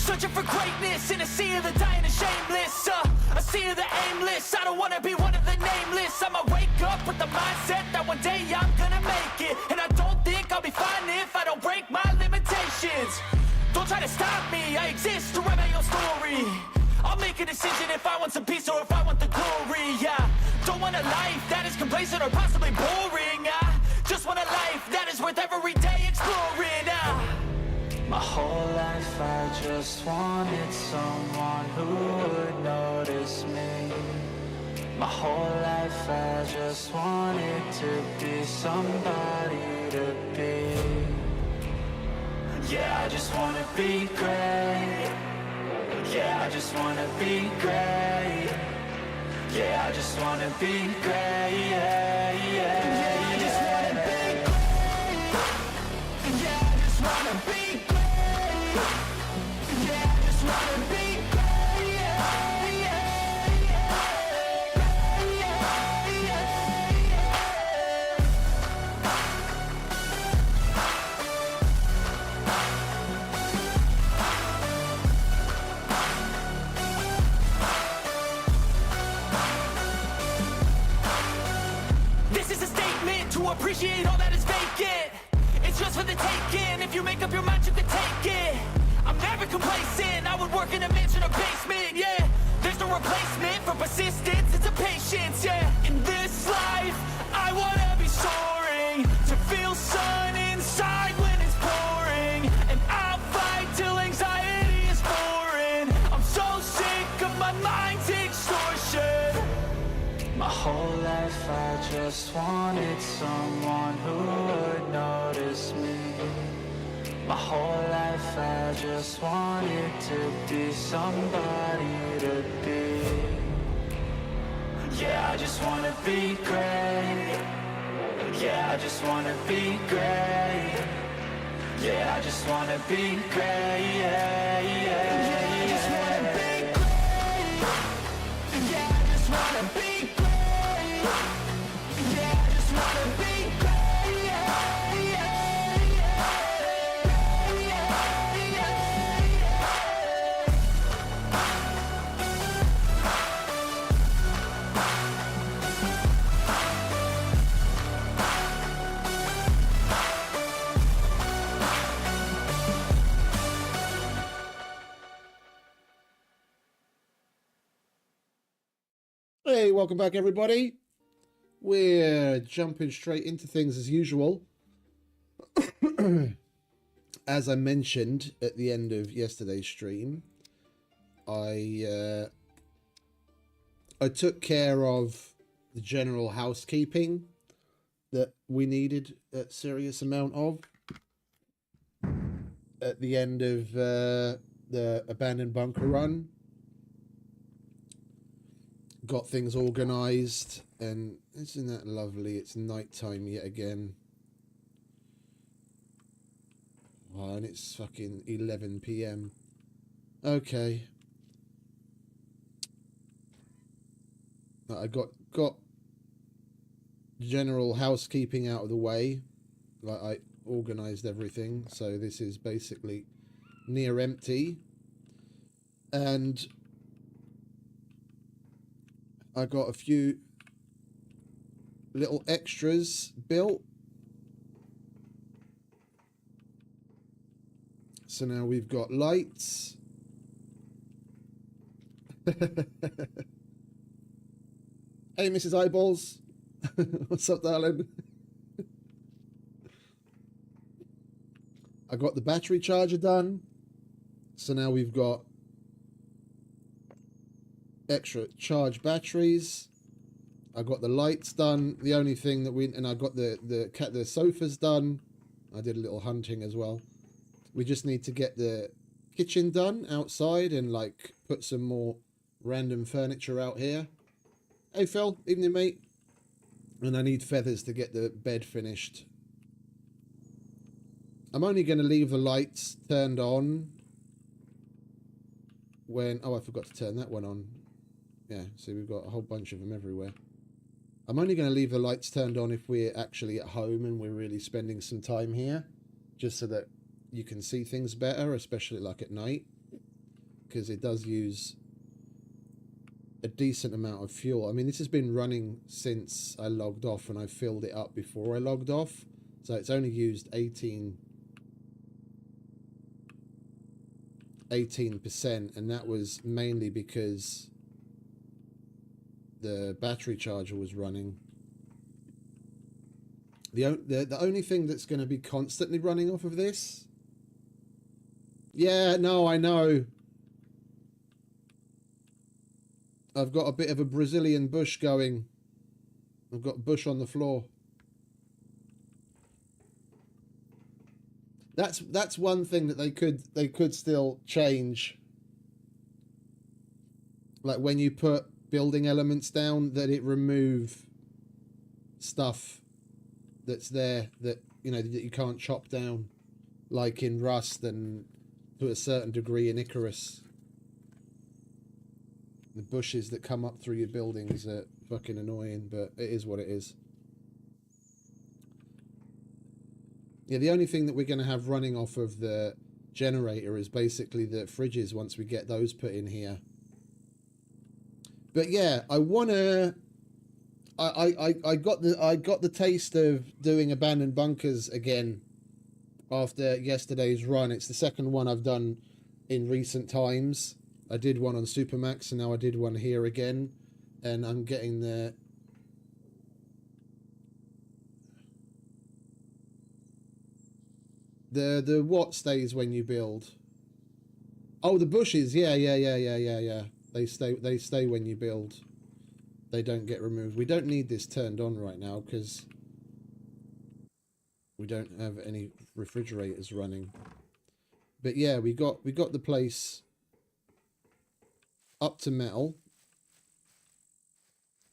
Searching for greatness in a sea of the dying and shameless, a sea of the aimless. I don't wanna be one of the nameless. I'ma wake up with the mindset that one day I'm gonna make it. And I don't think I'll be fine if I don't break my limitations. Don't try to stop me, I exist to write my own story. I'll make a decision if I want some peace or if I want the glory. Yeah, don't want a life that is complacent or possibly boring. I just want a life that is worth every day exploring. My whole life I just wanted someone who would notice me. My whole life I just wanted to be somebody to be. Yeah, I just wanna be great. Yeah, I just wanna be great. Yeah, I just wanna be great. Yeah, yeah, yeah, I just wanna be great. Yeah, I just wanna be great. Yeah, I just wanna be great. Yeah, yeah, yeah, yeah, yeah, yeah. This is a statement to appreciate all that is vacant. It's just for the taking. If you make up your mind, you can take it. I'm never complacent. I would work in a mansion or basement. Yeah, there's no replacement for persistence. It's a patience. Yeah, in this life, I wanna be soaring, to feel sun inside when it's pouring, and I'll fight till anxiety is foreign. I'm so sick of my mind's extortion. My whole life I just wanted someone who would notice me. My whole life I just wanted to be somebody to be. Yeah, I just wanna be great. Yeah, I just wanna be great. Yeah, I just wanna be great. Yeah, yeah, yeah, I just wanna be great. Yeah, I just wanna be great. Yeah, I just wanna be great. Yeah, yeah, yeah, yeah, yeah, yeah. Hey, welcome back everybody. We're jumping straight into things as usual. As I mentioned at the end of yesterday's stream, I took care of the general housekeeping that we needed a serious amount of at the end of the abandoned bunker run. Got things organized, and isn't that lovely? It's nighttime yet again. Oh, and it's fucking 11 p.m. Okay. I got general housekeeping out of the way. Like, I organized everything, so this is basically near empty. And I got a few little extras built. So now we've got lights. Hey, Mrs. Eyeballs. What's up, darling? I got the battery charger done. So now we've got extra charge batteries. I got the lights done. The only thing that and I got the sofas done. I did a little hunting as well. We just need to get the kitchen done outside and like put some more random furniture out here. Hey Phil, evening mate. And I need feathers to get the bed finished. I'm only going to leave the lights turned on when... Oh, I forgot to turn that one on. Yeah, see, we've got a whole bunch of them everywhere. I'm only going to leave the lights turned on if we're actually at home and we're really spending some time here, just so that you can see things better, especially like at night. because it does use a decent amount of fuel. I mean, this has been running since I logged off, and I filled it up before I logged off, so it's only used 18%, and that was mainly because the battery charger was running. The only thing that's going to be constantly running off of this... Yeah, no, I know. I've got a bit of a Brazilian bush going. I've got bush on the floor. That's one thing that they could still change. Like when you put building elements down, that it remove stuff that's there that, you know, that you can't chop down, like in Rust and to a certain degree in Icarus. The bushes that come up through your buildings are fucking annoying, but it is what it is. Yeah, the only thing that we're going to have running off of the generator is basically the fridges once we get those put in here. But yeah, I want to... I got the taste of doing abandoned bunkers again after yesterday's run. It's the second one I've done in recent times. I did one on Supermax, and now I did one here again, and I'm getting the what stays when you build. Oh, the bushes. Yeah. They stay when you build. They don't get removed. We don't need this turned on right now because we don't have any refrigerators running. But yeah, we got the place up to metal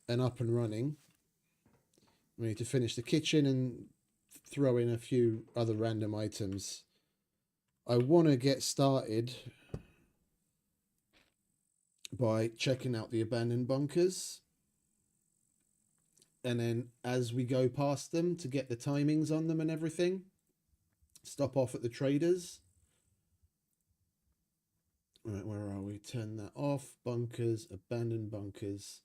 and up and running. We need to finish the kitchen and throw in a few other random items. I want to get started by checking out the abandoned bunkers, and then as we go past them, to get the timings on them and everything, stop off at the traders. Right, where are we? Turn that off. Bunkers, abandoned bunkers.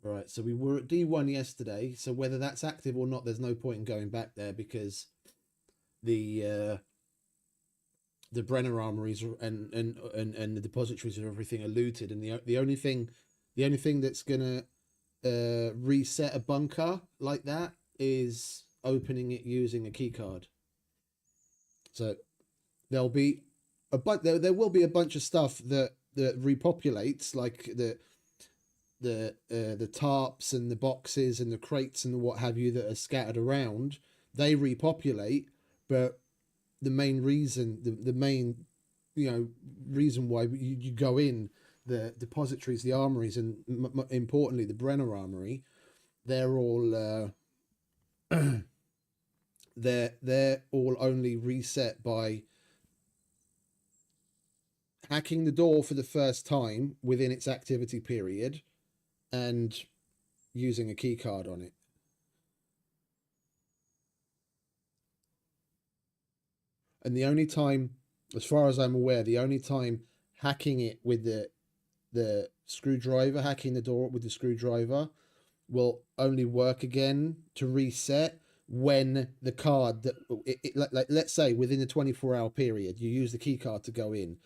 Right, so we were at D1 yesterday, so whether that's active or not, there's no point in going back there because the Brenner armories and the depositories and everything are looted, and the only thing that's gonna reset a bunker like that is opening it using a key card. So there'll be there will be a bunch of stuff that repopulates, like the tarps and the boxes and the crates and the what have you that are scattered around. They repopulate, but the main reason, the main, you know, reason why you go in the depositories, the armories, and importantly the Brenner armory, they're all they're all only reset by hacking the door for the first time within its activity period and using a key card on it. And the only time, as far as I'm aware, the only time hacking it with the screwdriver, hacking the door with the screwdriver, will only work again to reset when the card that like let's say within the 24-hour period you use the key card to go in.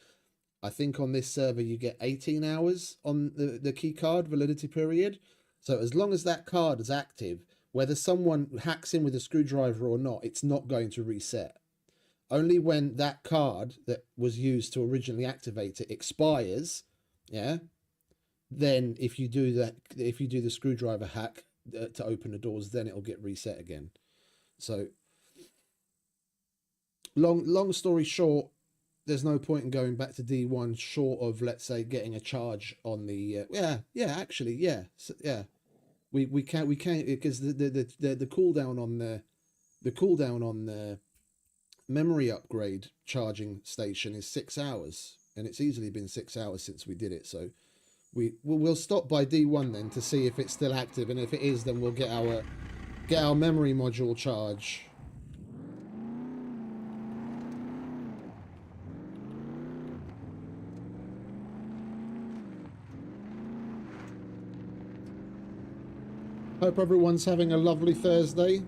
I think on this server you get 18 hours on the key card validity period. So as long as that card is active, whether someone hacks in with a screwdriver or not, it's not going to reset. Only when that card that was used to originally activate it expires, yeah, then if you do the screwdriver hack to open the doors, then it'll get reset again. So long story short, there's no point in going back to D1 short of, let's say, getting a charge on the we can't because the cooldown on the memory upgrade charging station is 6 hours, and it's easily been 6 hours since we did it. So we'll stop by D1 then to see if it's still active, and if it is, then we'll get our memory module charge. Hope everyone's having a lovely Thursday.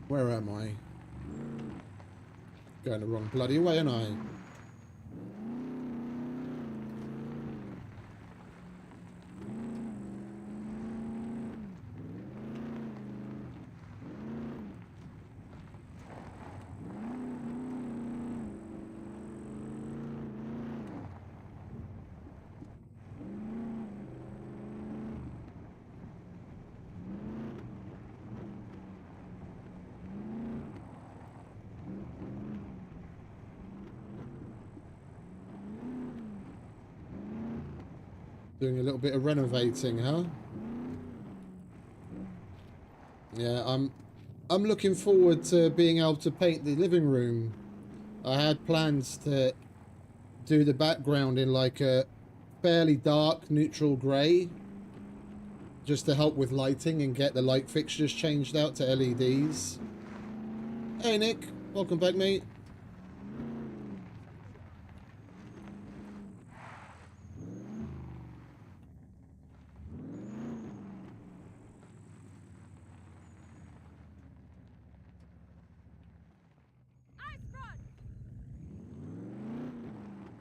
Where am I? Going the wrong bloody way, am I? Doing a little bit of renovating, huh? Yeah, I'm looking forward to being able to paint the living room. I had plans to do the background in like a fairly dark neutral grey, just to help with lighting and get the light fixtures changed out to LEDs. Hey Nick, welcome back, mate.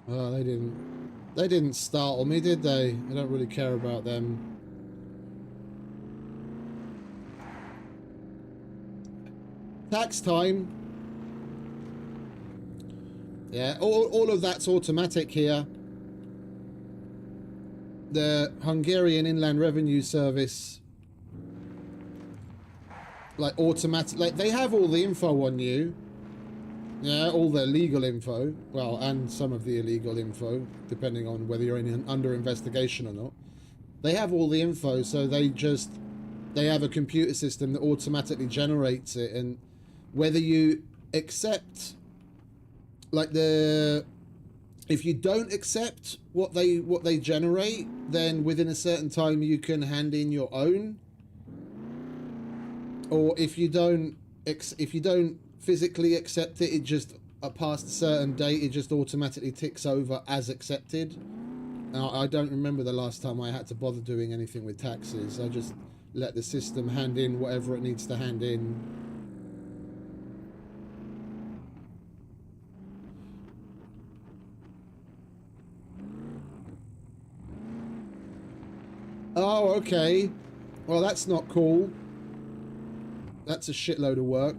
Oh, they didn't startle me, did they? I don't really care about them. Tax time. Yeah, all of that's automatic here. The Hungarian Inland Revenue Service, like automatic, like they have all the info on you. Yeah, all the legal info, well, and some of the illegal info, depending on whether you're under investigation or not. They have all the info, so they have a computer system that automatically generates it, and whether you accept, like if you don't accept what they generate, then within a certain time you can hand in your own, or if you don't physically accept it, it just past a certain date, it just automatically ticks over as accepted. Now, I don't remember the last time I had to bother doing anything with taxes. I just let the system hand in whatever it needs to hand in. Oh, okay. Well, that's not cool. That's a shitload of work.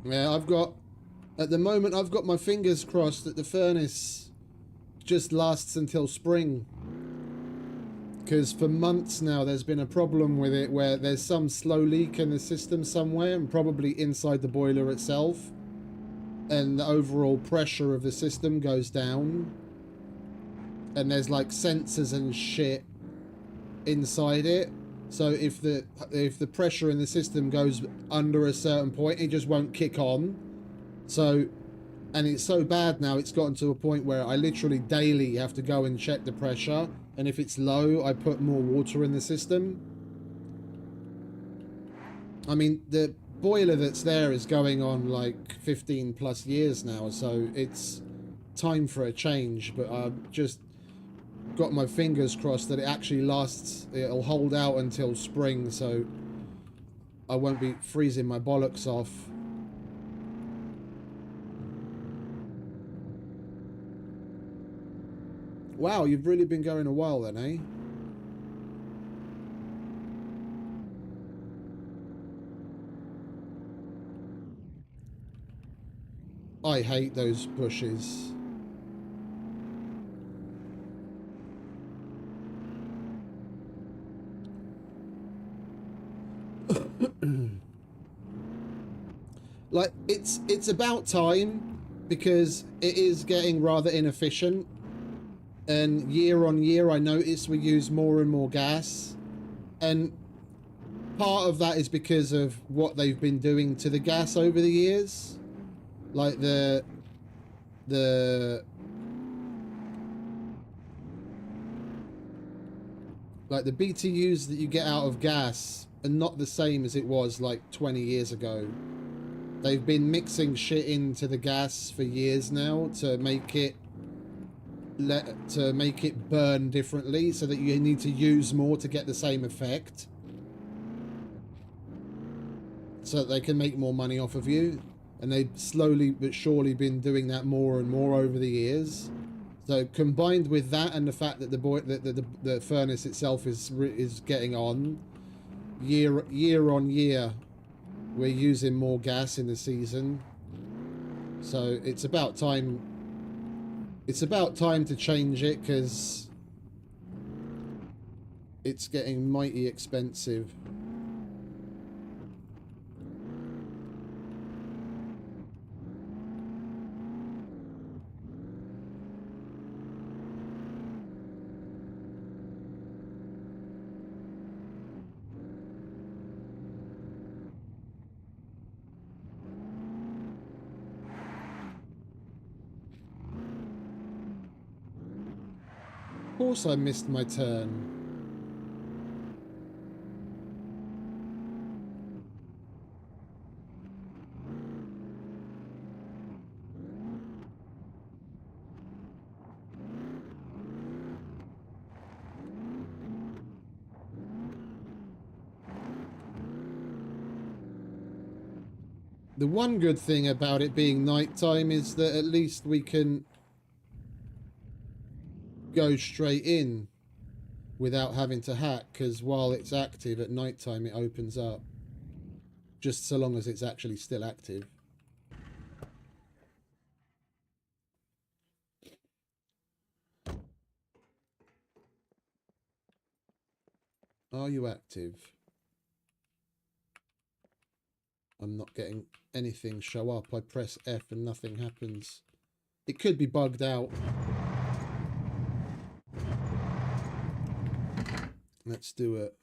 Yeah, at the moment, I've got my fingers crossed that the furnace just lasts until spring. Because for months now, there's been a problem with it where there's some slow leak in the system somewhere, and probably inside the boiler itself. And the overall pressure of the system goes down. And there's like sensors and shit inside it. So if the pressure in the system goes under a certain point, it just won't kick on. So, and it's so bad now, it's gotten to a point where I literally daily have to go and check the pressure. And if it's low, I put more water in the system. I mean, the boiler that's there is going on like 15 plus years now. So it's time for a change, but I've just got my fingers crossed that it actually lasts. It'll hold out until spring, so I won't be freezing my bollocks off. Wow, you've really been going a while then, eh? I hate those bushes. Like, it's about time, because it is getting rather inefficient, and year on year I notice we use more and more gas, and part of that is because of what they've been doing to the gas over the years. Like the BTUs that you get out of gas are not the same as it was like 20 years ago. They've been mixing shit into the gas for years now to make it burn differently, so that you need to use more to get the same effect, so that they can make more money off of you. And they've slowly but surely been doing that more and more over the years. So combined with that and the fact that the furnace itself is getting on year on year, we're using more gas in the season. So it's about time. It's about time to change it, because it's getting mighty expensive. Of course I missed my turn. The one good thing about it being nighttime is that at least we can go straight in without having to hack, because while it's active at nighttime it opens up, just so long as it's actually still active. Are you active? I'm not getting anything show up. I press F and nothing happens. It could be bugged out. Let's do it.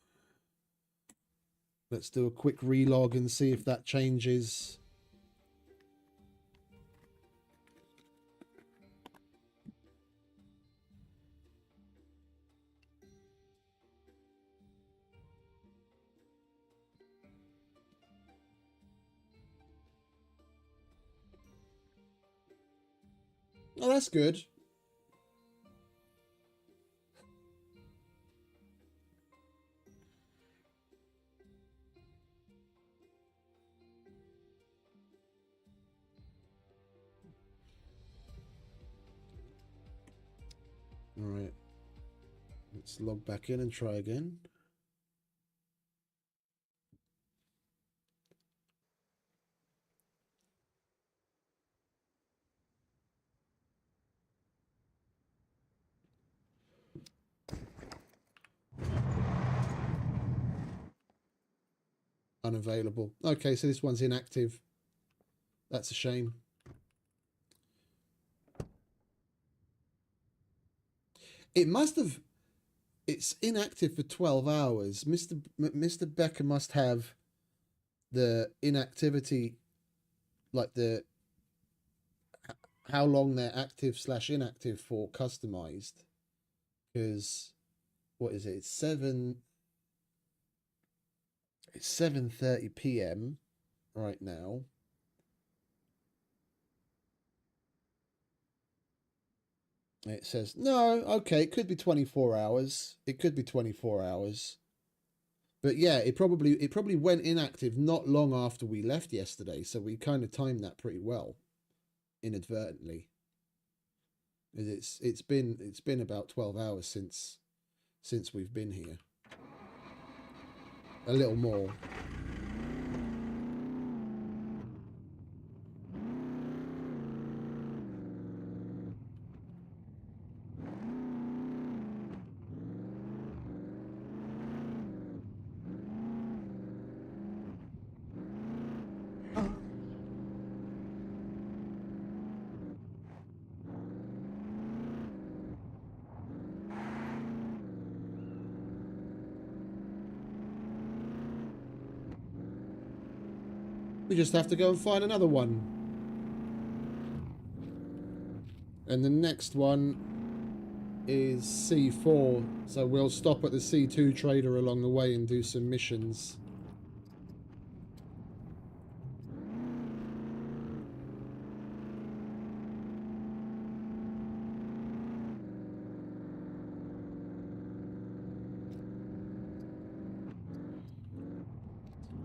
Let's do a quick relog and see if that changes. Oh, that's good. All right. Let's log back in and try again. Unavailable. Okay, so this one's inactive. That's a shame. It must have... It's inactive for 12 hours. Mr. Becker must have the inactivity, like the... how long they're active / inactive for customized. Because... what is it? It's 7:30 p.m. right now. It says, no, okay, it could be 24 hours. It could be 24 hours. But yeah, it probably went inactive not long after we left yesterday, so we kind of timed that pretty well, inadvertently. It's been about 12 hours since we've been here. A little more. We just have to go and find another one. And the next one is C4, so we'll stop at the C2 trader along the way and do some missions.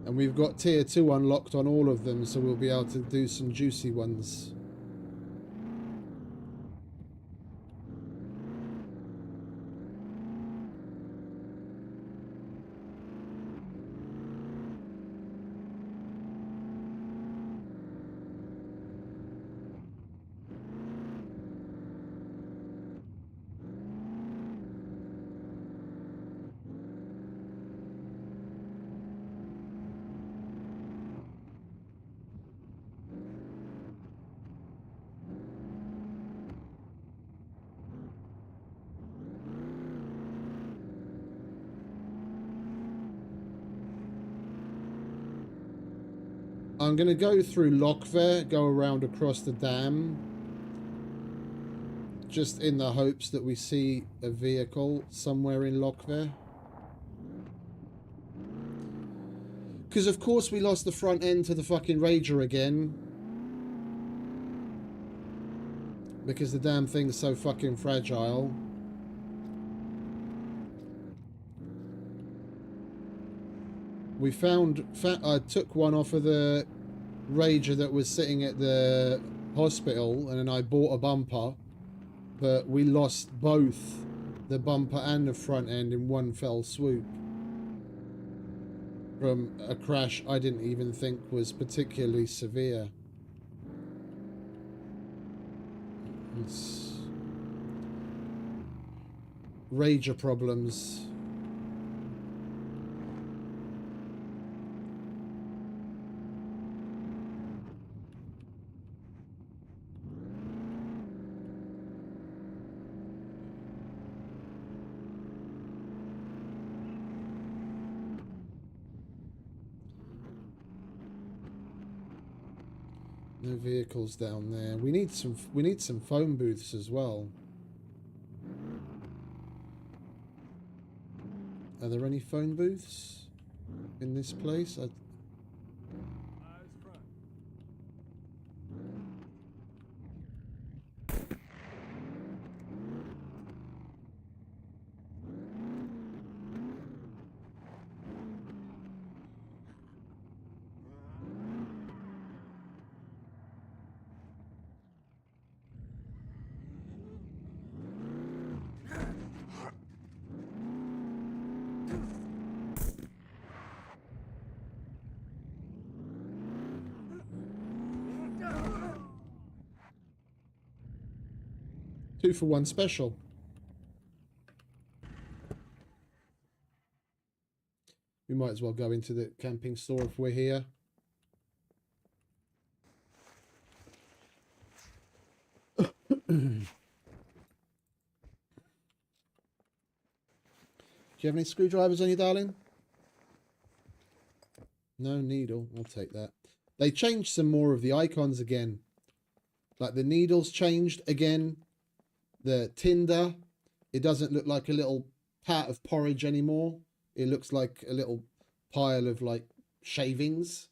And we've got tier 2 unlocked on all of them, so we'll be able to do some juicy ones. I'm going to go through Lockver, go around across the dam, just in the hopes that we see a vehicle somewhere in Lockver. Because of course we lost the front end to the fucking Rager again. Because the damn thing's so fucking fragile. We I took one off of the Rager that was sitting at the hospital, and then I bought a bumper, but we lost both the bumper and the front end in one fell swoop from a crash I didn't even think was particularly severe. It's Rager problems. No vehicles down there. We need some phone booths as well. Are there any phone booths in this place? Two for one special. We might as well go into the camping store if we're here. Do you have any screwdrivers on you, darling? No needle. I'll take that. They changed some more of the icons again. Like the needles changed again. The tinder. It doesn't look like a little pat of porridge anymore. It looks like a little pile of like shavings.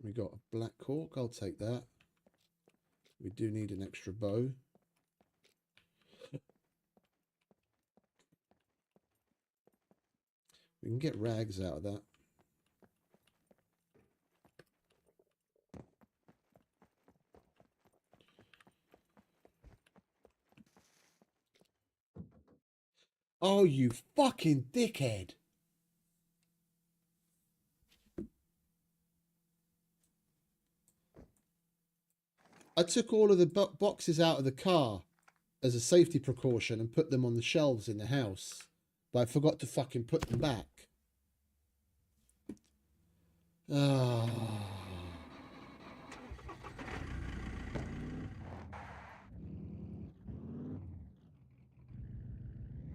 We got a black cork. I'll take that. We do need an extra bow. We can get rags out of that. Oh, you fucking dickhead. I took all of the boxes out of the car as a safety precaution and put them on the shelves in the house. But I forgot to fucking put them back. Ah.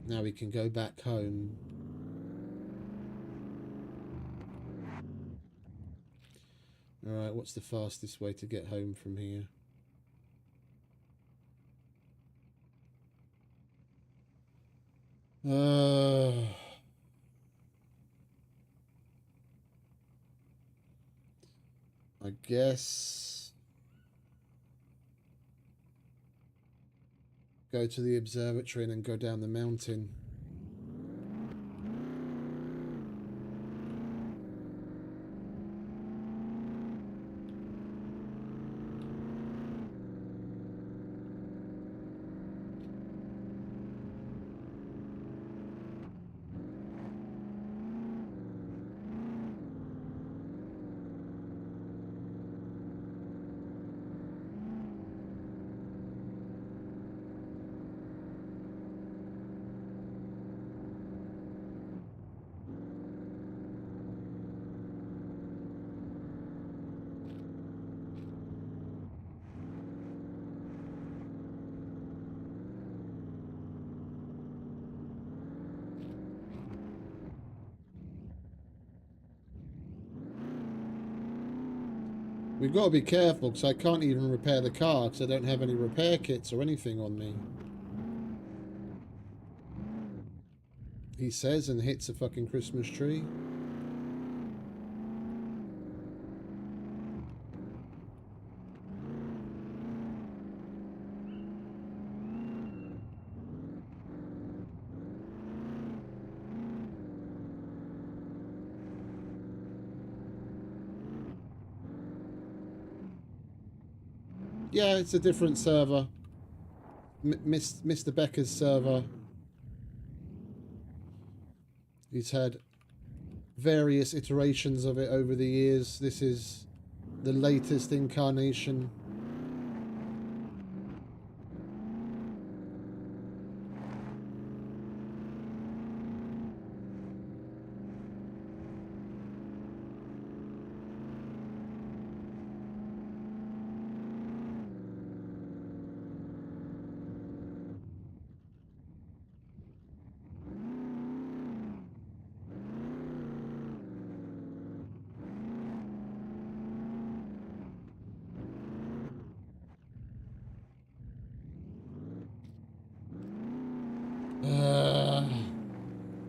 Now we can go back home. Alright, what's the fastest way to get home from here? I guess go to the observatory and then go down the mountain. We've got to be careful because I can't even repair the car because I don't have any repair kits or anything on me. He says and hits a fucking Christmas tree. Yeah, it's a different server. Mr. Becker's server. He's had various iterations of it over the years. This is the latest incarnation.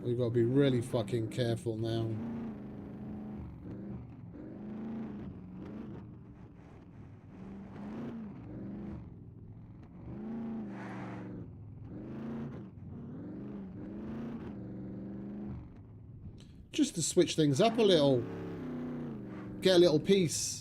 We've got to be really fucking careful now. Just to switch things up a little. Get a little peace.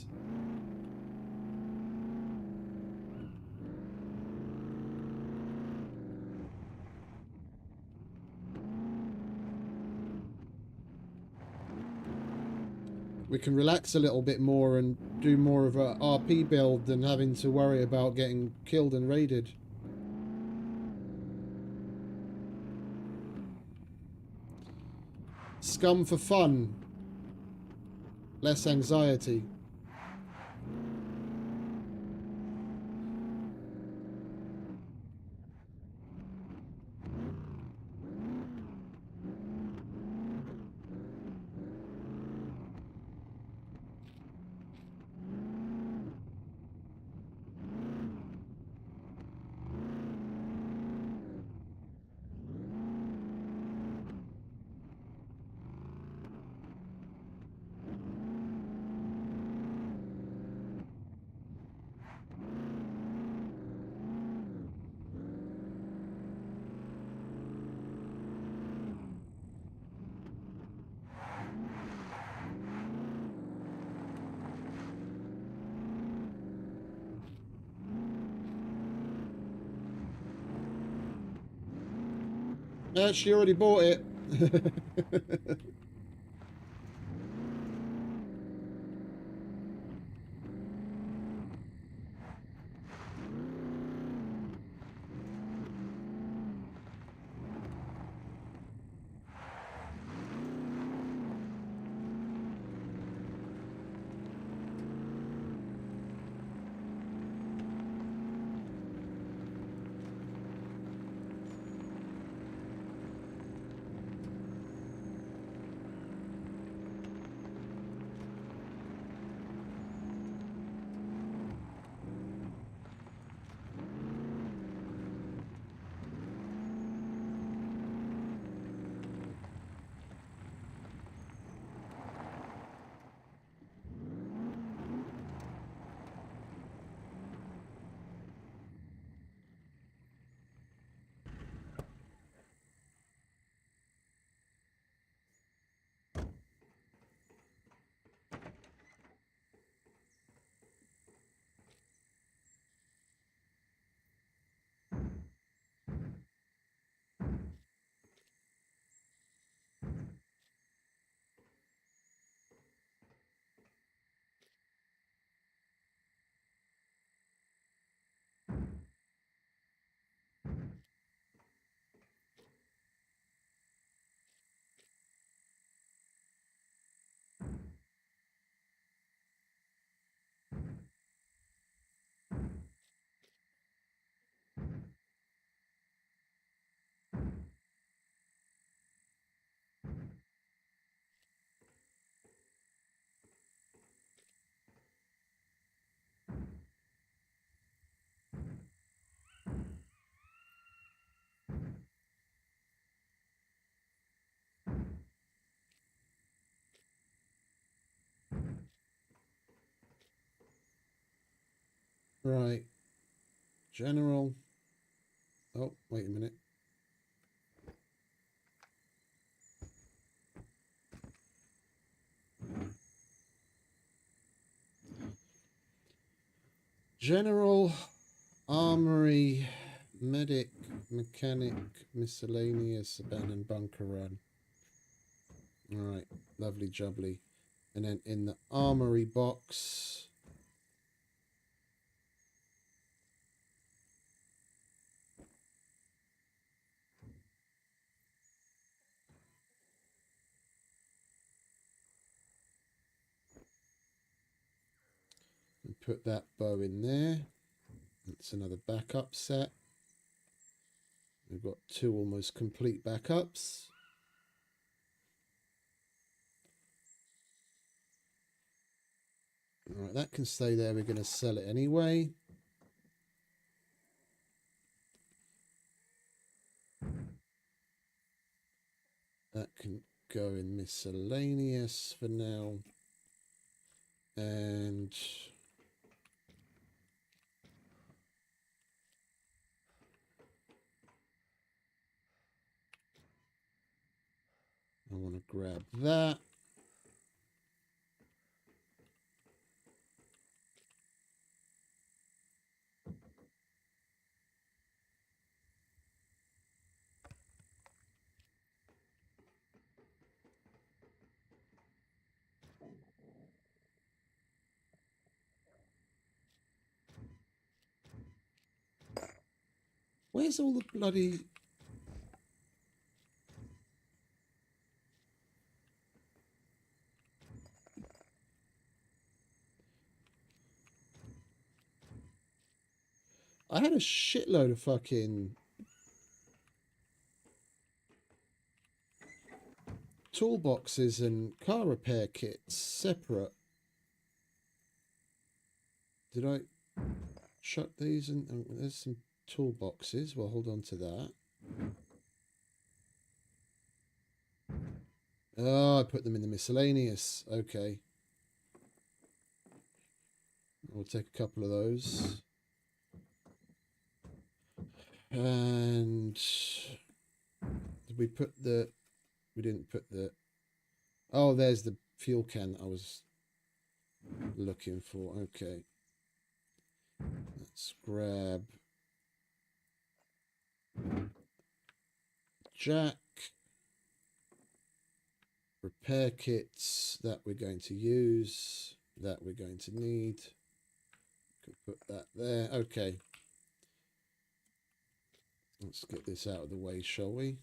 We can relax a little bit more and do more of a RP build than having to worry about getting killed and raided. Scum for fun. Less anxiety. She already bought it. Right. General. Oh, wait a minute. General, armory, medic, mechanic, miscellaneous, abandoned bunker run. Alright, lovely jubbly. And then in the armory box, and put that bow in there. That's another backup set. We've got 2 almost complete backups. Alright, that can stay there. We're going to sell it anyway. That can go in miscellaneous for now. And I want to grab that. Where's all the bloody... I had a shitload of fucking toolboxes and car repair kits separate. Did I chuck these in? Oh, there's some toolboxes. Well, hold on to that. Oh, I put them in the miscellaneous. Okay. We'll take a couple of those. And did we put the... We didn't put the... Oh, there's the fuel can I was looking for. Okay. Let's grab jack. Repair kits that we're going to use. That we're going to need. Could put that there. Okay. Let's get this out of the way, shall we?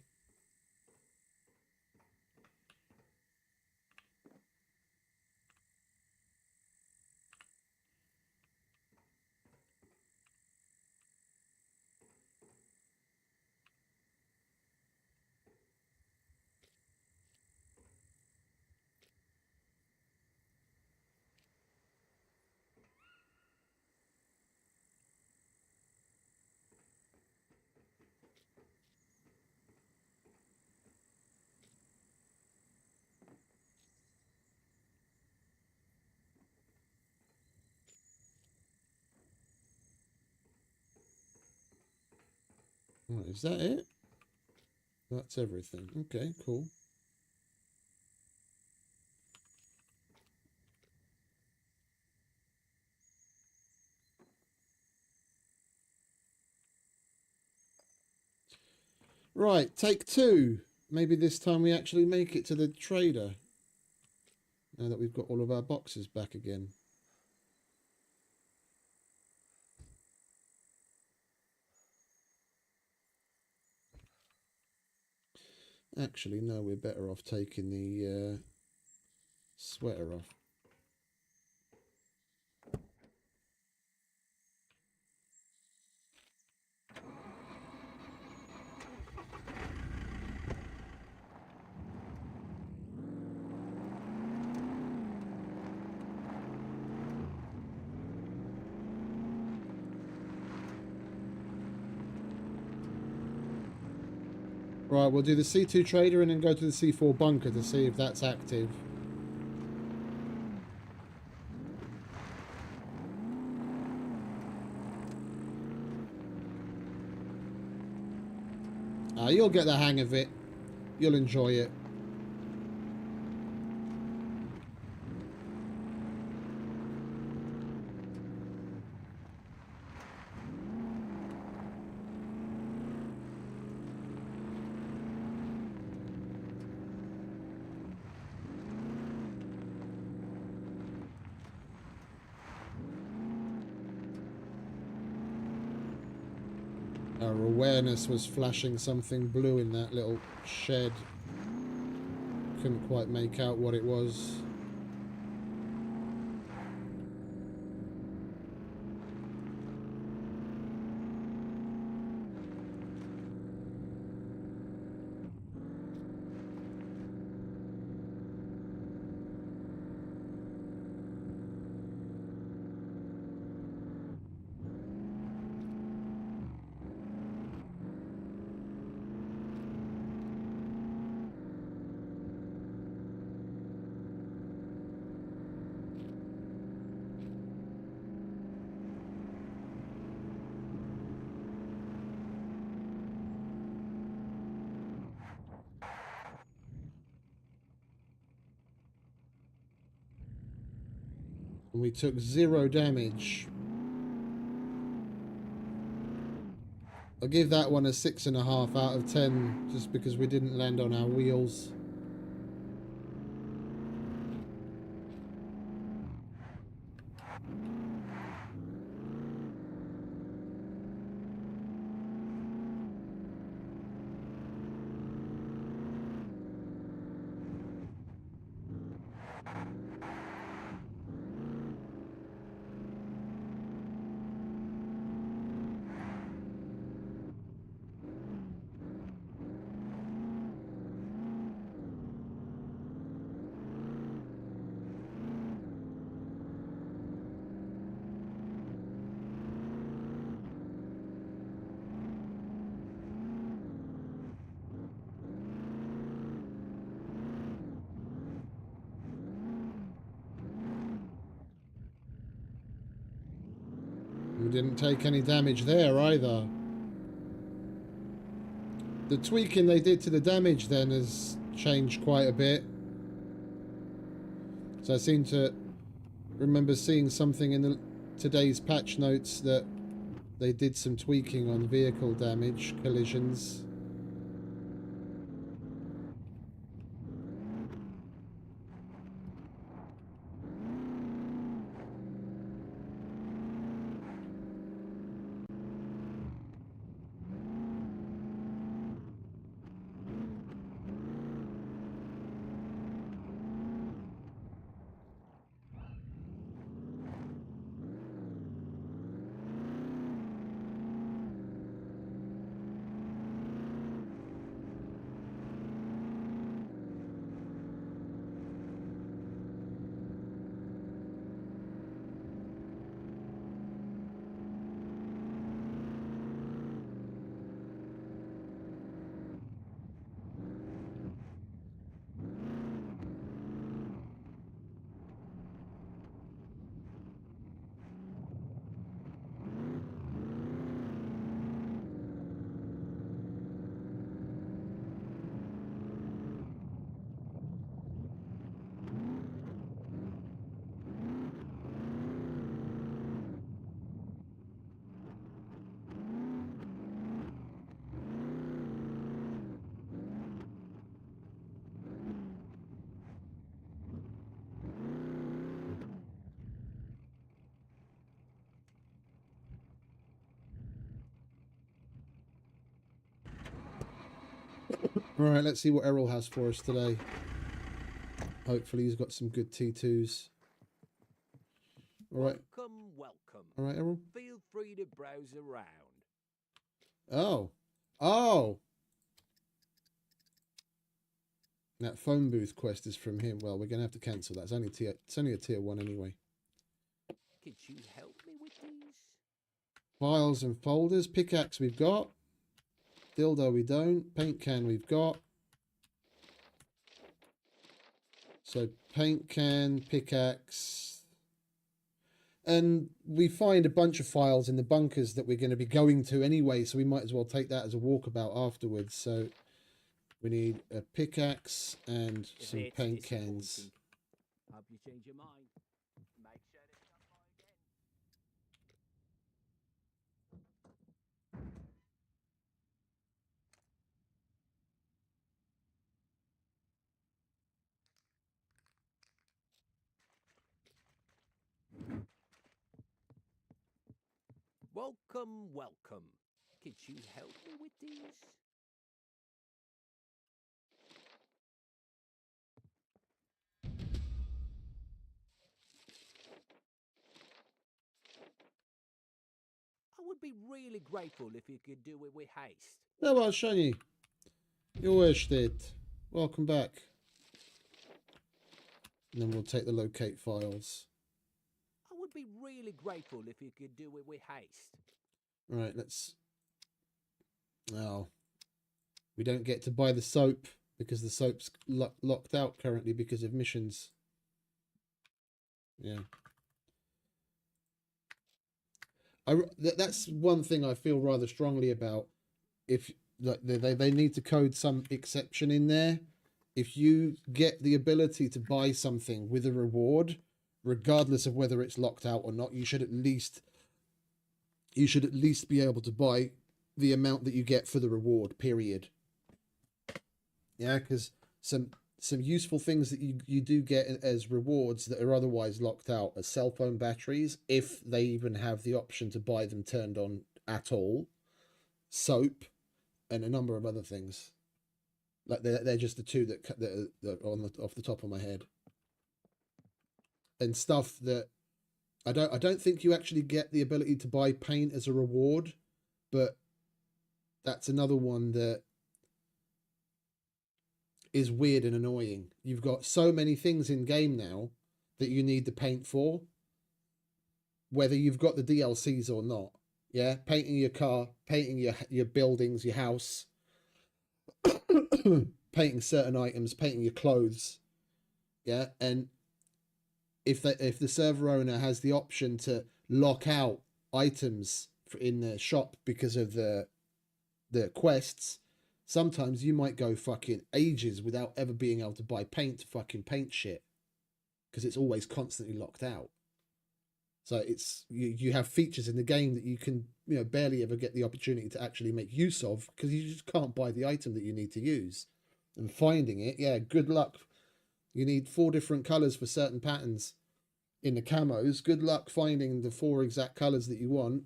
Right, is that it? That's everything. Okay, cool. Right, take 2. Maybe this time we actually make it to the trader. Now that we've got all of our boxes back again. Actually, no, we're better off taking the sweater off. Right, we'll do the C2 trader and then go to the C4 bunker to see if that's active. You'll get the hang of it. You'll enjoy it. Our awareness was flashing something blue in that little shed. Couldn't quite make out what it was. And we took 0 damage. I'll give that one a 6.5 out of 10, just because we didn't land on our wheels. We didn't take any damage there either. The tweaking they did to the damage then has changed quite a bit. So I seem to remember seeing something in today's patch notes that they did some tweaking on vehicle damage, collisions. Alright, let's see what Errol has for us today. Hopefully he's got some good T2s. Alright. Welcome. Alright, Errol. Feel free to browse around. Oh. Oh! That phone booth quest is from him. Well, we're going to have to cancel that. It's only a tier 1 anyway. Could you help me with these? Files and folders. Pickaxe we've got. Dildo we don't. Paint can we've got. So paint can, pickaxe. And we find a bunch of files in the bunkers that we're going to be going to anyway, so we might as well take that as a walkabout afterwards. So we need a pickaxe and If some it's paint cans. disappointing, hope you change your mind. Make sure to stop by again. Welcome, welcome. Could you help me with these? I would be really grateful if you could do it with haste. Dobra, Shani. Jó estét. Welcome back. And then we'll take the locate files. I would be really grateful if you could do it with haste. Right, let's... Oh. We don't get to buy the soap because the soap's locked out currently because of missions. Yeah. That's one thing I feel rather strongly about. If like they need to code some exception in there. If you get the ability to buy something with a reward, regardless of whether it's locked out or not, you should at least be able to buy the amount that you get for the reward, period. Yeah, because some useful things that you do get as rewards that are otherwise locked out are cell phone batteries, if they even have the option to buy them turned on at all, soap, and a number of other things. Like they're just the two that are on off the top of my head. And stuff that I don't think you actually get the ability to buy paint as a reward, but that's another one that is weird and annoying. You've got so many things in game now that you need the paint for, whether you've got the DLCs or not. Yeah, painting your car, painting your buildings, your house, painting certain items, painting your clothes. Yeah, and if the server owner has the option to lock out items in the shop because of the quests, sometimes you might go fucking ages without ever being able to buy paint to fucking paint shit because it's always constantly locked out. So it's you have features in the game that you can barely ever get the opportunity to actually make use of because you just can't buy the item that you need to use. And finding it, yeah, good luck. You need 4 different colors for certain patterns in the camos. Good luck finding the 4 exact colors that you want.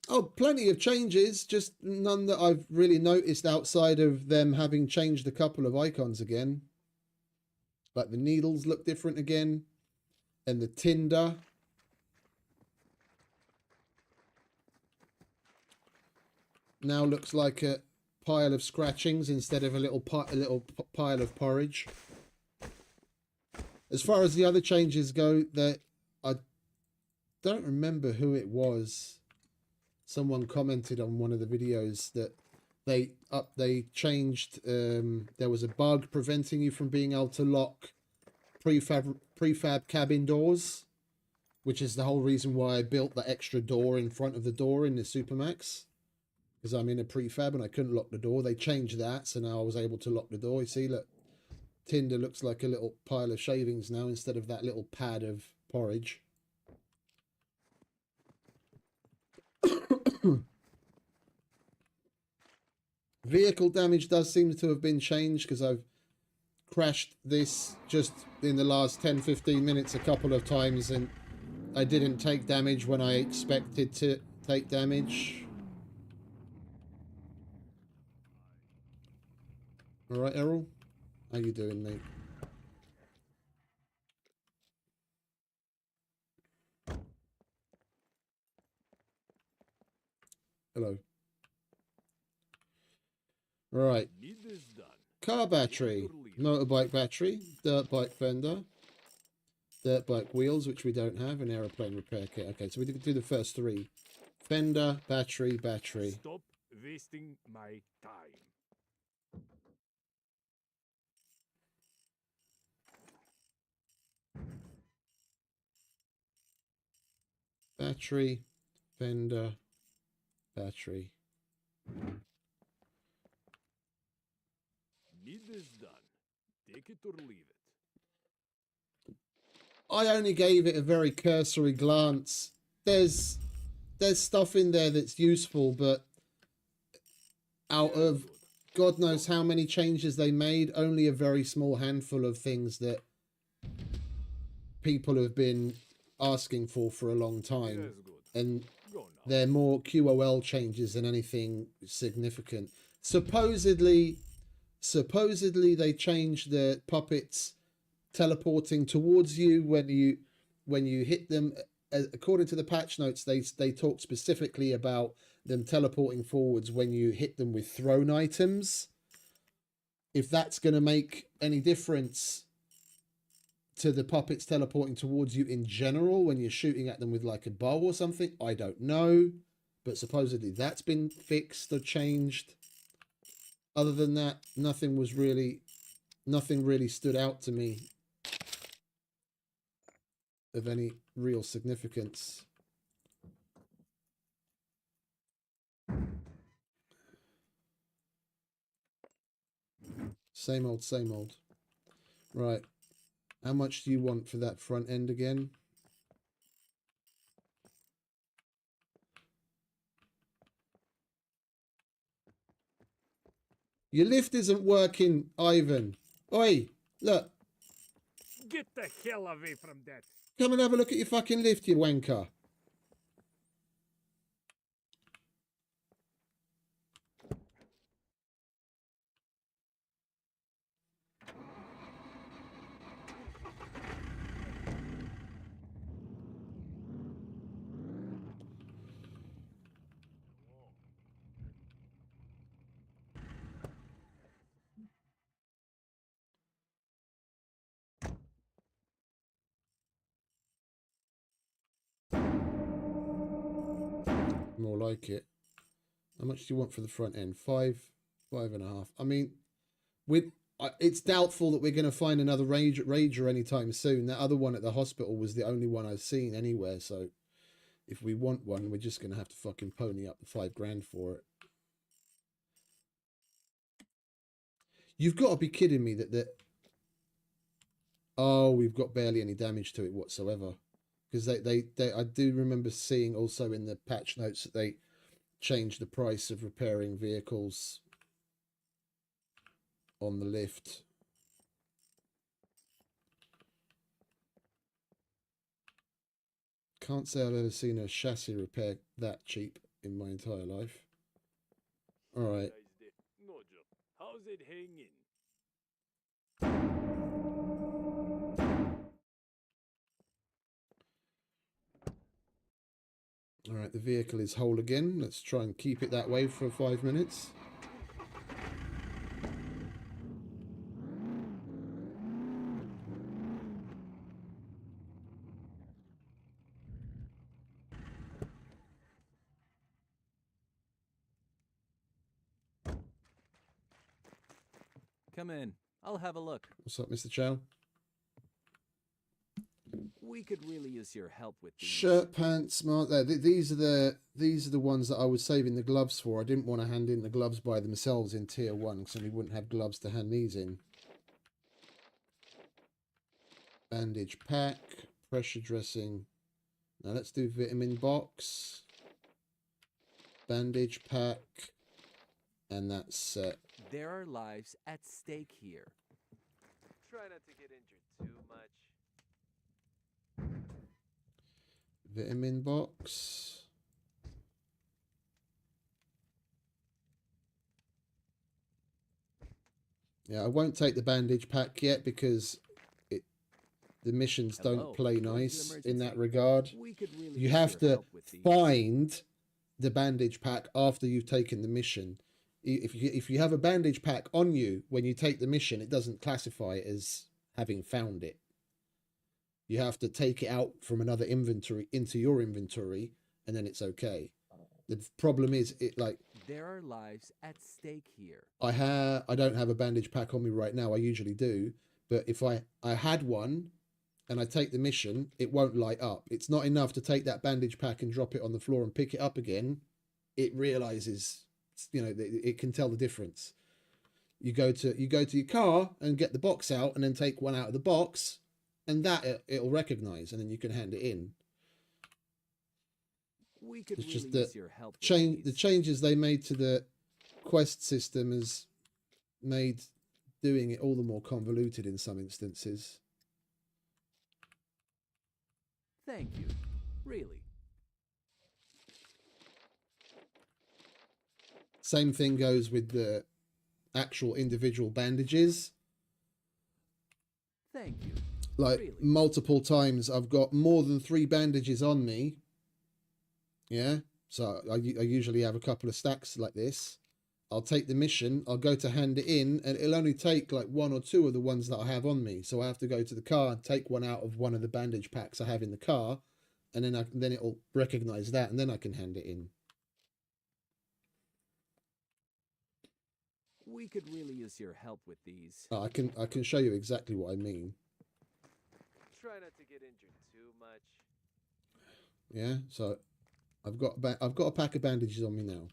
Oh, plenty of changes, just none that I've really noticed outside of them having changed a couple of icons again. Like the needles look different again, and the tinder. Now looks like a pile of scratchings instead of a little pile of porridge. As far as the other changes go, that I don't remember who it was. Someone commented on one of the videos that they changed. There was a bug preventing you from being able to lock prefab cabin doors, which is the whole reason why I built the extra door in front of the door in the Supermax, because I'm in a prefab and I couldn't lock the door. They changed that, so now I was able to lock the door. You see, look, tinder looks like a little pile of shavings now instead of that little pad of porridge. Vehicle damage does seem to have been changed because I've crashed this just in the last 10-15 minutes a couple of times and I didn't take damage when I expected to take damage. Alright, Errol? How you doing, mate? Hello. Right. Car battery, motorbike battery, dirt bike fender, dirt bike wheels, which we don't have, an aeroplane repair kit. Okay, so we do the first 3. Fender, battery, battery. Stop wasting my time. battery, fender, battery. Mid is done. Take it or leave it. I only gave it a very cursory glance. There's stuff in there that's useful, but out Yeah, of good. God knows how many changes they made, only a very small handful of things that people have been asking for a long time. Yes, good. And Go now. they're more QOL changes than anything significant. Supposedly they changed the puppets teleporting towards you when you hit them. According to the patch notes, they talk specifically about them teleporting forwards when you hit them with thrown items. If that's going to make any difference to the puppets teleporting towards you in general when you're shooting at them with like a bow or something, I don't know. But supposedly that's been fixed or changed. Other than that, nothing really stood out to me of any real significance. Same old, same old. Right. How much do you want for that front end again? Your lift isn't working, Ivan. Oi, look. Get the hell away from that. Come and have a look at your fucking lift, you wanker. More like it. How much do you want for the front end? 5.5. I mean, it's doubtful that we're going to find another Rager anytime soon. That other one at the hospital was the only one I've seen anywhere. So if we want one, we're just going to have to fucking pony up the $5,000 for it. You've got to be kidding me that oh, we've got barely any damage to it whatsoever. Because I do remember seeing also in the patch notes that they changed the price of repairing vehicles on the lift. Can't say I've ever seen a chassis repair that cheap in my entire life. All right. No job. How's it hanging? All right, the vehicle is whole again. Let's try and keep it that way for 5 minutes. Come in. I'll have a look. What's up, Mr. Chow? We could really use your help with these. Shirt, pants, smart. There. These are the ones that I was saving the gloves for. I didn't want to hand in the gloves by themselves in tier 1 because we wouldn't have gloves to hand these in. Bandage pack, pressure dressing. Now let's do vitamin box, bandage pack, and that's set. There are lives at stake here. Try not to get injured too much. Vitamin box. Yeah, I won't take the bandage pack yet because the missions don't play nice in that regard. You have to find the bandage pack after you've taken the mission. If you have a bandage pack on you when you take the mission, it doesn't classify it as having found it. You have to take it out from another inventory into your inventory, and then it's okay. The problem is, there are lives at stake here. I don't have a bandage pack on me right now. I usually do, but if I had one, and I take the mission, it won't light up. It's not enough to take that bandage pack and drop it on the floor and pick it up again. It realizes, you know, it can tell the difference. You go to your car and get the box out, and then take one out of the box, and that it'll recognize, and then you can hand it in. We could It's really just the use your help with the these. changes they made to the quest system has made doing it all the more convoluted in some instances. Thank you. Really. Same thing goes with the actual individual bandages. Thank you. Like Really? multiple times I've got more than 3 bandages on me. Yeah, so I usually have a couple of stacks like this. I'll take the mission, I'll go to hand it in, and it'll only take like 1 or 2 of the ones that I have on me. So I have to go to the car and take one out of one of the bandage packs I have in the car, and then it'll recognize that, and then I can hand it in. We could really use your help with these. I can show you exactly what I mean. Try not to get injured too much. Yeah, so I've got a pack of bandages on me now.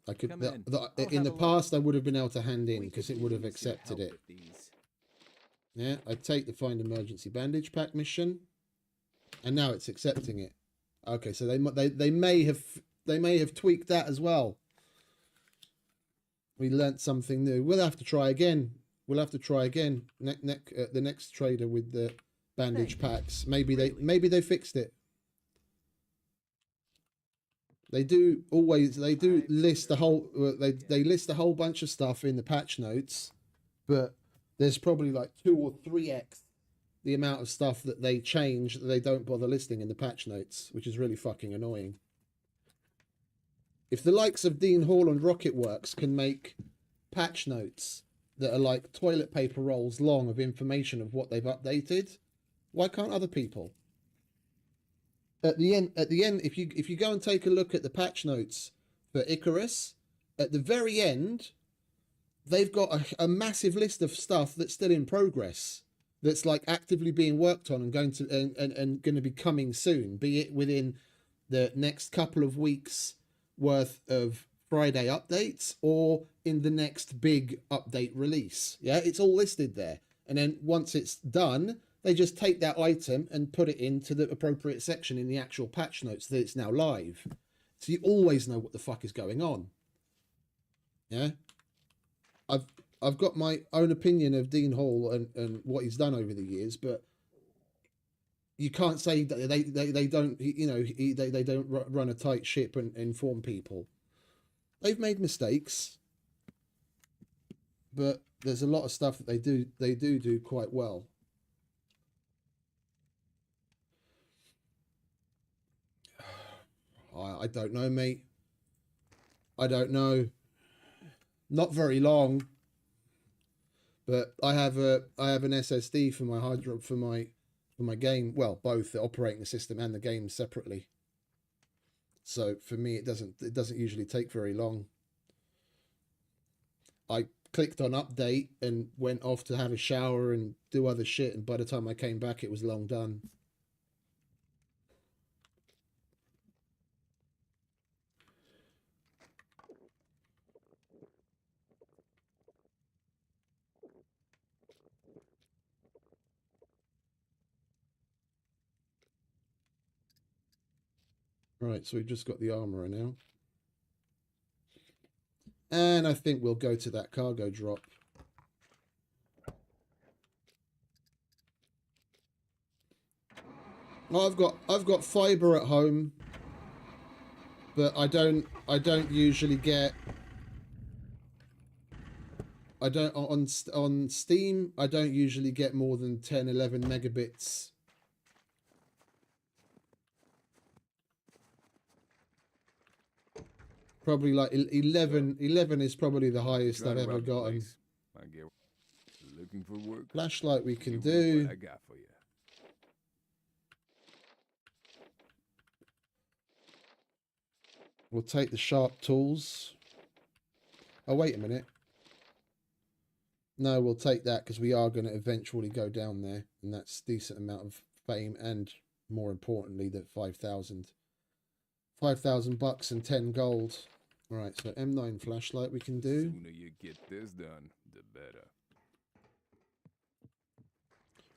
I could Come in. I'll in have the a look. past I would have been able to hand in We because could it would have really use your accepted help it. with these. Yeah, I take the find emergency bandage pack mission, and now it's accepting it. Okay, so they may have tweaked that as well. We learnt something new. We'll have to try again. The next trader with the bandage Thank you. packs. Really? Maybe they fixed it. They do list the whole they list a whole bunch of stuff in the patch notes, but there's probably like 2 or 3x the amount of stuff that they change that they don't bother listing in the patch notes, which is really fucking annoying. If the likes of Dean Hall and Rocketworks can make patch notes that are like toilet paper rolls long of information of what they've updated, why can't other people? At the end, if you go and take a look at the patch notes for Icarus, at the very end, they've got a massive list of stuff that's still in progress, that's like actively being worked on and going to be coming soon, be it within the next couple of weeks worth of Friday updates or in the next big update release. Yeah, it's all listed there, and then once it's done, they just take that item and put it into the appropriate section in the actual patch notes that it's now live. So you always know what the fuck is going on. Yeah. I've got my own opinion of Dean Hall and what he's done over the years, but you can't say that they don't, you know, they don't run a tight ship and inform people. They've made mistakes, but there's a lot of stuff that they do quite well. I don't know, mate. I don't know. Not very long. But I have an SSD for my hard drive for my game. Well, both the operating system and the game separately. So for me, it doesn't usually take very long. I clicked on update and went off to have a shower and do other shit, and by the time I came back, it was long done. Right, so we've just got the armorer now. And I think we'll go to that cargo drop. Well, I've got fiber at home, but I don't usually get. I don't on Steam. I don't usually get more than 10, 11 megabits. Probably like 11 is probably the highest Trying I've to ever rob the gotten. place. I get looking for work. Flashlight we can Give me do. what I got for you. We'll take the sharp tools. Oh, wait a minute. No, we'll take that because we are going to eventually go down there, and that's a decent amount of fame, and more importantly, that 5,000 bucks and 10 gold. All right, so M9 flashlight we can do. Sooner you get this done, the better.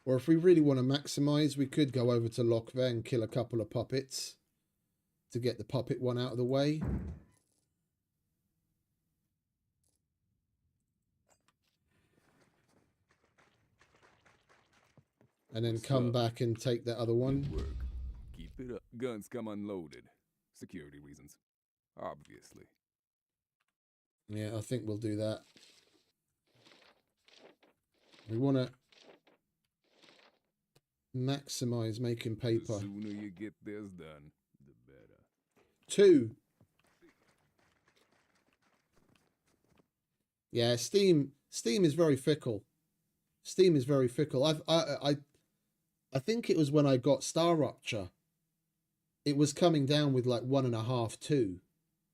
Or if we really want to maximize, we could go over to Lokve and kill a couple of puppets to get the puppet one out of the way. And then come back and take that other one. Good work. Keep it up. Guns come unloaded. Security reasons. Obviously. Yeah, I think we'll do that. We want to maximize making paper. The sooner you get this done, the better. 2. Yeah, Steam is very fickle. Steam is very fickle. I think it was when I got Star Rupture. It was coming down with like 1.5, 2.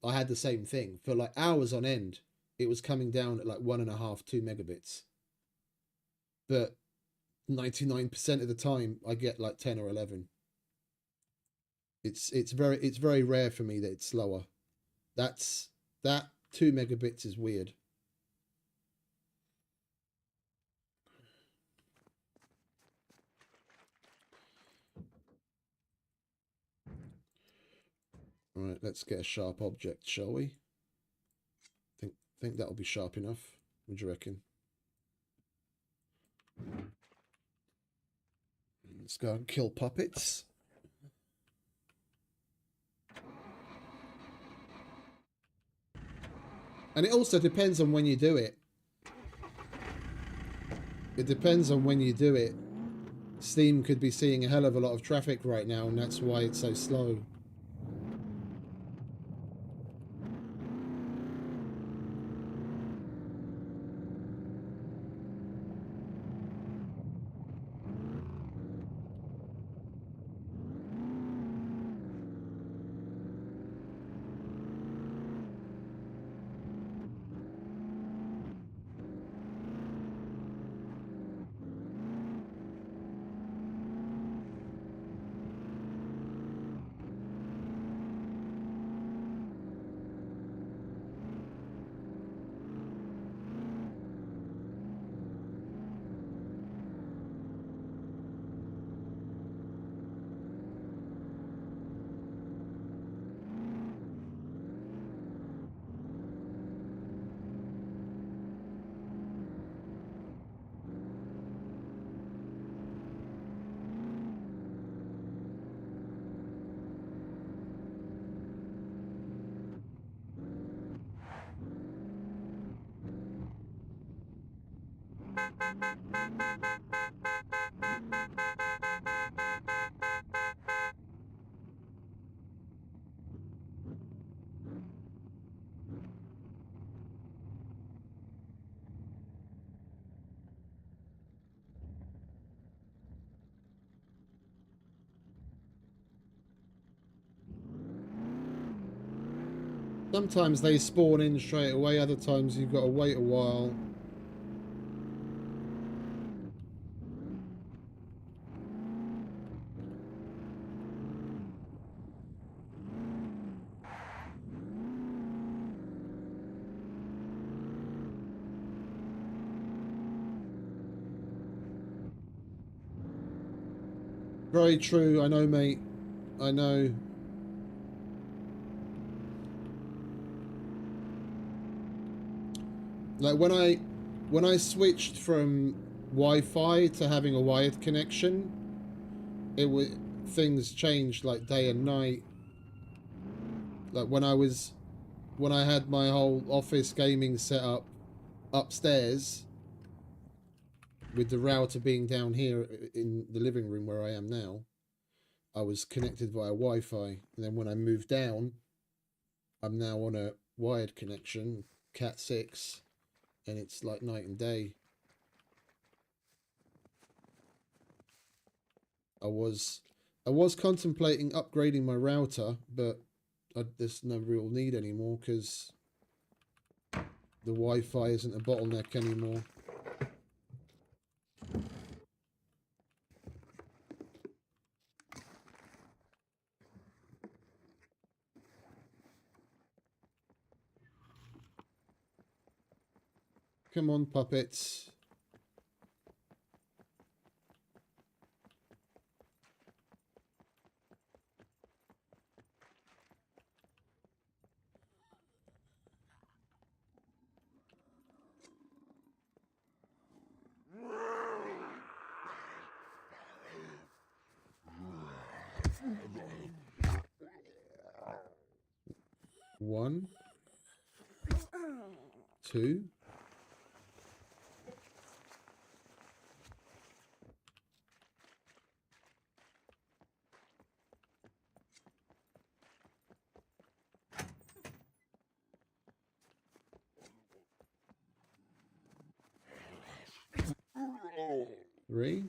I had the same thing for like hours on end. It was coming down at like 1.5, 2 megabits. But 99% of the time, I get like 10 or 11. It's very rare for me that it's slower. That 2 megabits is weird. All right, let's get a sharp object, shall we? Think that'll be sharp enough. What do you reckon? Let's go and kill puppets. And it also depends on when you do it. It depends on when you do it. Steam could be seeing a hell of a lot of traffic right now, and that's why it's so slow. Sometimes they spawn in straight away, other times you've got to wait a while. Very true, I know, mate. I know. Like when I switched from Wi-Fi to having a wired connection, things changed like day and night. Like when I had my whole office gaming set up upstairs with the router being down here in the living room where I am now, I was connected via Wi-Fi. And then when I moved down, I'm now on a wired connection, Cat 6, and it's like night and day. I was contemplating upgrading my router, but there's no real need anymore because the Wi-Fi isn't a bottleneck anymore. Come on, puppets. One, two. Three.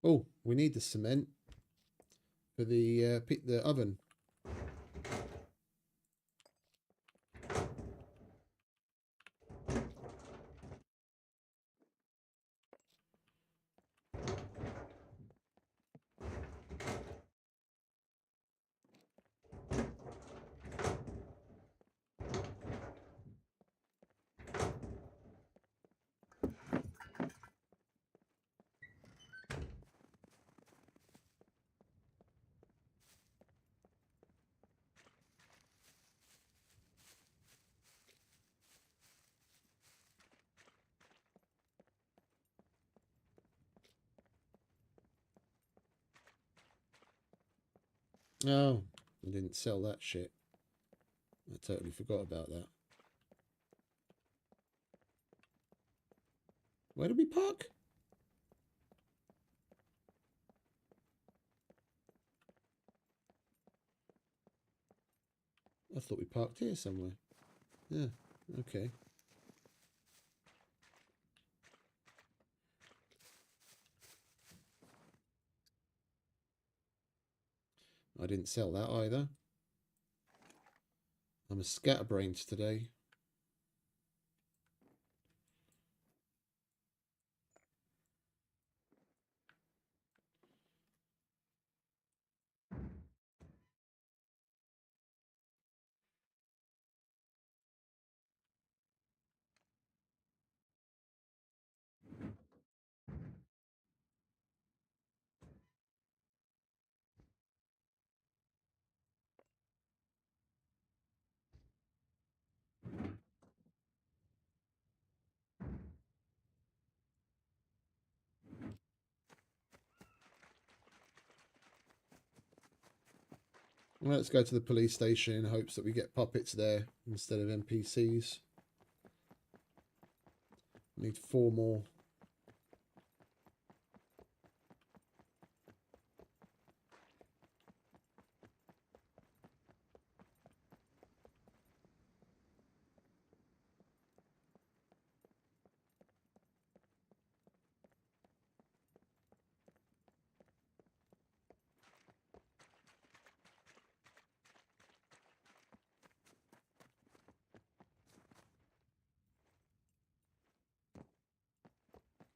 Oh, we need the cement for the oven. Oh, I didn't sell that shit. I totally forgot about that. Where did we park? I thought we parked here somewhere. Yeah, okay. I didn't sell that either. I'm a scatterbrained today. Well, let's go to the police station in hopes that we get puppets there instead of NPCs. Need 4 more.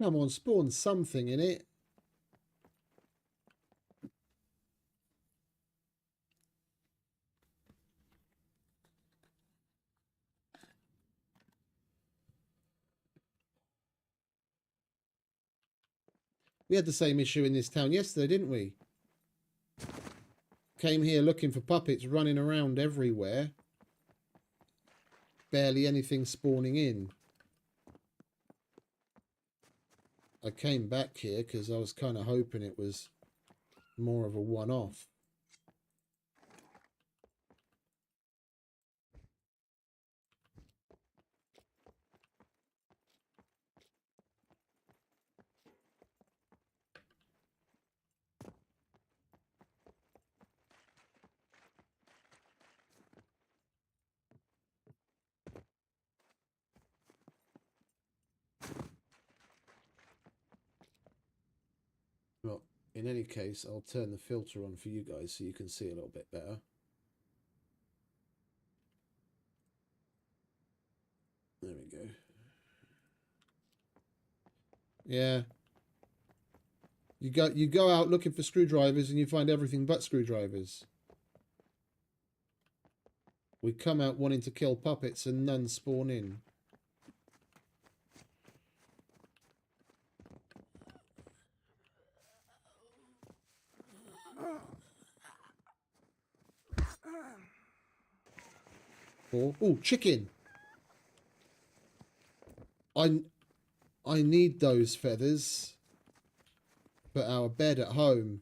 Come on, spawn something in it. We had the same issue in this town yesterday, didn't we? Came here looking for puppets running around everywhere. Barely anything spawning in. I came back here because I was kind of hoping it was more of a one-off. Well, in any case, I'll turn the filter on for you guys so you can see a little bit better. There we go. Yeah. You go out looking for screwdrivers and you find everything but screwdrivers. We come out wanting to kill puppets and none spawn in. Oh, chicken! I need those feathers for our bed at home.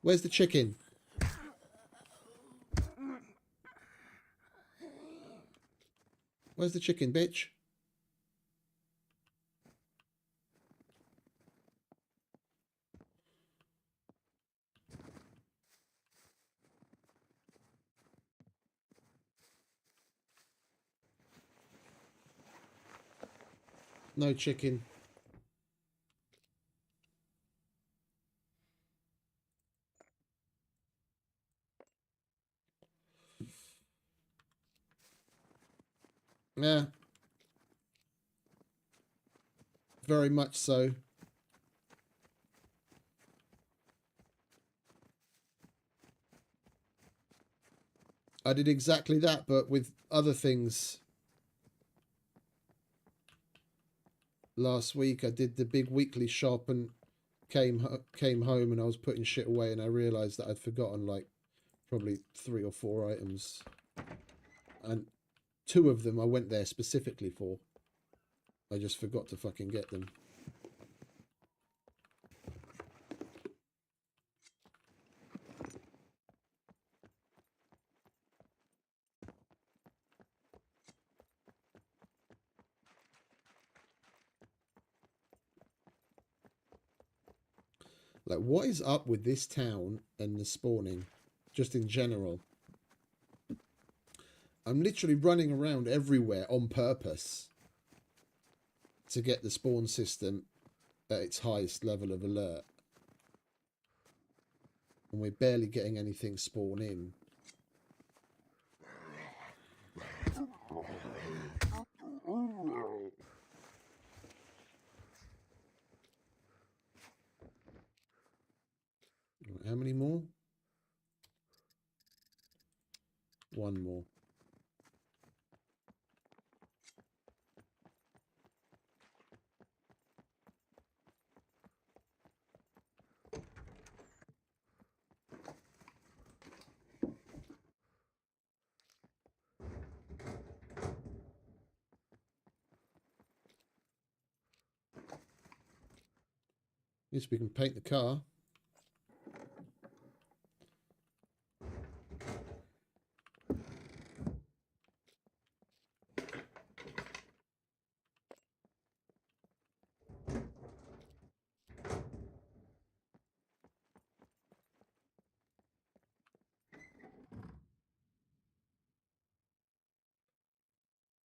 Where's the chicken? Where's the chicken, bitch? No chicken. Yeah. Very much so. I did exactly that, but with other things. Last week I did the big weekly shop and came home and I was putting shit away and I realised that I'd forgotten like probably 3 or 4 items. And 2 of them I went there specifically for. I just forgot to fucking get them. Like, what is up with this town and the spawning? Just in general. I'm literally running around everywhere on purpose to get the spawn system at its highest level of alert. And we're barely getting anything spawn in. How many more? 1 more. At least we can paint the car.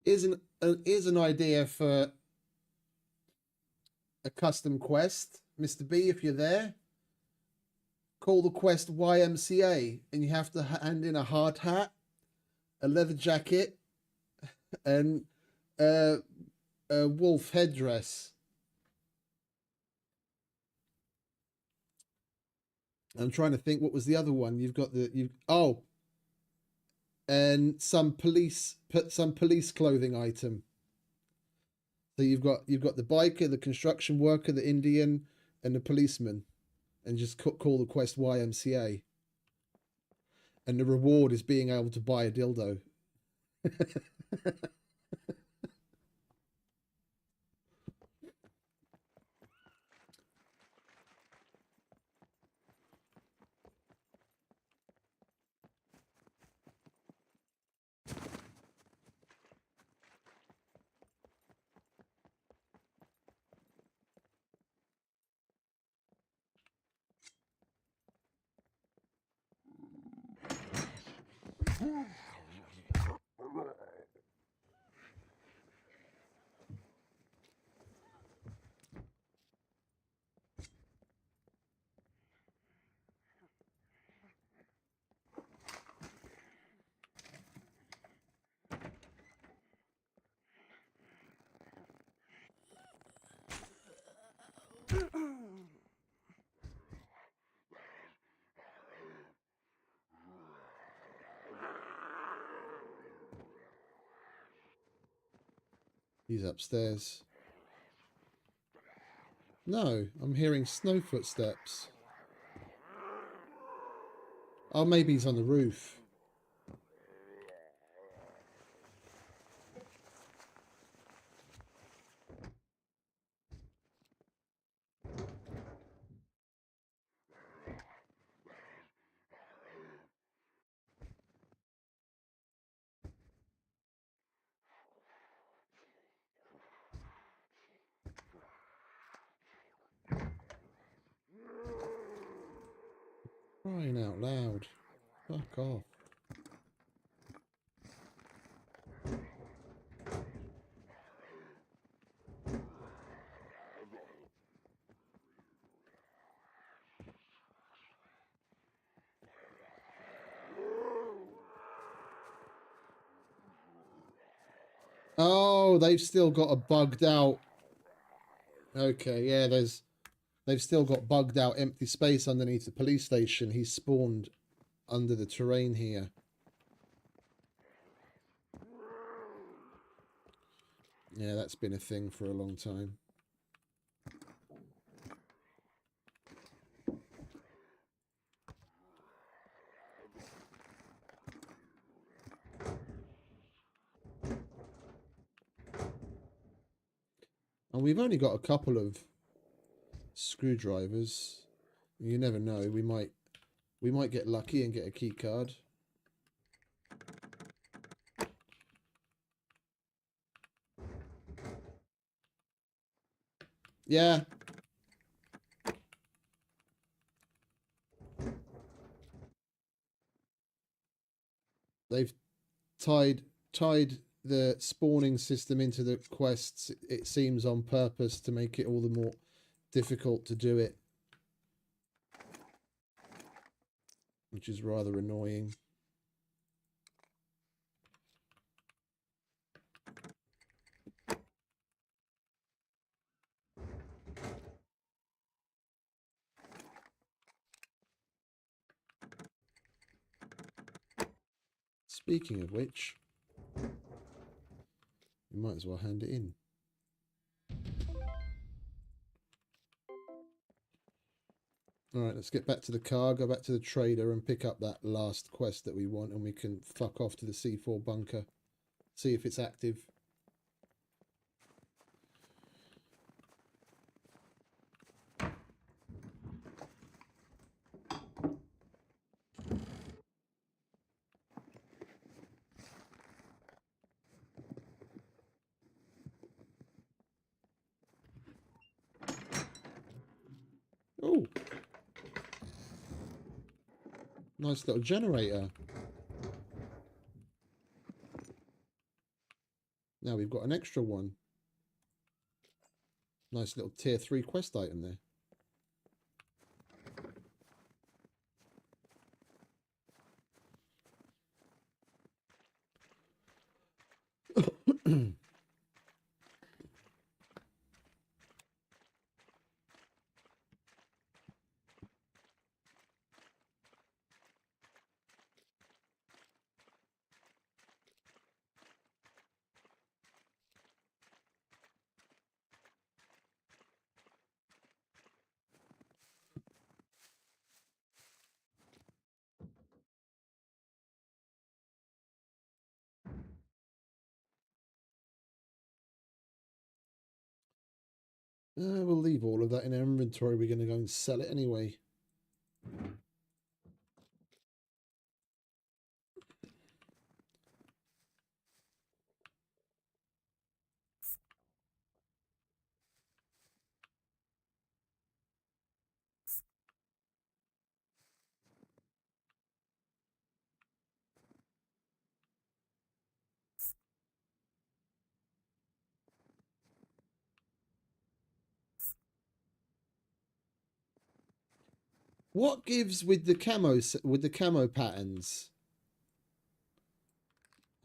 Here's an idea for a custom quest. Mr. B, if you're there, call the quest YMCA, and you have to hand in a hard hat, a leather jacket, and a wolf headdress. I'm trying to think, what was the other one? You've got and some police clothing item. So you've got the biker, the construction worker, the Indian, and the policeman, and just call the quest YMCA. And the reward is being able to buy a dildo. He's upstairs. No, I'm hearing snow footsteps. Oh, maybe he's on the roof. Crying out loud. Fuck off. Oh, they've still got a bugged out. Okay, yeah, they've still got bugged out empty space underneath the police station. He's spawned under the terrain here. Yeah, that's been a thing for a long time. And we've only got a couple of screwdrivers. You never know. We might get lucky and get a key card. Yeah. They've tied the spawning system into the quests, it seems, on purpose to make it all the more difficult to do it, which is rather annoying. Speaking of which, we might as well hand it in. Alright, let's get back to the car, go back to the trader and pick up that last quest that we want, and we can fuck off to the C4 bunker. See if it's active. Oh, nice little generator. Now we've got an extra one. Nice little tier 3 quest item there. We'll leave all of that in our inventory. We're going to go and sell it anyway. What gives with the camo patterns?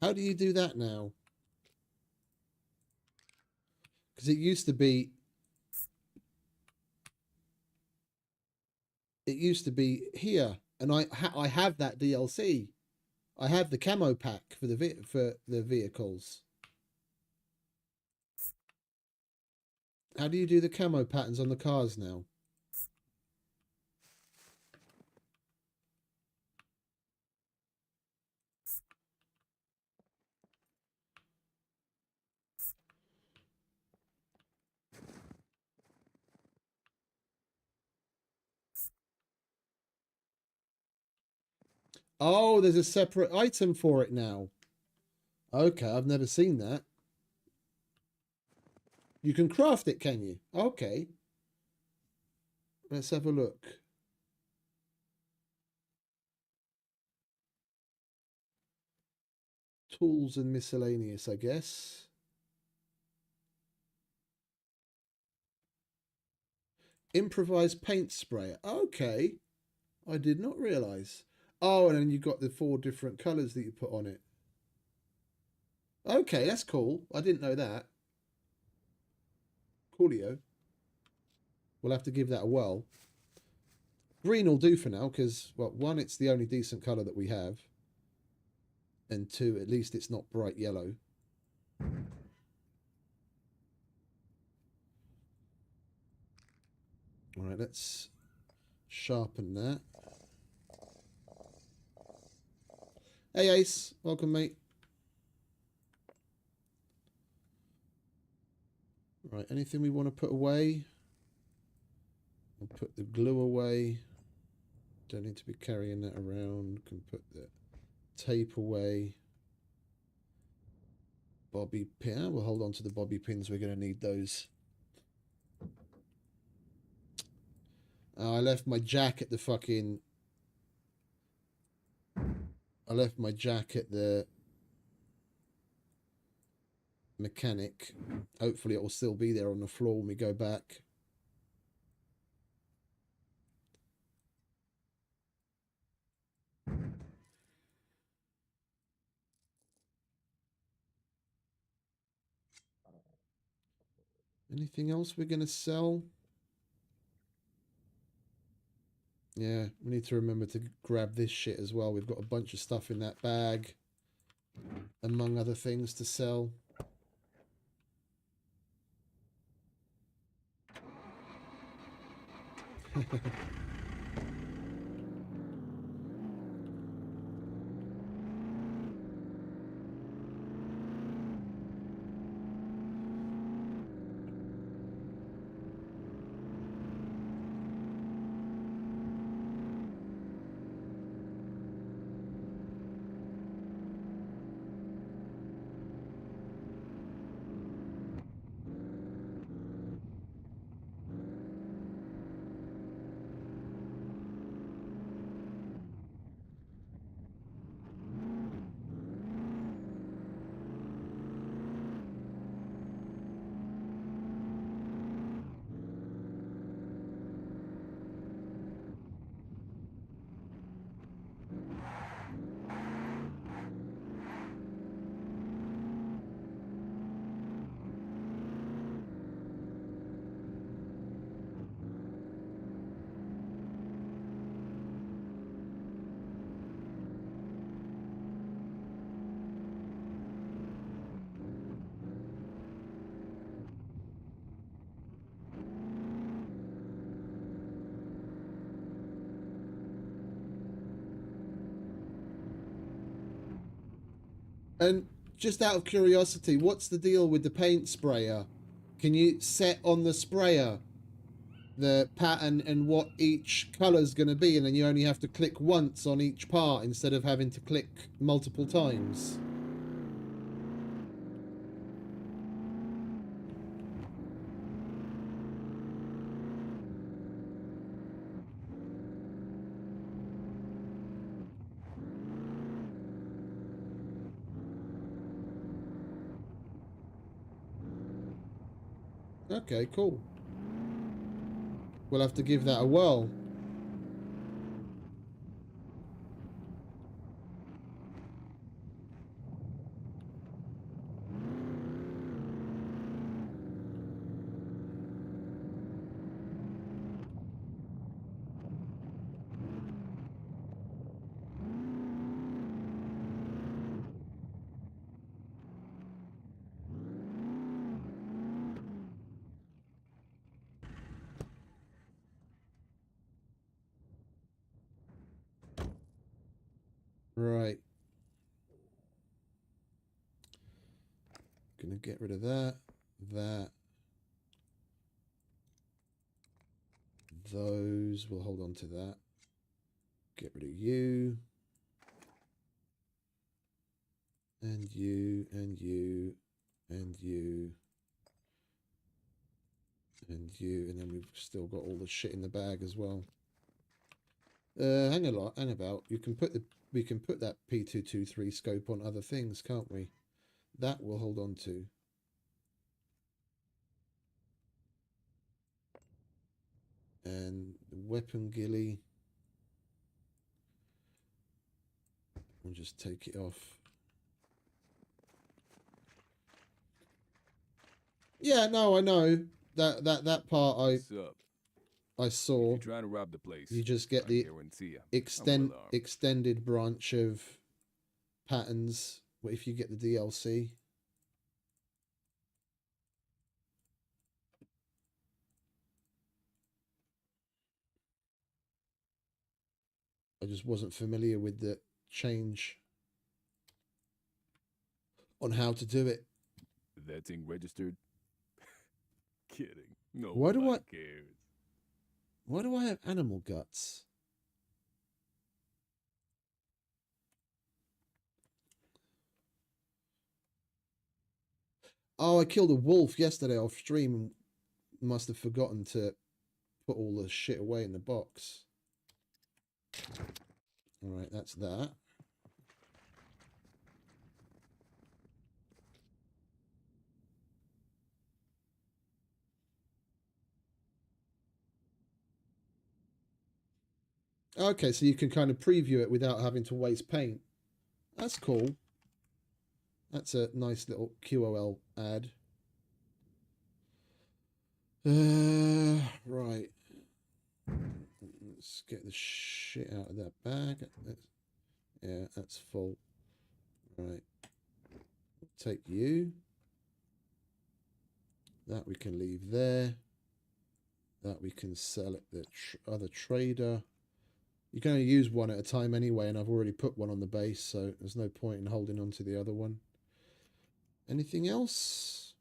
How do you do that now? Because it used to be here, and I have that DLC. I have the camo pack for the vehicles. How do you do the camo patterns on the cars now? Oh, there's a separate item for it now. Okay, I've never seen that. You can craft it, can you? Okay. Let's have a look. Tools and miscellaneous, I guess. Improvised paint sprayer. Okay. I did not realise. Oh, and then you've got the 4 different colours that you put on it. Okay, that's cool. I didn't know that. Coolio. We'll have to give that a whirl. Green will do for now, because, well, 1, it's the only decent colour that we have. And 2, at least it's not bright yellow. Alright, let's sharpen that. Hey Ace, welcome mate. Right, anything we want to put away? We'll put the glue away. Don't need to be carrying that around. Can put the tape away. Bobby pin. We'll hold on to the bobby pins. We're going to need those. I left my jack at the fucking... I left my jack at the mechanic. Hopefully it will still be there on the floor when we go back. Anything else we're going to sell? Yeah, we need to remember to grab this shit as well. We've got a bunch of stuff in that bag, among other things to sell. And just out of curiosity, what's the deal with the paint sprayer? Can you set on the sprayer the pattern and what each colour's going to be, and then you only have to click once on each part instead of having to click multiple times? Okay, cool. We'll have to give that a whirl. Right. Gonna get rid of that. That. Those. We'll hold on to that. Get rid of you. And you. And you. And you. And you. And then we've still got all the shit in the bag as well. Hang about. We can put that P223 scope on other things, can't we? That we'll hold on to. And the weapon ghillie. We'll just take it off. Yeah, no, I know. That part What's up? I saw. If you're trying to rob the place, You just get I the guarantee you, I'm well armed. extended branch of patterns. What if you get the DLC? I just wasn't familiar with the change on how to do it. That thing registered? Kidding. No, Why do I cares. Why do I have animal guts? Oh, I killed a wolf yesterday off stream and must have forgotten to put all the shit away in the box. Alright, that's that. Okay, so you can kind of preview it without having to waste paint. That's cool. That's a nice little QOL ad. Right. Let's get the shit out of that bag. Yeah, that's full. Right. Take you. That we can leave there. That we can sell at the other trader. You can only use one at a time anyway, and I've already put one on the base, so there's no point in holding on to the other one. Anything else?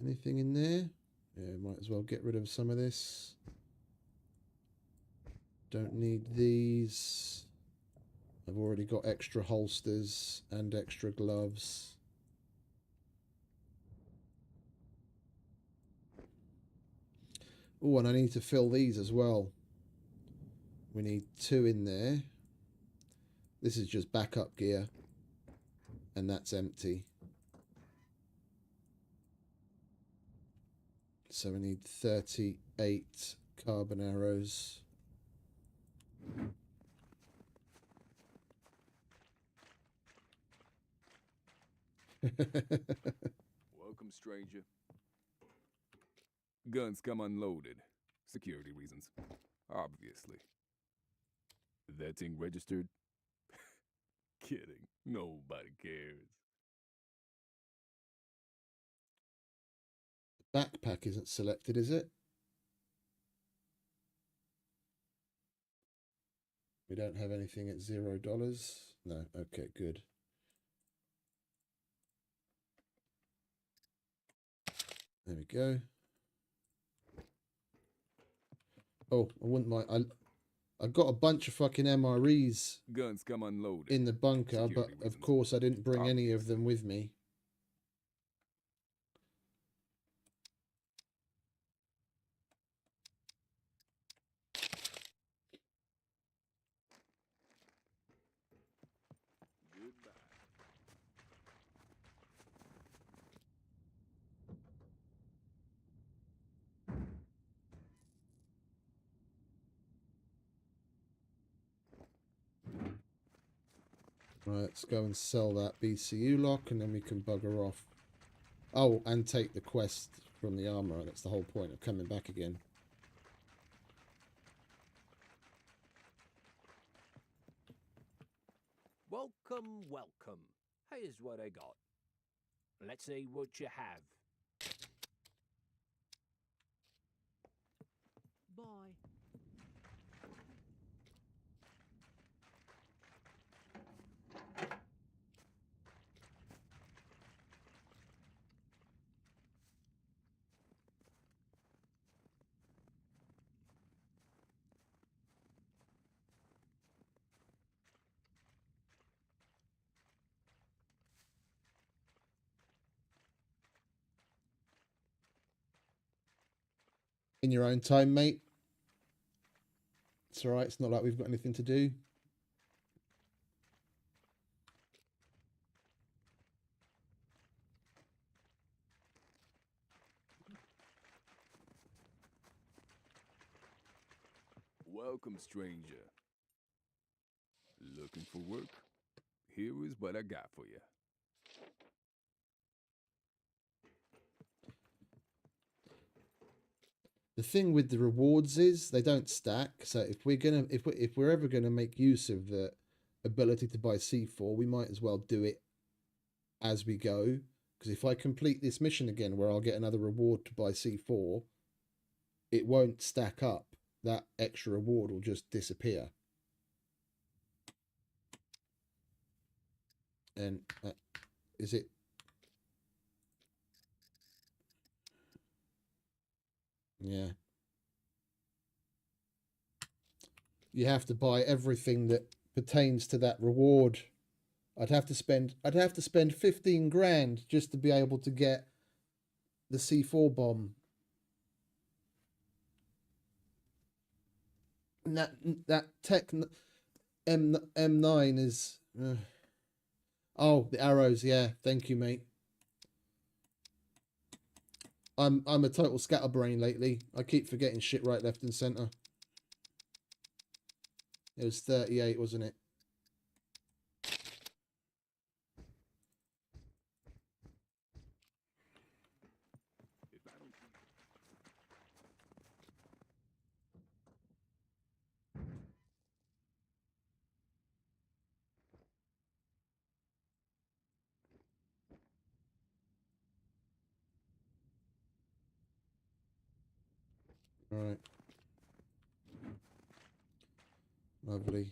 Anything in there? Yeah, might as well get rid of some of this. Don't need these. I've already got extra holsters and extra gloves. Oh, and I need to fill these as well. We need 2 in there. This is just backup gear. And that's empty. So we need 38 carbon arrows. Welcome, stranger. Guns come unloaded. Security reasons. Obviously. That thing registered? Kidding. Nobody cares. Backpack isn't selected, is it? We don't have anything at $0. No, okay, good. There we go. Oh, I wouldn't mind. I got a bunch of fucking MREs Guns come unloaded. in the bunker, but Security of reasons. course I didn't bring any of them with me. Goodbye. Right, let's go and sell that BCU lock and then we can bugger off. Oh, and take the quest from the armourer. That's the whole point of coming back again. Welcome, welcome. Here's what I got. Let's see what you have. Bye. In your own time, mate. It's all right. It's not like we've got anything to do. Welcome, stranger. Looking for work? Here is what I got for you. The thing with the rewards is they don't stack. So if we're ever gonna make use of the ability to buy C4, we might as well do it as we go. Because if I complete this mission again where I'll get another reward to buy C4, it won't stack up. That extra reward will just disappear. And is it? Yeah. You have to buy everything that pertains to that reward. I'd have to spend 15 grand just to be able to get the C4 bomb. And that tech M9 is oh, the arrows, yeah. Thank you, mate. I'm a total scatterbrain lately. I keep forgetting shit right, left, and center. It was 38, wasn't it? All right. Lovely.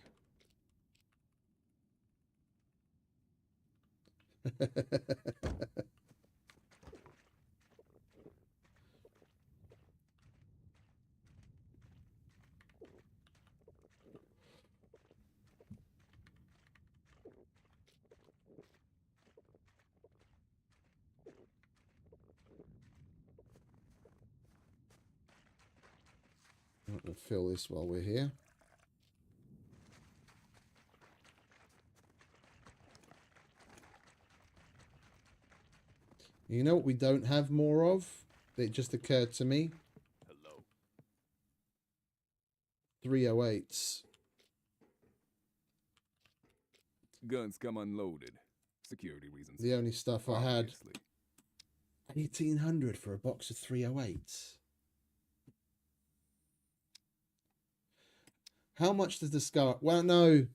I'm going to fill this while we're here. You know what we don't have more of? It just occurred to me. Hello. 308s. Guns come unloaded. Security reasons. The only stuff I had. Obviously. 1800 for a box of 308s. How much does the Scar? Well, no.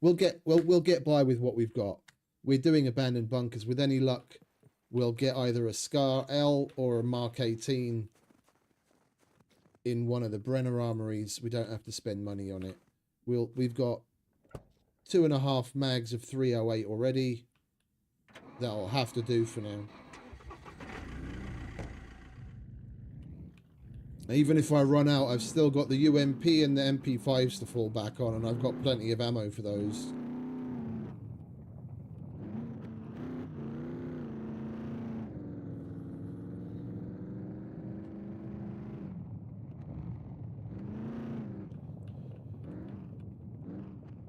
We'll get by with what we've got. We're doing abandoned bunkers. With any luck, we'll get either a Scar L or a Mark 18 in one of the Brenner armories. We don't have to spend money on it. We've got 2.5 mags of 308 already. That'll have to do for now. Even if I run out, I've still got the UMP and the MP5s to fall back on, and I've got plenty of ammo for those.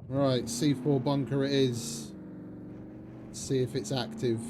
Right, C4 bunker it is. Let's see if it's active.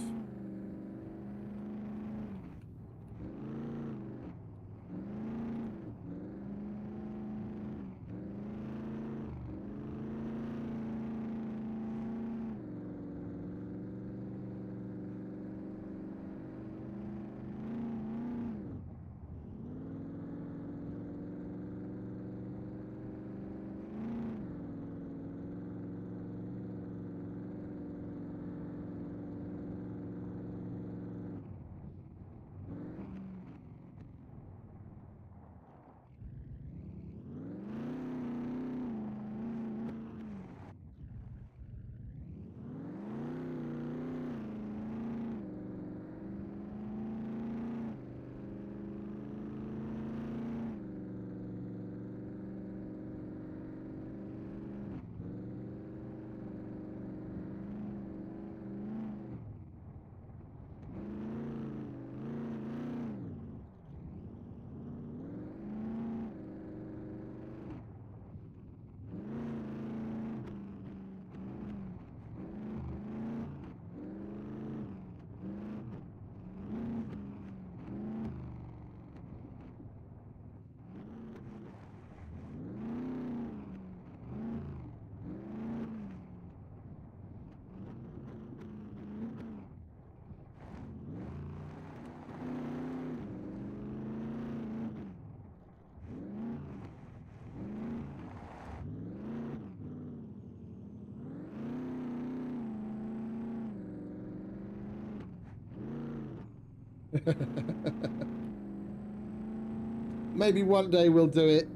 Maybe one day we'll do it.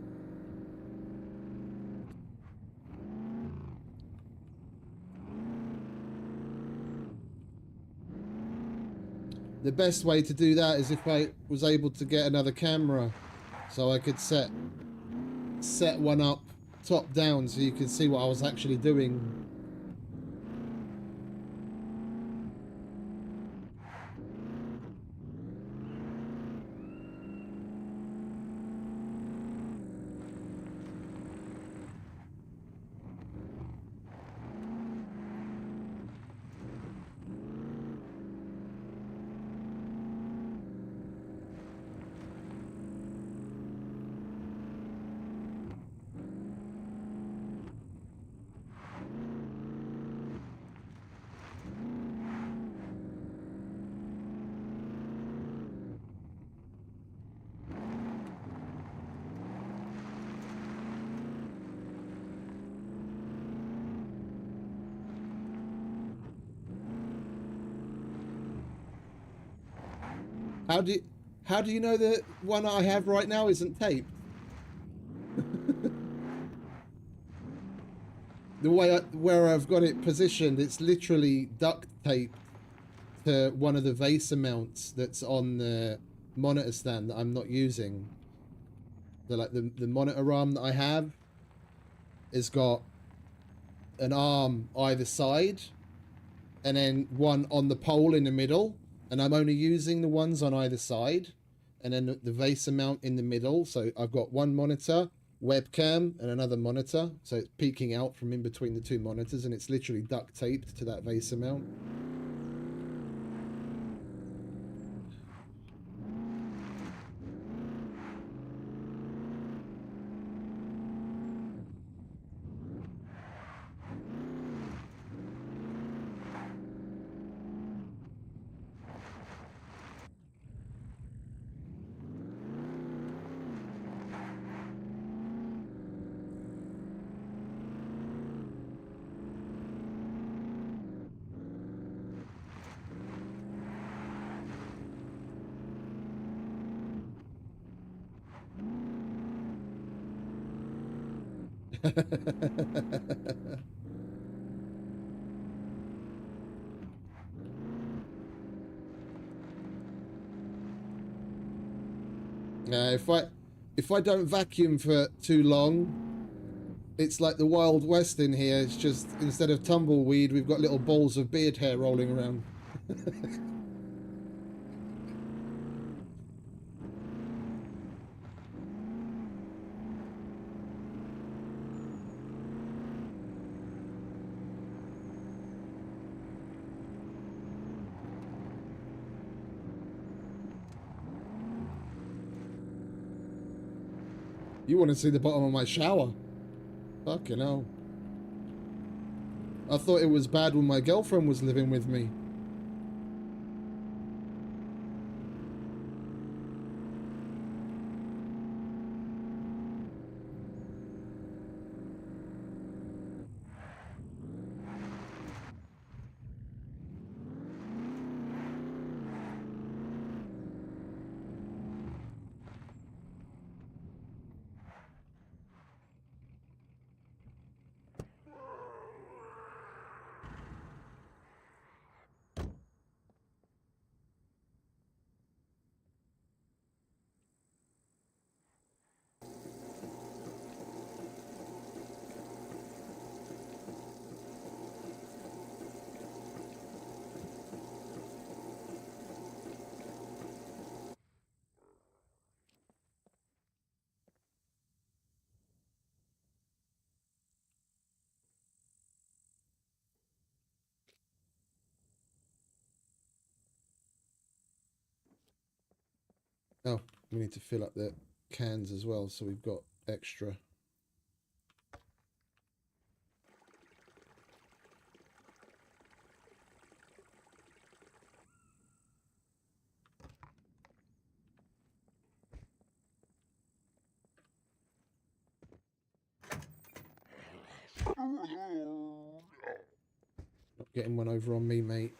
The best way to do that is if I was able to get another camera, so I could set one up top down so you could see what I was actually doing. How do you know the one I have right now isn't taped? The way where I've got it positioned, it's literally duct taped to one of the VESA mounts that's on the monitor stand that I'm not using. The monitor arm that I have has got an arm either side and then one on the pole in the middle, and I'm only using the ones on either side, and then the VESA mount in the middle. So I've got one monitor, webcam, and another monitor, so it's peeking out from in between the two monitors, and it's literally duct taped to that VESA mount. If I don't vacuum for too long, it's like the Wild West in here. It's just, instead of tumbleweed, we've got little balls of beard hair rolling around. You want to see the bottom of my shower? Fucking hell. I thought it was bad when my girlfriend was living with me. Oh, we need to fill up the cans as well, so we've got extra. Not getting one over on me, mate.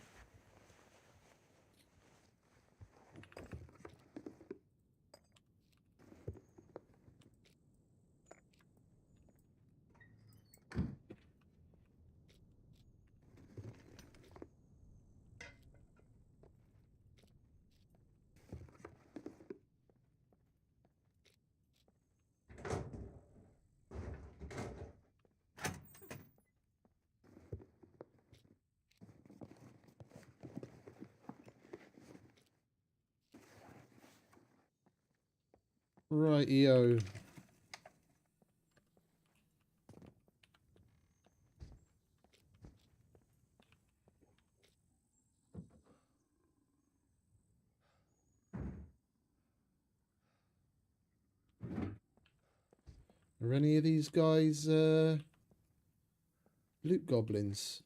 Rightio. Are any of these guys loot goblins?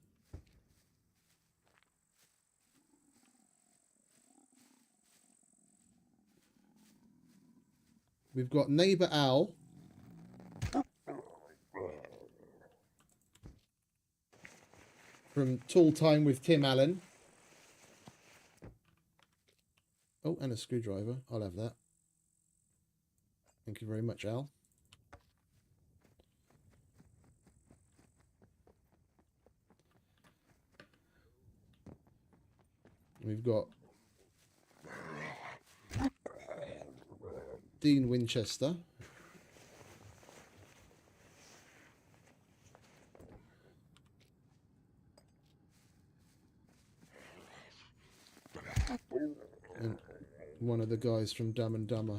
We've got Neighbor Al. From Tall Time with Tim Allen. Oh, and a screwdriver. I'll have that. Thank you very much, Al. We've got Dean Winchester. And one of the guys from Dumb and Dumber.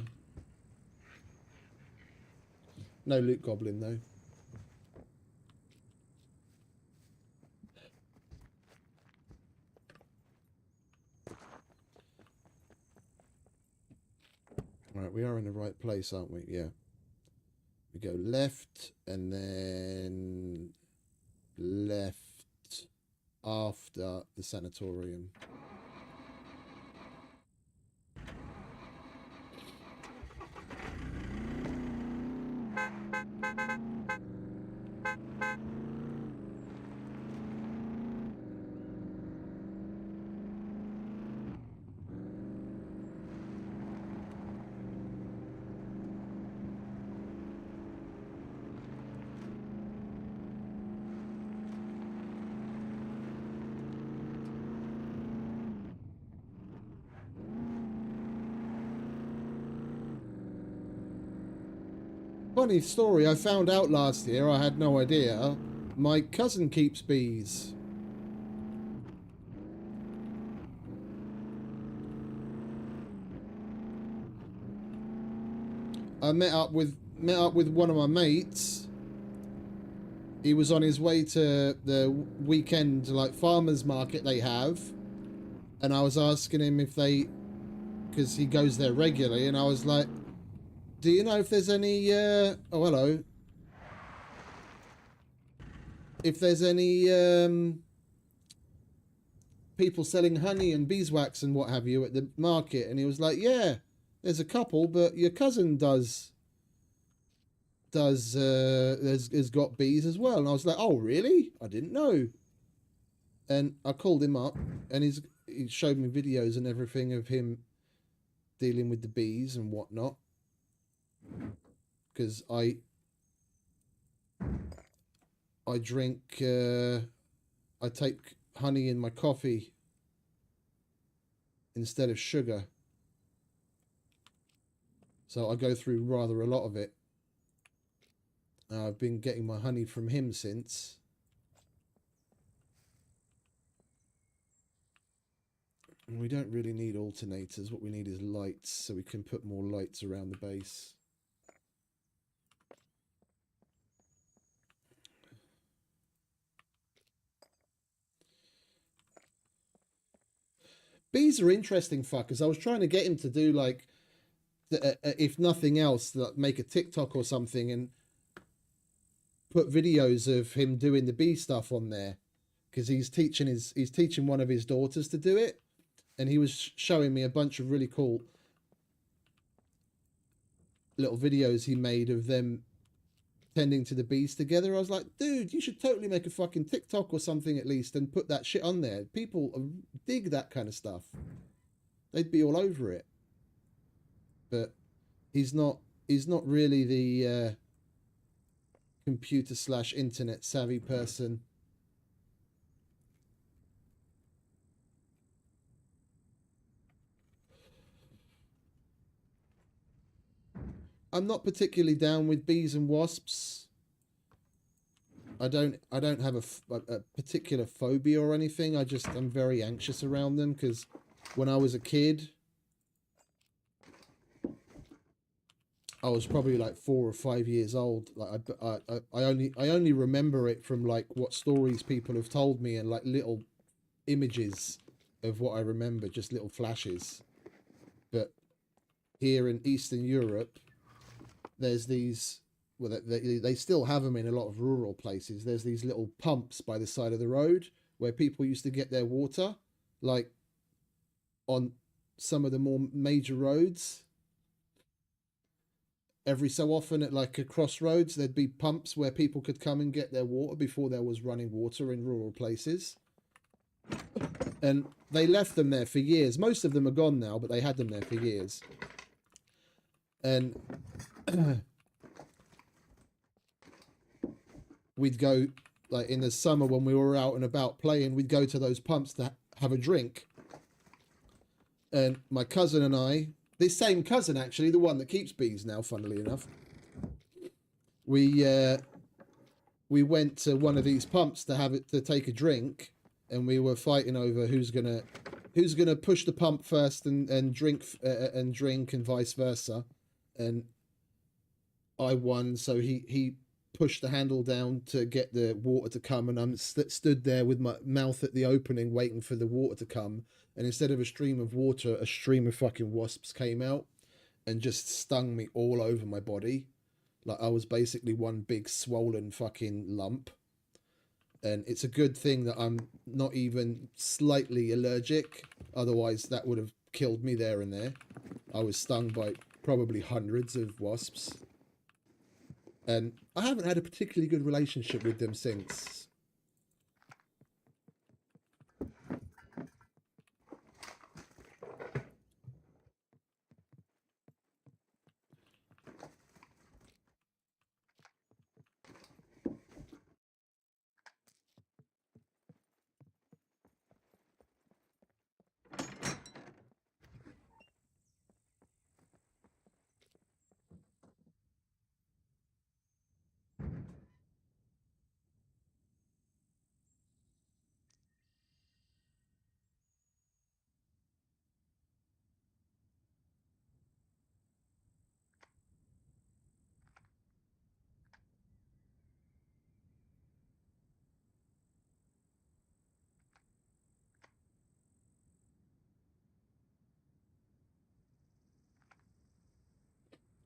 No loot goblin, though. Right, we are in the right place, aren't we? Yeah. We go left and then left after the sanatorium. Funny story, I found out last year, I had no idea, my cousin keeps bees. I met up with one of my mates. He was on his way to the weekend like farmers market they have, and I was asking him if they, because he goes there regularly, and I was like, do you know if there's any, oh, hello. If there's any, people selling honey and beeswax and what have you at the market? And he was like, yeah, there's a couple, but your cousin has got bees as well. And I was like, oh, really? I didn't know. And I called him up, and he showed me videos and everything of him dealing with the bees and whatnot. Because I drink, I take honey in my coffee instead of sugar. So I go through rather a lot of it. I've been getting my honey from him since. And we don't really need alternators. What we need is lights, so we can put more lights around the base. Bees are interesting fuckers. I was trying to get him to do like, if nothing else, like make a TikTok or something and put videos of him doing the bee stuff on there, because he's teaching one of his daughters to do it, and he was showing me a bunch of really cool little videos he made of them tending to the bees together. I was like, dude, you should totally make a fucking TikTok or something at least and put that shit on there. People dig that kind of stuff. They'd be all over it. But he's not really the computer / internet savvy person. I'm not particularly down with bees and wasps. I don't have a particular phobia or anything. I'm very anxious around them, because when I was a kid, I was probably like 4 or 5 years old. Like I only remember it from like what stories people have told me and like little images of what I remember, just little flashes. But here in Eastern Europe, there's these. Well, they still have them in a lot of rural places. There's these little pumps by the side of the road where people used to get their water, like on some of the more major roads. Every so often at like a crossroads, there'd be pumps where people could come and get their water before there was running water in rural places. And they left them there for years. Most of them are gone now, but they had them there for years. And we'd go, like in the summer when we were out and about playing, we'd go to those pumps to have a drink. And my cousin and I, this same cousin actually, the one that keeps bees now, funnily enough, we went to one of these pumps to take a drink, and we were fighting over who's gonna push the pump first and drink and vice versa. And I won, so he pushed the handle down to get the water to come, and I'm stood there with my mouth at the opening waiting for the water to come, and instead of a stream of water, a stream of fucking wasps came out and just stung me all over my body. Like I was basically one big swollen fucking lump. And it's a good thing that I'm not even slightly allergic, otherwise that would have killed me there and there. I was stung by probably hundreds of wasps. And I haven't had a particularly good relationship with them since.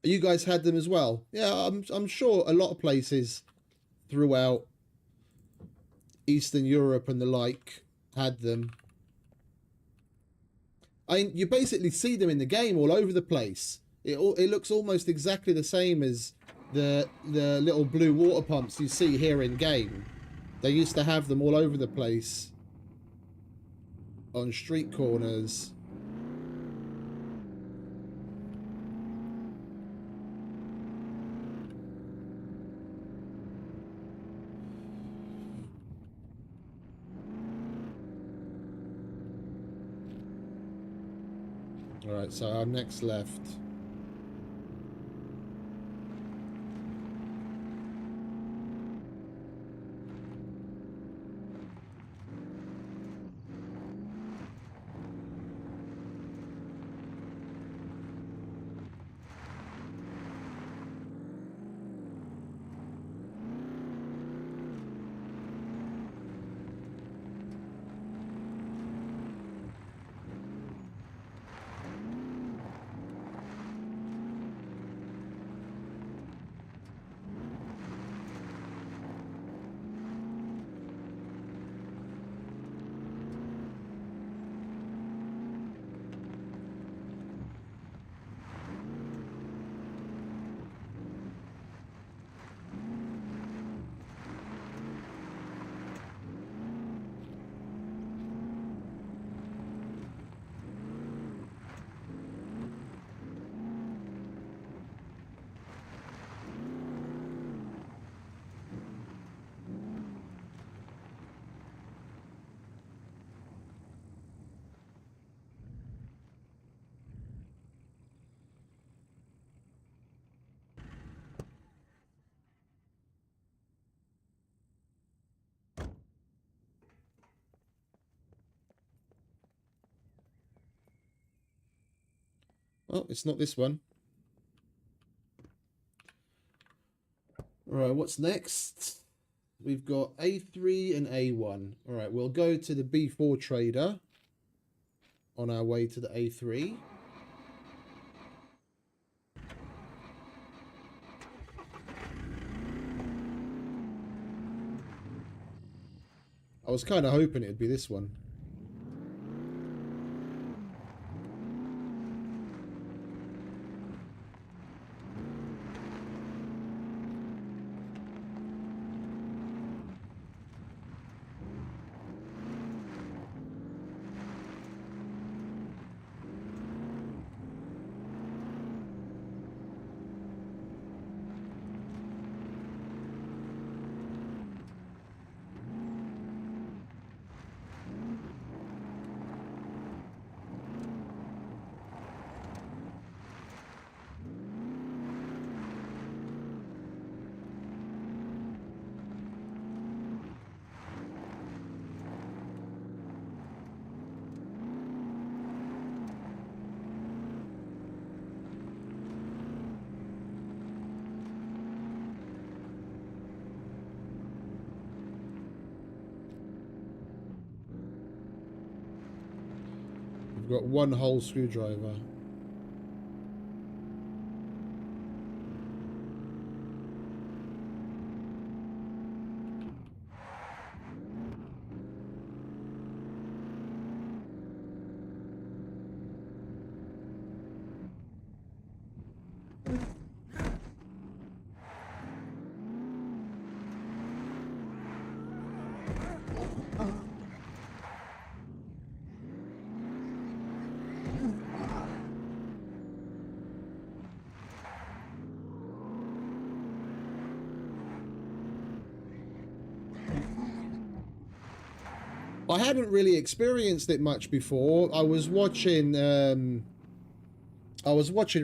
You guys had them as well? Yeah, I'm sure a lot of places throughout Eastern Europe and the like had them. You basically see them in the game all over the place. It looks almost exactly the same as the little blue water pumps you see here in game. They used to have them all over the place on street corners. Alright, so our next left. Oh, it's not this one. Alright, what's next? We've got A3 and A1. Alright, we'll go to the B4 trader on our way to the A3. I was kind of hoping it'd be this one. We've got one whole screwdriver. I hadn't really experienced it much before. I was watching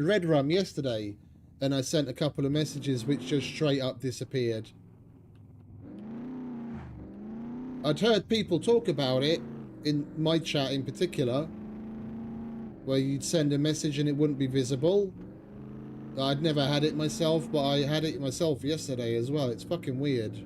Red Rum yesterday, and I sent a couple of messages which just straight up disappeared. I'd heard people talk about it in my chat in particular, where you'd send a message and it wouldn't be visible. I'd never had it myself, but I had it myself yesterday as well. It's fucking weird.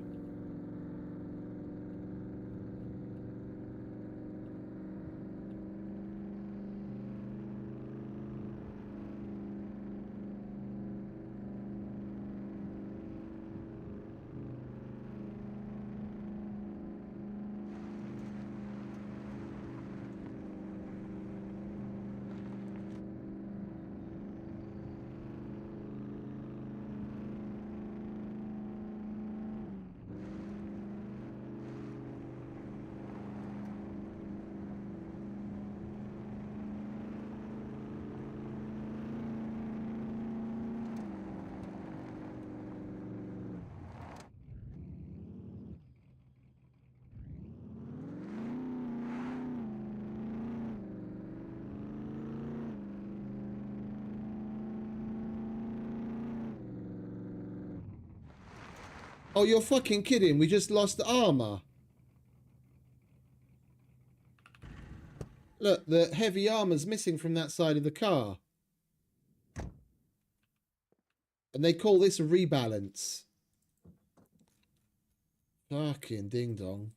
Oh, you're fucking kidding. We just lost the armor. Look, the heavy armor's missing from that side of the car. And they call this a rebalance. Fucking ding dong.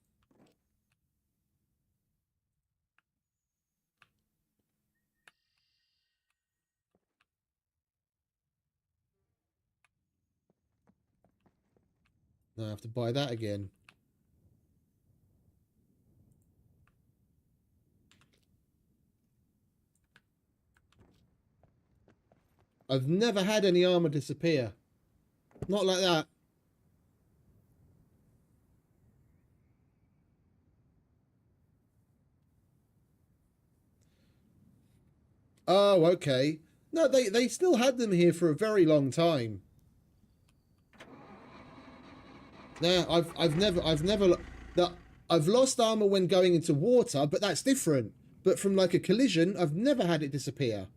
Now I have to buy that again. I've never had any armor disappear. Not like that. Oh, okay. No, they still had them here for a very long time. Now, I've lost armor when going into water, but that's different. But from like a collision, I've never had it disappear.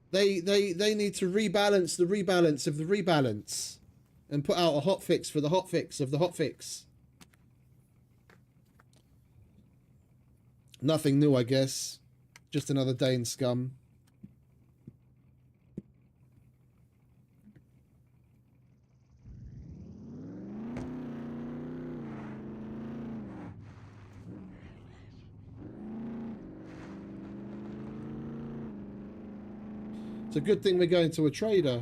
They need to rebalance the rebalance of the rebalance and put out a hotfix for the hotfix of the hotfix. Nothing new, I guess. Just another day in Scum. It's a good thing we're going to a trader.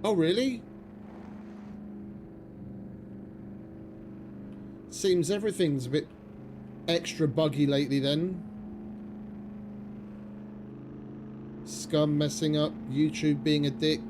Oh, really? Seems everything's a bit extra buggy lately then. Scum messing up, YouTube being a dick.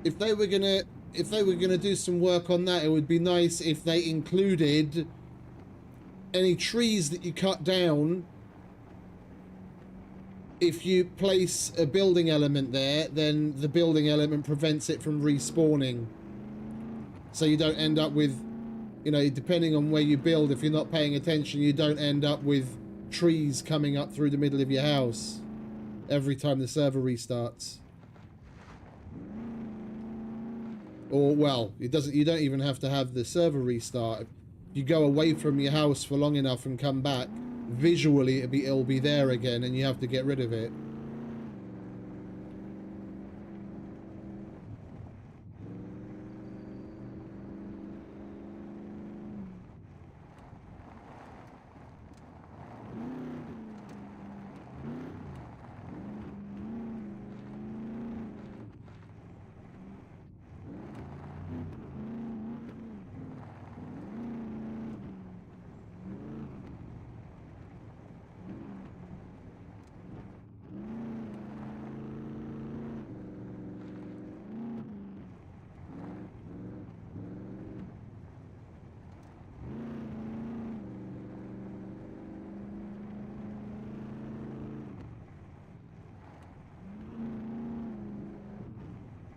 If they were gonna do some work on that, it would be nice if they included any trees that you cut down. If you place a building element there, then the building element prevents it from respawning. So you don't end up with, you know, depending on where you build, if you're not paying attention, you don't end up with trees coming up through the middle of your house every time the server restarts. Or, well, you don't even have to have the server restart. If you go away from your house for long enough and come back, visually it'll be there again and you have to get rid of it.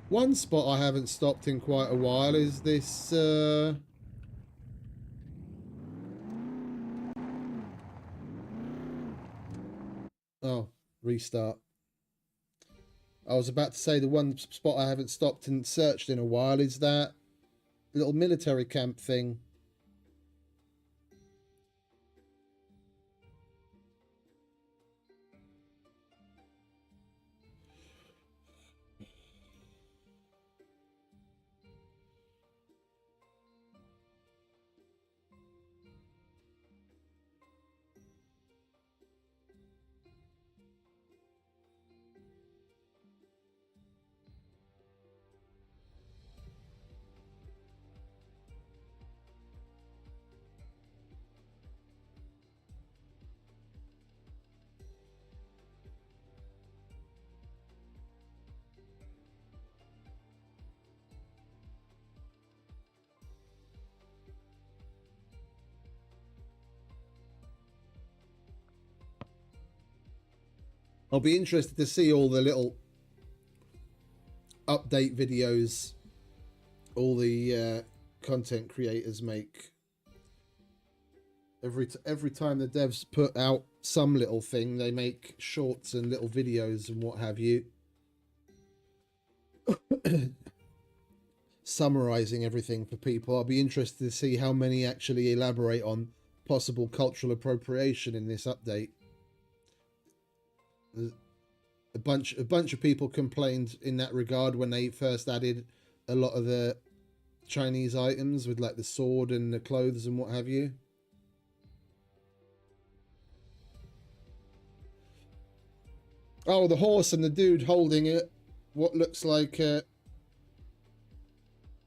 One spot I haven't stopped in quite a while is this, oh, restart. I was about to say the one spot I haven't stopped and searched in a while is that little military camp thing. I'll be interested to see all the little update videos all the content creators make. Every time the devs put out some little thing, they make shorts and little videos and what have you, summarizing everything for people. I'll be interested to see how many actually elaborate on possible cultural appropriation in this update. a bunch of people complained in that regard when they first added a lot of the Chinese items with like the sword and the clothes and what have you. Oh, the horse and the dude holding it. What looks like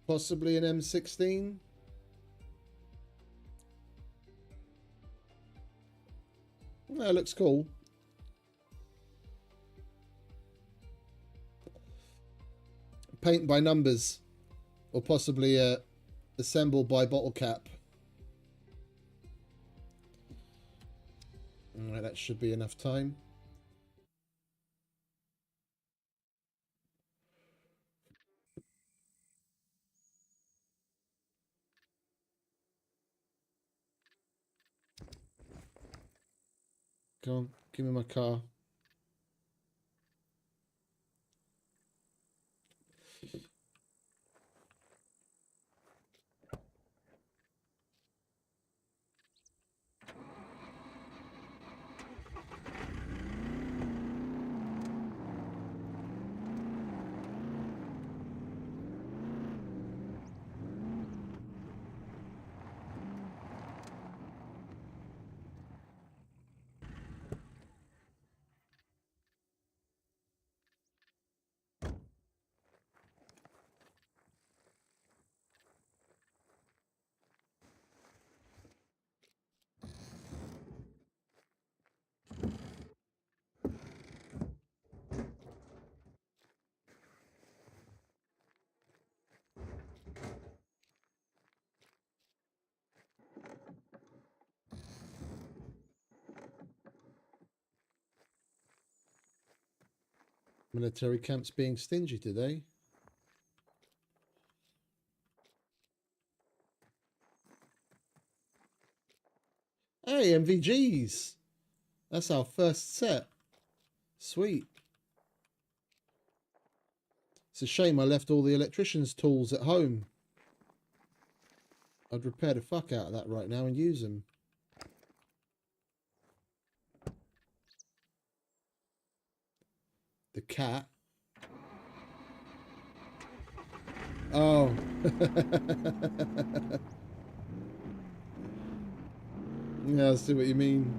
possibly an M16. That looks cool. Paint by numbers, or possibly assembled by bottle cap. Alright, that should be enough time. Come on, give me my car. Military camps being stingy today. Hey, MVGs! That's our first set. Sweet. It's a shame I left all the electrician's tools at home. I'd repair the fuck out of that right now and use them. The cat. Oh. Yeah, I see what you mean.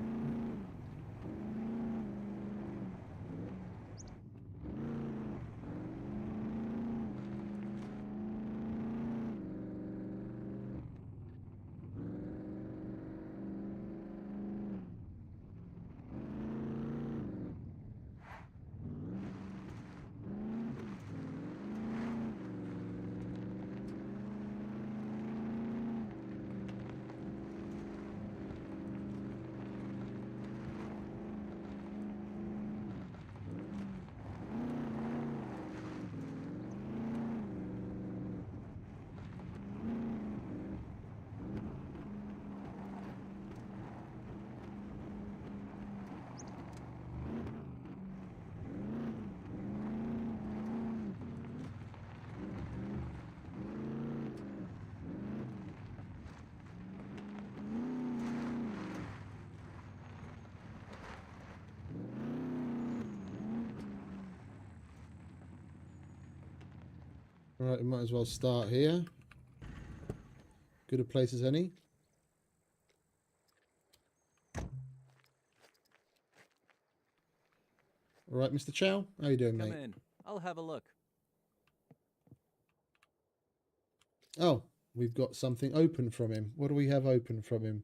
Right, we might as well start here. Good a place as any. All right, Mr. Chow, how you doing, Come mate? in. I'll have a look. Oh, we've got something open from him. What do we have open from him?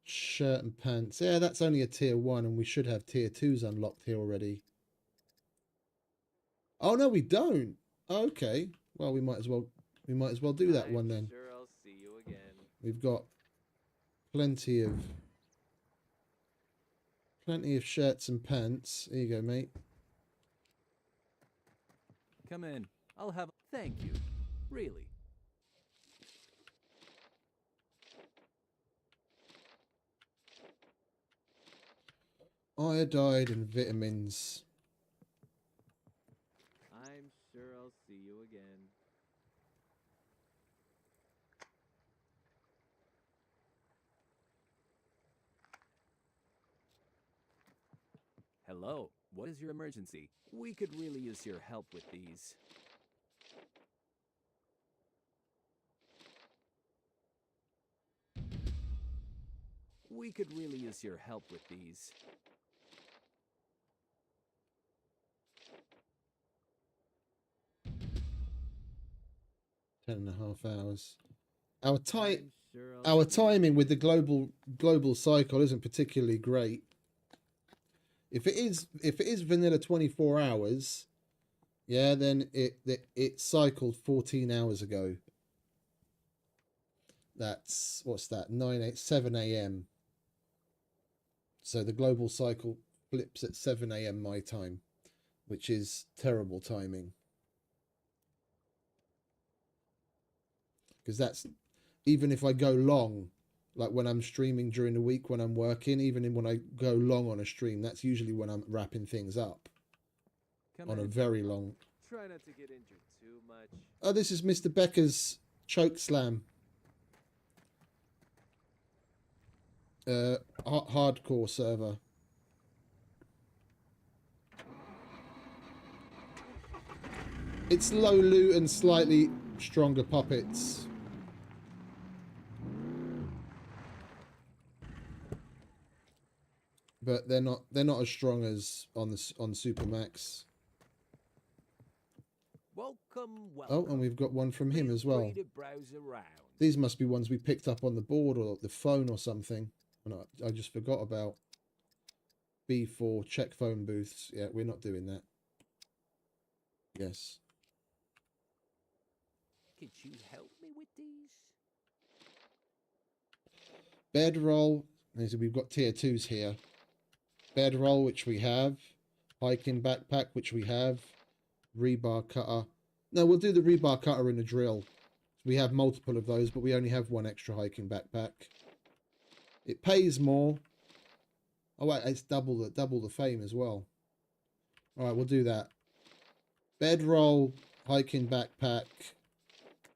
Shirt and pants. Yeah, that's only a tier 1, and we should have tier 2s unlocked here already. Oh no, we don't. Okay. Well, we might as well do that one then. Sure, I'll see you again. We've got plenty of shirts and pants. Here you go, mate. Come in. I'll have. Thank you. Really. Iodide and vitamins. I'm sure I'll see you again. Hello, what is your emergency? We could really use your help with these. We could really use your help with these. 10.5 hours. Our I'm sure I'll our be- timing with the global cycle isn't particularly great. If it is vanilla 24 hours, yeah, then it cycled 14 hours ago. That's what's that? 7 a.m. So the global cycle flips at 7 a.m. my time, which is terrible timing. Because that's, even if I go long, like when I'm streaming during the week when I'm working, even when I go long on a stream, that's usually when I'm wrapping things up Come on a in. very long. Try not to get injured too much. Oh, this is Mr. Becker's choke slam. Hardcore server. It's low loot and slightly stronger puppets. But they're not as strong as on Supermax. Welcome. Oh, and we've got one from him Feel as well. free to browse around. These must be ones we picked up on the board or the phone or something. And I just forgot about B4 check phone booths. Yeah, we're not doing that. Yes. Could you help me with these? Bedroll. So we've got tier 2s here. Bedroll, which we have. Hiking backpack, which we have. Rebar cutter. No, we'll do the rebar cutter in the drill. We have multiple of those, but we only have one extra hiking backpack. It pays more. Oh wait, it's double the fame as well. All right, we'll do that. Bedroll, hiking backpack,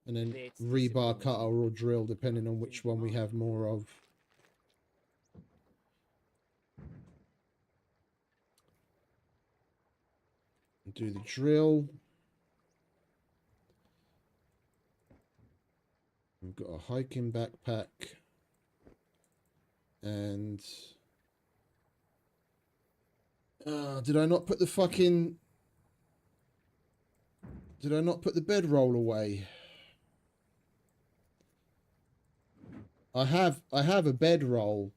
and then rebar cutter or drill, depending on which one we have more of. Do the drill. We've got a hiking backpack. And... did I not put the fucking... Did I not put the bedroll away? I have a bedroll.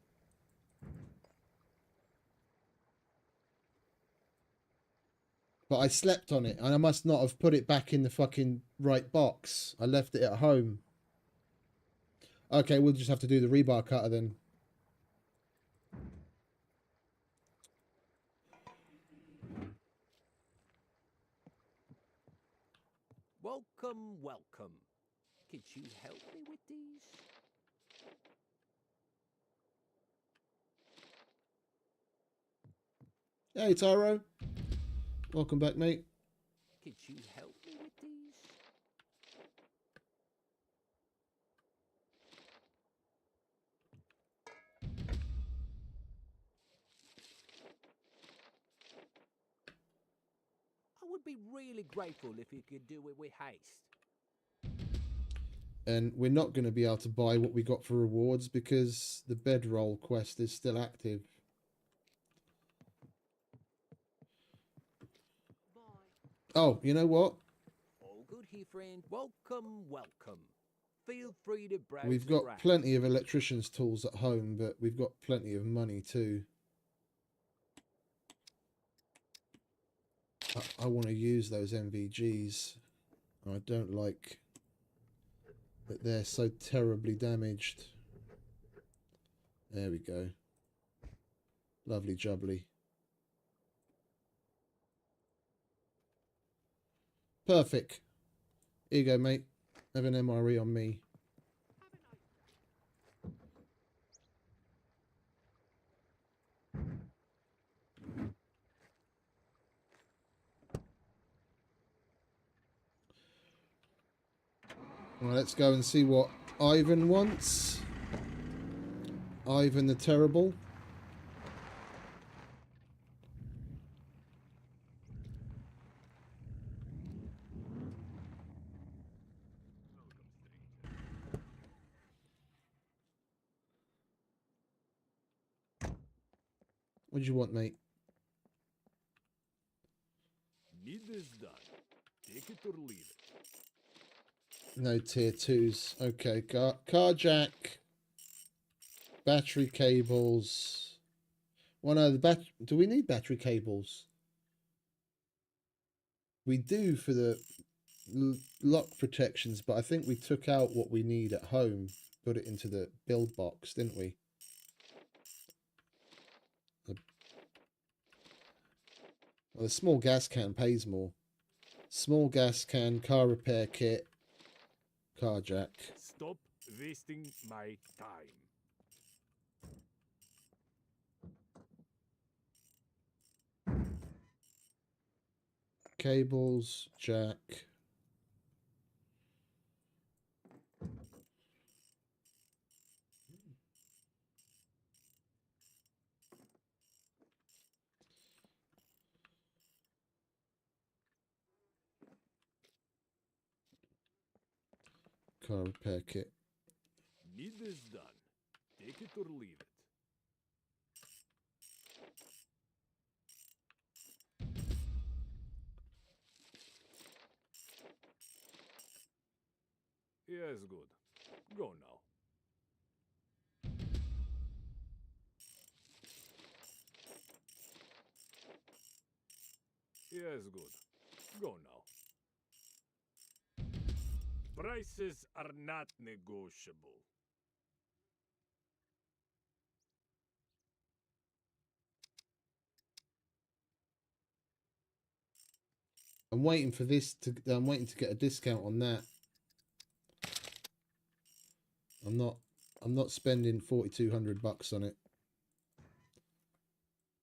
But I slept on it, and I must not have put it back in the fucking right box. I left it at home. Okay, we'll just have to do the rebar cutter then. Welcome. Could you help me with these? Hey, Taro. Welcome back, mate. Could you help me with these? I would be really grateful if you could do it with haste. And we're not going to be able to buy what we got for rewards because the bedroll quest is still active. Bye. Oh, you know what? All good here, friend. Welcome. Feel free to browse We've got around. plenty of electrician's tools at home, but we've got plenty of money too. I want to use those MVGs. I don't like that they're so terribly damaged. There we go. Lovely jubbly. Perfect. Here you go, mate. Have an MRE on me. Well, let's go and see what Ivan wants. Ivan the Terrible. What do you want, mate? Need this done. Take it or leave it. No tier 2s. Okay, car jack. Battery cables. Well, no, do we need battery cables? We do for the lock protections, but I think we took out what we need at home, put it into the build box, didn't we? Well, the small gas can pays more. Small gas can, car repair kit, car jack. Stop wasting my time. Cables, jack. Car repair kit. Need this done. Take it or leave it. Yes, good. Go now. Yes, good. Go now. Prices are not negotiable. I'm waiting for this to. I'm waiting to get a discount on that. I'm not spending $4,200 on it.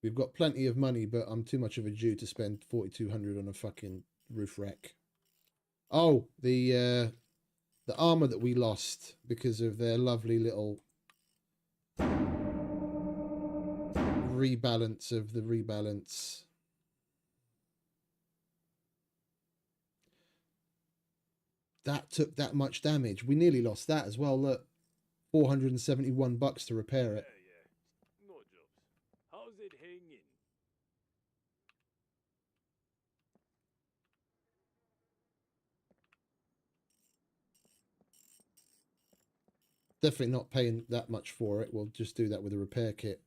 We've got plenty of money, but I'm too much of a Jew to spend $4,200 on a fucking roof rack. Oh, the armor that we lost because of their lovely little rebalance of the rebalance. That took that much damage. We nearly lost that as well. Look, $471 to repair it. Yeah. No jobs. How's it hanging? Definitely not paying that much for it. We'll just do that with a repair kit.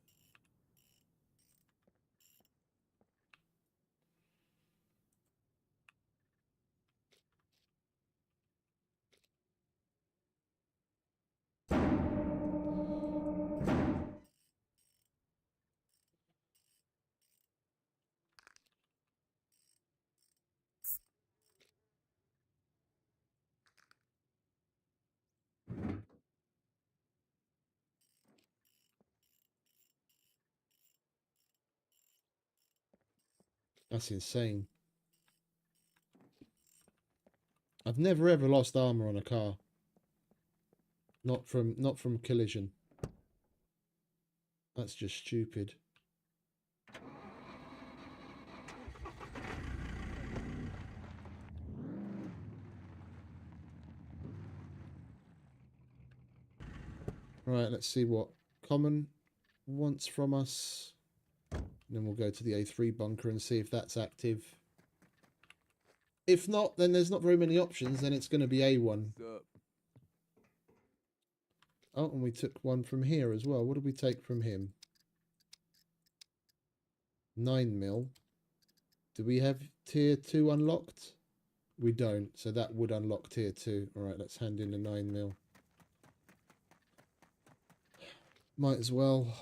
That's insane. I've never ever lost armor on a car. Not from collision. That's just stupid. Right, let's see what Common wants from us. And then we'll go to the A3 bunker and see if that's active. If not, then there's not very many options. Then it's going to be A1. What's up? Oh, and we took one from here as well. What did we take from him? 9mm. Do we have tier 2 unlocked? We don't, so that would unlock tier 2. Alright, let's hand in the 9mm. Might as well.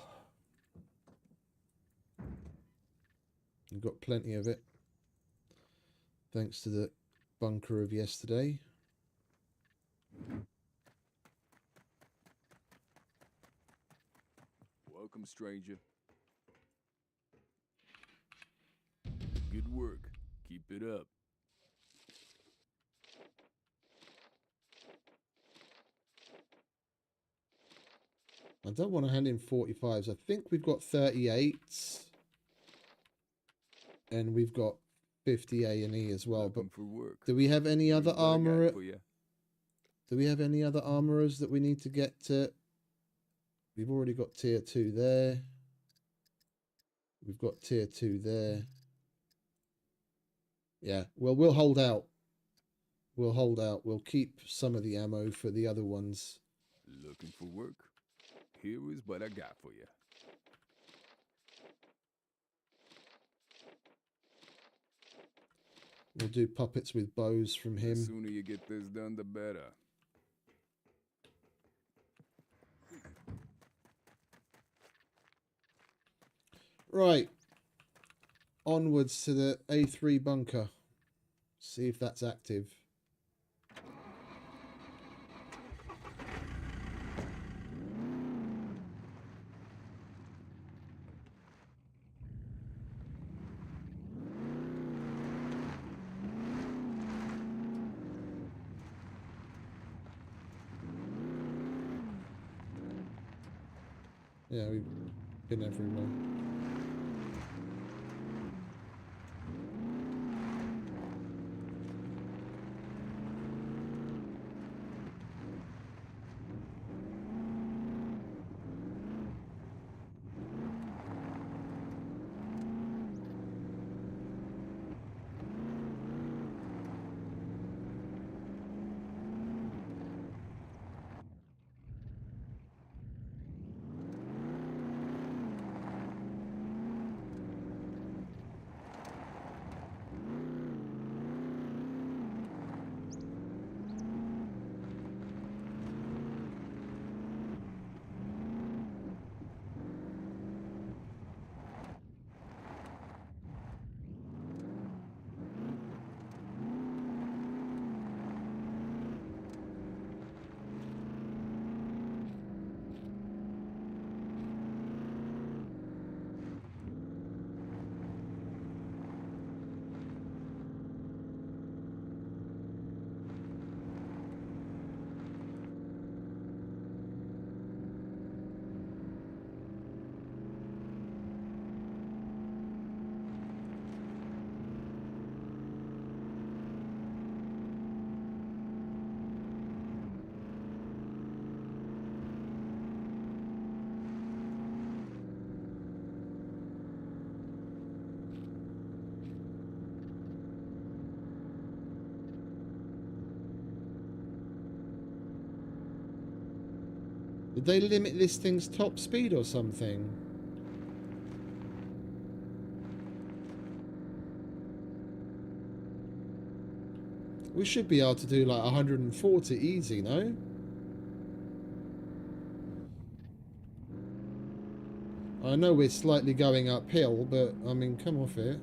We've got plenty of it. Thanks to the bunker of yesterday. Welcome, stranger. Good work. Keep it up. I don't want to hand in 45s. I think we've got 38s. And we've got 50 A&E as well. Looking But for work. do we have any other Here's what I got armor? for ya. Do we have any other armorers that we need to get to? We've already got tier 2 there. We've got tier 2 there. Yeah, well, we'll hold out. We'll hold out. We'll keep some of the ammo for the other ones. Looking for work? Here is what I got for you. We'll do puppets with bows from The him. sooner you get this done, the better. Right. Onwards to the A3 bunker. See if that's active. Yeah, we've been everywhere. Did they limit this thing's top speed or something? We should be able to do like 140 easy, no? I know we're slightly going uphill, but I mean, come off it.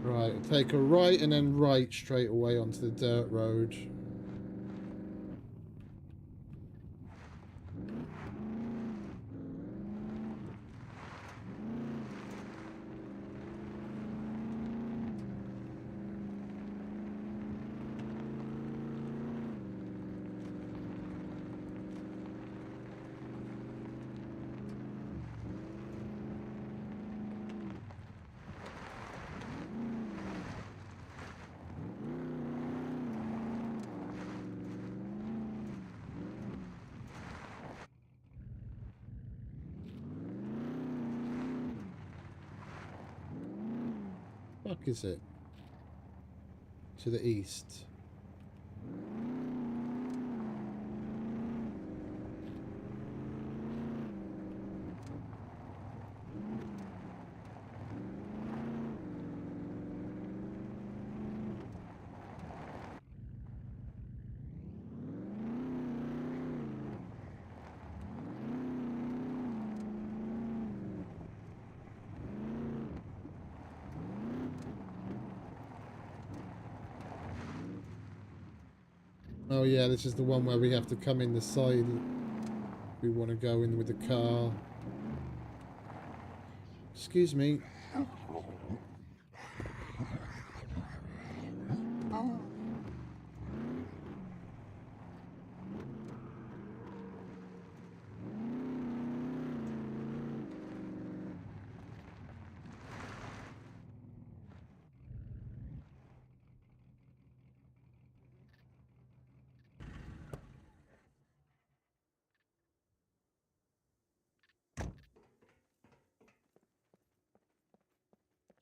Right, take a right and then right straight away onto the dirt road. Fuck is it? To the east. Oh yeah, this is the one where we have to come in the side. We want to go in with the car. Excuse me.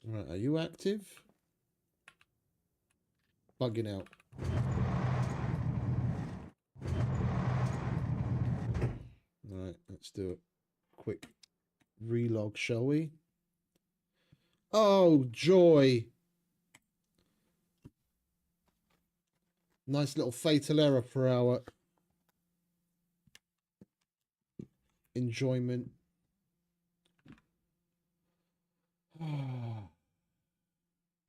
Right, are you active? Bugging out. Right, let's do a quick relog, shall we? Oh, joy. Nice little fatal error for our enjoyment.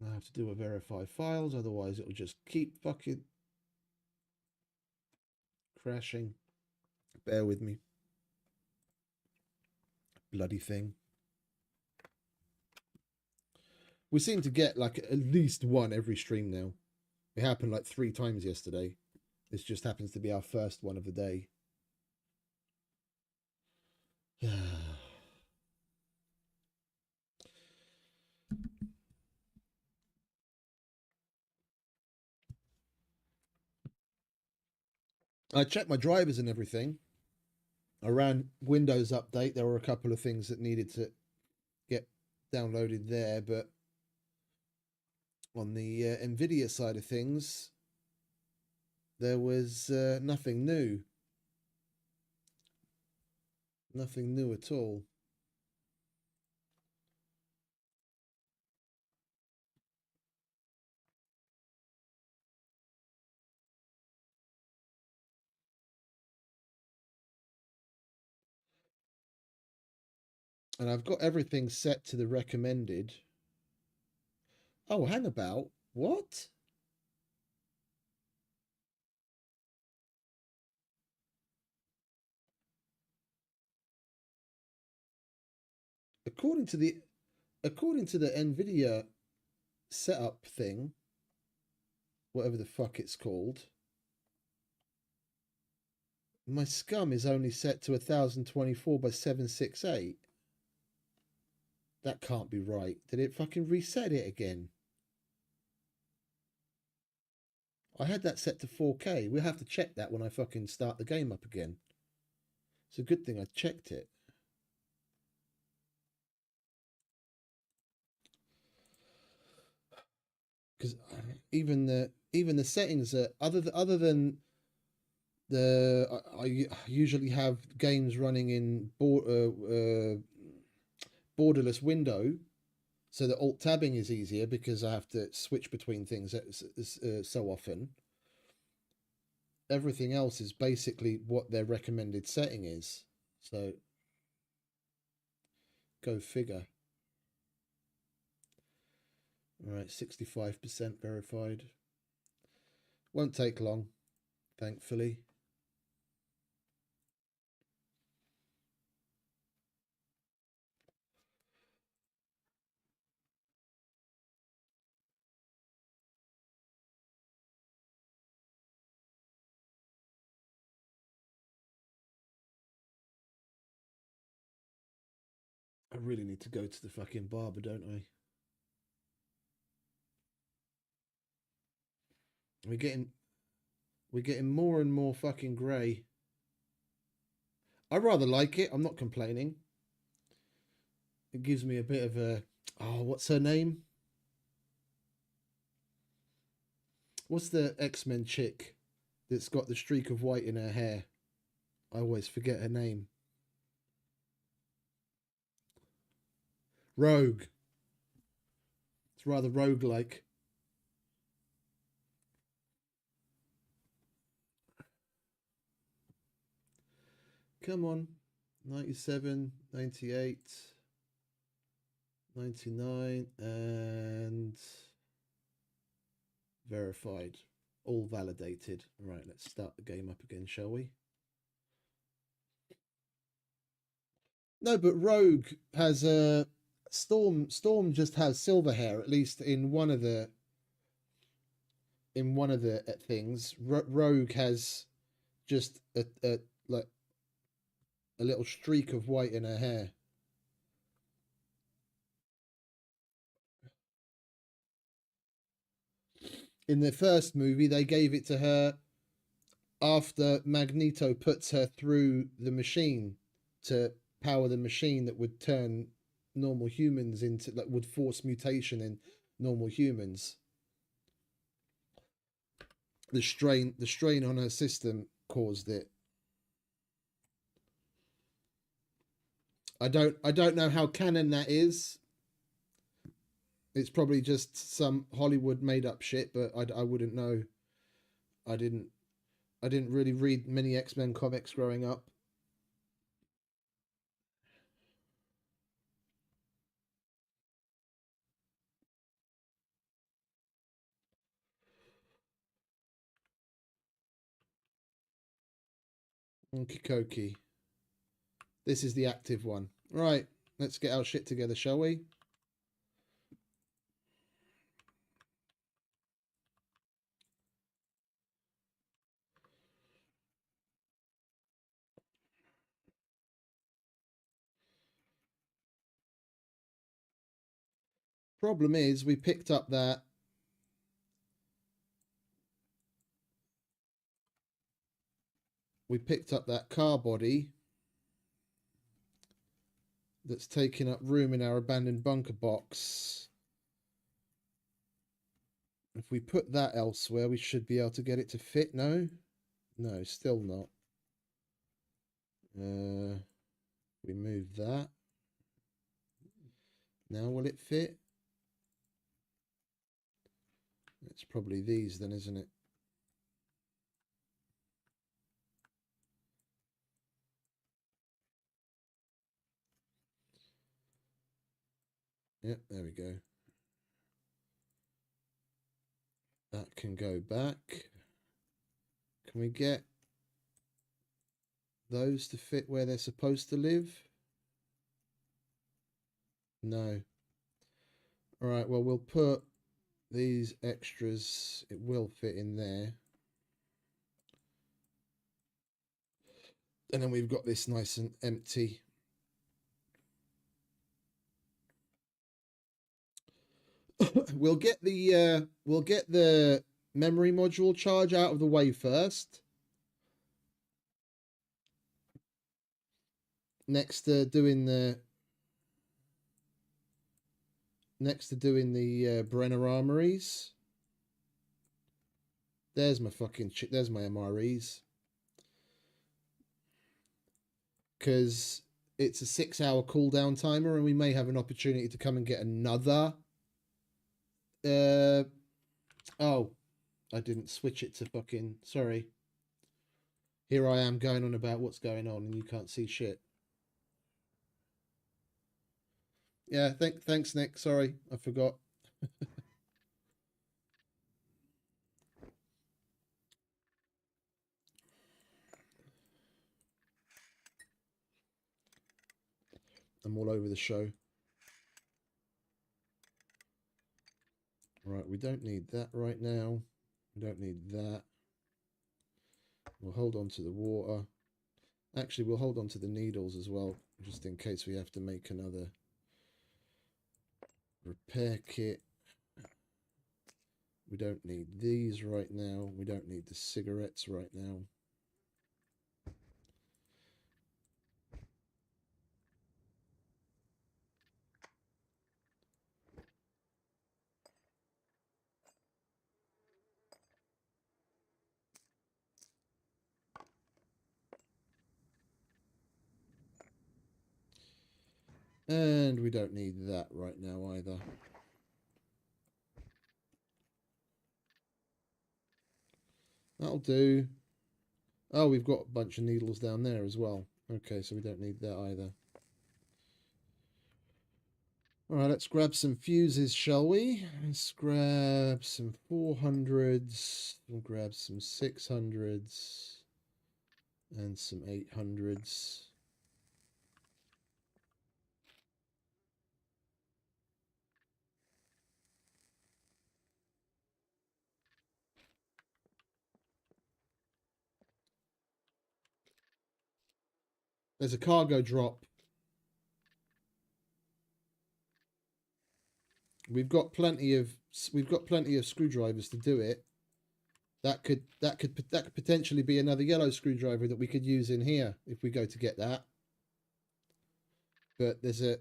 I have to do a verify files, otherwise it'll just keep fucking crashing. Bear with me. Bloody thing. We seem to get like at least one every stream now. It happened like 3 times yesterday. This just happens to be our first one of the day. I checked my drivers and everything. I ran Windows update. There were a couple of things that needed to get downloaded there, but on the NVIDIA side of things, there was nothing new. Nothing new at all. And I've got everything set to the recommended. Oh, hang about. What? According to the NVIDIA setup thing, whatever the fuck it's called, my Scum is only set to 1024 by 768. That can't be right. Did it fucking reset it again? I had that set to 4K. We'll have to check that when I fucking start the game up again. It's a good thing I checked it. Because even the settings are other than the I usually have games running in borderless window, so the alt tabbing is easier because I have to switch between things so often. Everything else is basically what their recommended setting is. So go figure. All right, 65% verified. Won't take long, thankfully. I really need to go to the fucking barber, don't I? We're getting more and more fucking grey. I rather like it. I'm not complaining. It gives me a bit of a... Oh, what's her name? What's the X-Men chick that's got the streak of white in her hair? I always forget her name. Rogue. It's rather rogue-like. Come on. 97, 98, 99, and verified. All validated. Right, let's start the game up again, shall we? No, but Rogue has a Storm. Storm just has silver hair, at least in one of the things. Rogue has just a like a little streak of white in her hair. In the first movie, they gave it to her after Magneto puts her through the machine to power the machine that would turn normal humans into, like, would force mutation in normal humans. The strain on her system caused it. I don't know how canon that is. It's probably just some Hollywood made up shit, but I wouldn't know. I didn't really read many X-Men comics growing up. Okie. This is the active one. Right, let's get our shit together, shall we? Problem is, we picked up that car body that's taking up room in our abandoned bunker box. If we put that elsewhere, we should be able to get it to fit. No, still not. We move that. Now will it fit? It's probably these then, isn't it? Yep, there we go. That can go back. Can we get those to fit where they're supposed to live? No. All right, well, we'll put these extras. It will fit in there. And then we've got this nice and empty. We'll get the memory module charge out of the way first. Next to doing the Brenner armories. There's my there's my MREs. Because it's a 6-hour cooldown timer, and we may have an opportunity to come and get another. Oh, I didn't switch it to fucking. Sorry. Here I am going on about what's going on, and you can't see shit. Yeah, thanks, Nick. Sorry, I forgot. I'm all over the show. Right, we don't need that right now. We don't need that. We'll hold on to the water. Actually, we'll hold on to the needles as well, just in case we have to make another repair kit. We don't need these right now. We don't need the cigarettes right now. And we don't need that right now either. That'll do. Oh, we've got a bunch of needles down there as well. Okay, so we don't need that either. Alright, let's grab some fuses, shall we? Let's grab some 400s. We'll grab some 600s. And some 800s. There's a cargo drop. We've got plenty of screwdrivers to do it. That could potentially be another yellow screwdriver that we could use in here if we go to get that. But there's a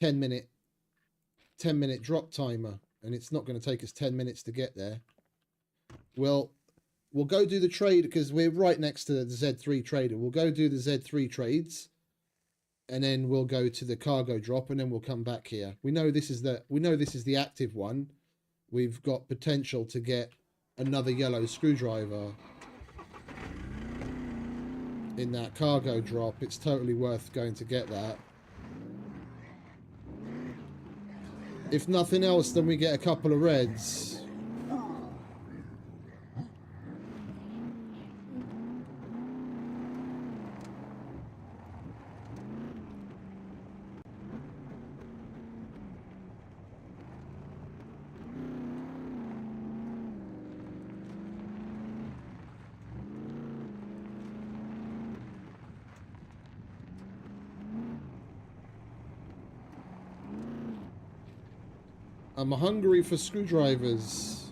10-minute drop timer, and it's not going to take us 10 minutes to get there. Well, we'll go do the trade because we're right next to the Z3 trader. We'll go do the Z3 trades, and then we'll go to the cargo drop, and then we'll come back here. We know this is the active one. We've got potential to get another yellow screwdriver in that cargo drop. It's totally worth going to get that. If nothing else, then we get a couple of reds. I'm hungry for screwdrivers.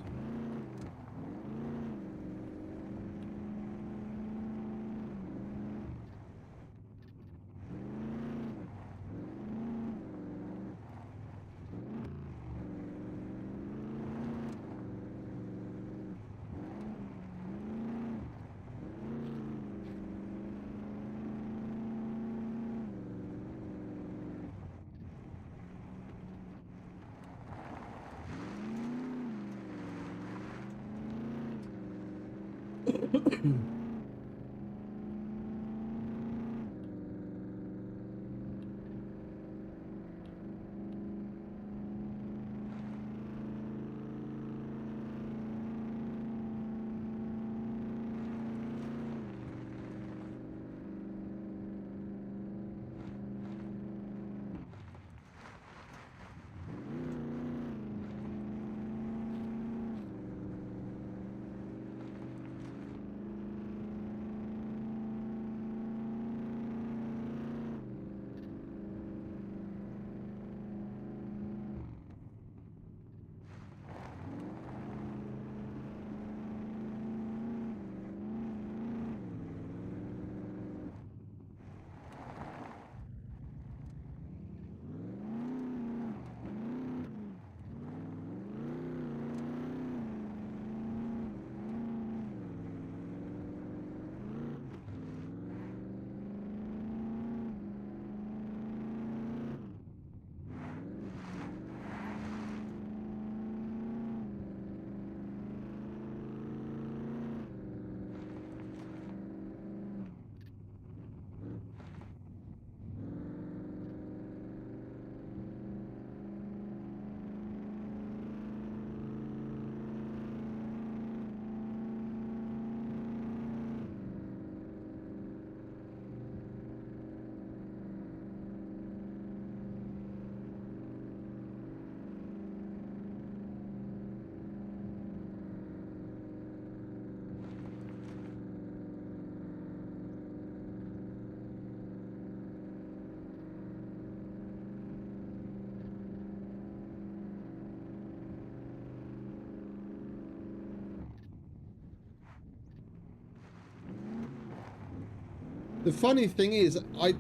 The funny thing is, I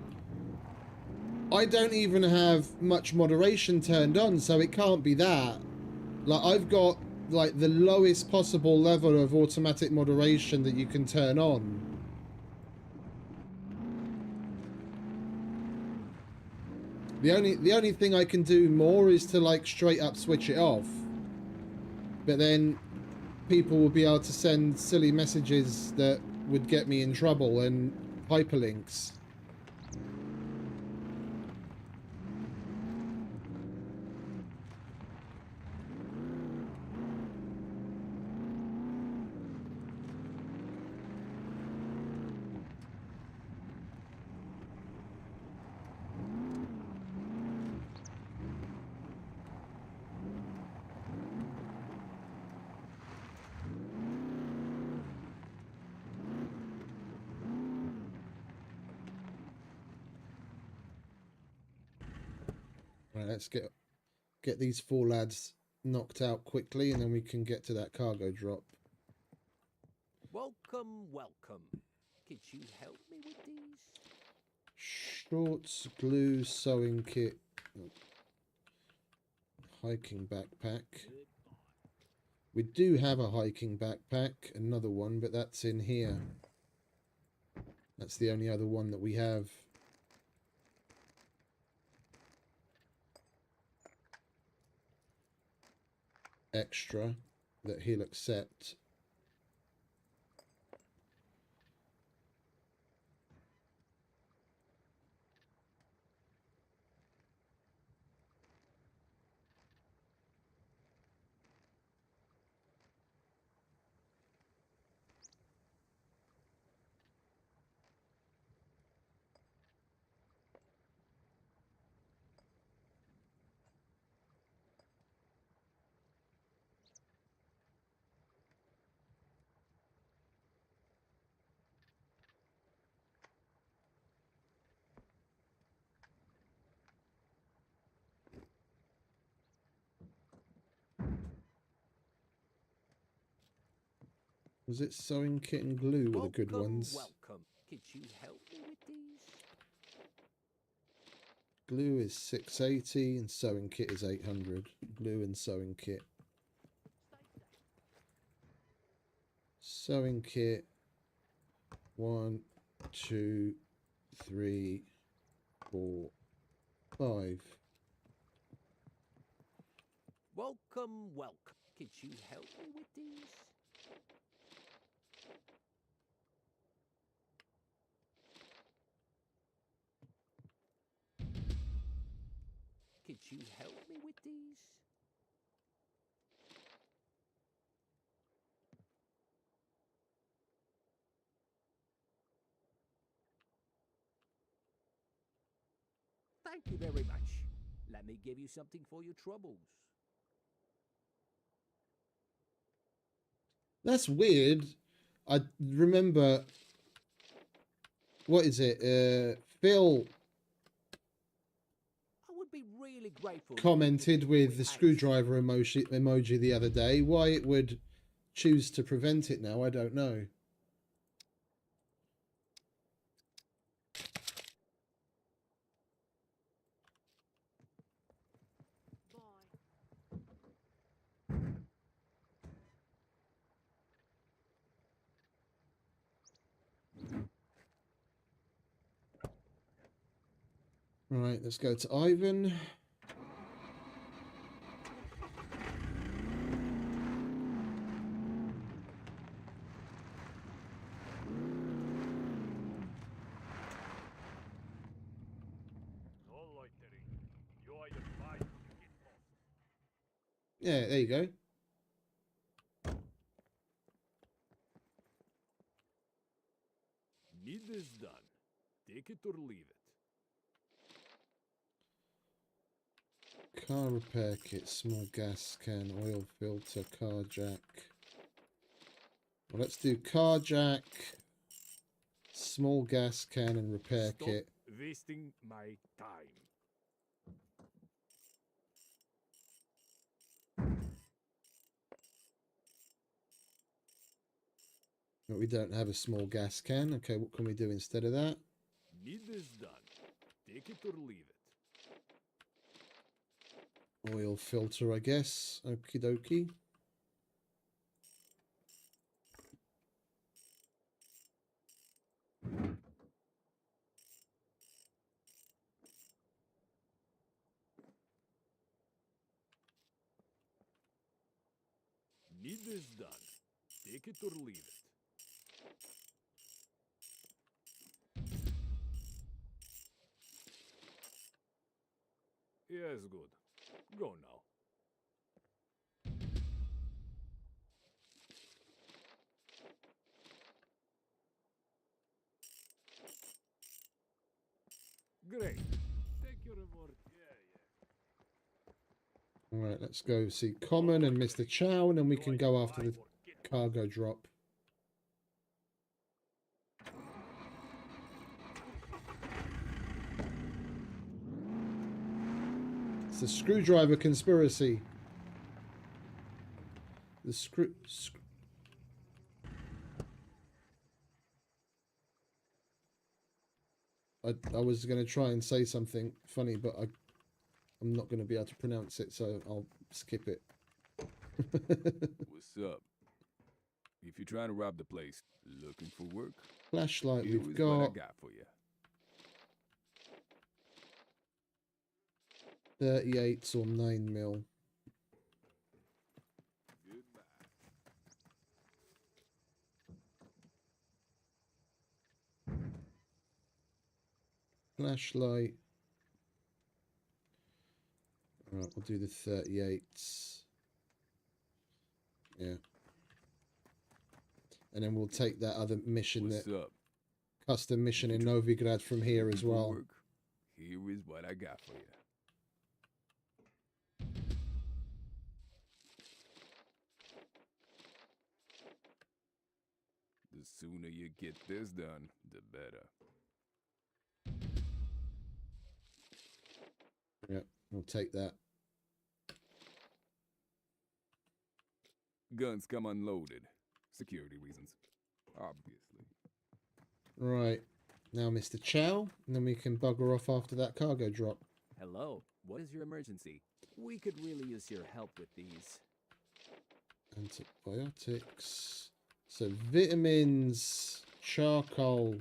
don't even have much moderation turned on, so it can't be that. Like, I've got like the lowest possible level of automatic moderation that you can turn on. The only thing I can do more is to like straight up switch it off. But then people will be able to send silly messages that would get me in trouble and hyperlinks. Right, let's get these 4 lads knocked out quickly, and then we can get to that cargo drop. Welcome, welcome. Could you help me with these? Shorts, glue, sewing kit, hiking backpack. We do have a hiking backpack, another one, but that's in here. That's the only other one that we have. Extra that he'll accept. Was it sewing kit and glue were the good ones? Welcome. Could you help me with these? Glue is 680 and sewing kit is 800. Glue and sewing kit. Sewing kit. 1, 2, 3, 4, 5. Welcome, welcome. Could you help me with these? Could you help me with these? Thank you very much. Let me give you something for your troubles. That's weird. I remember. What is it? Phil I would be really grateful. commented with the screwdriver emoji the other day. Why it would choose to prevent it now, I don't know. Right, let's go to Ivan. Yeah, there you go. Need this done. Take it or leave it. Car repair kit, small gas can, oil filter, car jack. Well, let's do car jack, small gas can, and repair Stop kit. wasting my time. But we don't have a small gas can. Okay, what can we do instead of that? Need this done. Take it or leave it. Oil filter, I guess. Okie dokie. Need this done. Take it or leave it. Yes, good. Go now. Great. Take your reward. All right, let's go see Common and Mr. Chow, and then we can go after the cargo drop. the screwdriver conspiracy. The I was going to try and say something funny, but I'm not going to be able to pronounce it, so I'll skip it. What's up? If you're trying to rob the place, looking for work, Flashlight here we've is what I got. got for you. 38s or 9mm. Goodbye. Flashlight. Alright, we'll do the 38s. Yeah. And then we'll take that other mission, What's that up? custom mission in Novigrad from here as Looking for well. work? Here is what I got for you. The sooner you get this done, the better. Yeah, we'll take that. Guns come unloaded. Security reasons. Obviously. Right. Now, Mr. Chow, and then we can bugger off after that cargo drop. Hello, what is your emergency? We could really use your help with these. Antibiotics. So vitamins, charcoal,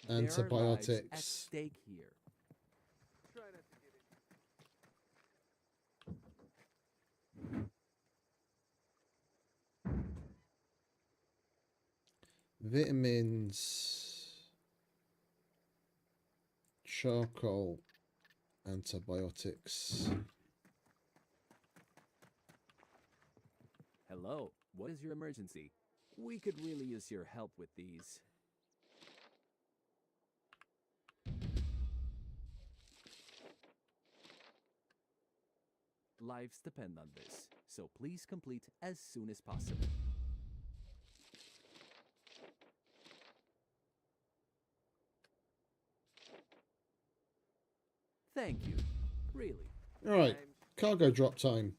There are lives at antibiotics. stake here. Try not to get injured. Vitamins, charcoal, antibiotics. Hello, what is your emergency? We could really use your help with these. Lives depend on this, so please complete as soon as possible. Thank you. Really. All right, cargo drop time.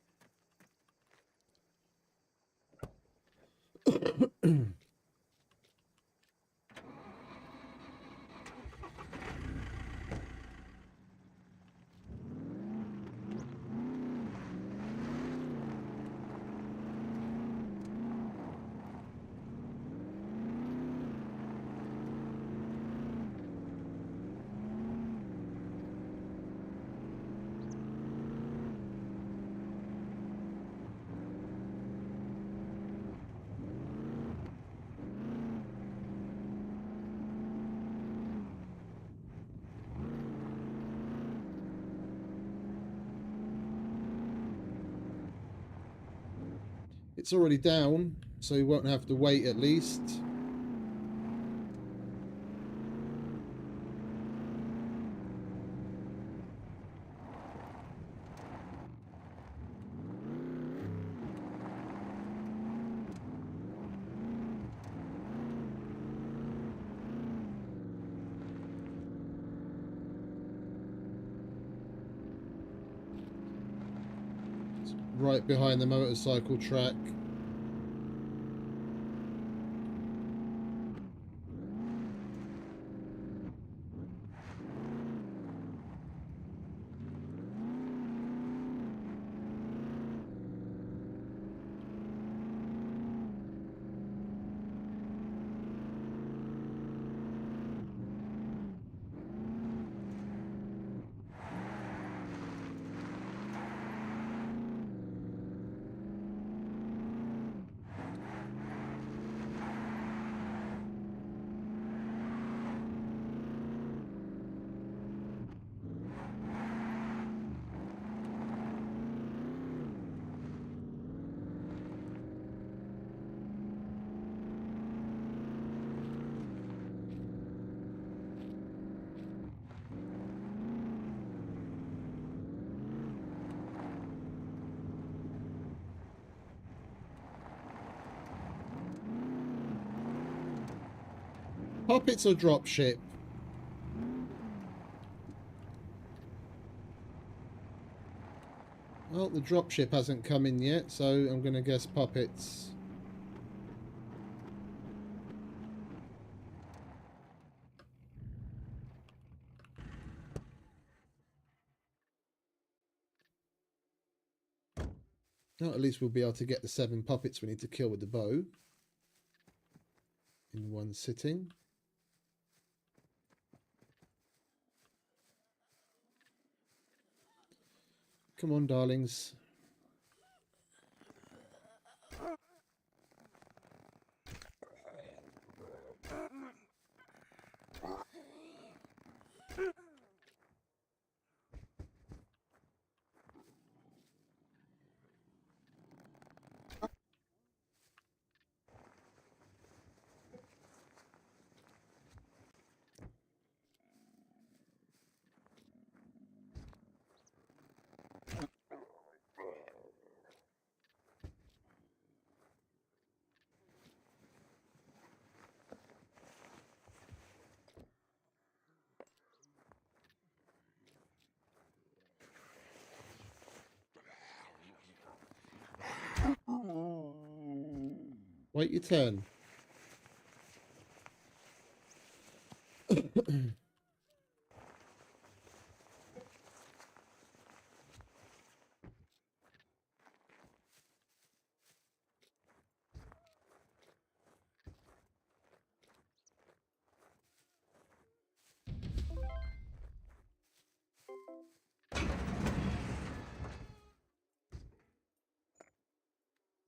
It's already down, so you won't have to wait at least. It's right behind the motorcycle track. Puppets or dropship? Well, the dropship hasn't come in yet, so I'm going to guess puppets. Well, at least we'll be able to get the 7 puppets we need to kill with the bow in one sitting. Come on, darlings. Wait your turn.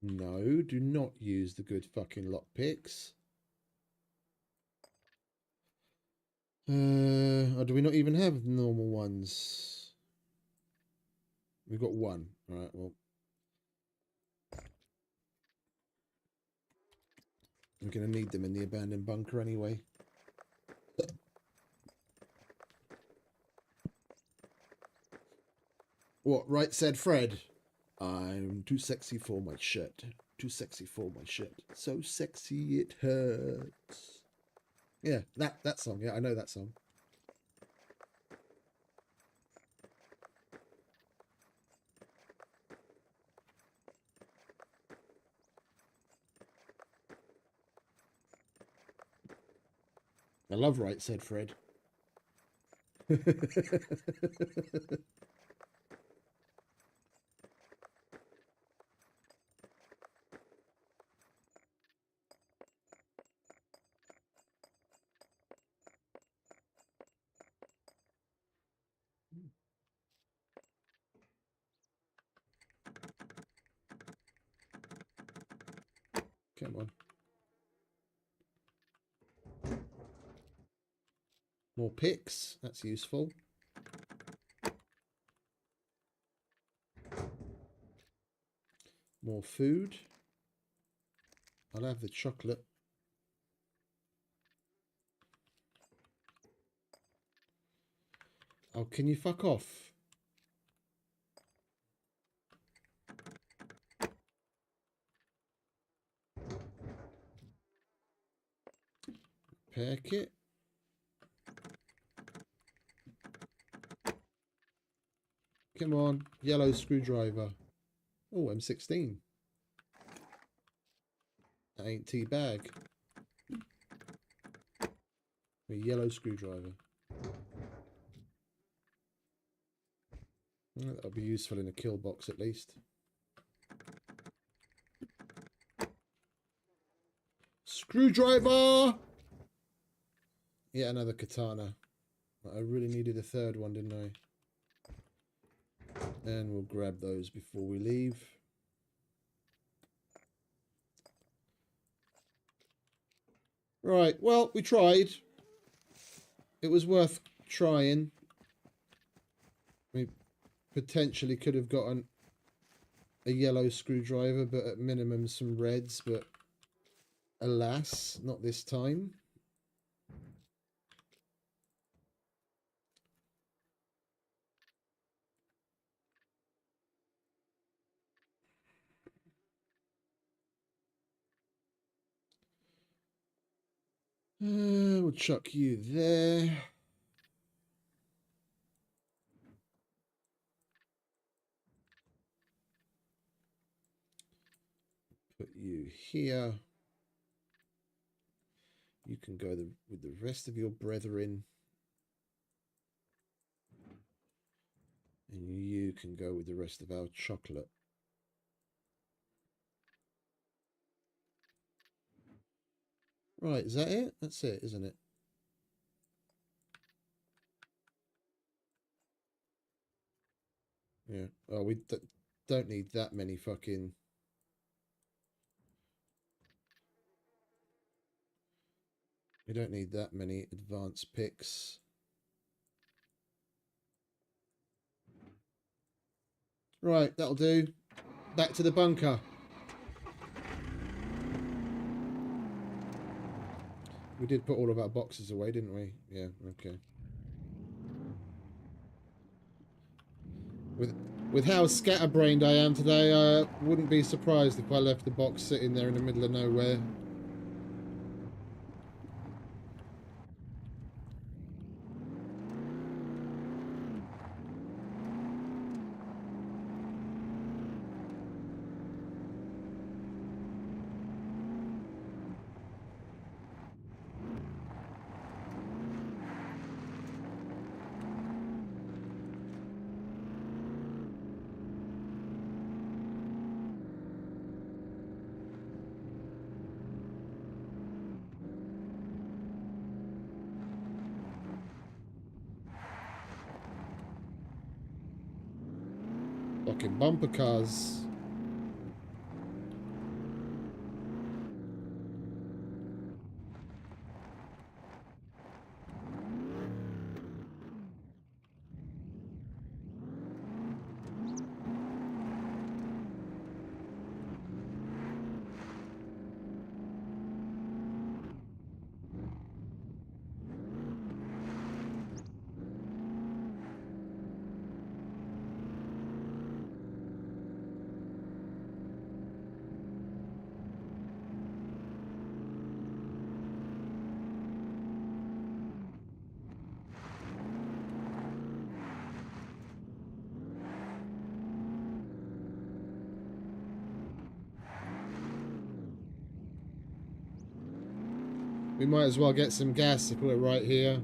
No, do not use the good fucking lockpicks. Or do we not even have normal ones? We've got one. All right, well. We're going to need them in the abandoned bunker anyway. What, right said Fred? I'm too sexy for my shirt. Too sexy for my shirt. So sexy it hurts. Yeah, that song. Yeah, I know that song. I love Right Said Fred. Come on. More picks. That's useful. More food. I'll have the chocolate. Oh, can you fuck off? Repair kit. Come on. Yellow screwdriver. Oh, M16. That ain't tea bag. A yellow screwdriver. Well, that'll be useful in a kill box at least. Screwdriver! Yet another katana. I really needed a third one, didn't I? And we'll grab those before we leave. Right, well, we tried. It was worth trying. We potentially could have gotten a yellow screwdriver, but at minimum some reds, but alas, not this time. We'll chuck you there. Put you here. You can go with the rest of your brethren. And you can go with the rest of our chocolate. Right, is that it? That's it, isn't it? Yeah. Oh, we don't need that many fucking... We don't need that many advanced picks. Right, that'll do. Back to the bunker. We did put all of our boxes away, didn't we? Yeah, okay. With how scatterbrained I am today, I wouldn't be surprised if I left the box sitting there in the middle of nowhere. Fucking bumper cars. We might as well get some gas if we're right here.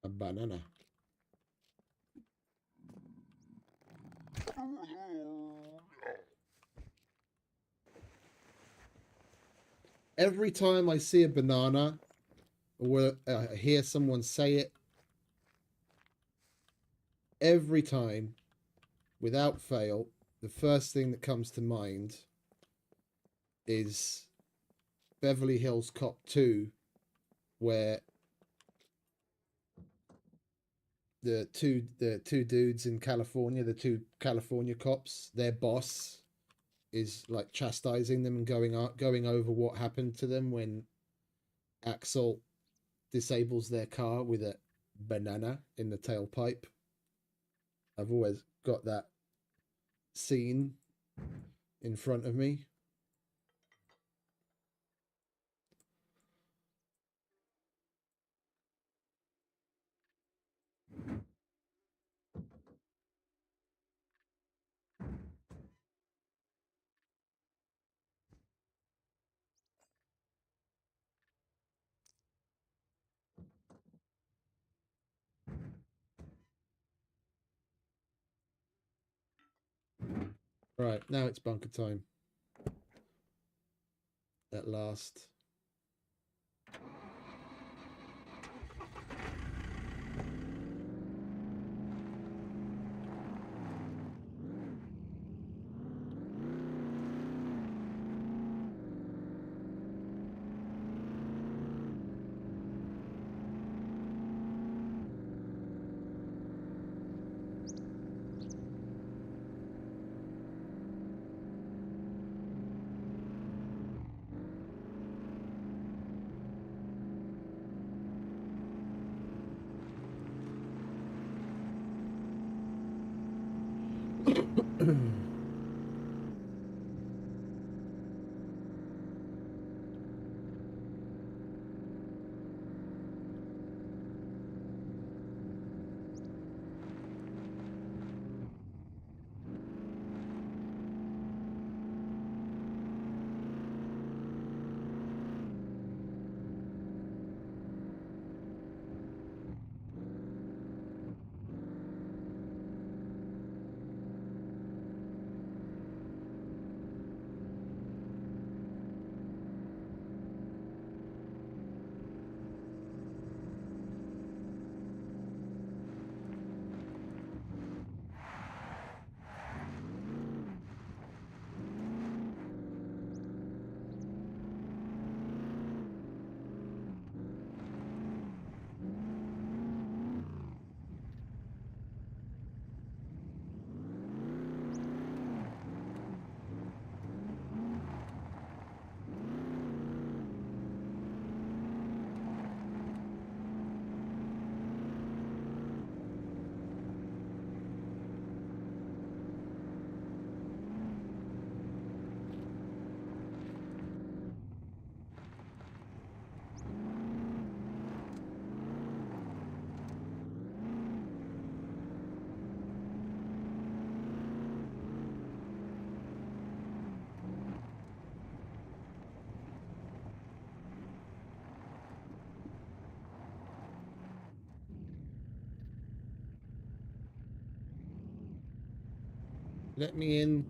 A banana. Every time I see a banana or hear someone say it, every time, without fail, the first thing that comes to mind is Beverly Hills Cop 2, where the two dudes in California, the two California cops, their boss is like chastising them and going over what happened to them when Axel disables their car with a banana in the tailpipe. I've always got that scene in front of me. Right, now it's bunker time. At last. Let me in.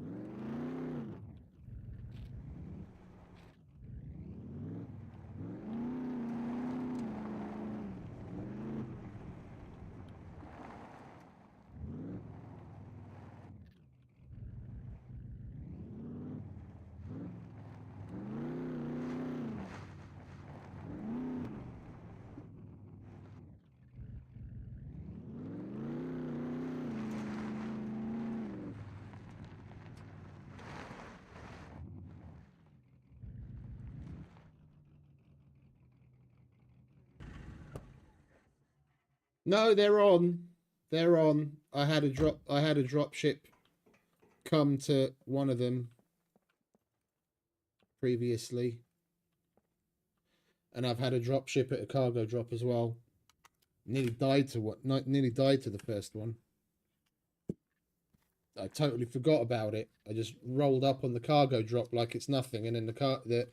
No, they're on. They're on. I had a drop ship come to one of them previously. And I've had a drop ship at a cargo drop as well. Nearly died to the first one. I totally forgot about it. I just rolled up on the cargo drop like it's nothing, and then the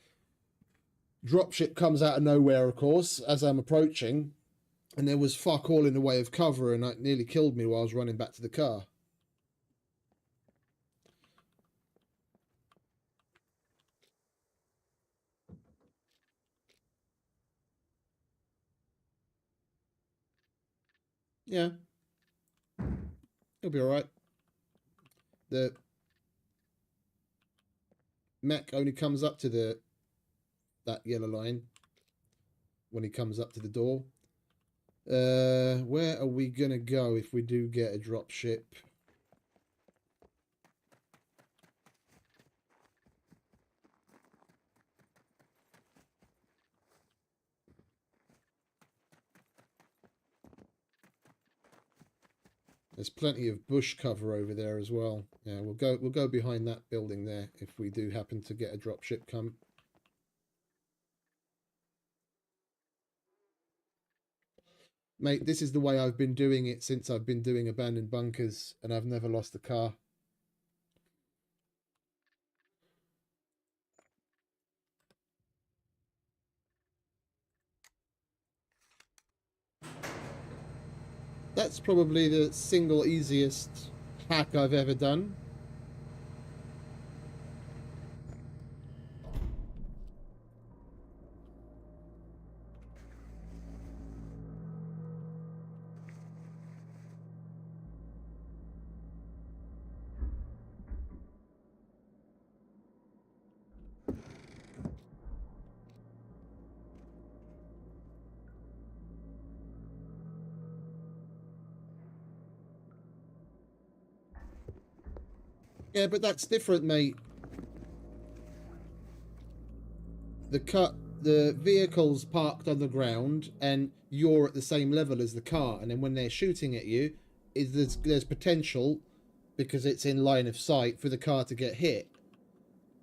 drop ship comes out of nowhere, of course, as I'm approaching, and there was fuck all in the way of cover, and it nearly killed me while I was running back to the car. Yeah, it'll be all right. The mech only comes up to that yellow line when he comes up to the door. Where are we gonna go if we do get a drop ship? There's plenty of bush cover over there as well. Yeah, we'll go behind that building there if we do happen to get a drop ship come. Mate, this is the way I've been doing it since I've been doing abandoned bunkers, and I've never lost a car. That's probably the single easiest hack I've ever done. Yeah, but that's different, mate. The vehicle's parked on the ground and you're at the same level as the car, and then when they're shooting at you, there's potential, because it's in line of sight, for the car to get hit.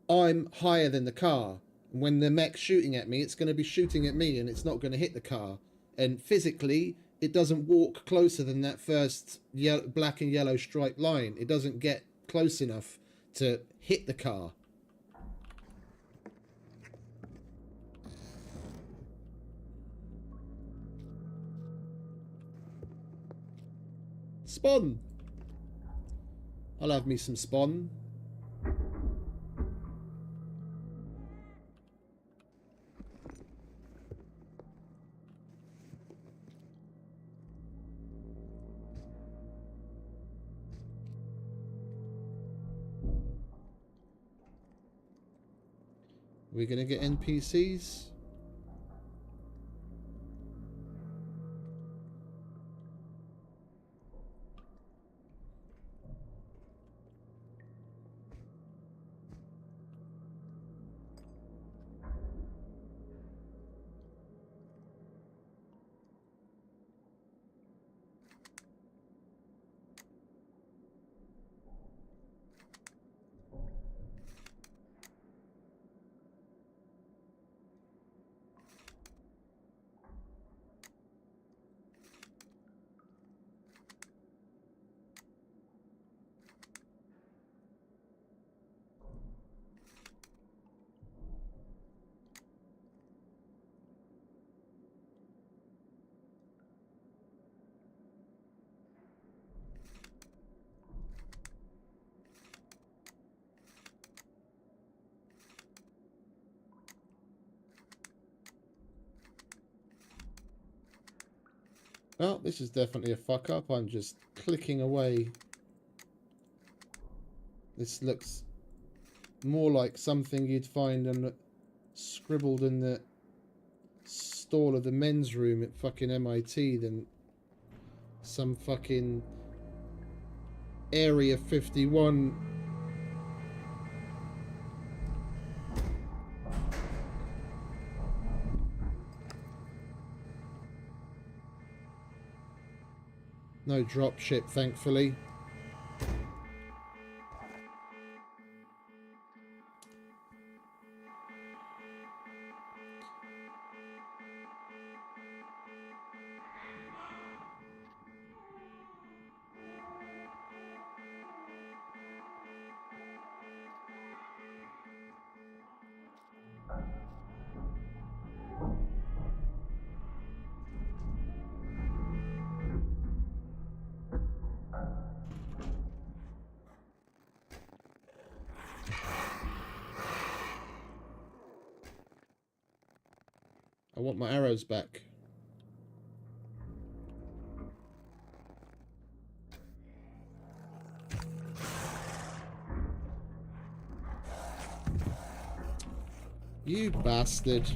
I'm higher than the car. When the mech's shooting at me, it's going to be shooting at me and it's not going to hit the car. And physically, it doesn't walk closer than that first black and yellow striped line. It doesn't get close enough to hit the car. Spawn! I'll have me some spawn. We're going to get NPCs? Oh, this is definitely a fuck up. I'm just clicking away. This looks more like something you'd find scribbled in the stall of the men's room at fucking MIT than some fucking Area 51. No dropship, thankfully. I want my arrows back. You bastard.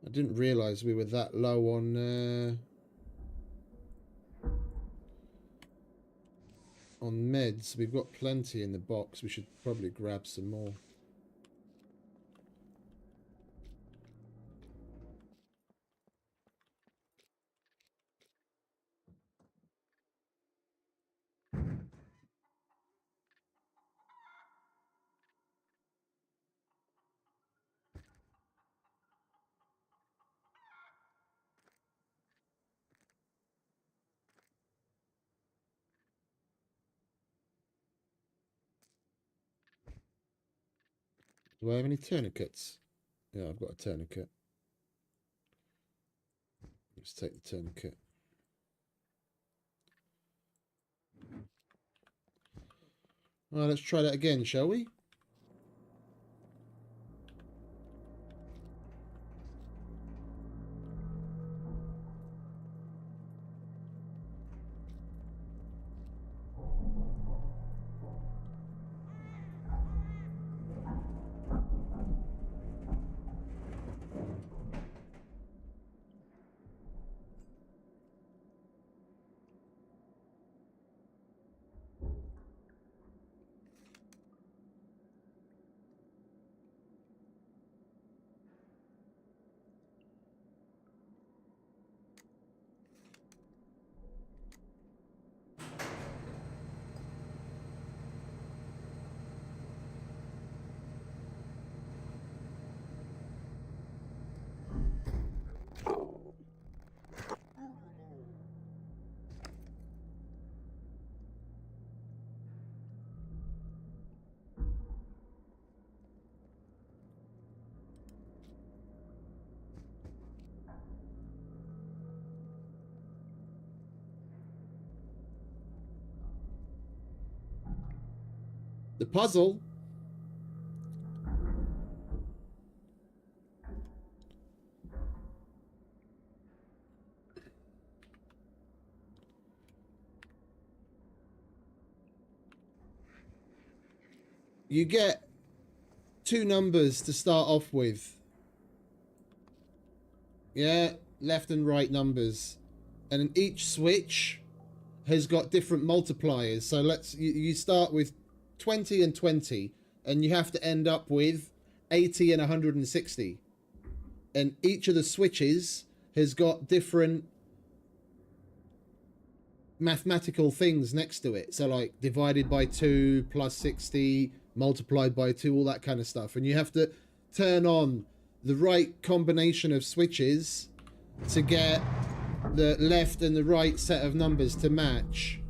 I didn't realise we were that low on meds. We've got plenty in the box. We should probably grab some more. Do I have any tourniquets? Yeah, I've got a tourniquet. Let's take the tourniquet. Well, let's try that again, shall we? The puzzle. You get 2 numbers to start off with. Yeah, left and right numbers. And each switch has got different multipliers. So you start with 20 and 20, and you have to end up with 80 and 160. And each of the switches has got different mathematical things next to it. So like divided by 2 plus 60, multiplied by 2, all that kind of stuff. And you have to turn on the right combination of switches to get the left and the right set of numbers to match.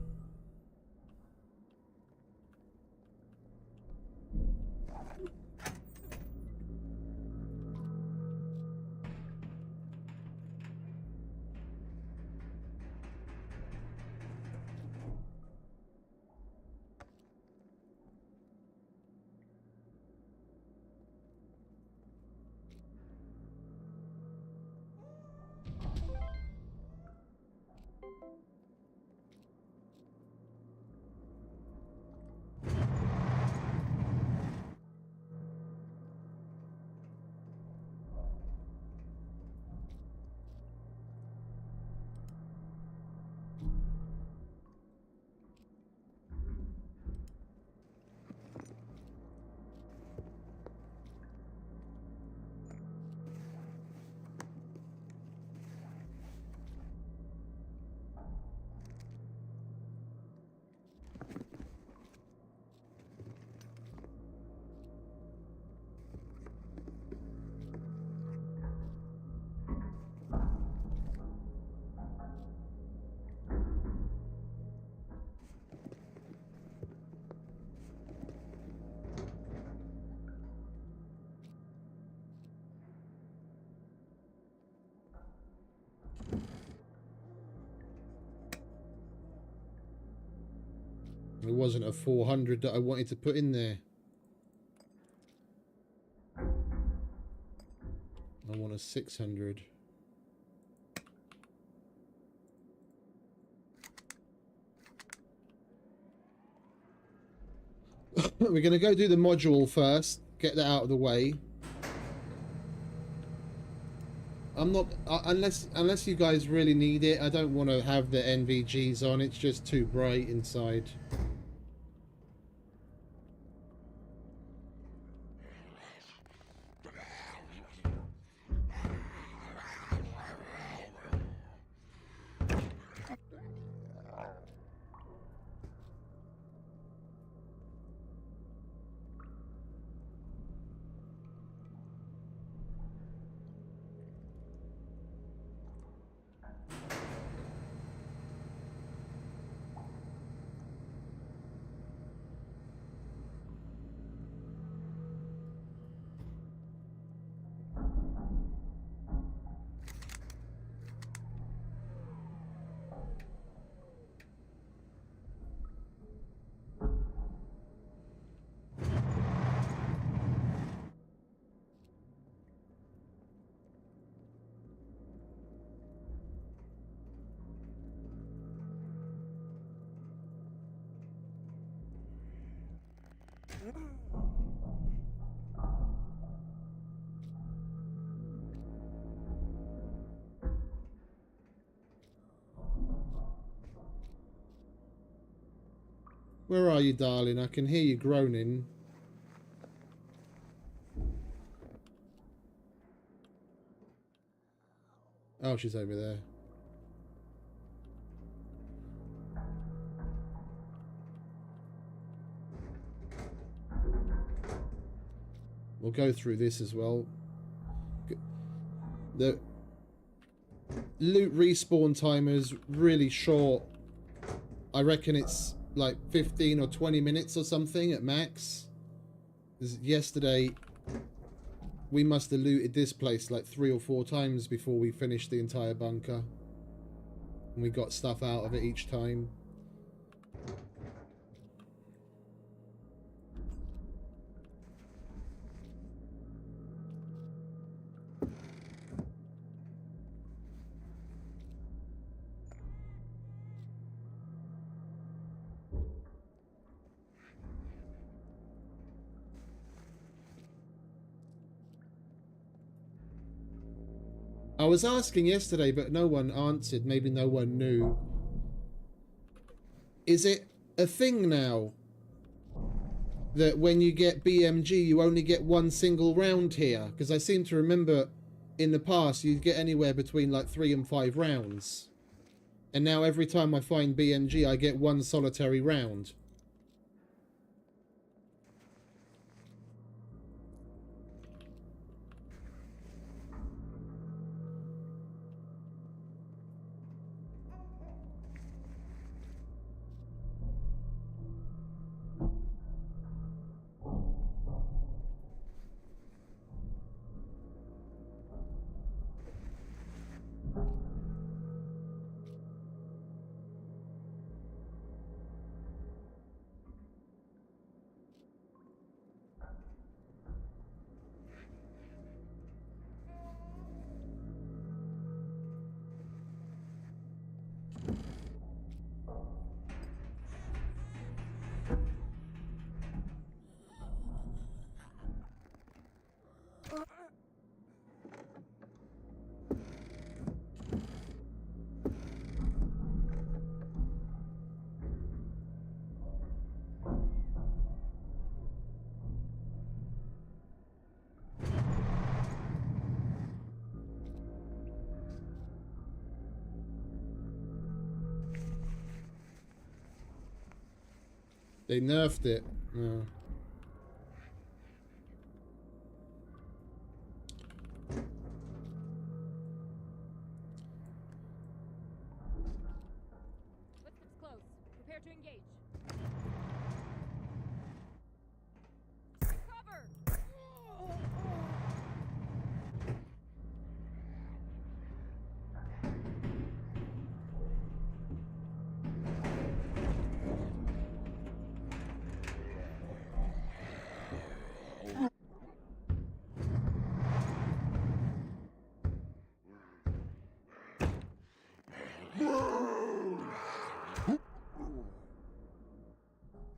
It wasn't a 400 that I wanted to put in there. I want a 600. We're going to go do the module first, get that out of the way. I'm not unless you guys really need it. I don't want to have the NVGs on. It's just too bright inside. Where are you, darling? I can hear you groaning. Oh, she's over there. We'll go through this as well. The loot respawn timer is really short. I reckon it's like 15 or 20 minutes or something at max. Yesterday, we must have looted this place like 3 or 4 times before we finished the entire bunker. And we got stuff out of it each time. I was asking yesterday, but no one answered. Maybe no one knew. Is it a thing now that when you get BMG, you only get 1 single round here? Because I seem to remember in the past, you'd get anywhere between like 3 and 5 rounds. And now every time I find BMG, I get 1 solitary round. They nerfed it. Oh. Footsteps close. Prepare to engage. Cover!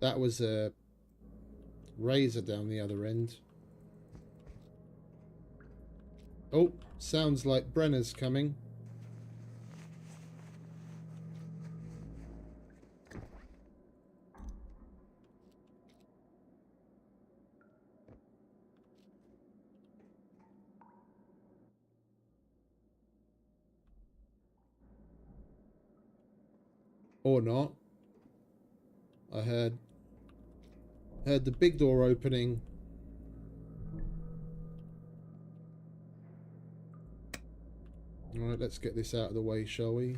That was a razor down the other end. Oh, sounds like Brenner's coming. Or not. I heard the big door opening. Alright, let's get this out of the way, shall we?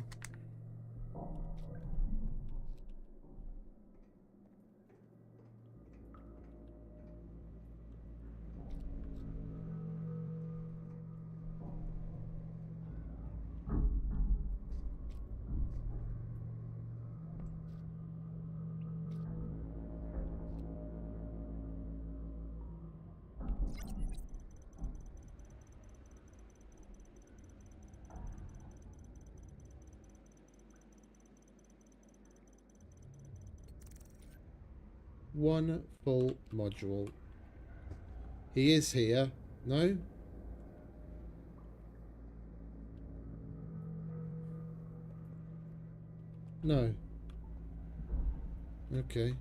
One full module. He is here. No? No. Okay.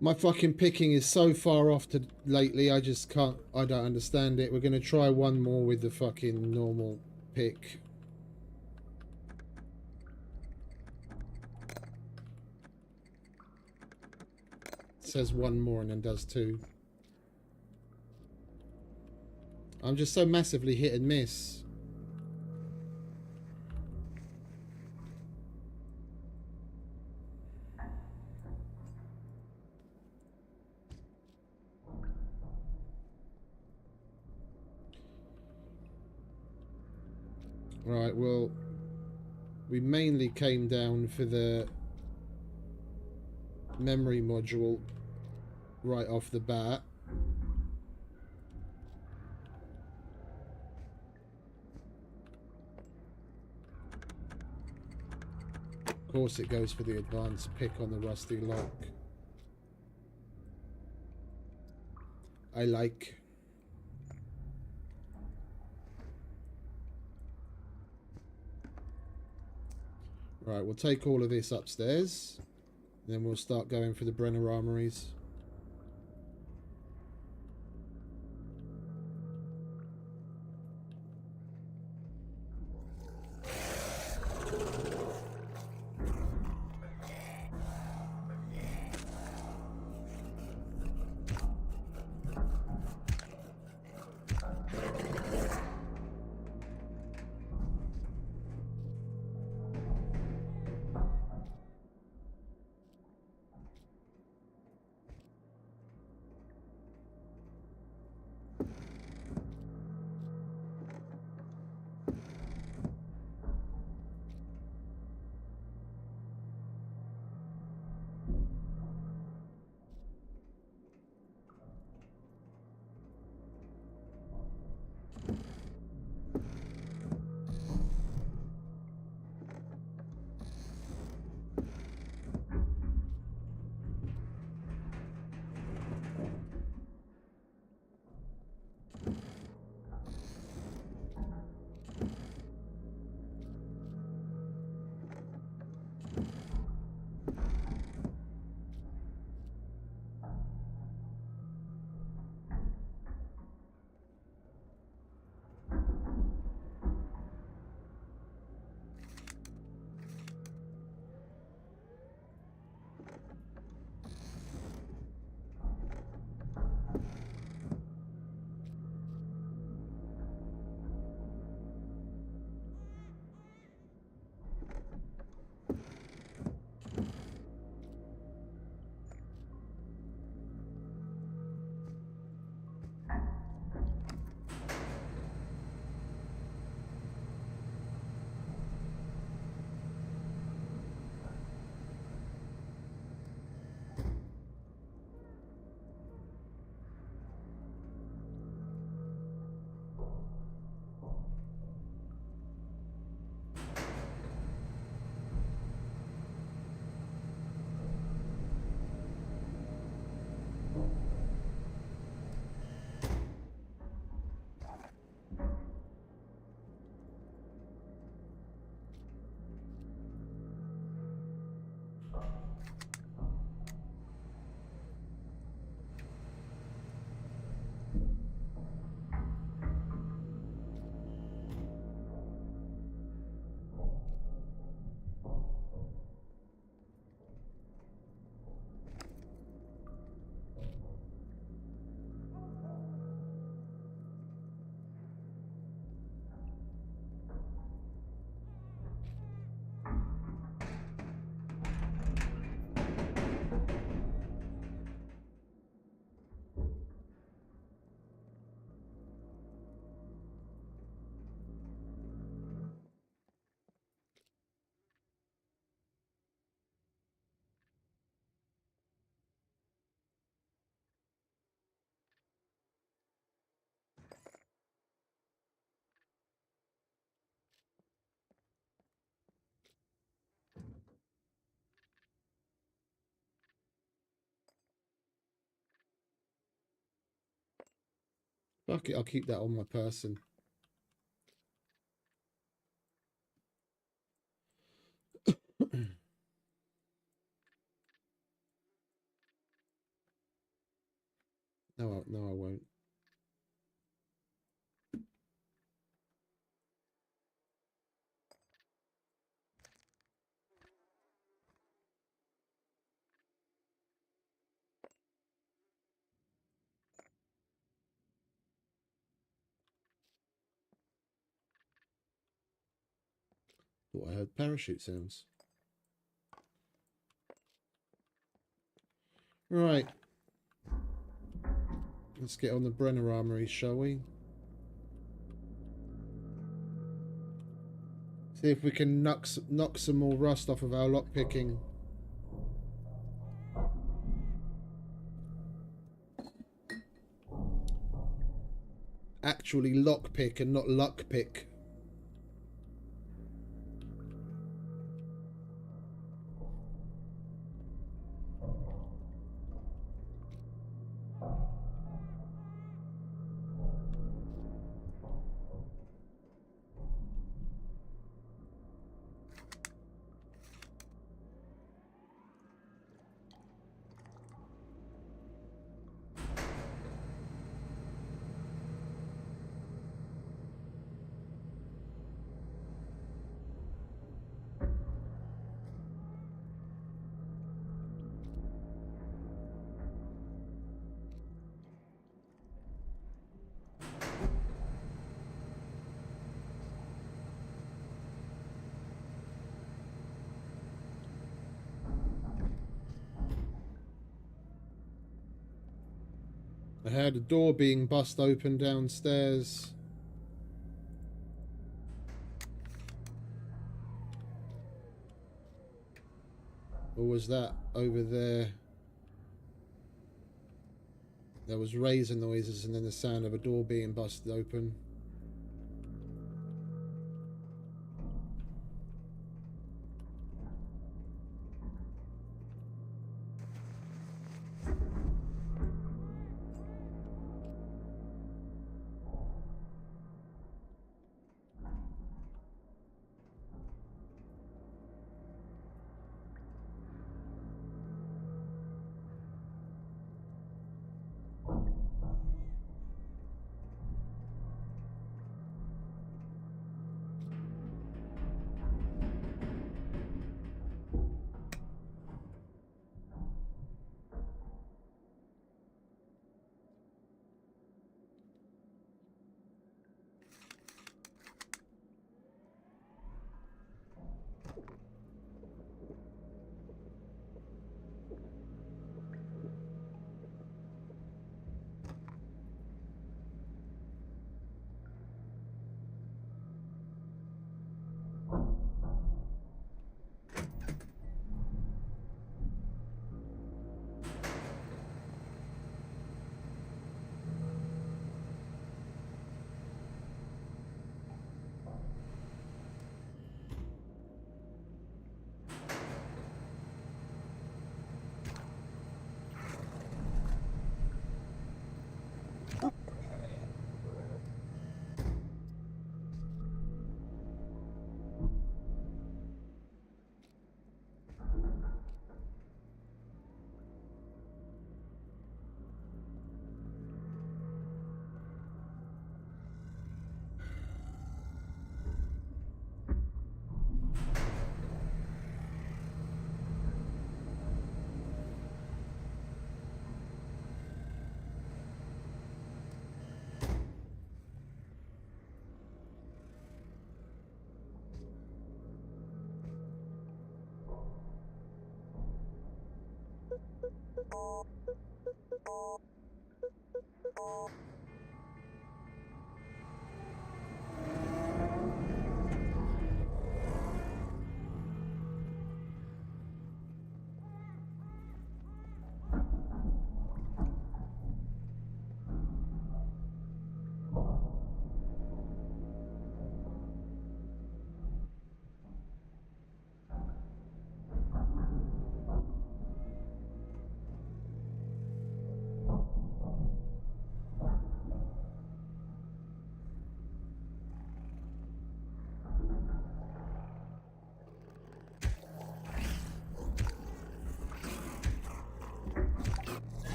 My fucking picking is so far off to lately, I just can't, I don't understand it. We're going to try one more with the fucking normal pick. It says one more and then does two. I'm just so massively hit and miss. Right, well, we mainly came down for the memory module right off the bat. Of course it goes for the advanced pick on the rusty lock. I like. Right, we'll take all of this upstairs. Then we'll start going for the Brenner Armories. Fuck it, I'll keep that on my person. No, no, I won't. Thought I heard parachute sounds. Right. Let's get on the Brenner Armory, shall we? See if we can knock some more rust off of our lockpicking. Actually lockpick and not luck-pick. I heard a door being bust open downstairs. Or was that over there? There was razor noises and then the sound of a door being busted open.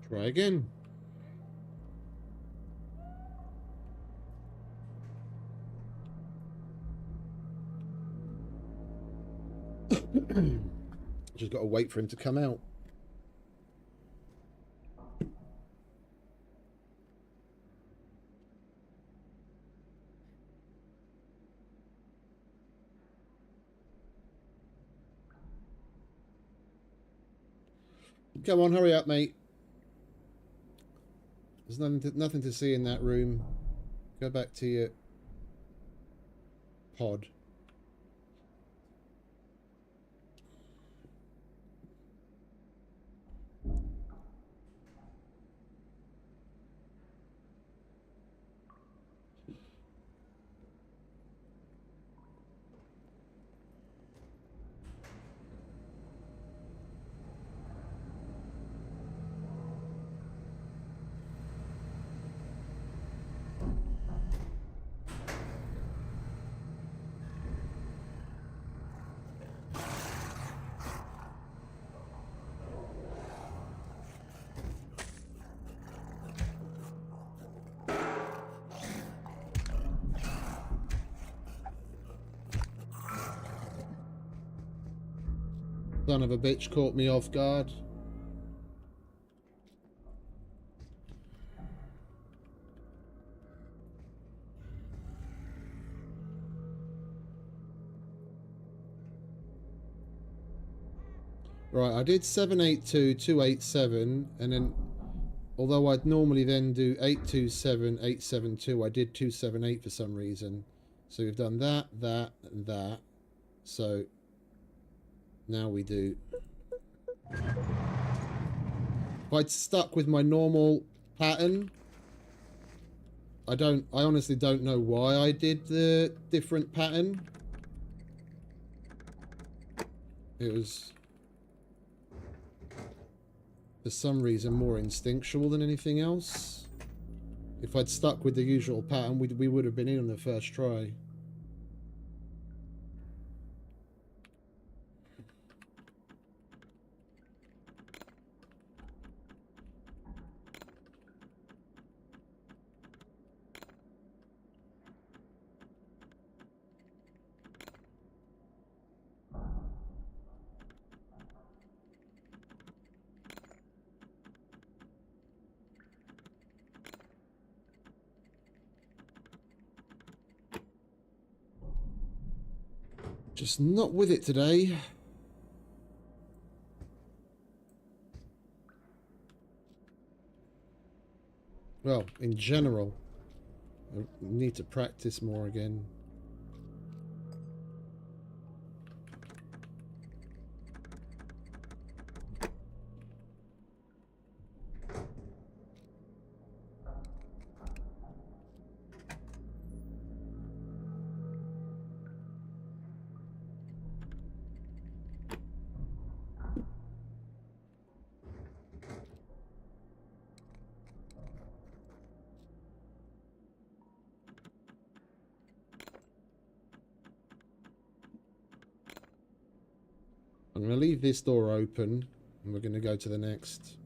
Try again. Just got to wait for him to come out. Come on, hurry up, mate. There's nothing to see in that room. Go back to your pod. Son of a bitch caught me off guard. Right, I did 782, 287, and then, although I'd normally then do 827, 872, I did 278 for some reason. So we've done that, that, and that. So now we do. If I'd stuck with my normal pattern, I honestly don't know why I did the different pattern. It was, for some reason, more instinctual than anything else. If I'd stuck with the usual pattern, we would have been in on the first try. Just not with it today. Well, in general, I need to practice more again. I'm going to leave this door open, and we're going to go to the next.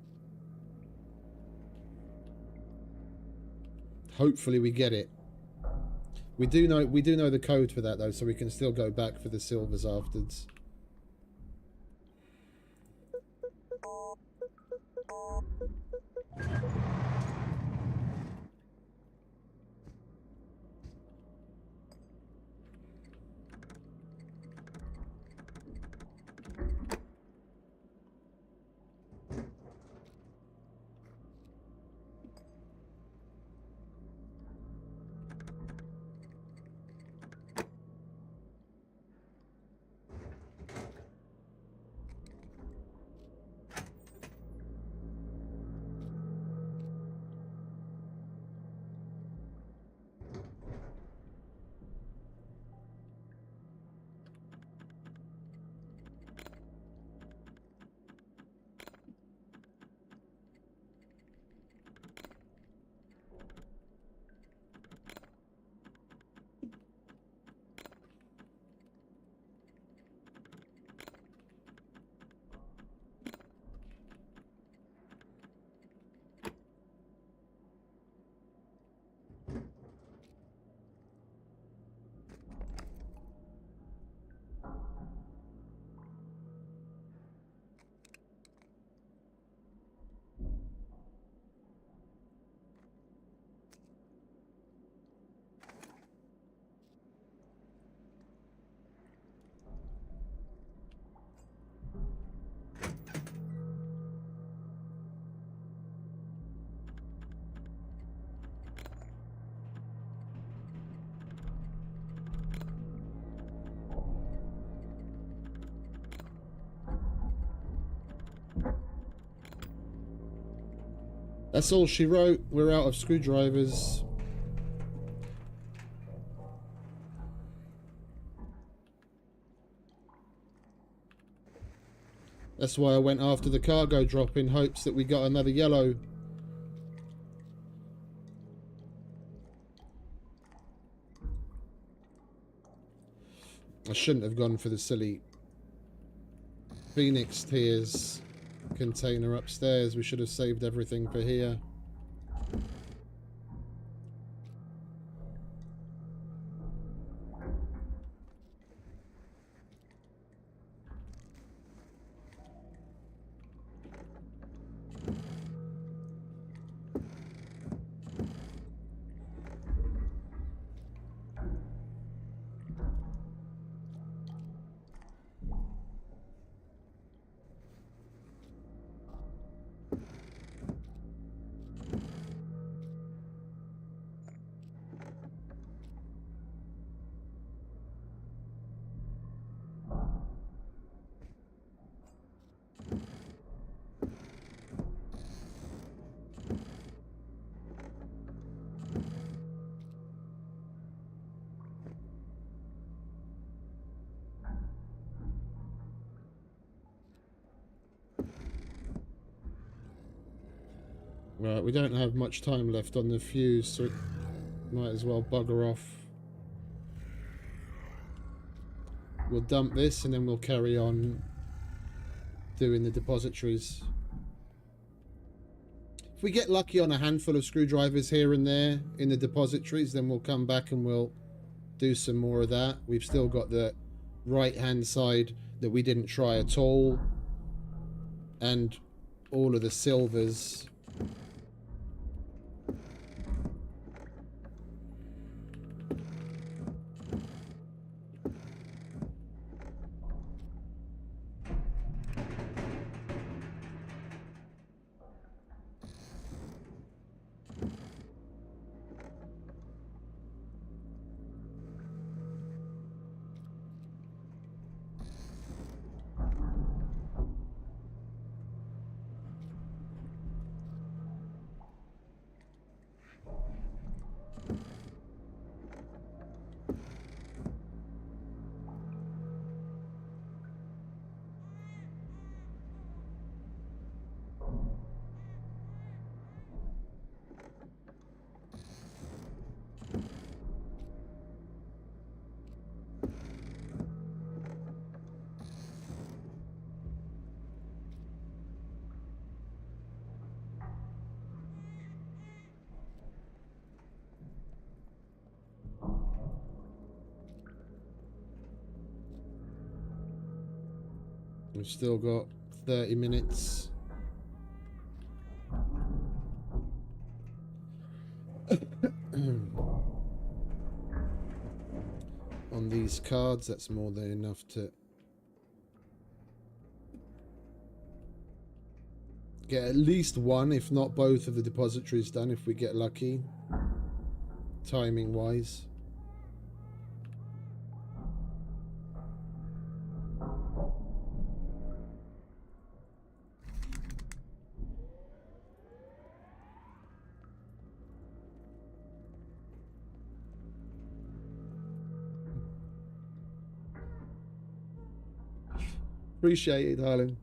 Hopefully we get it. We do know the code for that though, so we can still go back for the silvers afterwards. That's all she wrote. We're out of screwdrivers. That's why I went after the cargo drop in hopes that we got another yellow. I shouldn't have gone for the silly Phoenix Tears container upstairs. We should have saved everything for here. Right, we don't have much time left on the fuse, so it might as well bugger off. We'll dump this and then we'll carry on doing the depositories. If we get lucky on a handful of screwdrivers here and there in the depositories, then we'll come back and we'll do some more of that. We've still got the right hand side that we didn't try at all, and all of the silvers. We've still got 30 minutes. On these cards, that's more than enough to get at least one, if not both, of the depositories done if we get lucky, timing wise. Appreciate it, darling.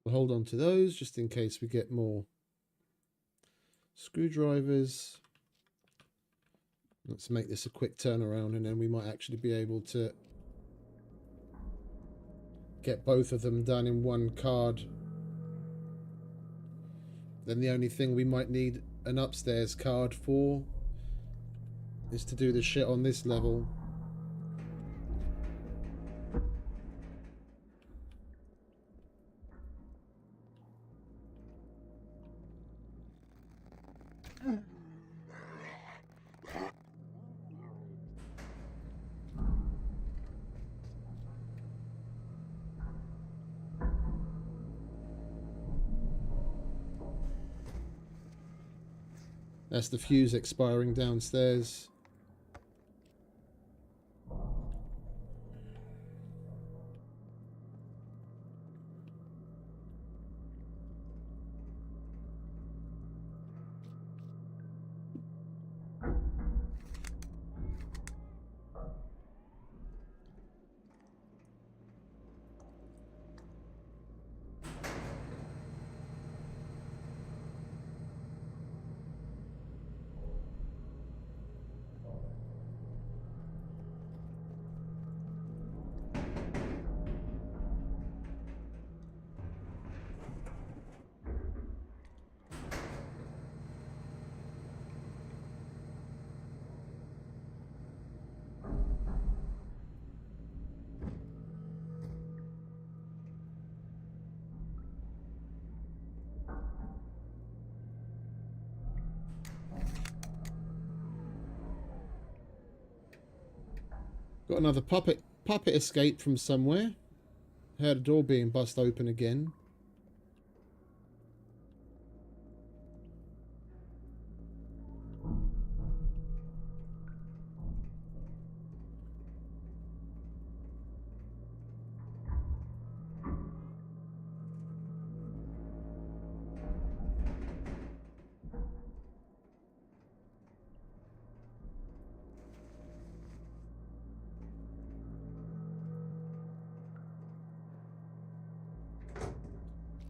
We'll hold on to those just in case we get more screwdrivers. Let's make this a quick turnaround, and then we might actually be able to get both of them done in one card. Then the only thing we might need an upstairs card for is to do the shit on this level. That's the fuse expiring downstairs. Got another puppet escape from somewhere. Heard a door being bust open again.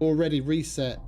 Already reset.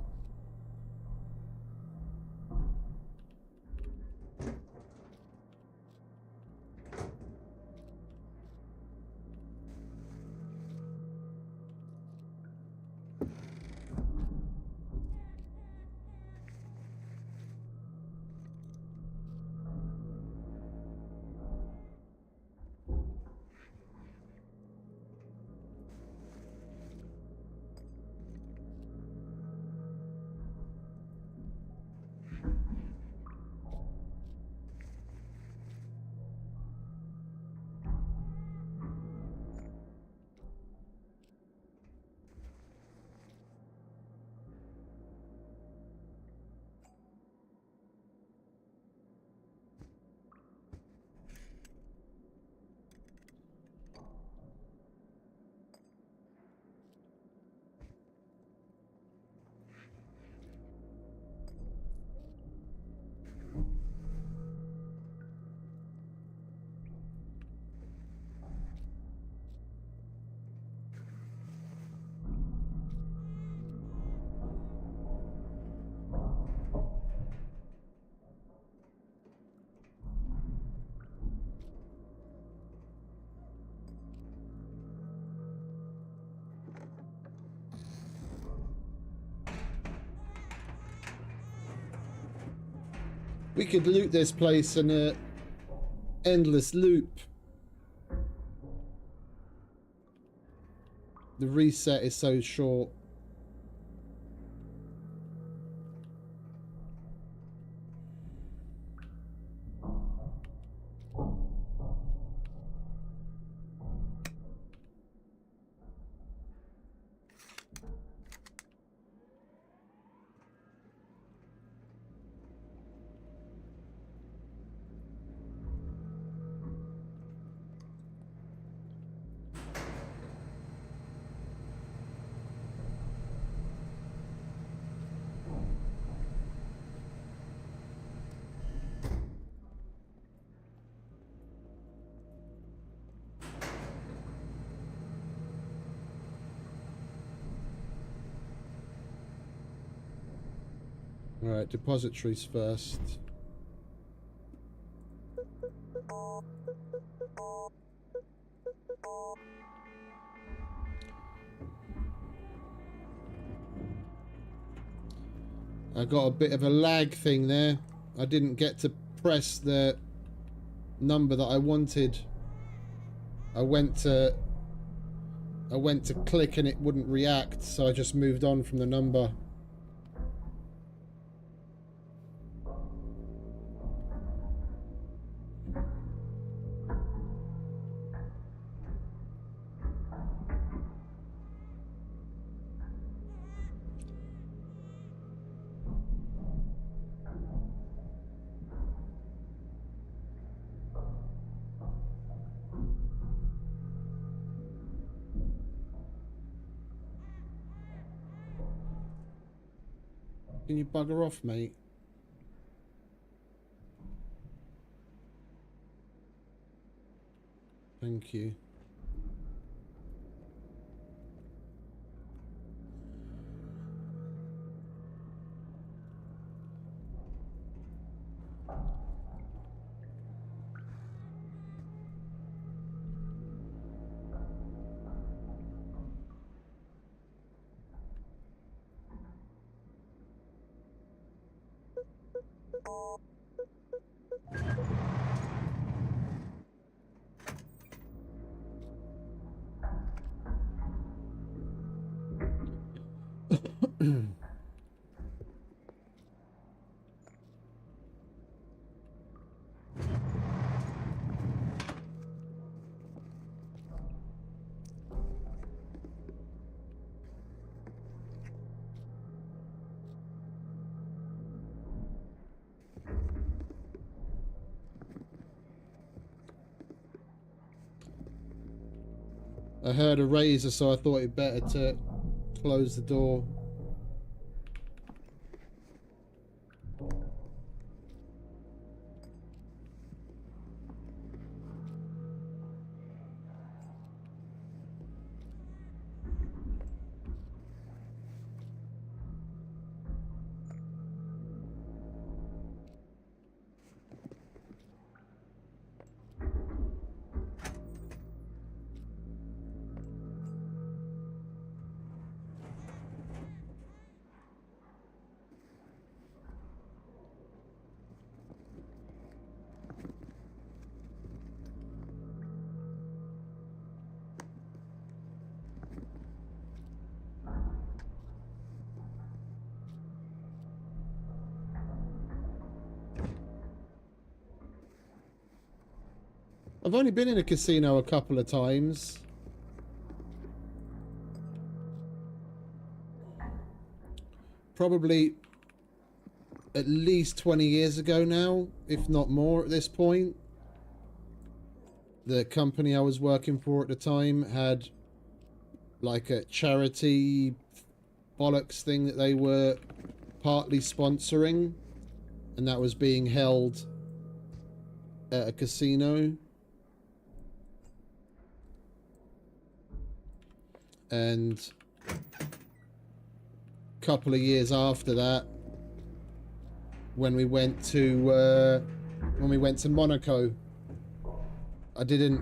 We could loot this place in a endless loop. The reset is so short. Alright, depositories first. I got a bit of a lag thing there. I didn't get to press the number that I wanted. I went to click and it wouldn't react, so I just moved on from the number. Can you bugger off, mate? Thank you. I heard a razor, so I thought it better to close the door. I've only been in a casino a couple of times. Probably at least 20 years ago now, if not more at this point. The company I was working for at the time had like a charity bollocks thing that they were partly sponsoring, and that was being held at a casino. And a couple of years after that, when we went to Monaco, I didn't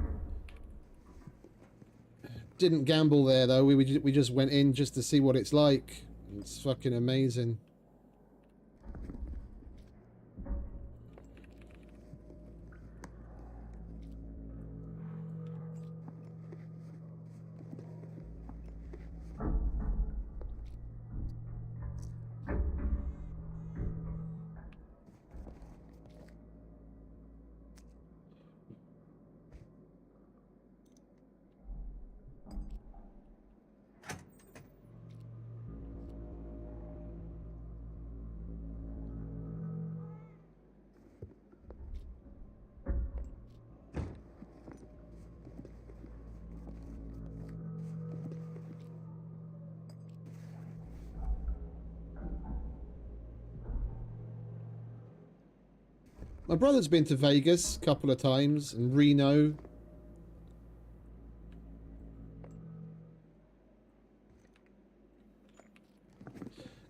gamble there though. We just went in just to see what it's like. It's fucking amazing. My brother's been to Vegas a couple of times, and Reno.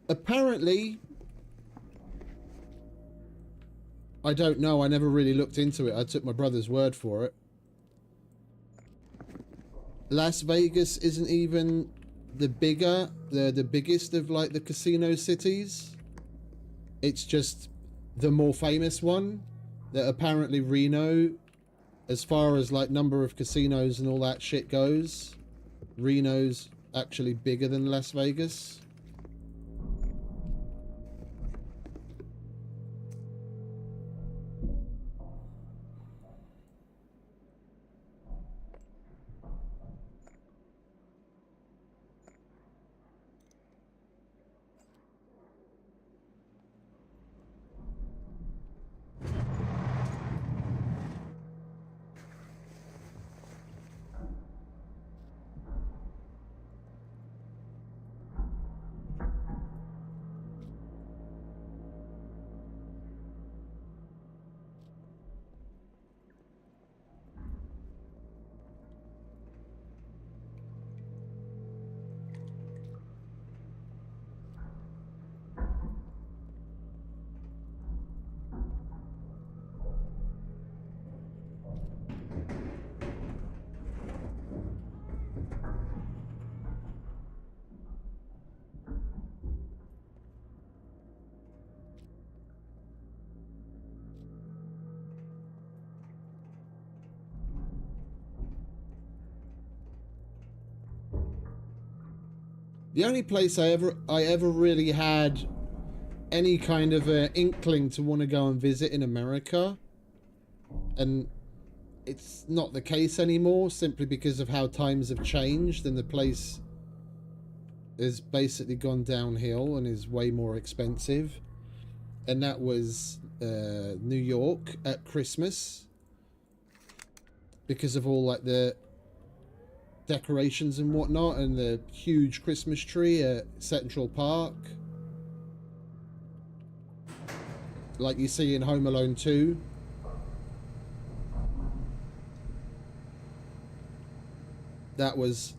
Apparently, I don't know. I never really looked into it. I took my brother's word for it. Las Vegas isn't even the biggest of like the casino cities. It's just the more famous one. That apparently Reno, as far as like number of casinos and all that shit goes, Reno's actually bigger than Las Vegas. The only place I ever really had any kind of inkling to want to go and visit in America, and it's not the case anymore simply because of how times have changed and the place has basically gone downhill and is way more expensive, and that was New York at Christmas because of all like the decorations and whatnot and the huge Christmas tree at Central Park like you see in Home Alone 2. That was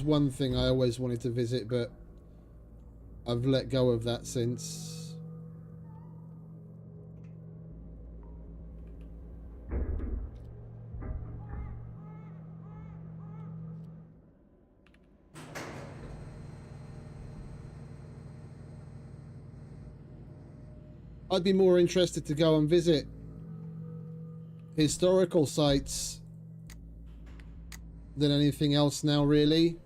one thing I always wanted to visit, but I've let go of that since. I'd be more interested to go and visit historical sites than anything else now, really.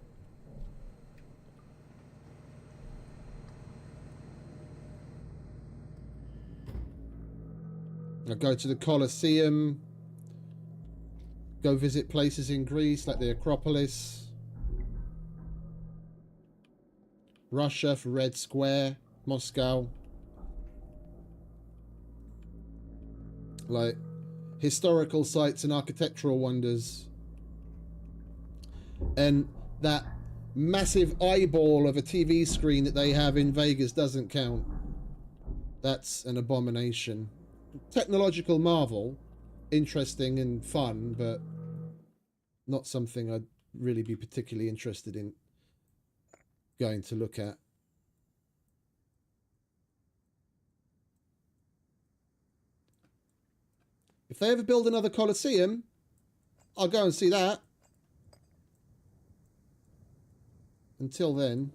I go to the Colosseum, go visit places in Greece like the Acropolis, Russia for Red Square, Moscow. Like historical sites and architectural wonders. And that massive eyeball of a TV screen that they have in Vegas doesn't count. That's an abomination. Technological marvel, interesting and fun, but not something I'd really be particularly interested in going to look at. If they ever build another Colosseum, I'll go and see that. Until then.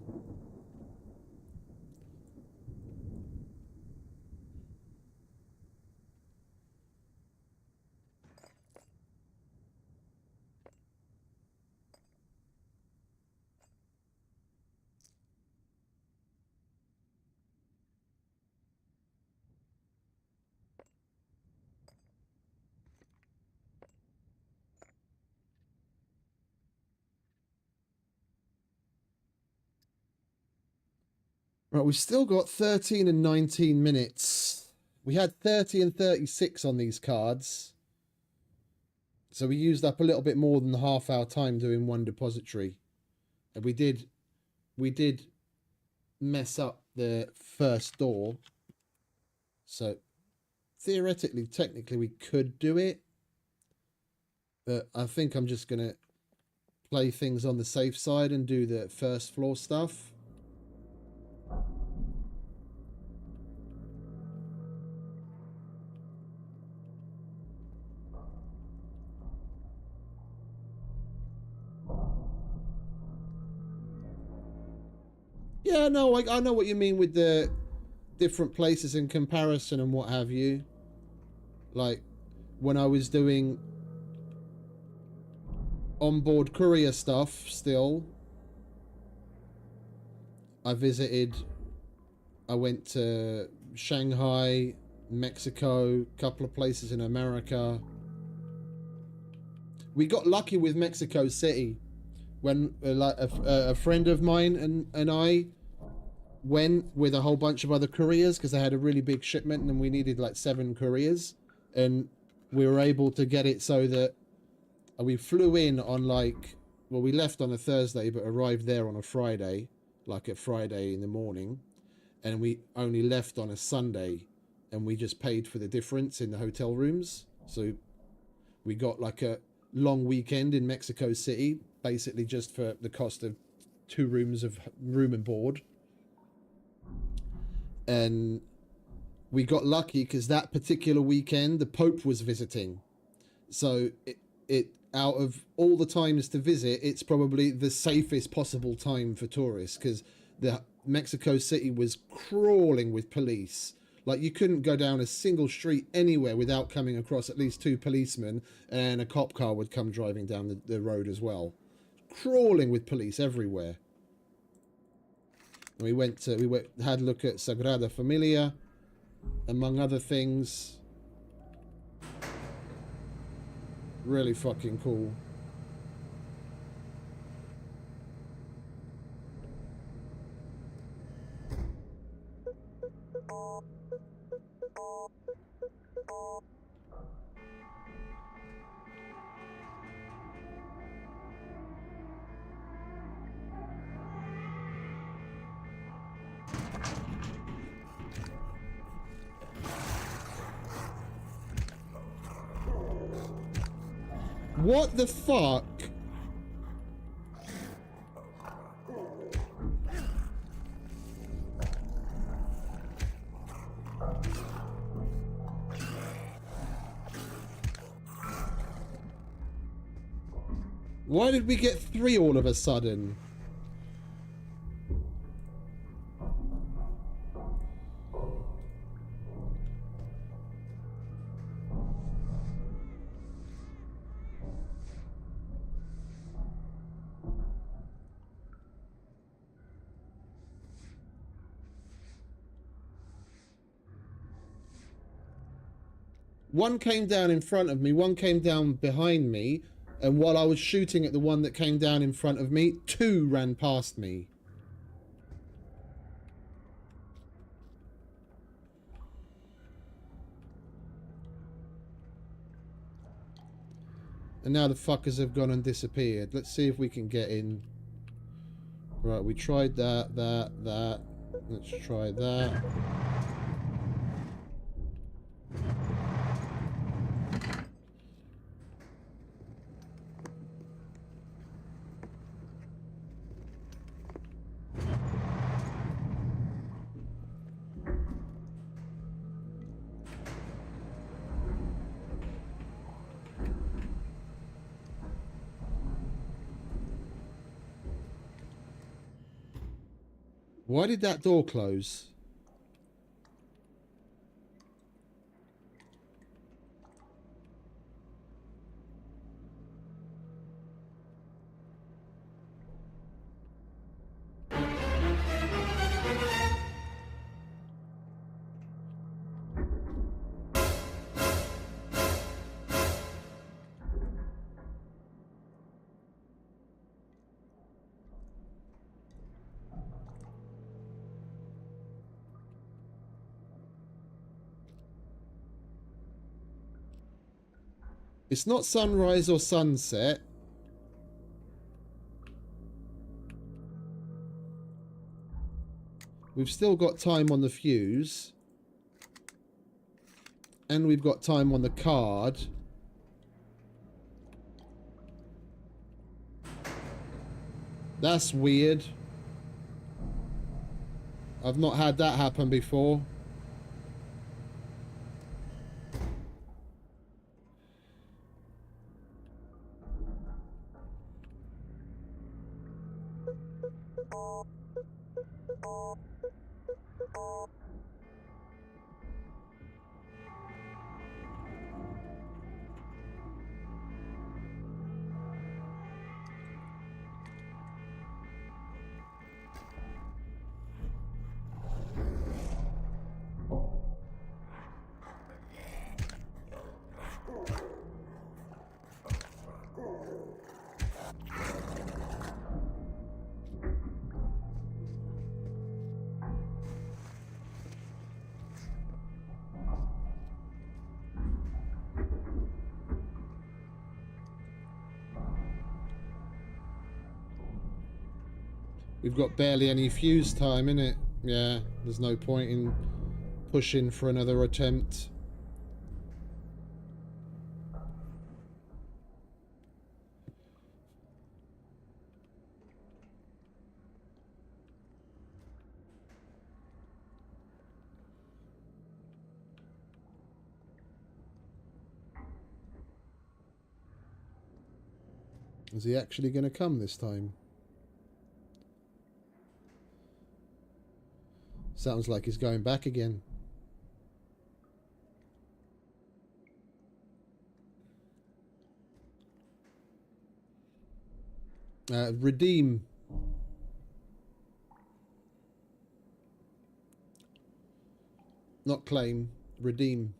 Right, we've still got 13 and 19 minutes. We had 30 and 36 on these cards. So we used up a little bit more than half our time doing one depository. And we did mess up the first door. So theoretically, technically we could do it. But I think I'm just going to play things on the safe side and do the first floor stuff. Yeah, no, I know what you mean with the different places in comparison and what have you. Like, when I was doing onboard courier stuff still, I went to Shanghai, Mexico, a couple of places in America. We got lucky with Mexico City when like a friend of mine and I went with a whole bunch of other couriers because they had a really big shipment and we needed like 7 couriers, and we were able to get it so that we flew in on like, well, we left on a Thursday but arrived there on a Friday, like a Friday in the morning, and we only left on a Sunday, and we just paid for the difference in the hotel rooms. So we got like a long weekend in Mexico City, basically just for the cost of 2 rooms of room and board. And we got lucky because that particular weekend the Pope was visiting, so it out of all the times to visit, it's probably the safest possible time for tourists, because the Mexico City was crawling with police. Like, you couldn't go down a single street anywhere without coming across at least 2 policemen, and a cop car would come driving down the road as well. Crawling with police everywhere. And we had a look at Sagrada Familia, among other things. Really fucking cool. What the fuck? Why did we get 3 all of a sudden? One came down in front of me, one came down behind me, and while I was shooting at the one that came down in front of me, 2 ran past me. And now the fuckers have gone and disappeared. Let's see if we can get in. Right, we tried that. Let's try that. Why did that door close? It's not sunrise or sunset. We've still got time on the fuse. And we've got time on the card. That's weird. I've not had that happen before. We've got barely any fuse time, innit? Yeah, there's no point in pushing for another attempt. Is he actually going to come this time? Sounds like he's going back again. Redeem. Not claim. Redeem.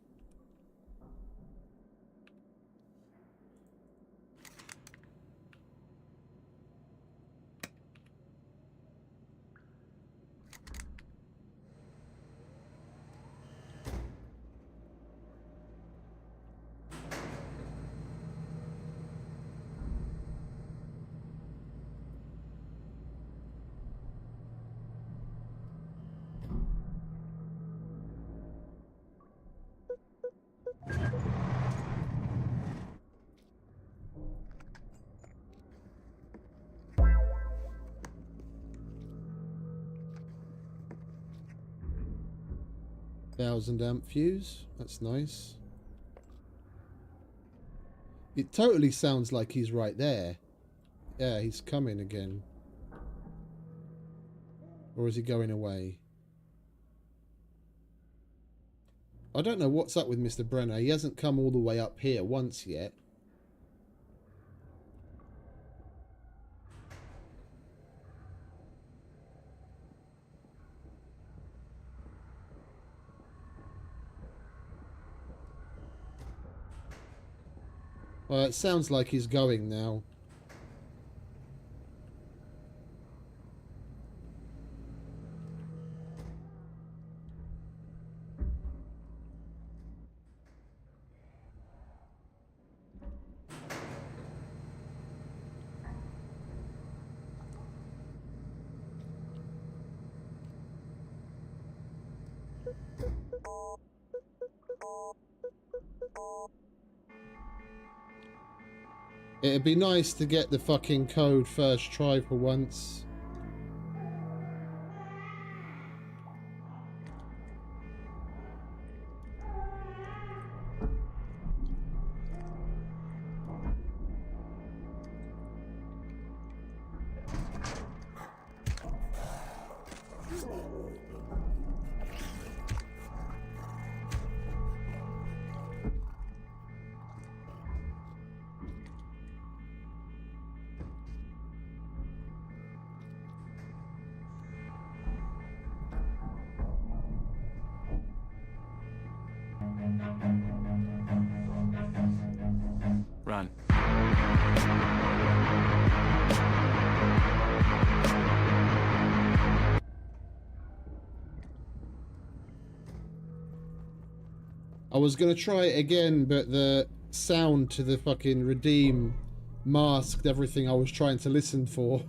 £1,000 amp fuse. That's nice. It totally sounds like he's right there. Yeah, he's coming again. Or is he going away? I don't know what's up with Mr. Brenner. He hasn't come all the way up here once yet. Well, it sounds like he's going now. It'd be nice to get the fucking code first try for once. Run. I was gonna try it again, but the sound to the fucking redeem masked everything I was trying to listen for.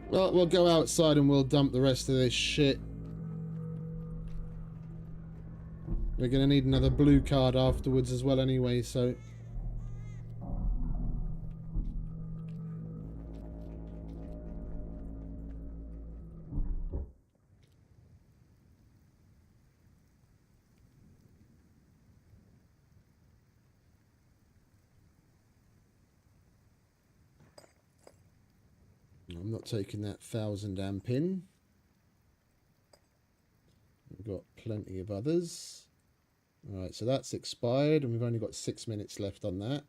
Well, we'll go outside and we'll dump the rest of this shit. We're gonna need another blue card afterwards as well anyway, so... I'm not taking that 1000 amp in. We've got plenty of others. Alright, so that's expired and we've only got 6 minutes left on that.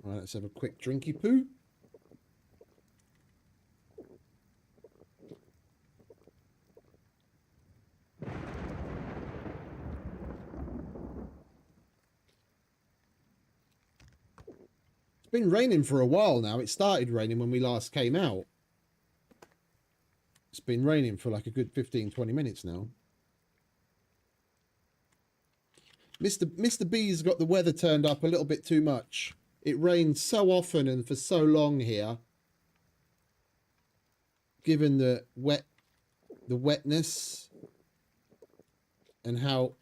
Alright, let's have a quick drinky poo. It's been raining for a while now. It started raining when we last came out. It's been raining for like a good 15-20 minutes now. Mr. B's got the weather turned up a little bit too much. It rains so often and for so long here. Given the wetness and how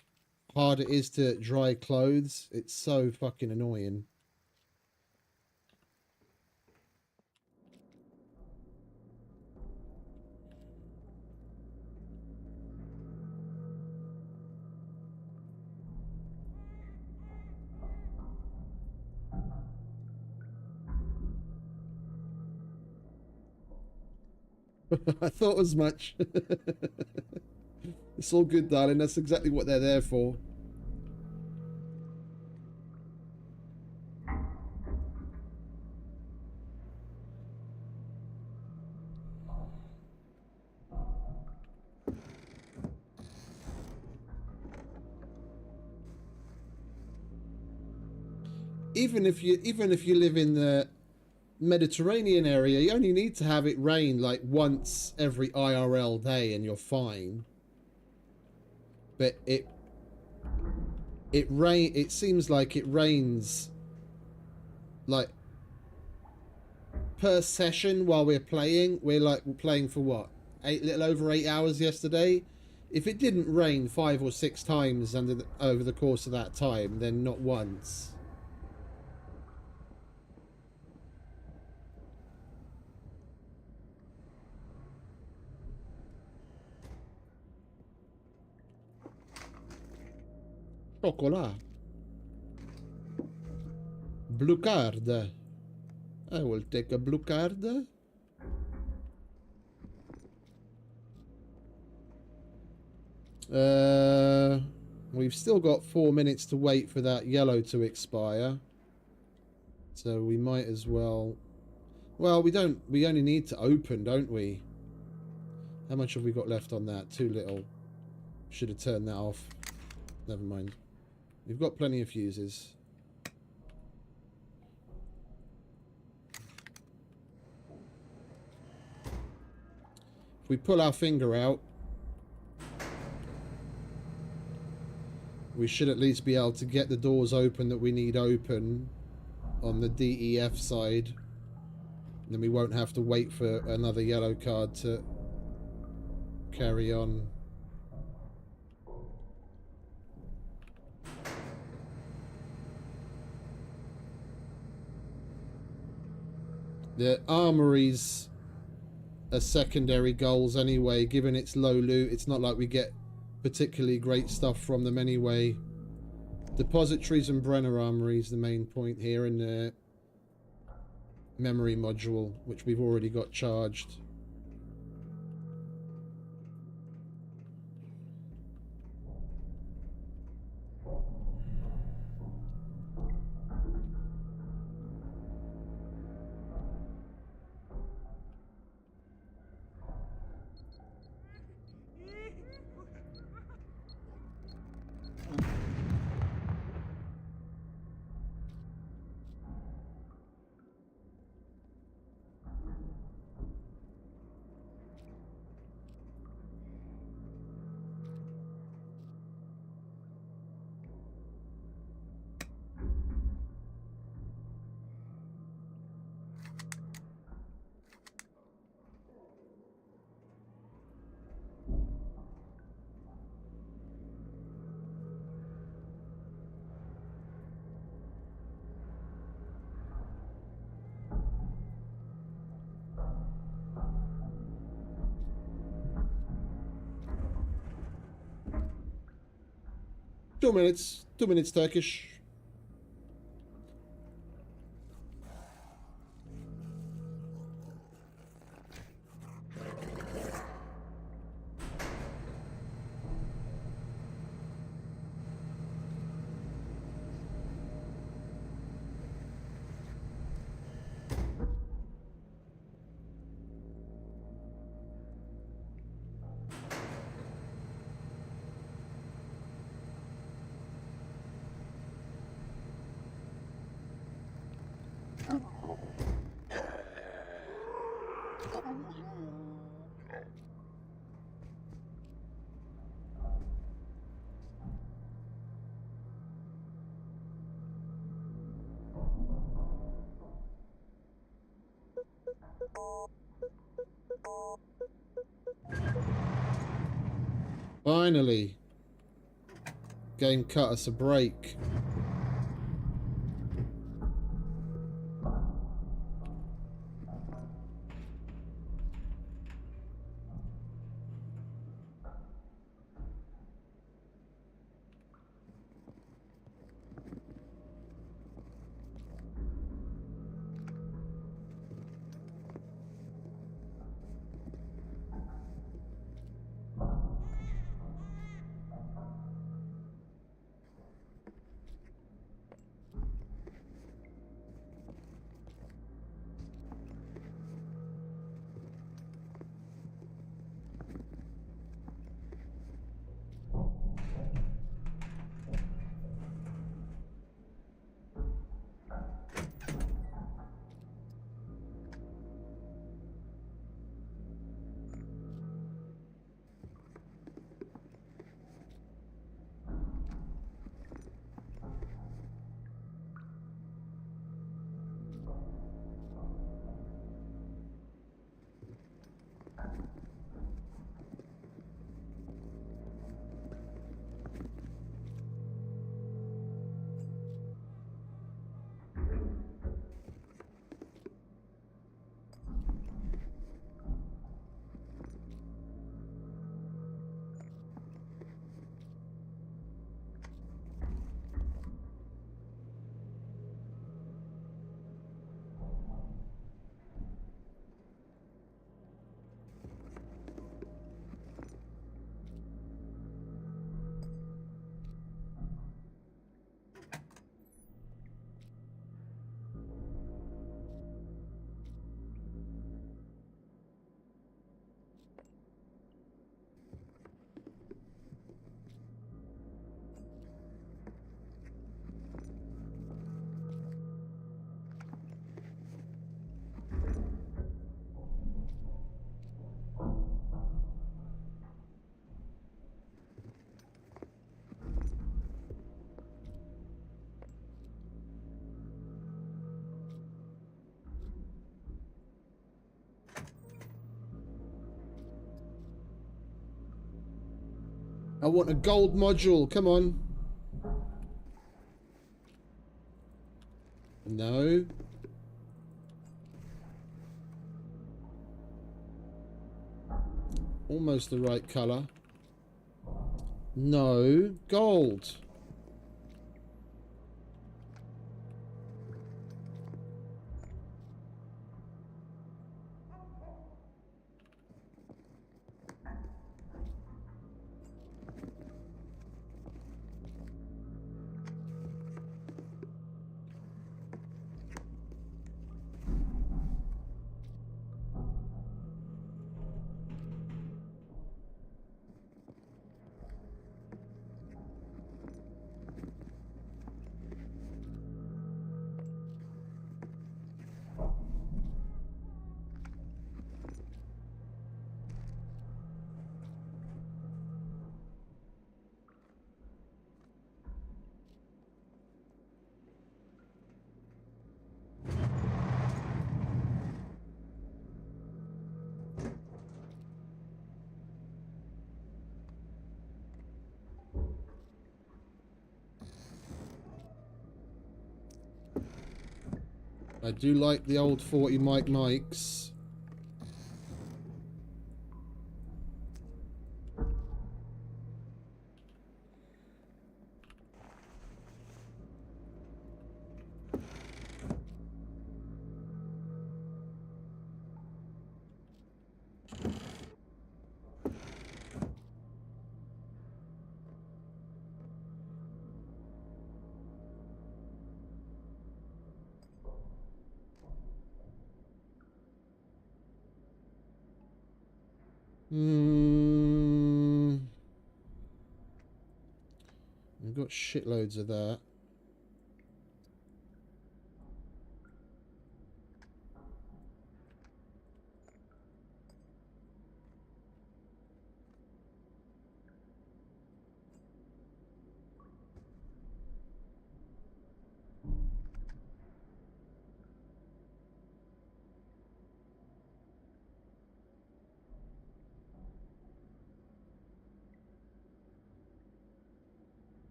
hard it is to dry clothes, it's so fucking annoying. I thought as much. It's all good, darling. That's exactly what they're there for. Even if you live in the Mediterranean area, you only need to have it rain like once every IRL day and you're fine. But it seems like it rains like per session while we're playing. We're playing for what, little over 8 hours yesterday. If it didn't rain 5 or 6 times over the course of that time, then not once. Chocolat. Blue card. I will take a blue card. We've still got 4 minutes to wait for that yellow to expire. So we might as well... Well, we only need to open, don't we? How much have we got left on that? Too little. Should have turned that off. Never mind. We've got plenty of fuses. If we pull our finger out, we should at least be able to get the doors open that we need open on the DEF side. And then we won't have to wait for another yellow card to carry on. The armories are secondary goals anyway, given its low loot. It's not like we get particularly great stuff from them anyway. Depositories and Brenner armories, the main point here, and the memory module, which we've already got charged. Two minutes Turkish. Finally, game cut us a break. I want a gold module. Come on. No. Almost the right colour. No, gold. I do like the old 40 mics. We've got shitloads of that.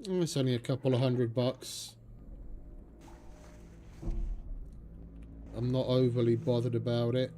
It's only a couple of $100. I'm not overly bothered about it.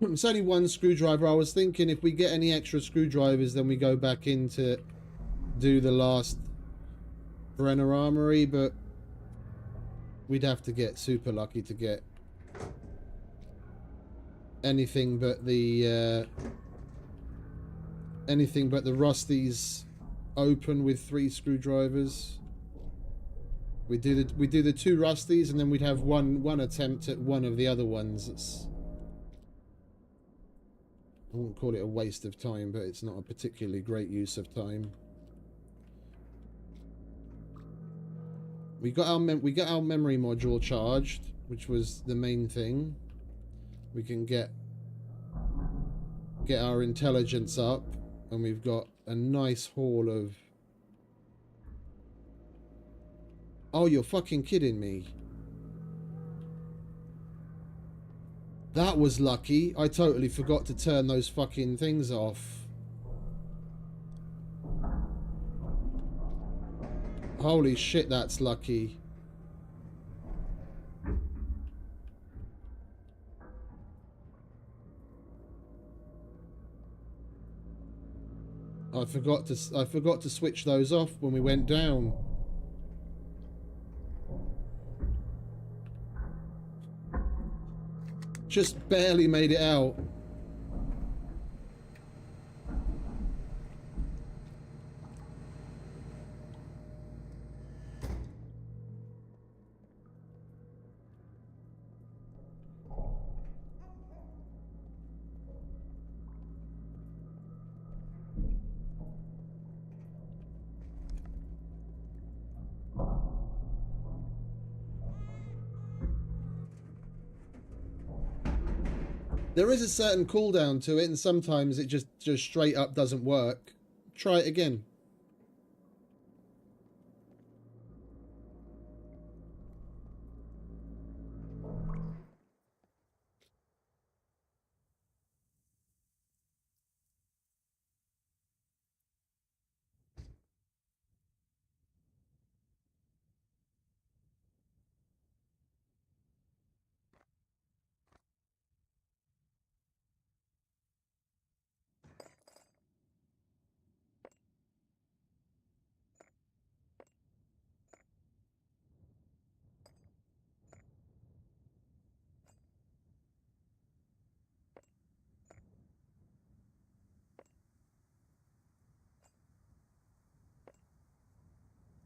It's only one screwdriver. I was thinking if we get any extra screwdrivers, then we go back in to do the last Brenner Armory, but we'd have to get super lucky to get anything but the Rusties open with 3 screwdrivers. We do the 2 Rusties, and then we'd have one attempt at one of the other ones. I wouldn't call it a waste of time, but it's not a particularly great use of time. We got our memory module charged, which was the main thing. We can get our intelligence up, and we've got a nice haul of... Oh, you're fucking kidding me. That was lucky. I totally forgot to turn those fucking things off. Holy shit, that's lucky. I forgot to switch those off when we went down. Just barely made it out. There is a certain cooldown to it, and sometimes it just straight up doesn't work. Try it again.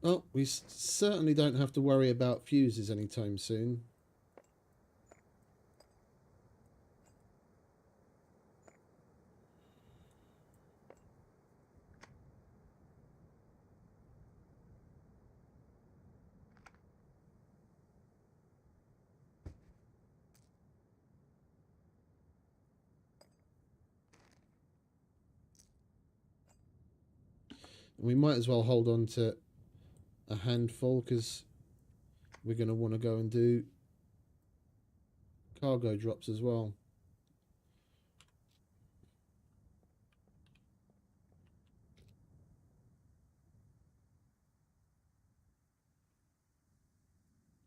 Well, we certainly don't have to worry about fuses anytime soon. We might as well hold on to a handful because we're going to want to go and do cargo drops as well.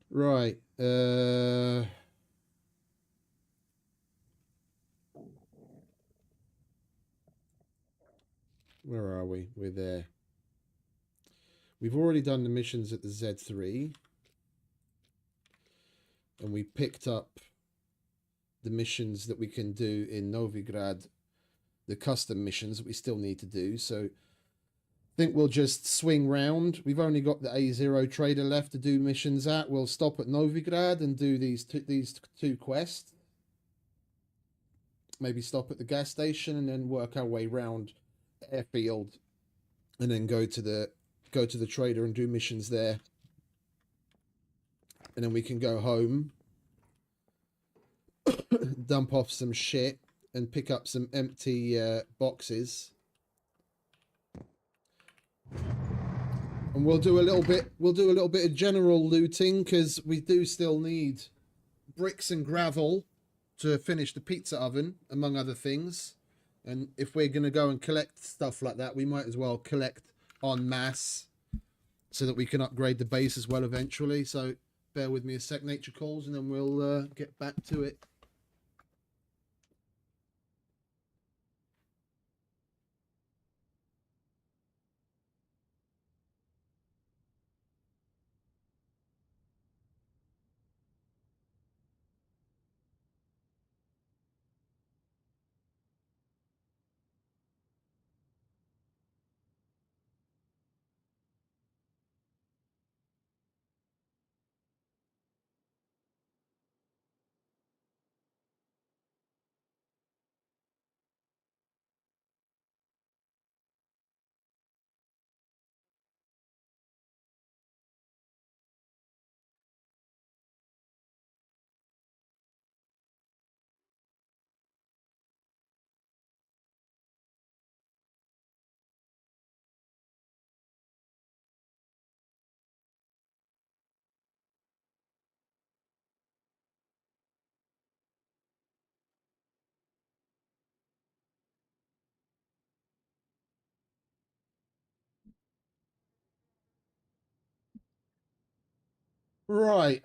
Right. Where are we? We're there. We've already done the missions at the Z3. And we picked up the missions that we can do in Novigrad, the custom missions that we still need to do. So I think we'll just swing round. We've only got the A0 trader left to do missions at. We'll stop at Novigrad and do these two quests. Maybe stop at the gas station and then work our way round the airfield, and then go to the trader and do missions there. And then we can go home, dump off some shit, and pick up some empty boxes. And we'll do a little bit of general looting because we do still need bricks and gravel to finish the pizza oven, among other things. And if we're going to go and collect stuff like that, we might as well collect en masse so that we can upgrade the base as well eventually. So bear with me a sec, nature calls, and then we'll get back to it. Right.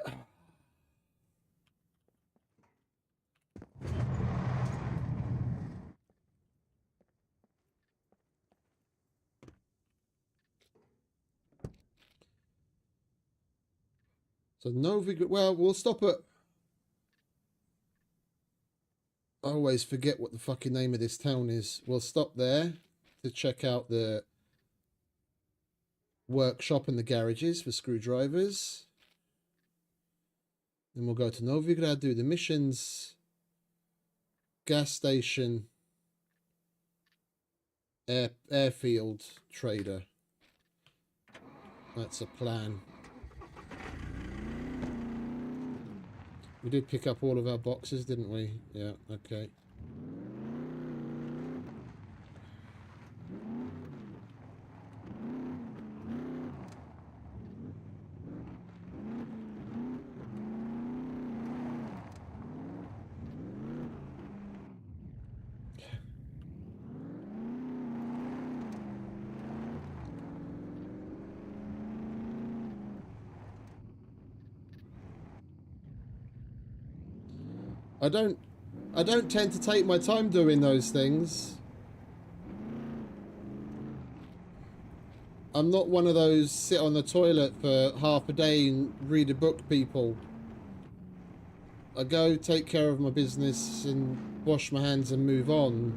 So Novigrad, well, we'll stop at... I always forget what the fucking name of this town is. We'll stop there to check out the workshop and the garages for screwdrivers. Then we'll go to Novigrad, do the missions, gas station, airfield trader. That's a plan. We did pick up all of our boxes, didn't we? Yeah, okay. I don't tend to take my time doing those things. I'm not one of those sit on the toilet for half a day and read a book people. I go take care of my business and wash my hands and move on.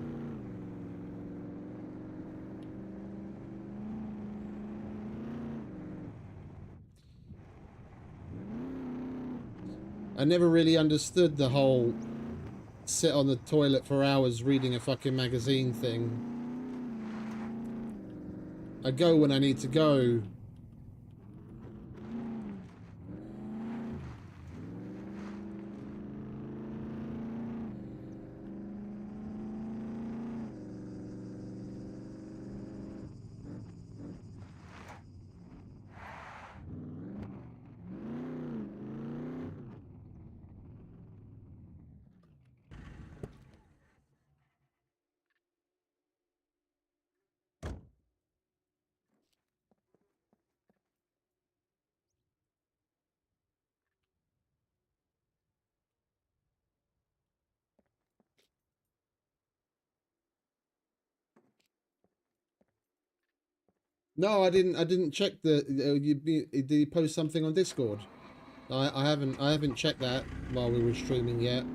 I never really understood the whole sit on the toilet for hours reading a fucking magazine thing. I go when I need to go. No, I didn't. I didn't check the. Did you post something on Discord? I haven't. I haven't checked that while we were streaming yet.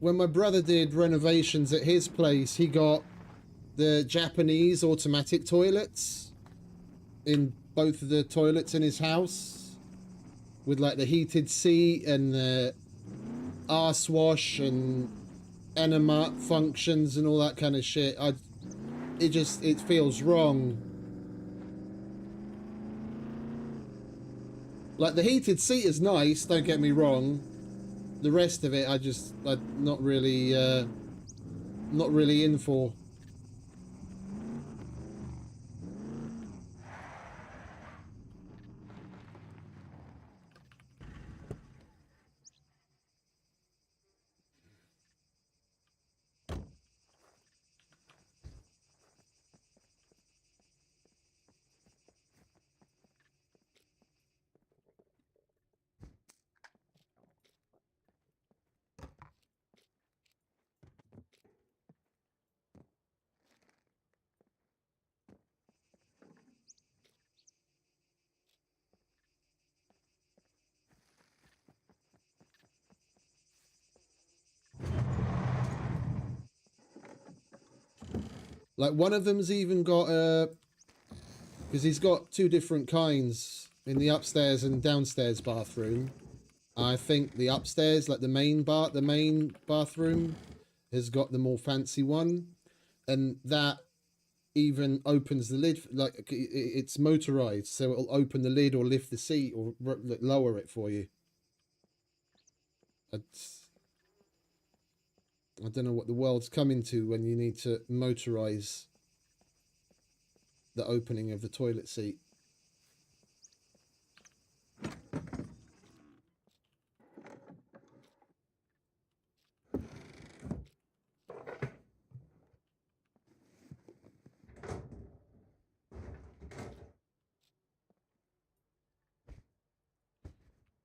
When my brother did renovations at his place, he got the Japanese automatic toilets in both of the toilets in his house, with like the heated seat and the arse wash and enema functions and all that kind of shit. It feels wrong. Like the heated seat is nice, don't get me wrong. The rest of it, I'm not really in for. Like one of them's even got because he's got two different kinds in the upstairs and downstairs bathroom. I think the upstairs, like the main bathroom, has got the more fancy one, and that even opens the lid. Like it's motorized, so it'll open the lid or lift the seat or lower it for you. I don't know what the world's coming to when you need to motorize the opening of the toilet seat.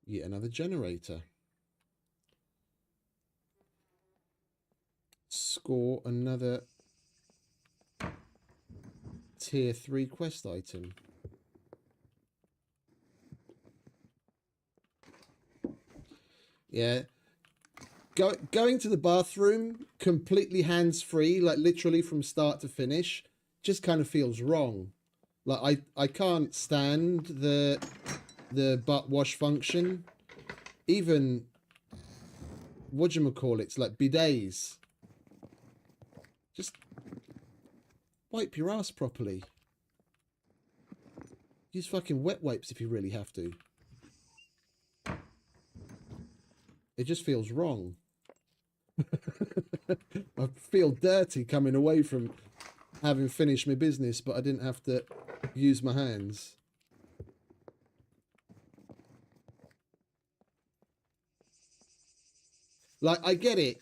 Yet another generator. Score another tier 3 quest item. Yeah. Going to the bathroom completely hands-free, like literally from start to finish, just kind of feels wrong. Like I can't stand the butt wash function. Even whatchamacallits, like bidets. Just wipe your ass properly. Use fucking wet wipes if you really have to. It just feels wrong. I feel dirty coming away from having finished my business, but I didn't have to use my hands. Like, I get it.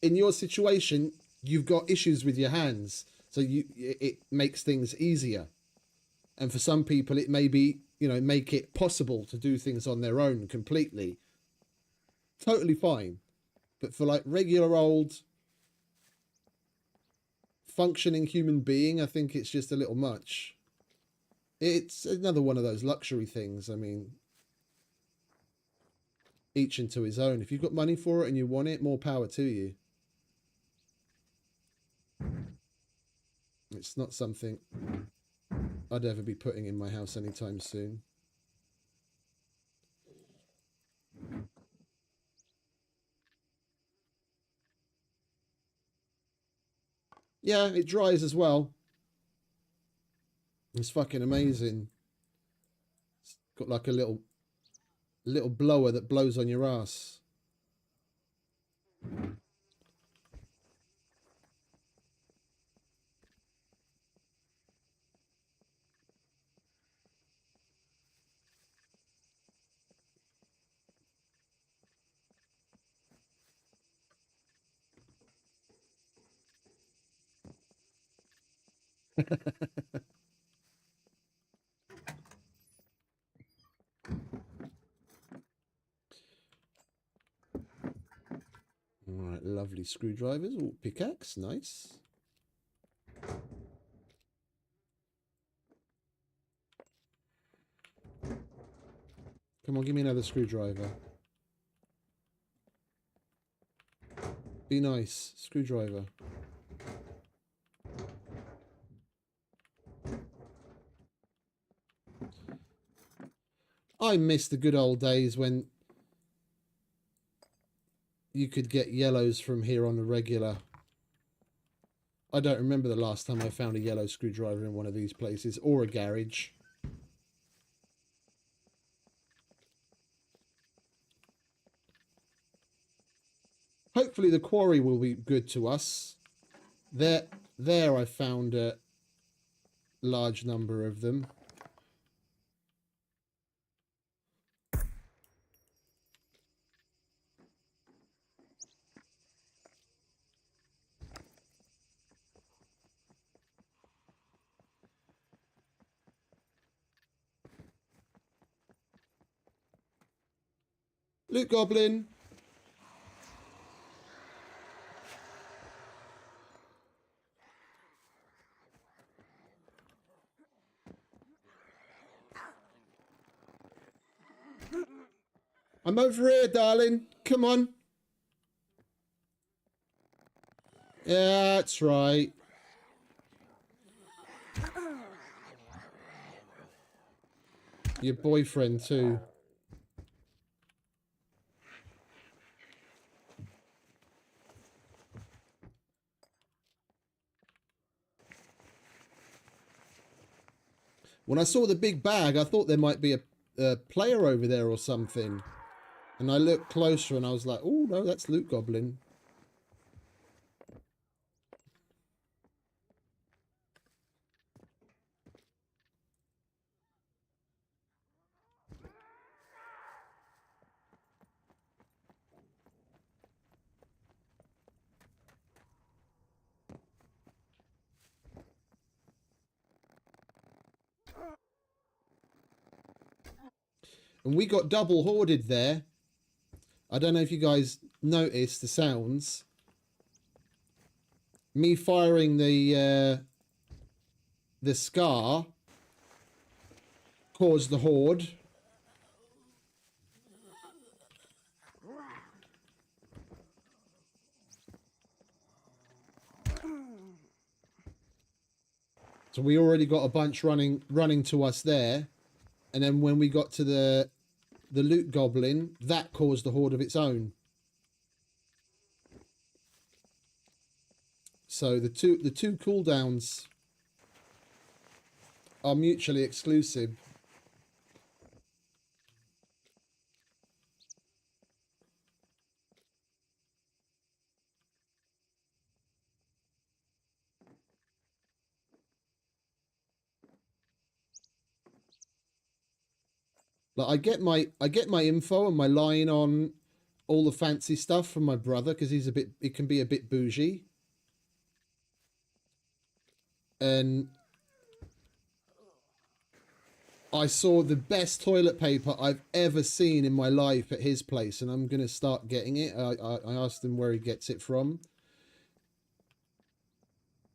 In your situation, you've got issues with your hands, so it makes things easier. And for some people, it may be, you know, make it possible to do things on their own completely. Totally fine. But for like regular old functioning human being, I think it's just a little much. It's another one of those luxury things. I mean, each into his own. If you've got money for it and you want it, more power to you. It's not something I'd ever be putting in my house anytime soon. Yeah, it dries as well. It's fucking amazing. It's got like a little blower that blows on your ass. All right, lovely screwdrivers. Ooh, pickaxe, nice. Come on, give me another screwdriver. Be nice, screwdriver. I miss the good old days when you could get yellows from here on the regular. I don't remember the last time I found a yellow screwdriver in one of these places, or a garage. Hopefully the quarry will be good to us. There I found a large number of them. Loot Goblin. I'm over here, darling. Come on. Yeah, that's right. Your boyfriend, too. When I saw the big bag, I thought there might be a player over there or something. And I looked closer and I was like, oh, no, that's Loot Goblin. And we got double hoarded there. I don't know if you guys noticed the sounds. Me firing the scar caused the horde. So we already got a bunch running to us there. And then when we got to the Loot Goblin, that caused the horde of its own. So the two cooldowns are mutually exclusive. Like I get my info and my line on all the fancy stuff from my brother because he can be a bit bougie. And I saw the best toilet paper I've ever seen in my life at his place, and I'm gonna start getting it. I asked him where he gets it from.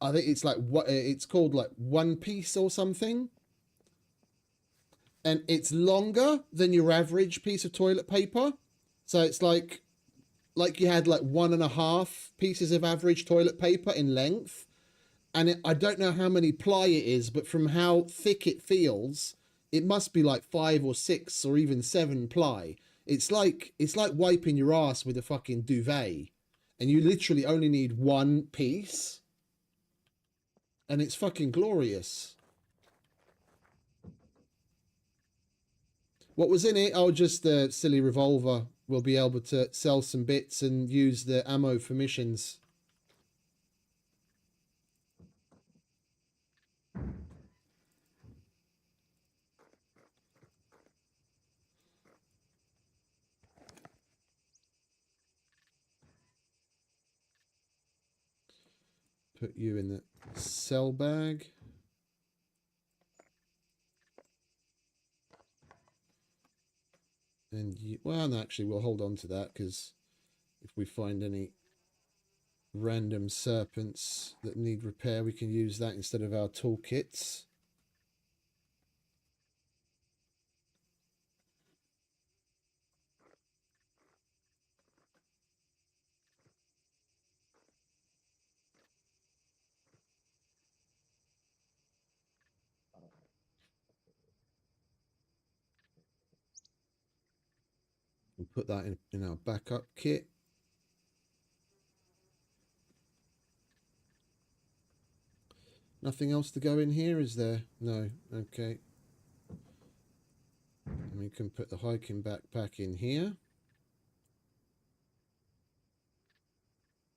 I think it's like what it's called, like One Piece or something. And it's longer than your average piece of toilet paper. So it's like you had like 1.5 pieces of average toilet paper in length. And I don't know how many ply it is, but from how thick it feels, it must be like 5 or 6 or even 7 ply. It's like wiping your ass with a fucking duvet. And you literally only need one piece. And it's fucking glorious. What was in it? Oh, just the silly revolver. We'll be able to sell some bits and use the ammo for missions. Put you in the cell bag. And you, well, no, actually, we'll hold on to that because if we find any random serpents that need repair, we can use that instead of our toolkits. We'll put that in our backup kit. Nothing else to go in here, is there? No. Okay. And we can put the hiking backpack in here.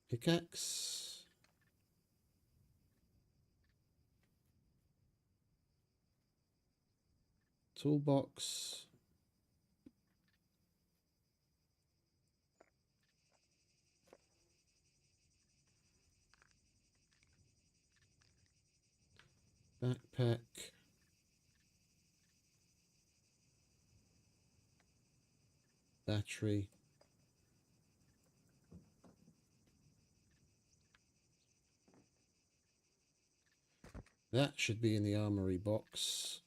Pickaxe. Toolbox. Backpack. Battery. That should be in the armory box.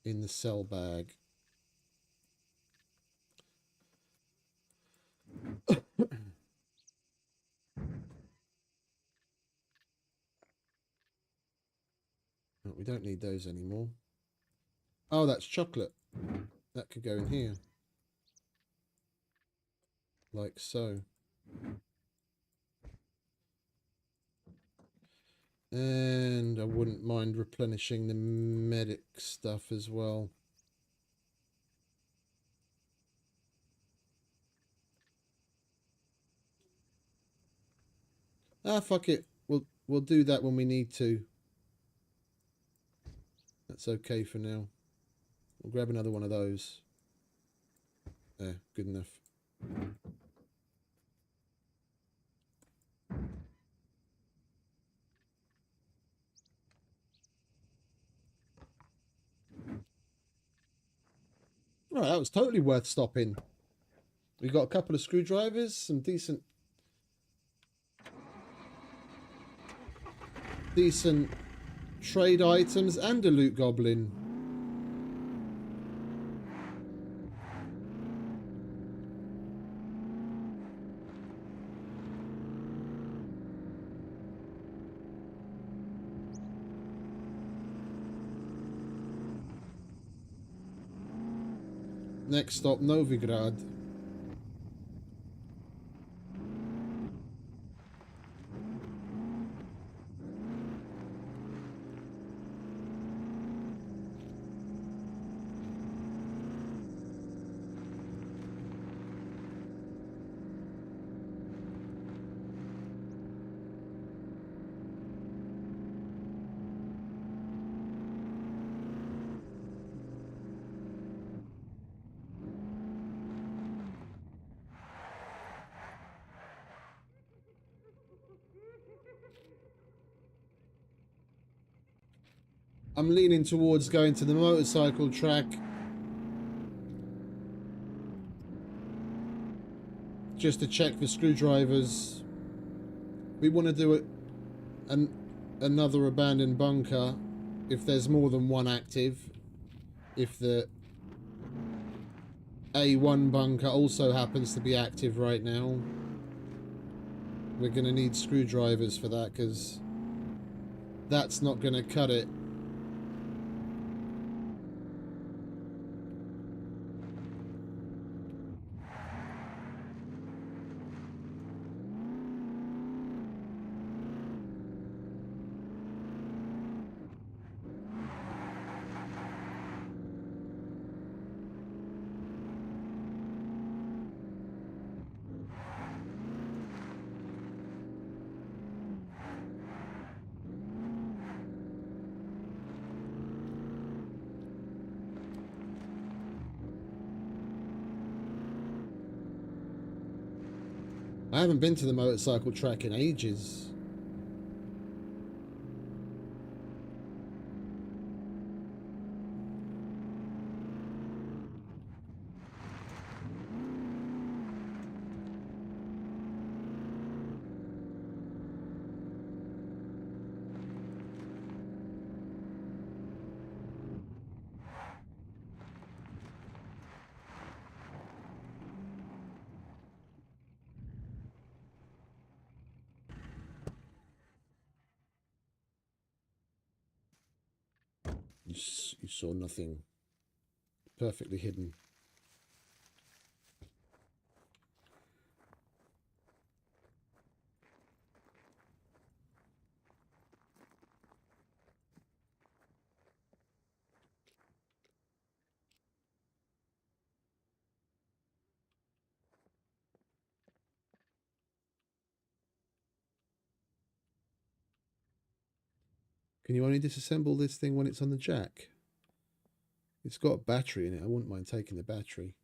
In the cell bag. Oh, we don't need those anymore. Oh, that's chocolate. That could go in here. Like so. And I wouldn't mind replenishing the medic stuff as well. Ah, fuck it. We'll do that when we need to. That's okay for now. We'll grab another one of those. There, good enough. Right, that was totally worth stopping. We got a couple of screwdrivers, some decent trade items, and a loot goblin. Next stop, Novigrad. I'm leaning towards going to the motorcycle track. Just to check for screwdrivers. We want to do it another abandoned bunker if there's more than one active. If the A1 bunker also happens to be active right now, we're going to need screwdrivers for that, because that's not going to cut it. I haven't been to the motorcycle track in ages. You saw nothing. Perfectly hidden. Can you only disassemble this thing when it's on the jack? It's got a battery in it. I wouldn't mind taking the battery.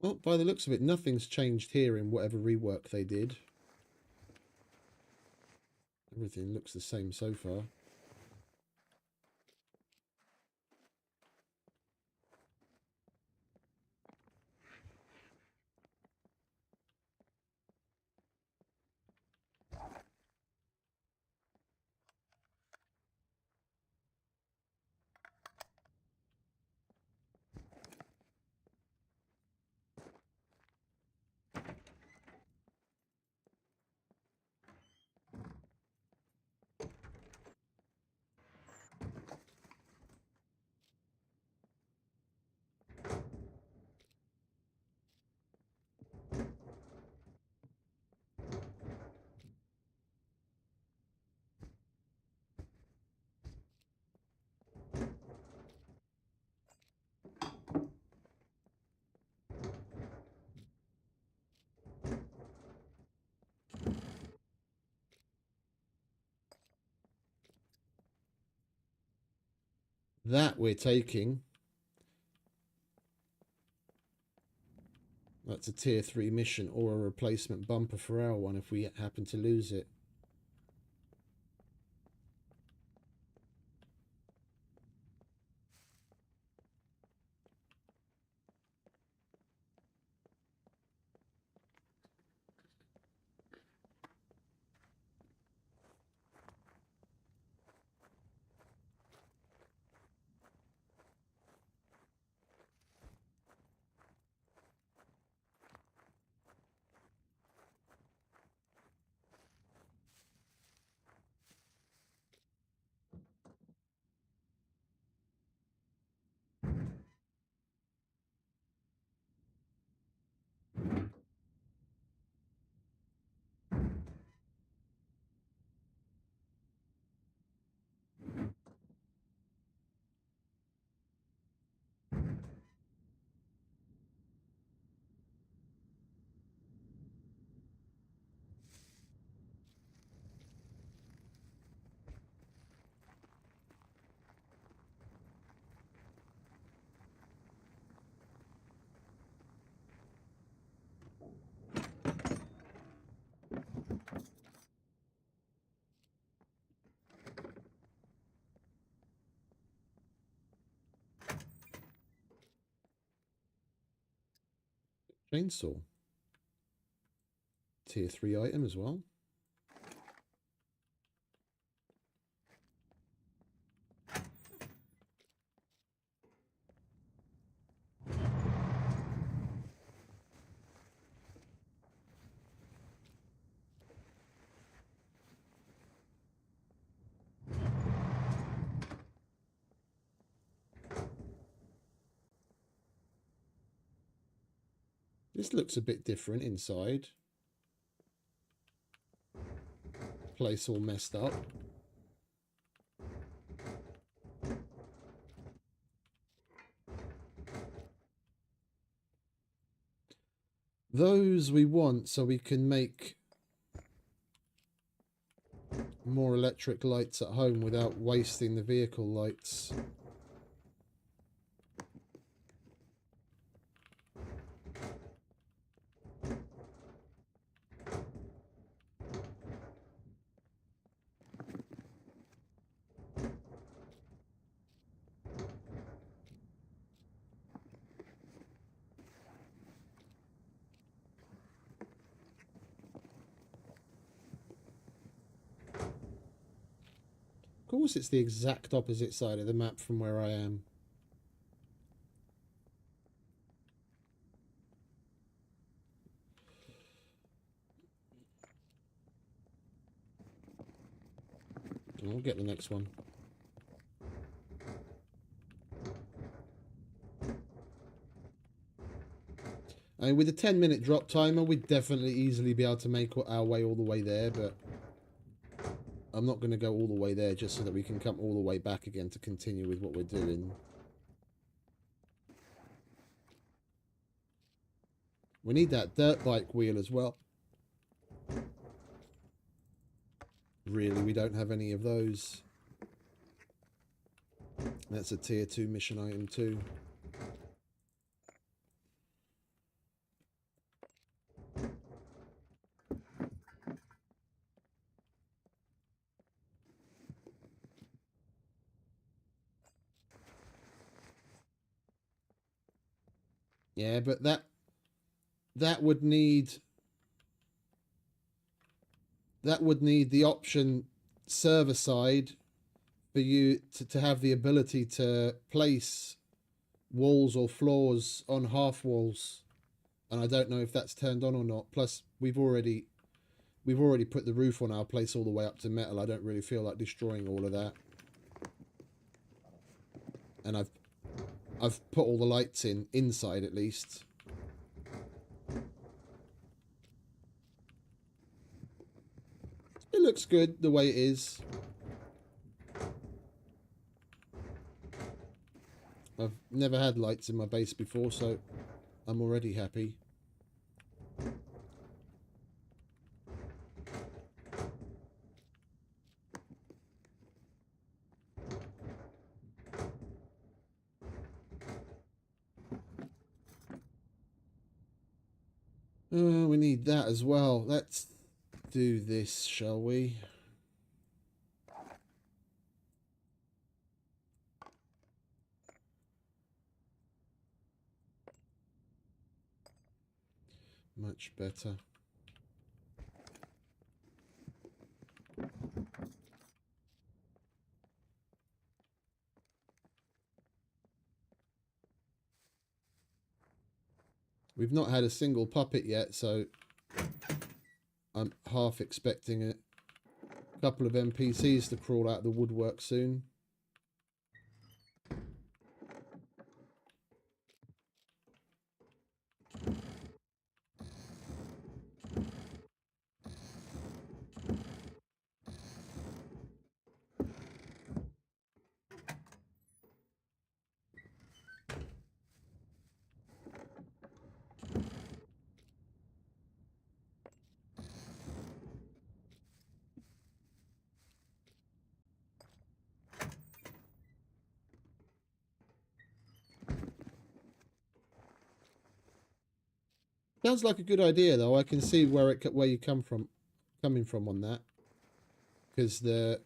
Well, by the looks of it, nothing's changed here in whatever rework they did. Everything looks the same so far. That we're taking. That's a tier 3 mission or a replacement bumper for our one if we happen to lose it. Chainsaw. Tier 3 item as well. This looks a bit different inside. Place all messed up. Those we want so we can make more electric lights at home without wasting the vehicle lights. Of course, it's the exact opposite side of the map from where I am. I'll get the next one. I mean, with a 10-minute drop timer, we'd definitely easily be able to make our way all the way there, but I'm not going to go all the way there just so that we can come all the way back again to continue with what we're doing. We need that dirt bike wheel as well. Really, we don't have any of those. That's a tier 2 mission item too. Yeah, but that would need the option server side for you to have the ability to place walls or floors on half walls, and I don't know if that's turned on or not. Plus, we've already put the roof on our place all the way up to metal. I don't really feel like destroying all of that, and I've put all the lights in inside at least. It looks good the way it is. I've never had lights in my base before, so I'm already happy. We need that as well. Let's do this, shall we? Much better. We've not had a single puppet yet, so I'm half expecting a couple of NPCs to crawl out of the woodwork soon. Sounds like a good idea, though. I can see where you coming from on that, because the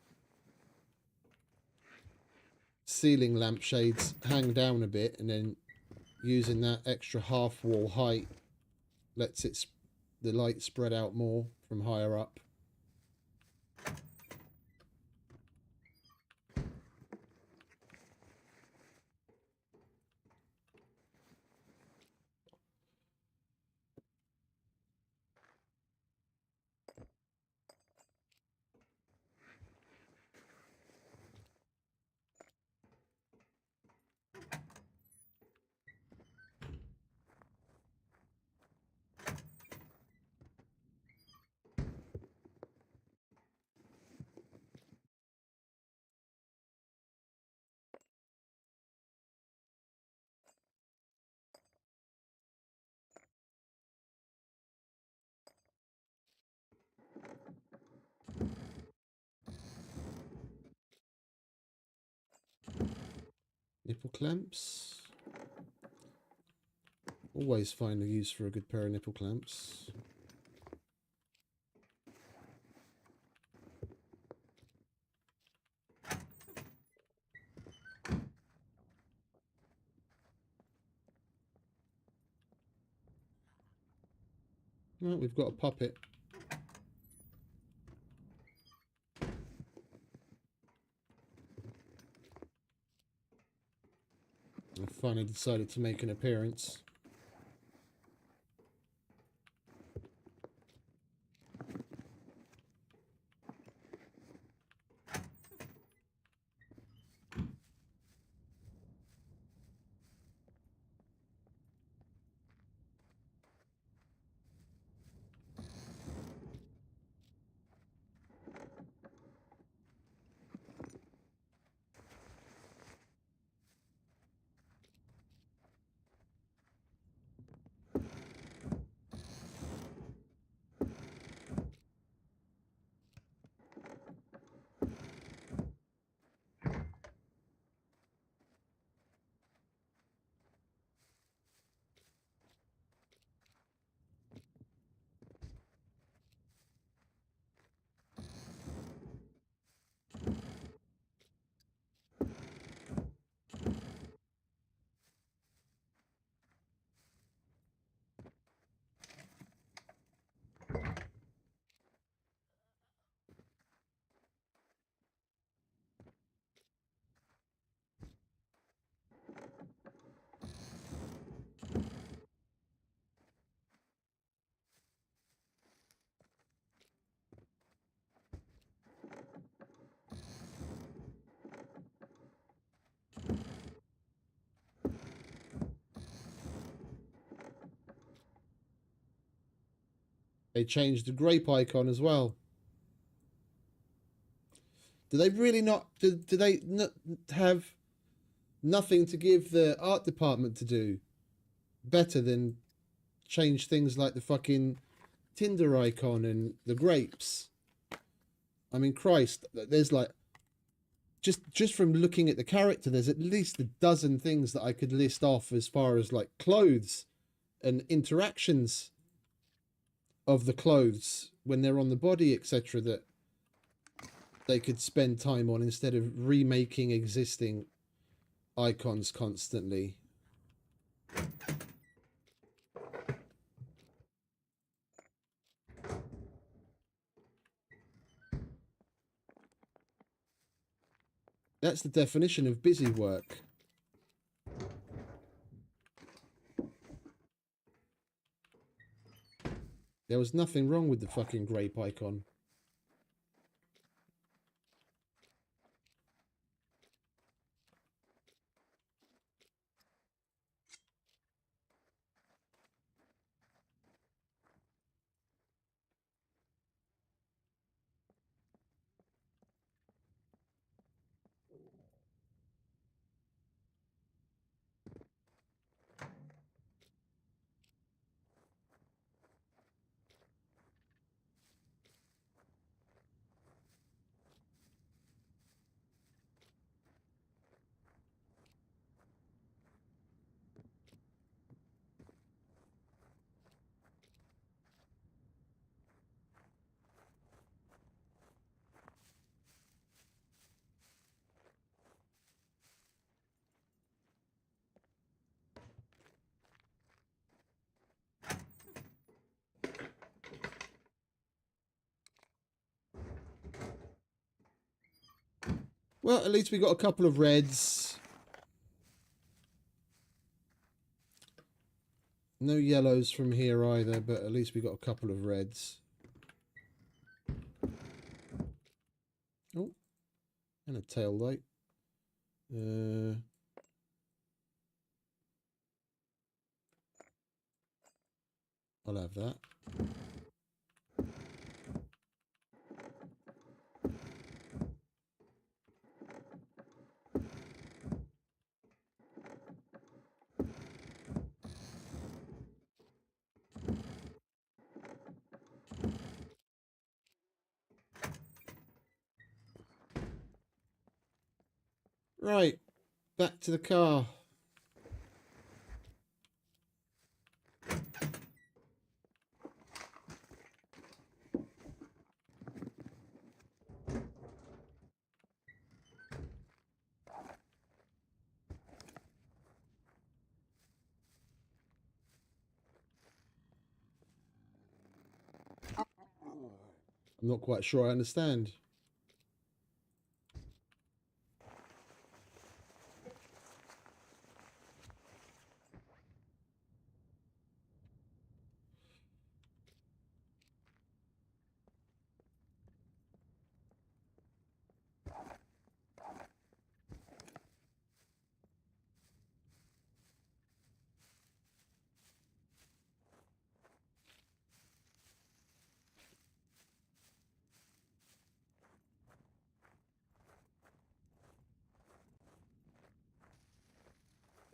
ceiling lampshades hang down a bit, and then using that extra half wall height lets the light spread out more from higher up. Nipple clamps. Always find a use for a good pair of nipple clamps. Right, we've got a puppet. I finally decided to make an appearance. They changed the grape icon as well. Do they really not? Do they not have nothing to give the art department to do better than change things like the fucking Tinder icon and the grapes? I mean, Christ, there's like just from looking at the character, there's at least a dozen things that I could list off as far as like clothes and interactions of the clothes when they're on the body, etc., that they could spend time on instead of remaking existing icons constantly. That's the definition of busy work. There was nothing wrong with the fucking grape icon. Well, at least we got a couple of reds. No yellows from here either, but at least we got a couple of reds. Oh, and a tail light. I'll have that. Right, back to the car. I'm not quite sure I understand.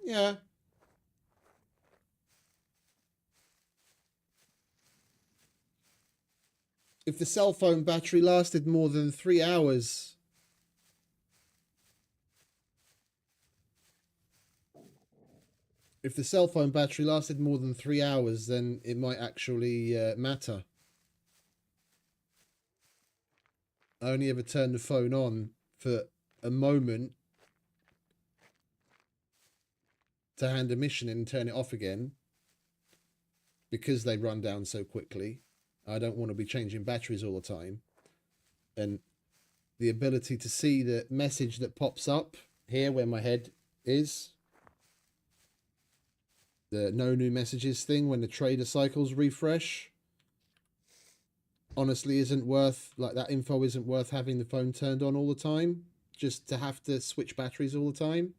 Yeah. If the cell phone battery lasted more than 3 hours... If the cell phone battery lasted more than 3 hours, then it might actually matter. I only ever turn the phone on for a moment to hand a mission in and turn it off again because they run down so quickly. I don't want to be changing batteries all the time. And the ability to see the message that pops up here where my head is, the no new messages thing when the trader cycles refresh, honestly isn't worth, like, that info isn't worth having the phone turned on all the time just to have to switch batteries all the time.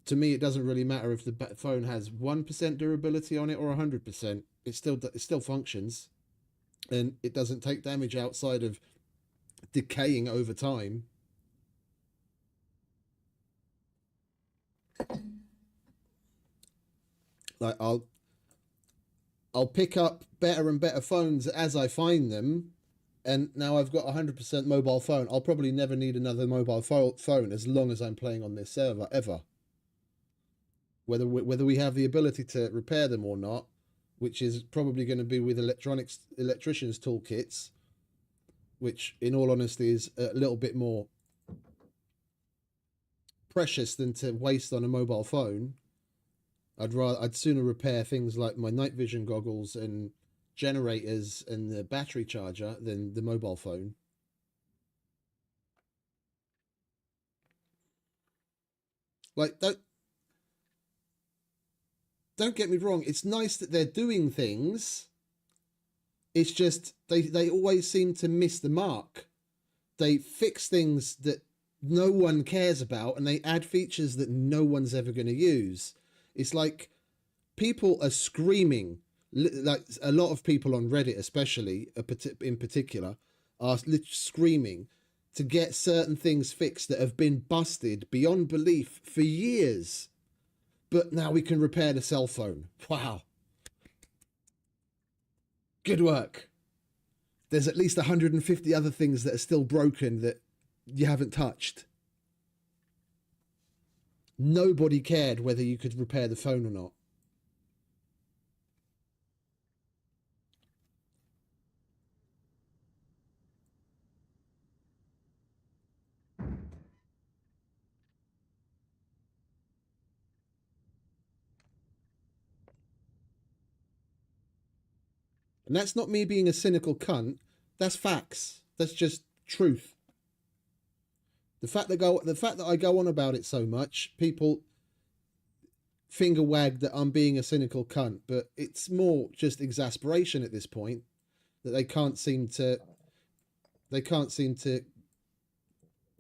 To me, it doesn't really matter if the phone has 1% durability on it or 100%. It still functions, and it doesn't take damage outside of decaying over time. Like, I'll pick up better and better phones as I find them, and now I've got a 100% mobile phone. I'll probably never need another mobile phone as long as I'm playing on this server, ever. Whether we have the ability to repair them or not, which is probably going to be with electricians' toolkits, which, in all honesty, is a little bit more precious than to waste on a mobile phone. I'd sooner repair things like my night vision goggles and generators and the battery charger than the mobile phone. Like, don't get me wrong, it's nice that they're doing things. It's just they always seem to miss the mark. They fix things that no one cares about, and they add features that no one's ever going to use. It's like people are screaming, like a lot of people on Reddit especially, in particular, are screaming to get certain things fixed that have been busted beyond belief for years. But now we can repair the cell phone. Wow. Good work. There's at least 150 other things that are still broken that you haven't touched. Nobody cared whether you could repair the phone or not. And that's not me being a cynical cunt. That's facts. That's just truth. The fact that I go on about it so much, people finger wag that I'm being a cynical cunt, but it's more just exasperation at this point that they can't seem to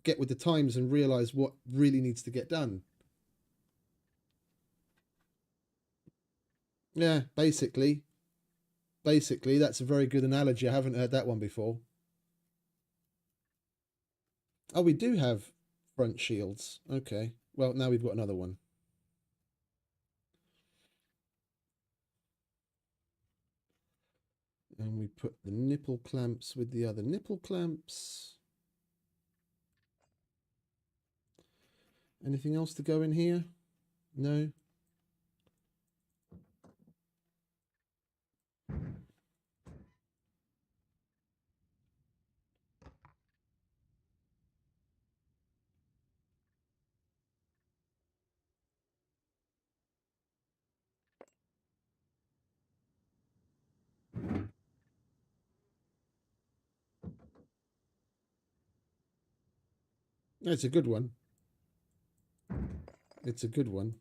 get with the times and realize what really needs to get done. Yeah, basically that's a very good analogy. I haven't heard that one before. Oh, we do have front shields. Okay, well, now we've got another one. And we put the nipple clamps with the other nipple clamps. Anything else to go in here? No. It's a good one. It's a good one.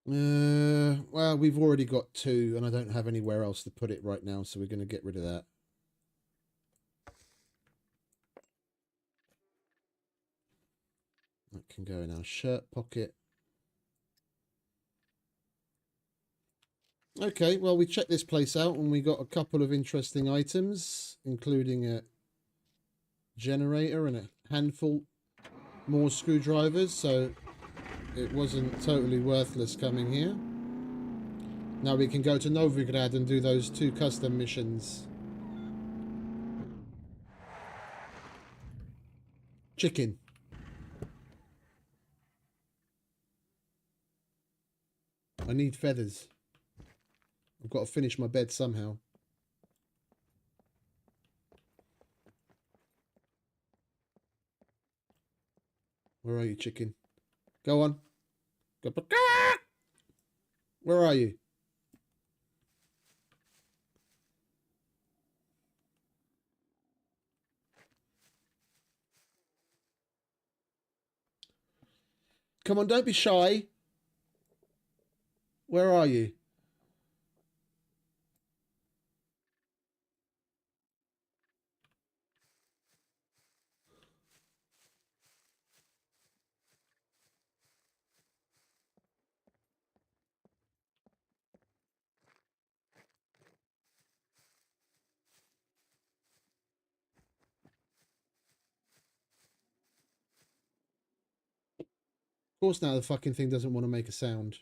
Well, we've already got two, and I don't have anywhere else to put it right now, so we're going to get rid of that. That can go in our shirt pocket. Okay, well, we checked this place out, and we got a couple of interesting items, including a generator and a handful more screwdrivers, so it wasn't totally worthless coming here. Now we can go to Novigrad and do those 2 custom missions. Chicken. I need feathers. I've got to finish my bed somehow. Where are you, chicken? Go on. Go. Where are you? Come on, don't be shy. Where are you? Of course now the fucking thing doesn't want to make a sound.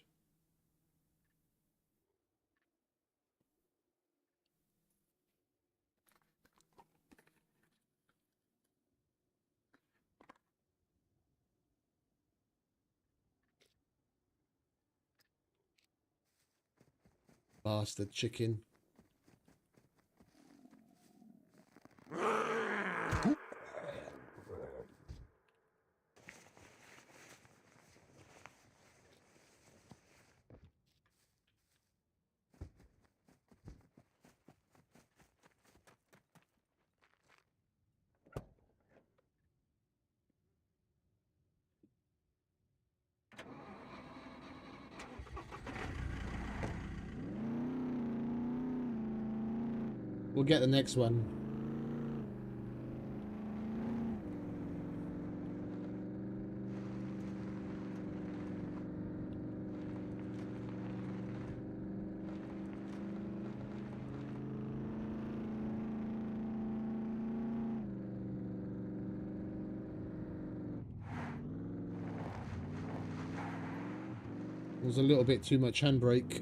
Bastard chicken. We'll get the next one. It was a little bit too much handbrake.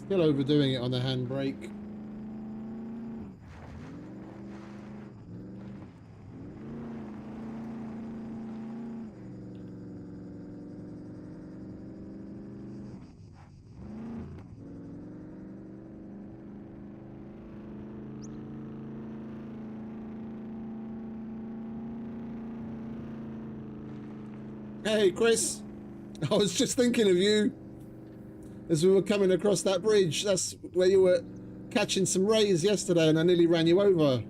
Still overdoing it on the handbrake. Hey, Chris. I was just thinking of you as we were coming across that bridge. That's where you were catching some rays yesterday, and I nearly ran you over.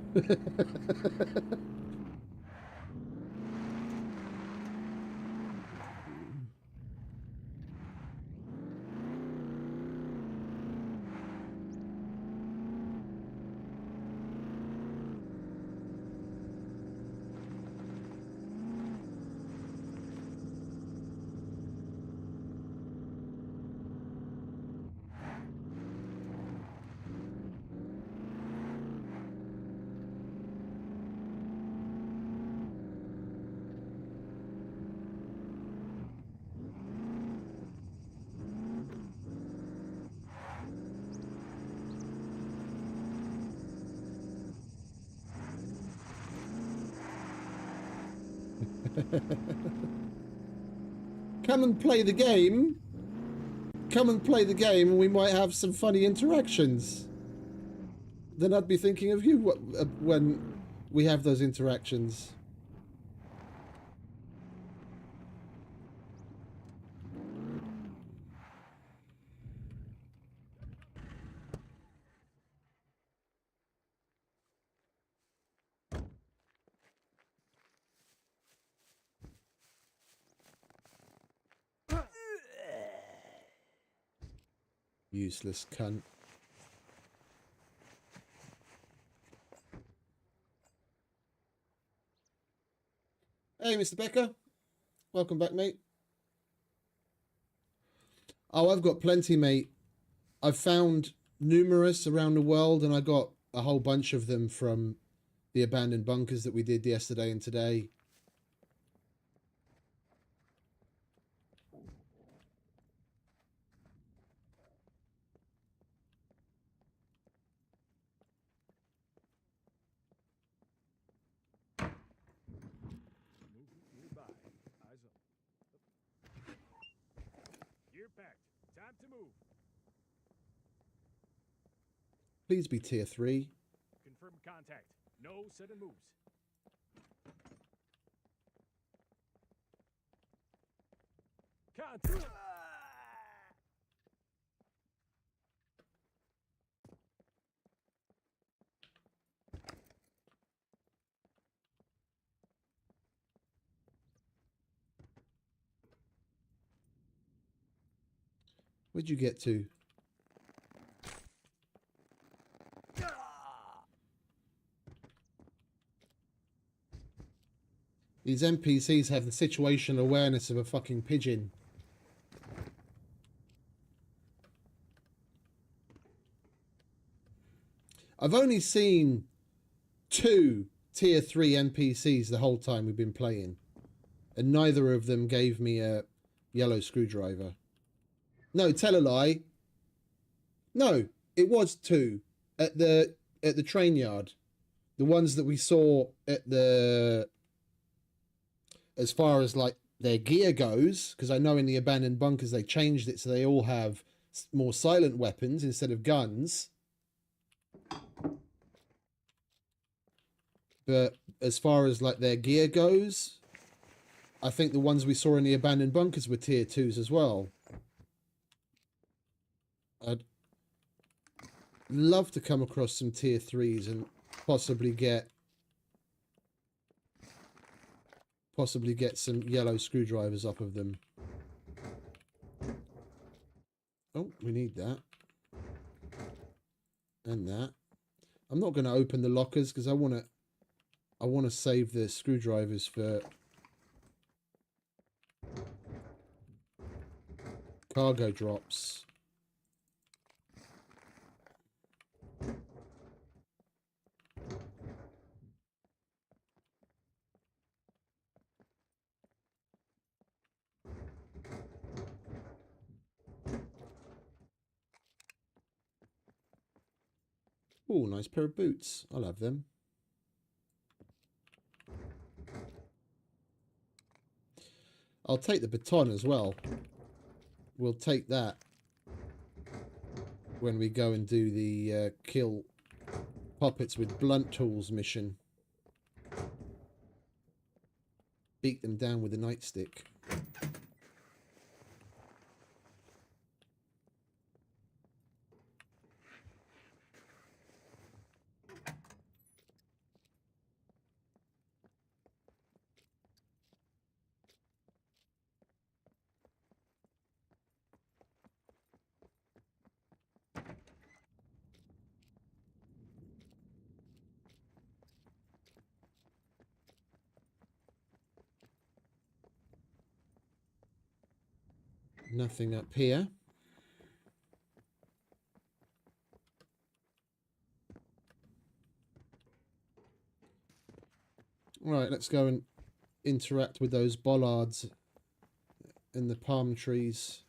Come and play the game. Come and play the game, and we might have some funny interactions. Then I'd be thinking of you when we have those interactions. Useless cunt. Hey, Mr. Becker. Welcome back, mate. Oh, I've got plenty, mate. I've found numerous around the world, and I got a whole bunch of them from the abandoned bunkers that we did yesterday and today. Time to move. Please be tier 3. Confirm contact. No sudden moves. Contact. Where'd you get to? These NPCs have the situational awareness of a fucking pigeon. I've only seen 2 tier 3 NPCs the whole time we've been playing. And neither of them gave me a yellow screwdriver. No, tell a lie. No, it was 2 at the train yard. The ones that we saw at the, as far as like their gear goes, because I know in the abandoned bunkers they changed it so they all have more silent weapons instead of guns. But as far as like their gear goes, I think the ones we saw in the abandoned bunkers were tier 2s as well. I'd love to come across some tier 3s and possibly get some yellow screwdrivers off of them. Oh, we need that. And that. I'm not going to open the lockers because I want to save the screwdrivers for cargo drops. Oh, nice pair of boots. I'll have them. I'll take the baton as well. We'll take that when we go and do the kill puppets with blunt tools mission. Beat them down with a nightstick. Nothing up here. Right, let's go and interact with those bollards in the palm trees.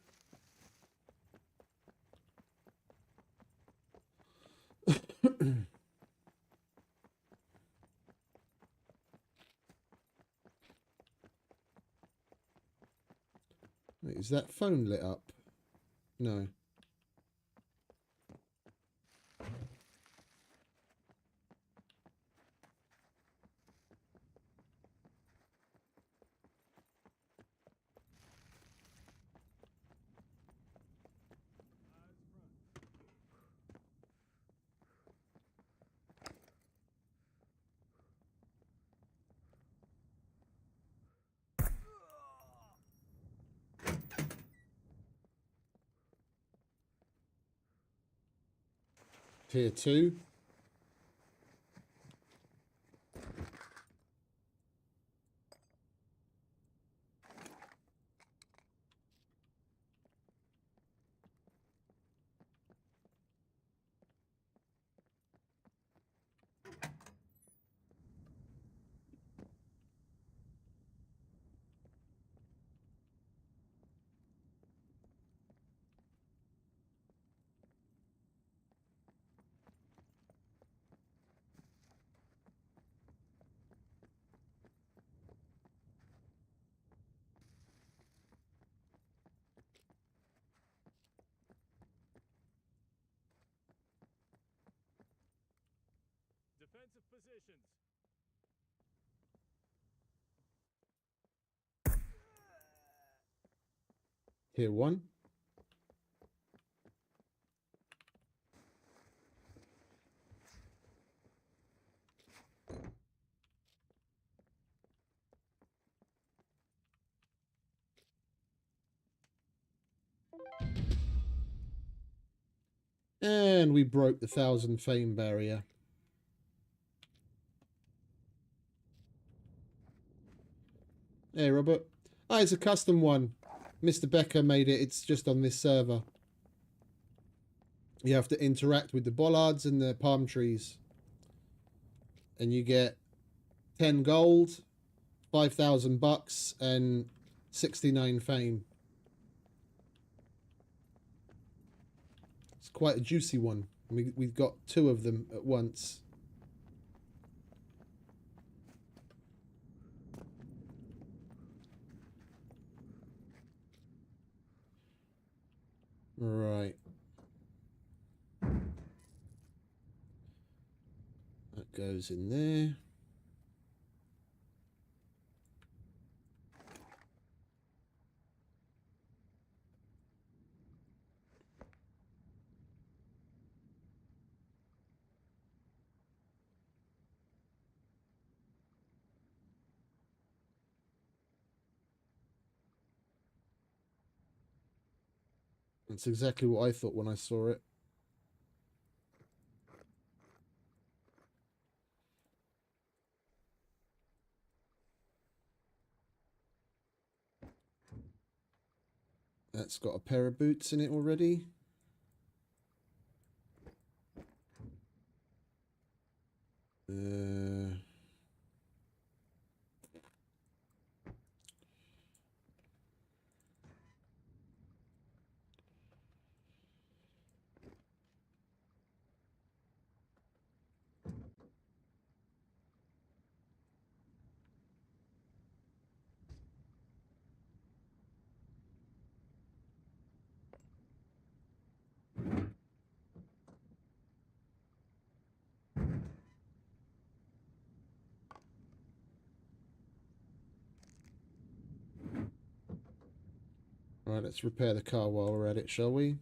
Wait, is that phone lit up? No. Tier 2. defensive positions. Here one. And we broke the 1,000 fame barrier. Hey, Robert. Ah, it's a custom one. Mr. Becker made it. It's just on this server. You have to interact with the bollards and the palm trees. And you get 10 gold, 5,000 bucks, and 69 fame. It's quite a juicy one. We've got 2 of them at once. Right. That goes in there. That's exactly what I thought when I saw it. That's got a pair of boots in it already. Right, let's repair the car while we're at it, shall we?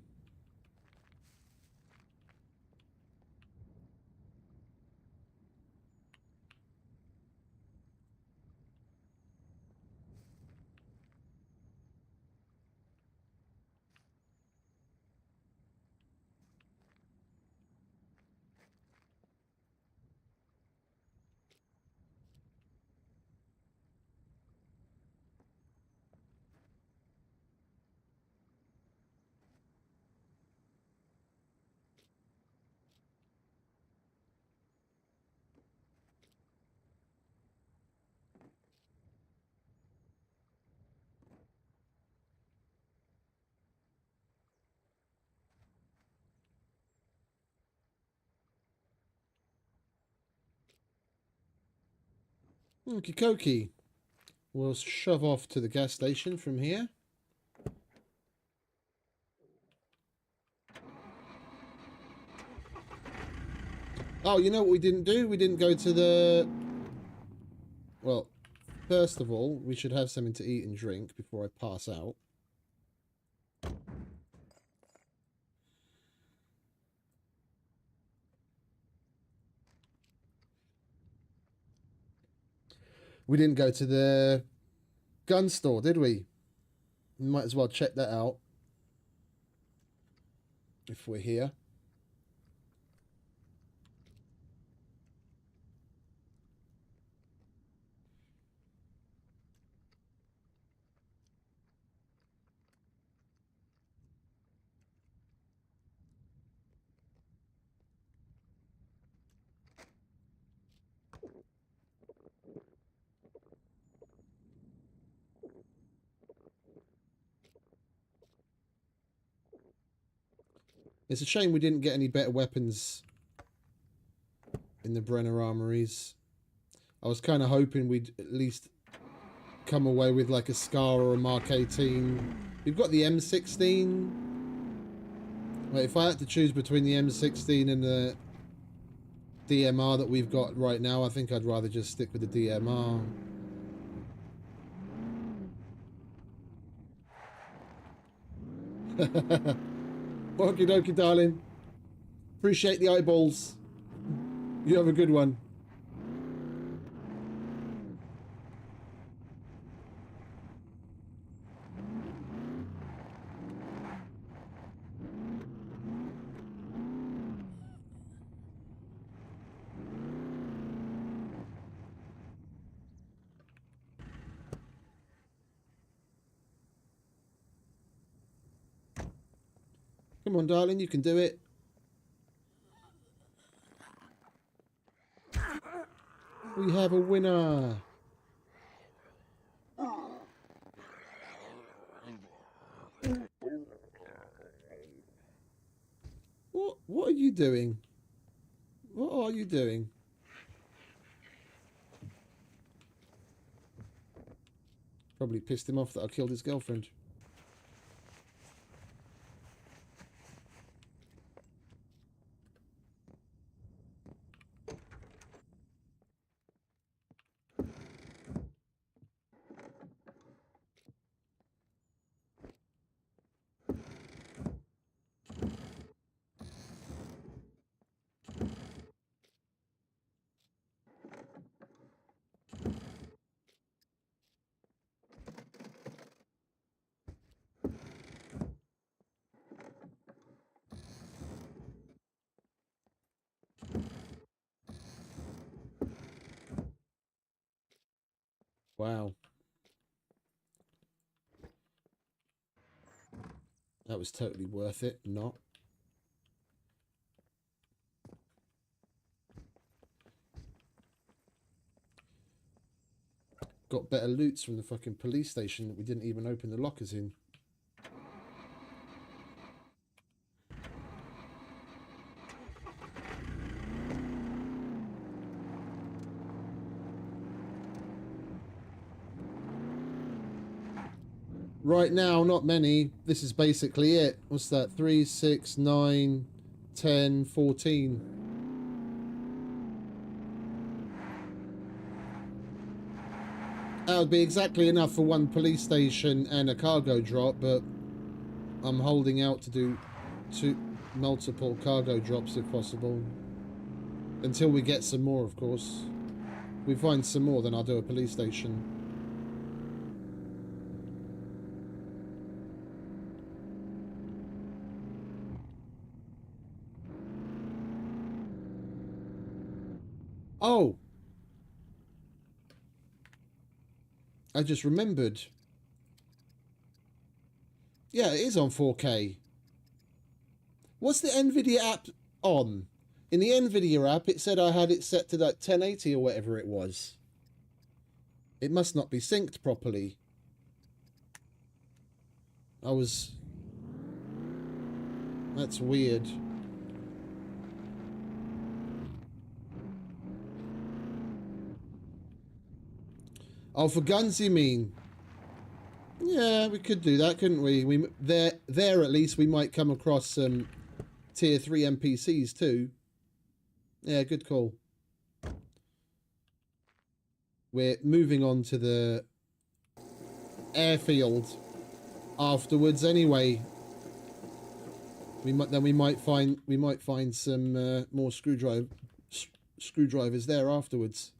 Okie dokie. We'll shove off to the gas station from here. Oh, you know what we didn't do? We didn't go to the... Well, first of all, we should have something to eat and drink before I pass out. We didn't go to the gun store, did we? We might as well check that out if we're here. It's a shame we didn't get any better weapons in the Brenner armories. I was kind of hoping we'd at least come away with like a Scar or a Mark 18. We've got the M16. Wait, if I had to choose between the M16 and the DMR that we've got right now. I think I'd rather just stick with the DMR. Okie dokie, darling. Appreciate the eyeballs. You have a good one. Come on, darling, you can do it. We have a winner. What are you doing? What are you doing? Probably pissed him off that I killed his girlfriend. Wow. That was totally worth it. Not. Got better loots from the fucking police station that we didn't even open the lockers in. Right now, not many. This is basically it. What's that? 3, 6, 9, 10, 14. That would be exactly enough for one police station and a cargo drop, but I'm holding out to do multiple cargo drops if possible. Until we get some more, of course. If we find some more, then I'll do a police station. Oh! I just remembered. Yeah, it is on 4K. What's the NVIDIA app on? In the NVIDIA app, it said I had it set to that 1080 or whatever it was. It must not be synced properly. That's weird. Oh, for guns you mean? Yeah, we could do that, couldn't we? There at least we might come across some tier 3 NPCs too. Yeah, good call. We're moving on to the airfield afterwards anyway. We might find some more screwdrivers there afterwards.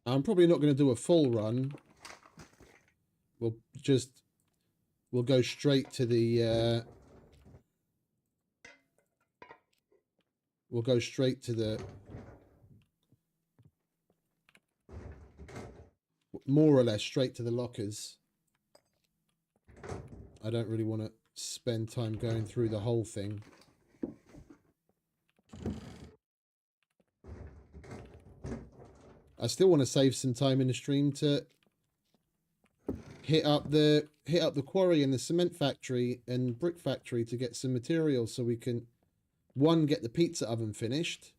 I'm probably not going to do a full run. We'll go straight to the more or less straight to the lockers. I don't really want to spend time going through the whole thing. I still want to save some time in the stream to hit up the quarry and the cement factory and brick factory to get some materials so we can, one, get the pizza oven finished,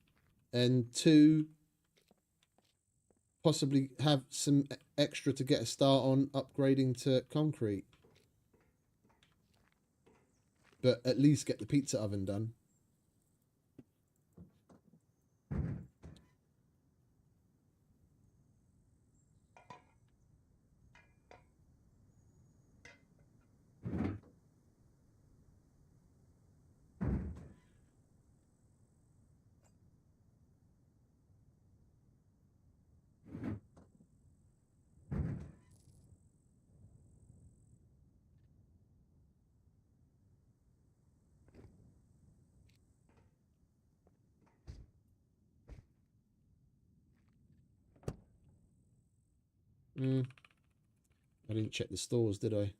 and two, possibly have some extra to get a start on upgrading to concrete. But at least get the pizza oven done. I didn't check the stores, did I?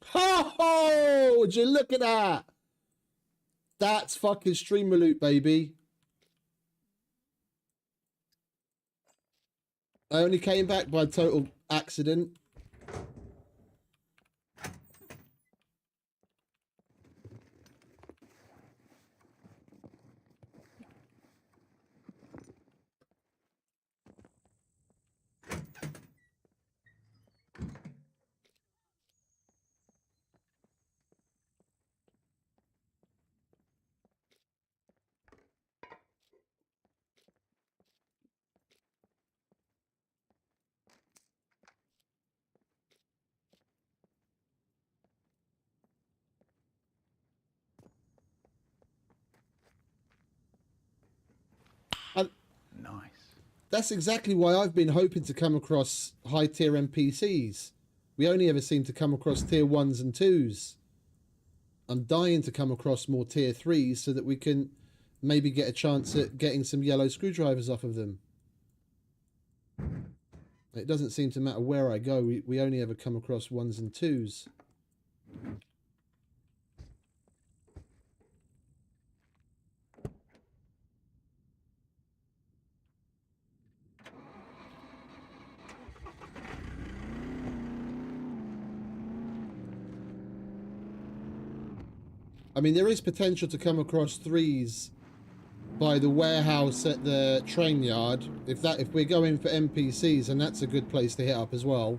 Ho! Would you look at that? That's fucking streamer loot, baby. I only came back by total accident. Nice. That's exactly why I've been hoping to come across high tier NPCs. We only ever seem to come across tier 1s and 2s. I'm dying to come across more tier 3s so that we can maybe get a chance at getting some yellow screwdrivers off of them. It doesn't seem to matter where I go, we only ever come across 1s and 2s. I mean, there is potential to come across 3s by the warehouse at the train yard. If we're going for NPCs, and that's a good place to hit up as well.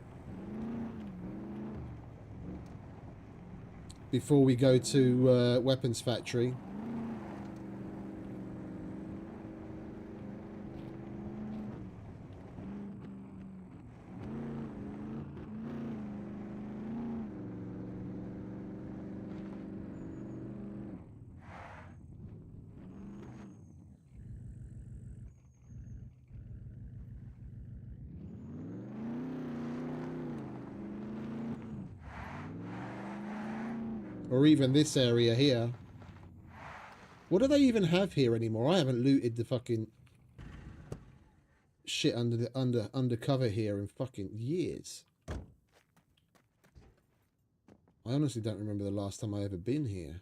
Before we go to weapons factory. Or even this area here. What do they even have here anymore? I haven't looted the fucking shit undercover here in fucking years. I honestly don't remember the last time I ever been here.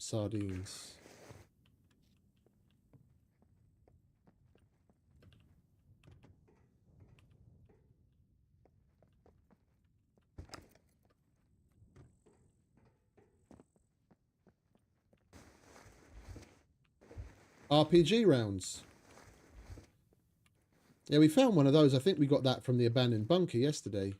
Sardines. RPG rounds. Yeah, we found one of those. I think we got that from the abandoned bunker yesterday.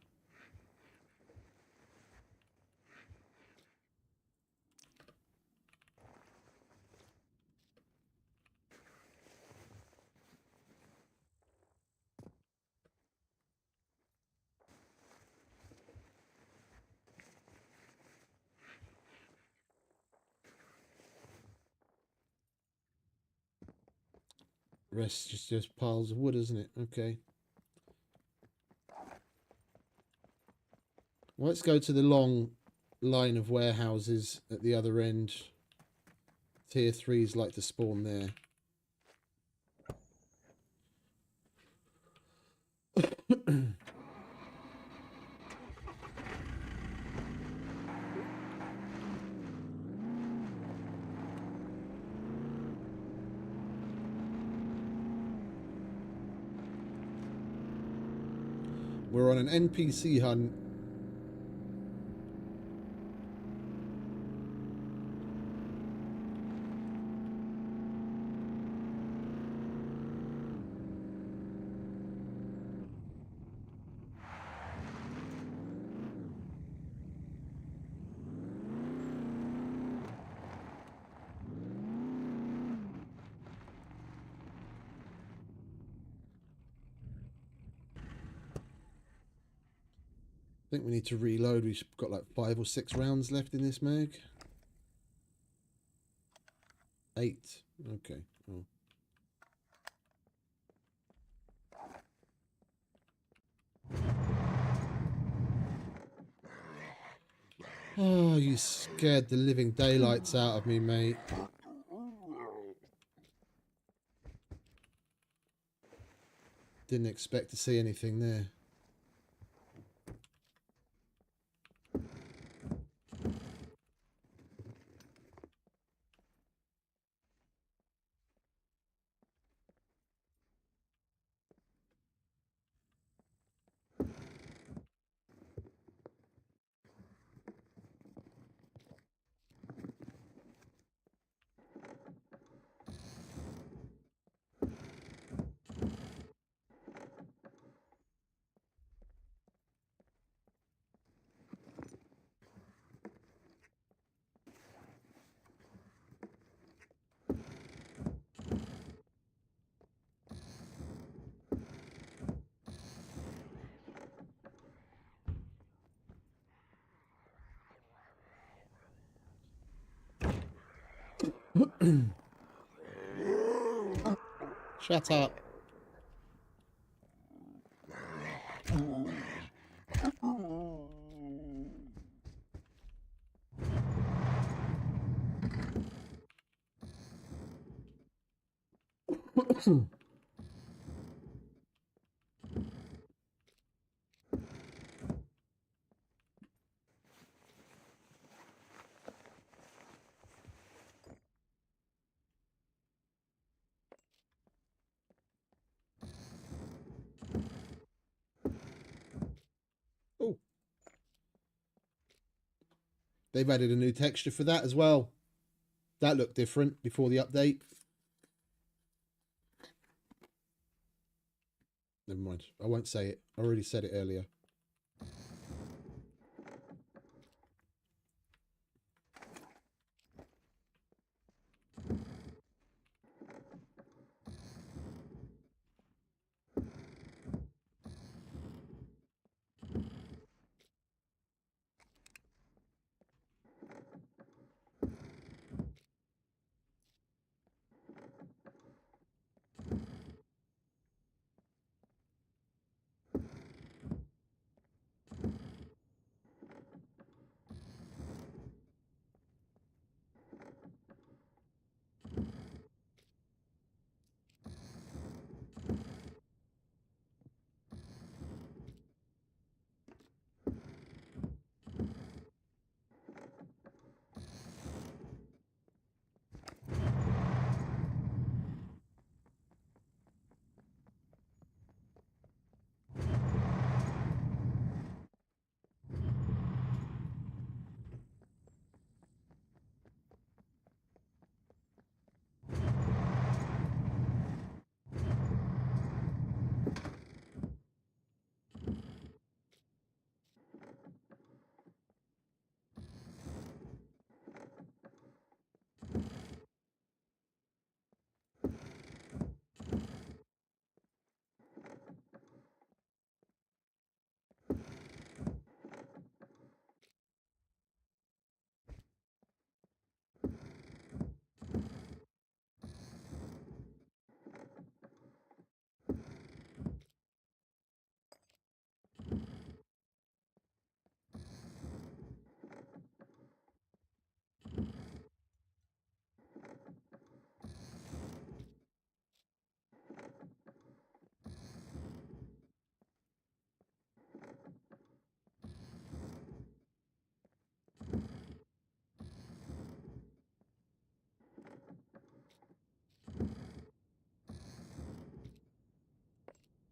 Rest just piles of wood, isn't it? Okay. Well, let's go to the long line of warehouses at the other end. Tier 3s like to spawn there. We're on an NPC hunt. I think we need to reload. We've got like 5 or 6 rounds left in this mag. 8. Okay. Oh. Oh, you scared the living daylights out of me, mate. Didn't expect to see anything there. Shut up. Oh. They've added a new texture for that as well. That looked different before the update. Never mind. I won't say it. I already said it earlier.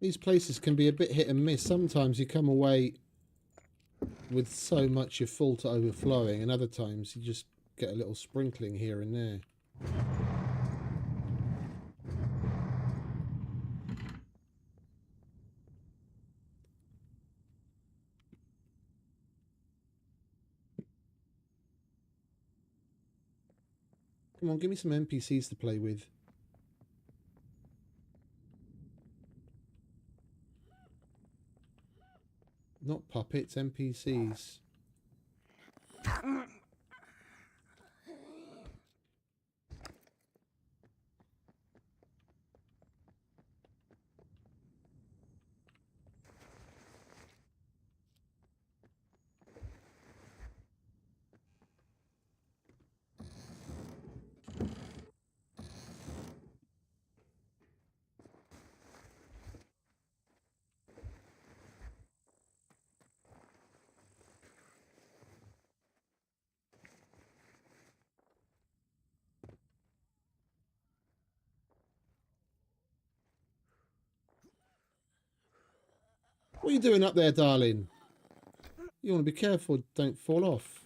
These places can be a bit hit and miss. Sometimes you come away with so much you're full to overflowing, and other times you just get a little sprinkling here and there. Come on, give me some NPCs to play with. Not puppets, NPCs. What are you doing up there, darling? You want to be careful, don't fall off.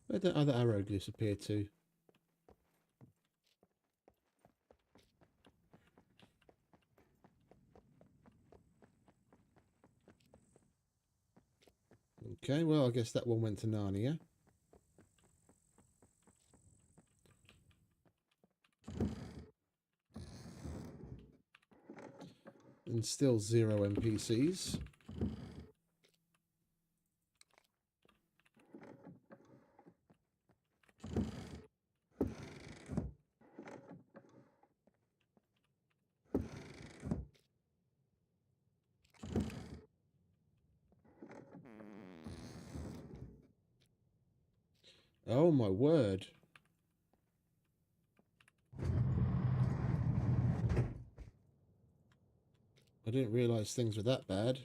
Where'd that other arrow disappear to? Okay, well, I guess that one went to Narnia. And still 0 NPCs. Oh my word. I didn't realise things were that bad.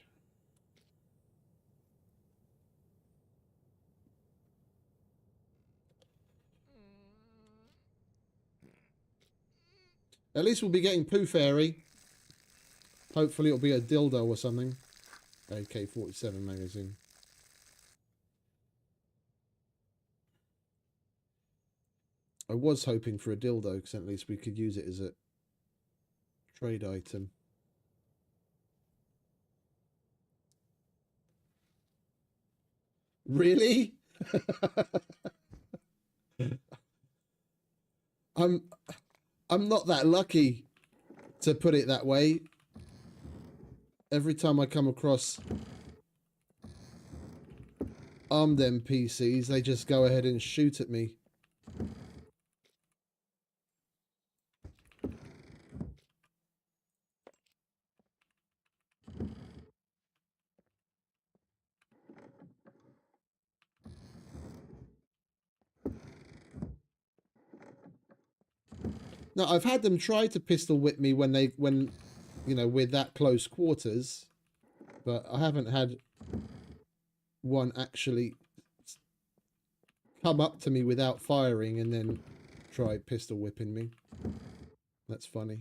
At least we'll be getting Pooh Fairy. Hopefully it'll be a dildo or something. AK-47 magazine. I was hoping for a dildo because at least we could use it as a trade item. Really? I'm not that lucky, to put it that way. Every time I come across armed NPCs, they just go ahead and shoot at me. Now, I've had them try to pistol whip me when you know, we're that close quarters, but I haven't had one actually come up to me without firing and then try pistol whipping me. That's funny.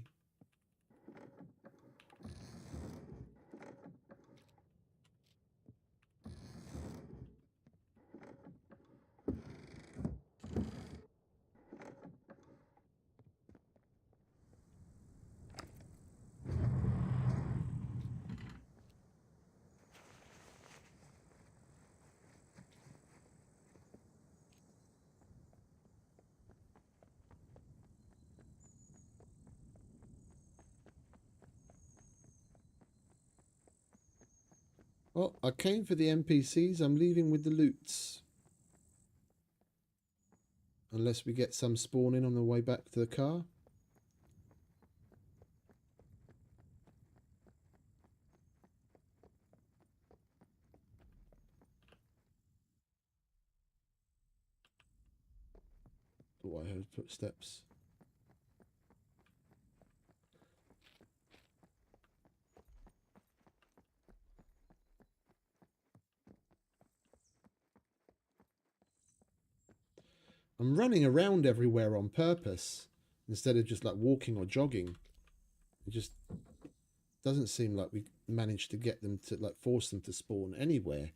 Well, I came for the NPCs. I'm leaving with the loots. Unless we get some spawning on the way back to the car. Oh, I heard footsteps. I'm running around everywhere on purpose instead of just like walking or jogging. It just doesn't seem like we managed to get them to like force them to spawn anywhere.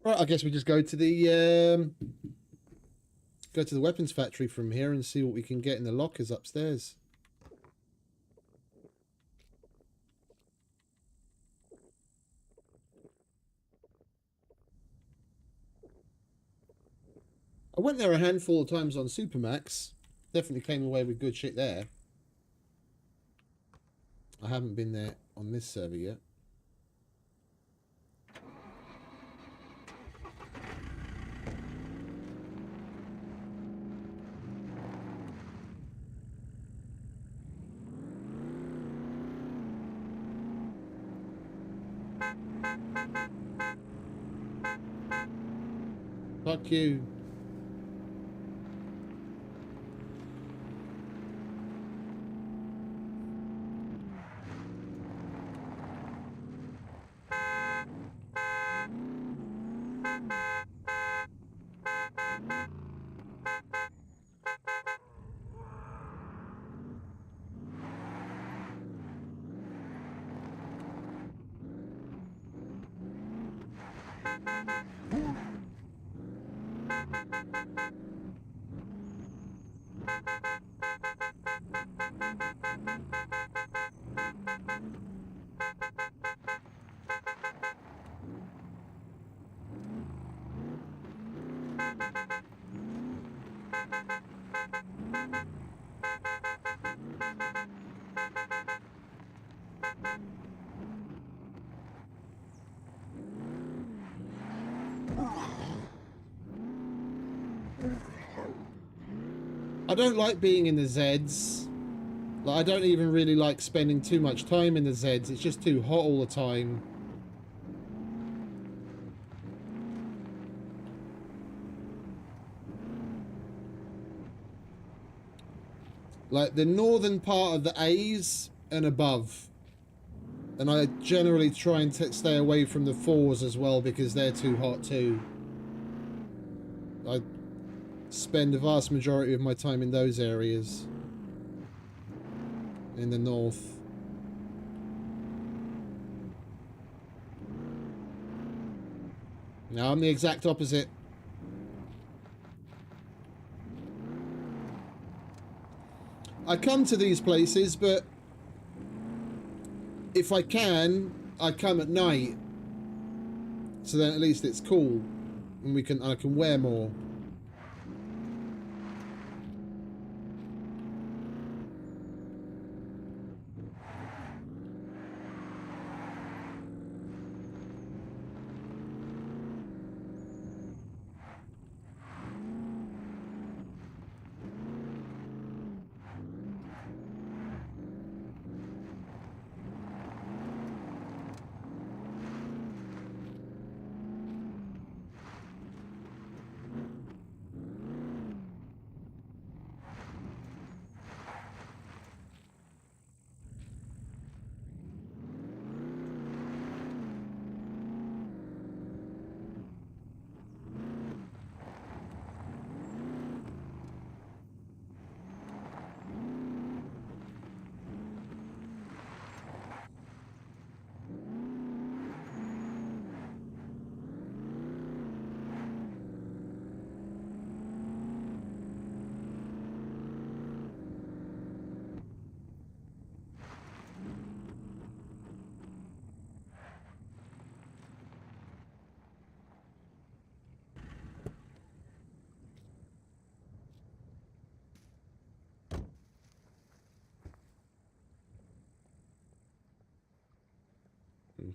Right, I guess we just go to the weapons factory from here and see what we can get in the lockers upstairs. I went there a handful of times on Supermax. Definitely came away with good shit there. I haven't been there on this server yet. Fuck you. I don't like being in the Zeds. Like, I don't even really like spending too much time in the Zeds. It's just too hot all the time. Like the northern part of the A's and above. And I generally try and stay away from the 4s as well because they're too hot too. I spend the vast majority of my time in those areas. In the north. Now I'm the exact opposite. I come to these places, but if I can, I come at night. So then at least it's cool, and I can wear more.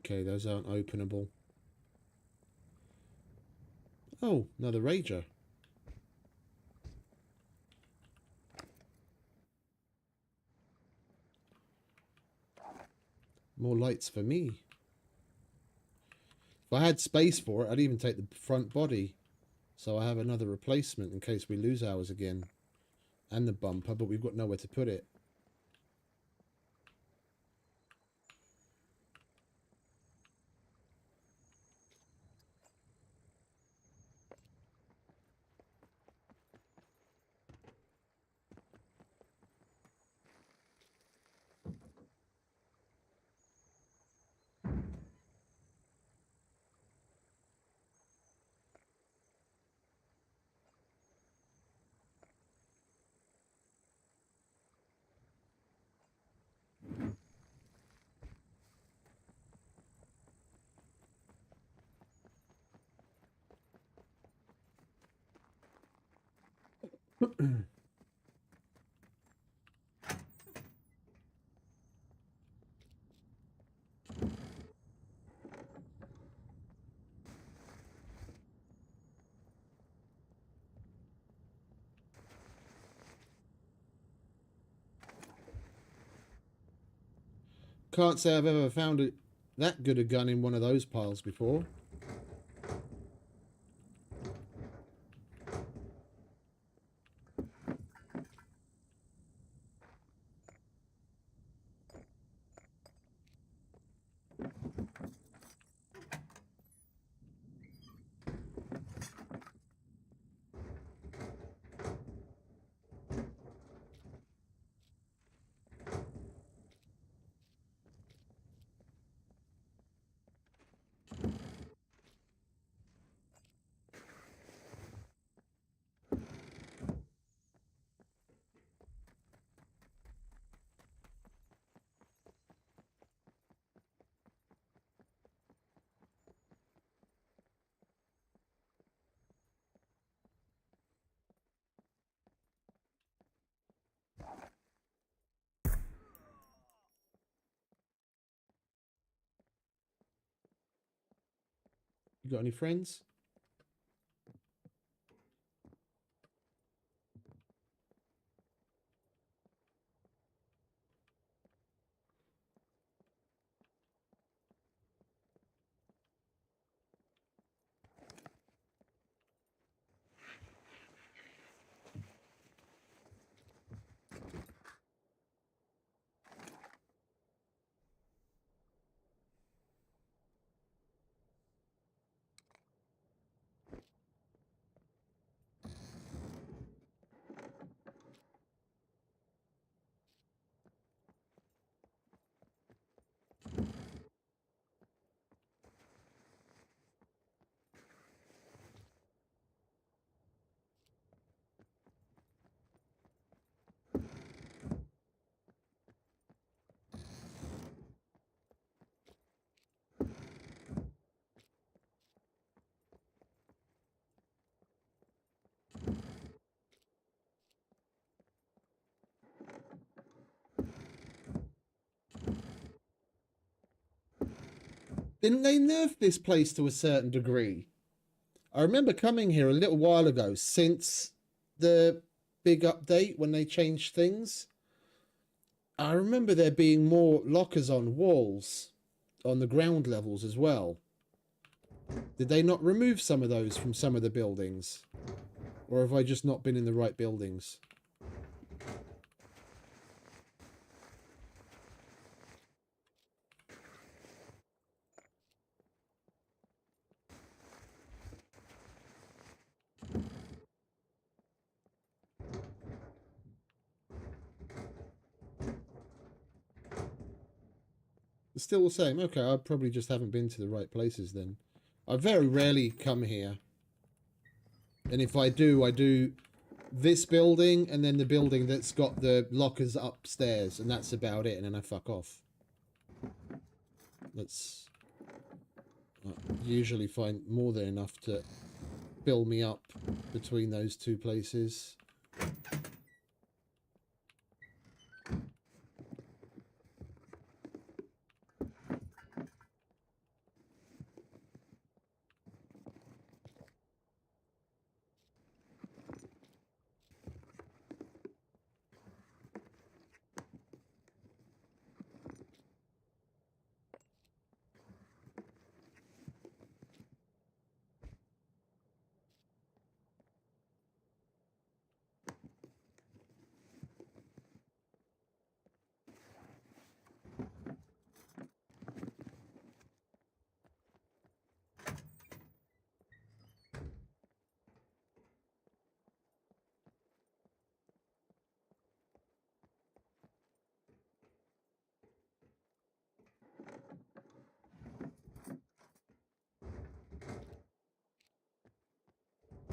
Okay, those aren't openable. Oh, another Rager. More lights for me. If I had space for it, I'd even take the front body. So I have another replacement in case we lose ours again. And the bumper, but we've got nowhere to put it. Can't say I've ever found that good a gun in one of those piles before. You got any friends? Didn't they nerf this place to a certain degree? I remember coming here a little while ago since the big update when they changed things. I remember there being more lockers on walls on the ground levels as well. Did they not remove some of those from some of the buildings? Or have I just not been in the right buildings? It's still the same. Okay, I probably just haven't been to the right places then. I very rarely come here. And if I do this building and then the building that's got the lockers upstairs, and that's about it, and then I fuck off. That's... I usually find more than enough to build me up between those two places.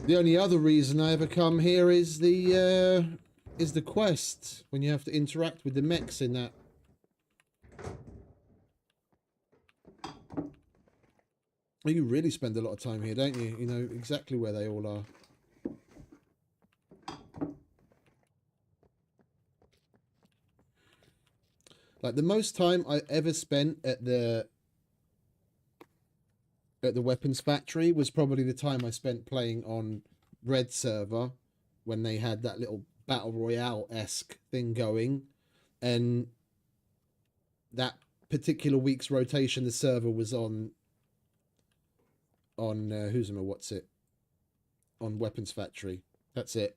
The only other reason I ever come here is the quest, when you have to interact with the mechs in that. Well, you really spend a lot of time here, don't you? You know exactly where they all are. Like, the most time I ever spent at the weapons factory was probably the time I spent playing on Red server when they had that little battle royale-esque thing going, and that particular week's rotation the server was on who's or what's it, on weapons factory. That's it.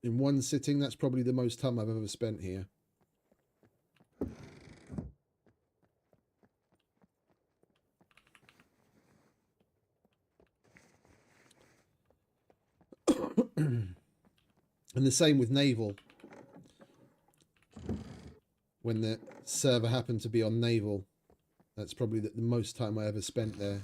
In one sitting, that's probably the most time I've ever spent here. And the same with naval. When the server happened to be on naval, that's probably the most time I ever spent there.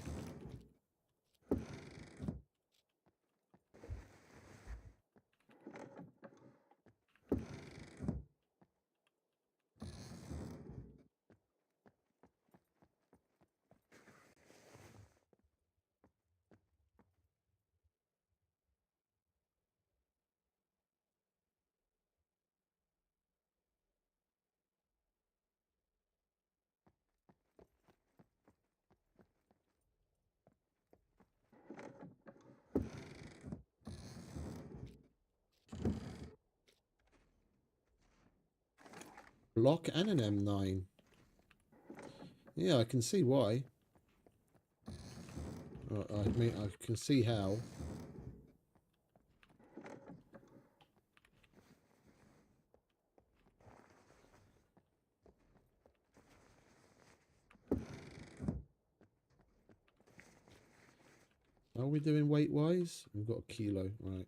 Block and an M9. Yeah, I can see why. I mean, I can see how. How are we doing weight-wise? We've got a kilo, right.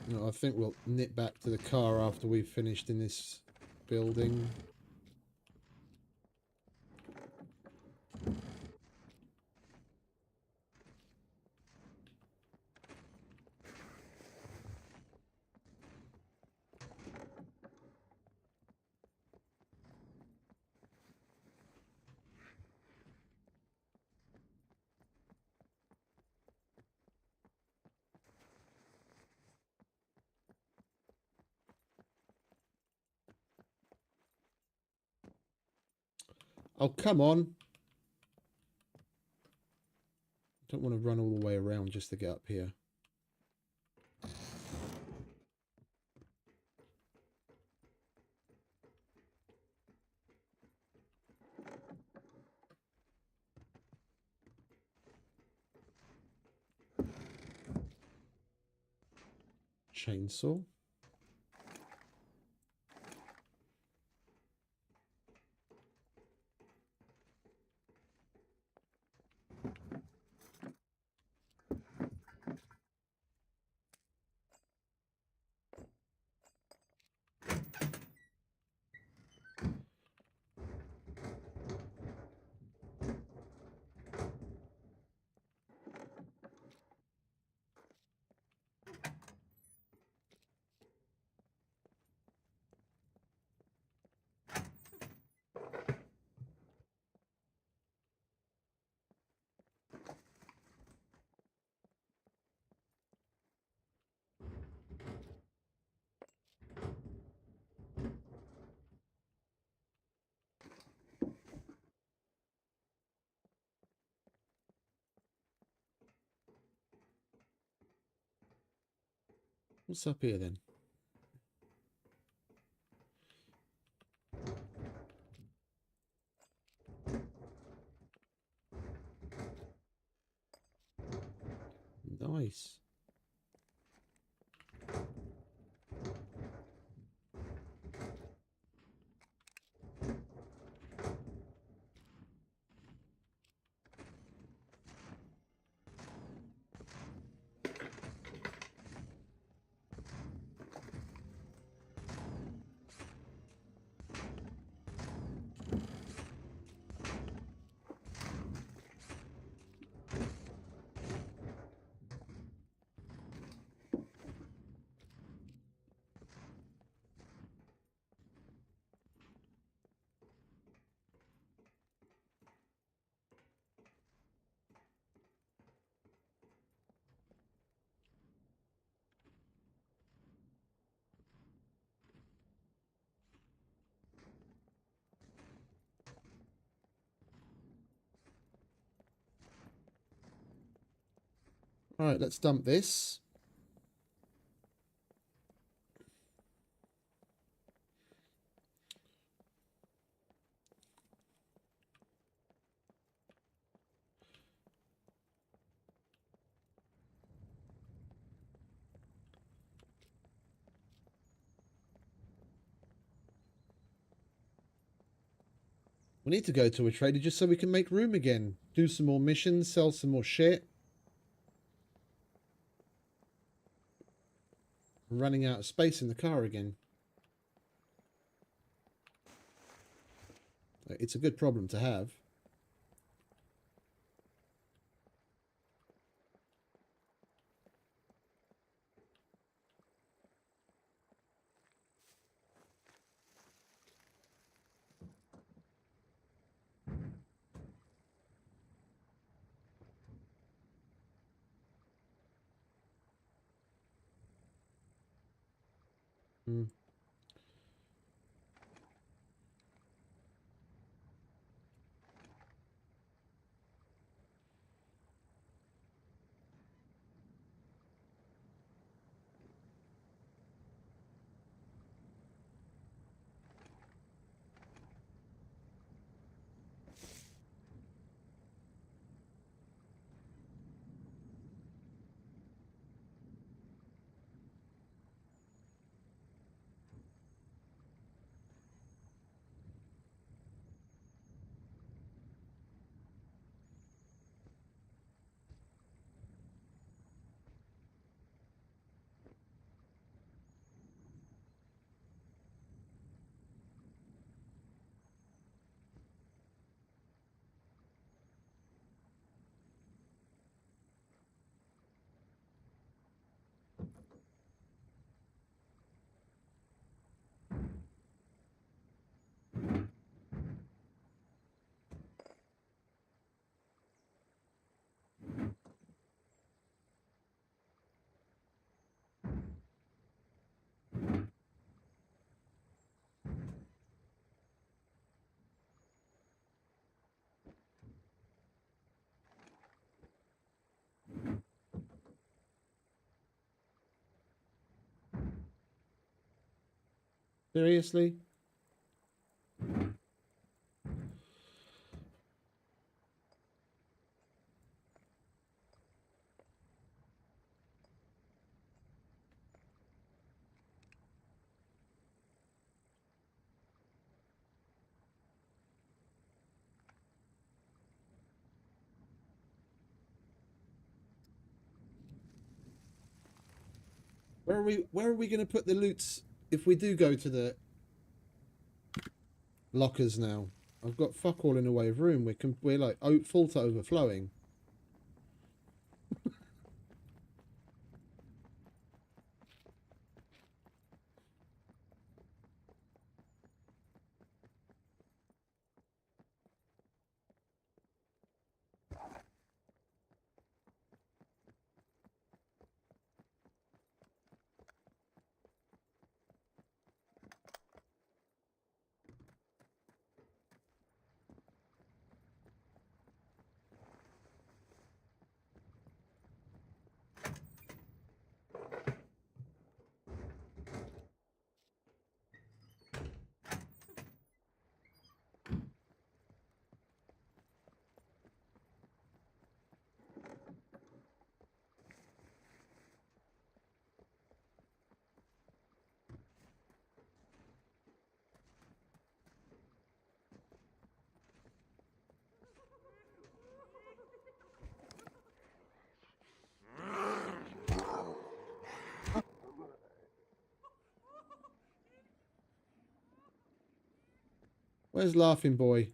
No, I think we'll nip back to the car after we've finished in this building. Oh, come on. Don't want to run all the way around just to get up here. Chainsaw. What's up here then? Nice. All right, let's dump this. We need to go to a trader just so we can make room again. Do some more missions, sell some more shit. I'm running out of space in the car again. It's a good problem to have. Hmm. Seriously? Where are we going to put the loots if we do go to the lockers now? I've got fuck all in the way of room. We're like full to overflowing. Where's Laughing Boy?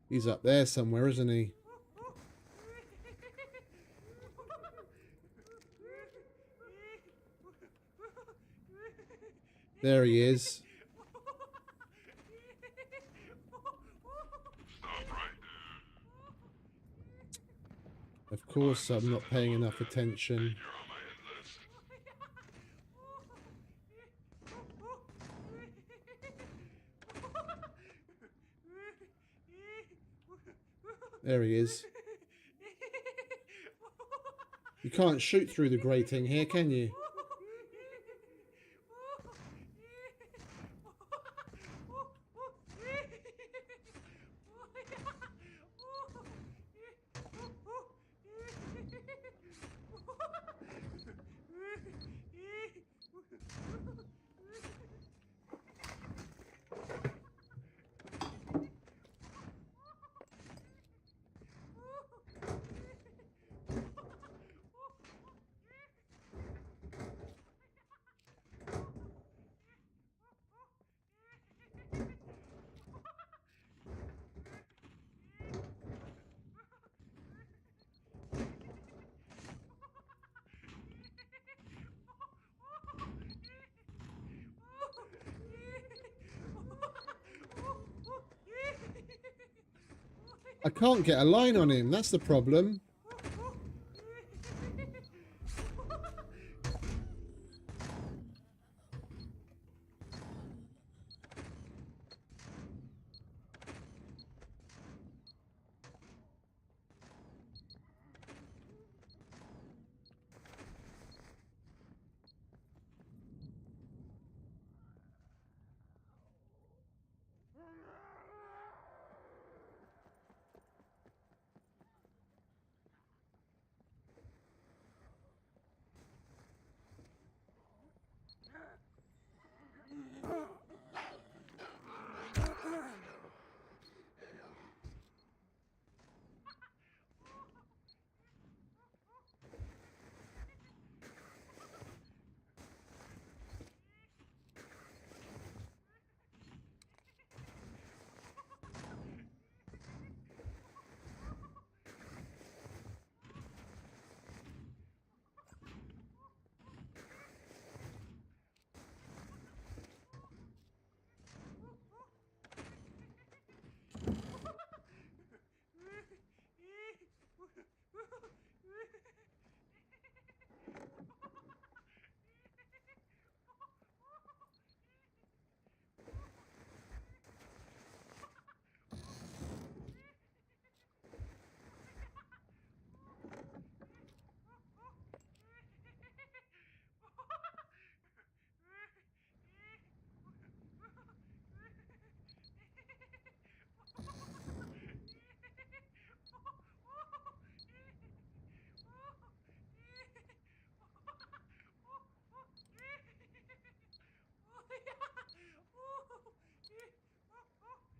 He's up there somewhere, isn't he? There he is. Of course, I'm not paying enough attention. There he is. You can't shoot through the grating here, can you? I can't get a line on him. That's the problem.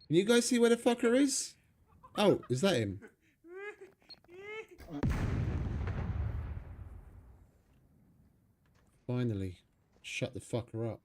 Can you guys see where the fucker is? Oh, is that him? Finally. Shut the fucker up.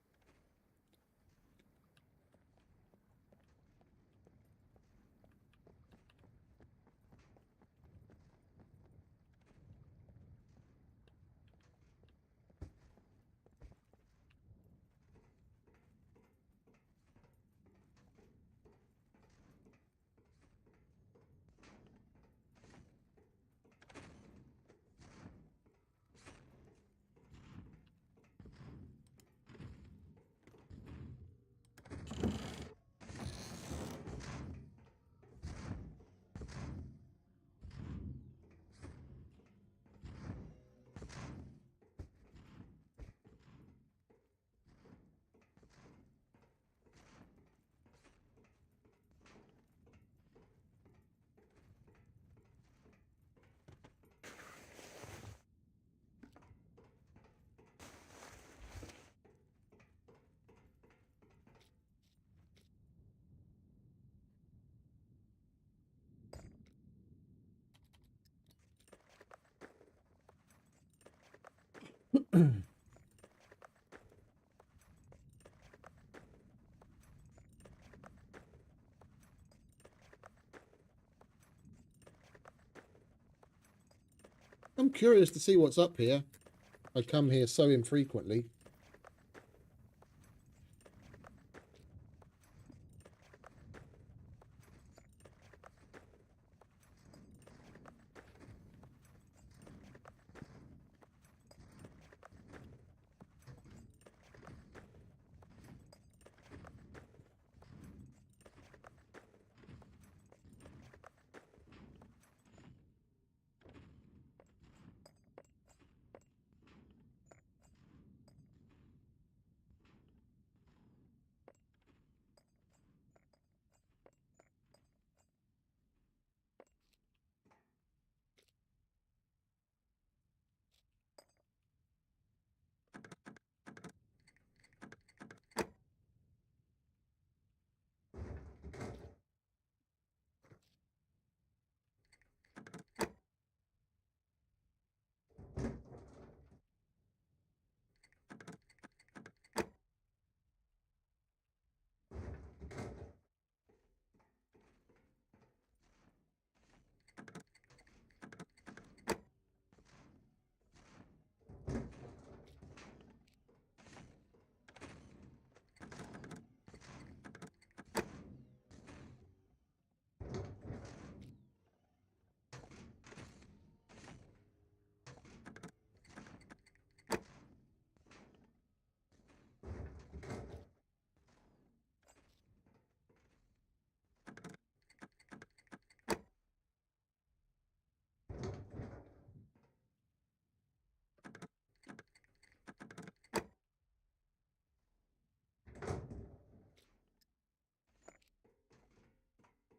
I'm curious to see what's up here. I come here so infrequently.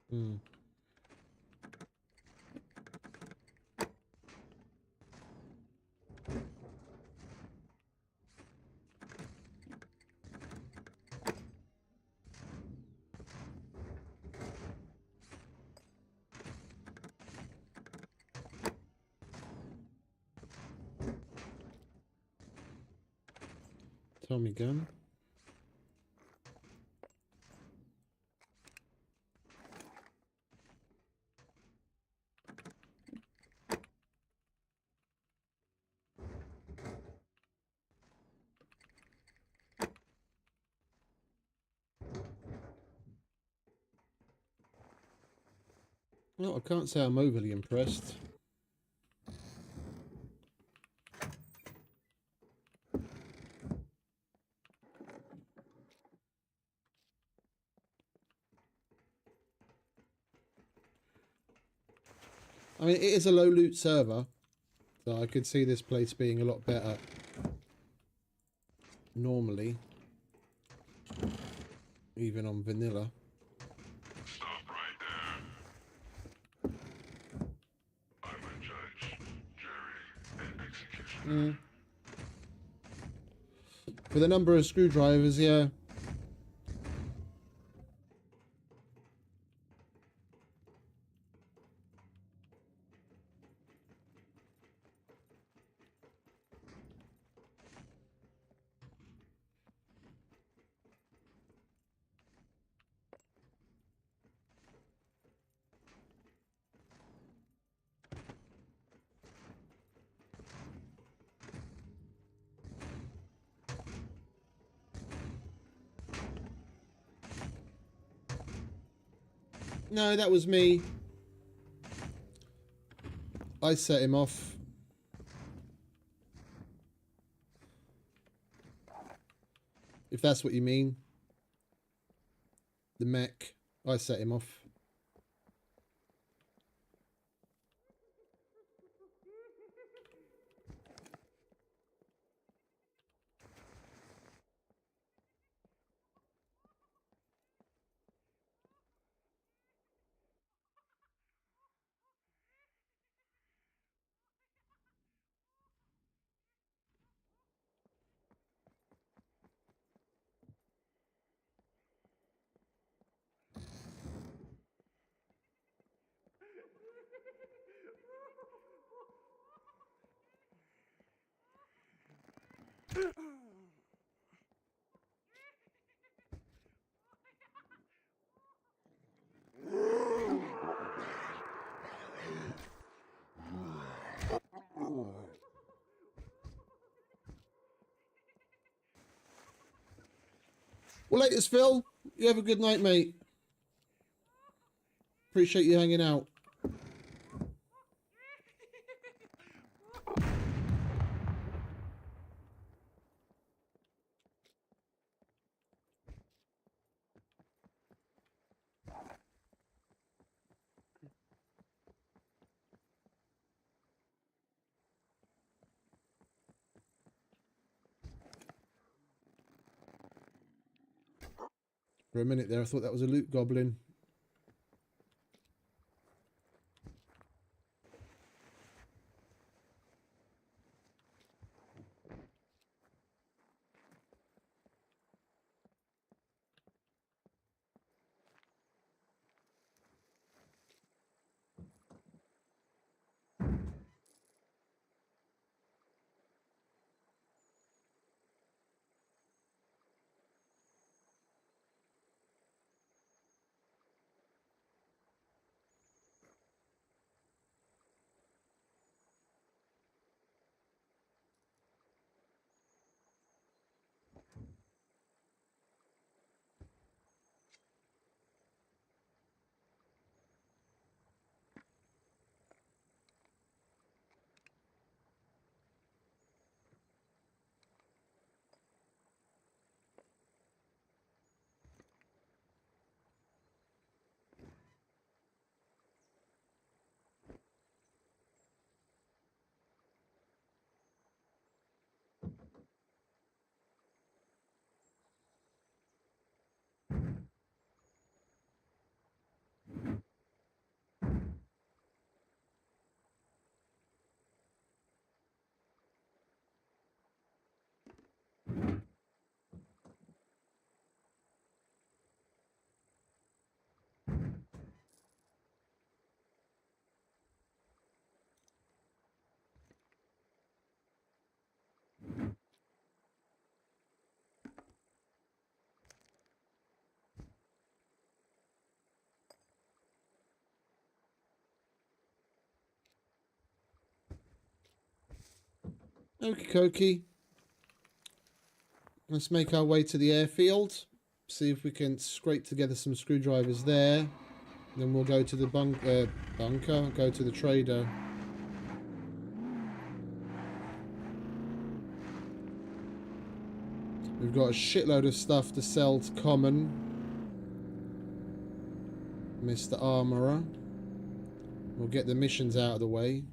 Hmm. Tommy gun. Well, I can't say I'm overly impressed. I mean, it is a low loot server, so I could see this place being a lot better normally, even on vanilla. Stop right there. I'm a judge, jury, and executioner. For the number of screwdrivers, yeah. No, that was me. I set him off. If that's what you mean. The mech. I set him off. Well, latest, Phil. You have a good night, mate. Appreciate you hanging out. For a minute there, I thought that was a loot goblin. Okie dokie. Let's make our way to the airfield. See if we can scrape together some screwdrivers there. Then we'll go to the bunker, go to the trader. We've got a shitload of stuff to sell to Common, Mr. Armourer. We'll get the missions out of the way.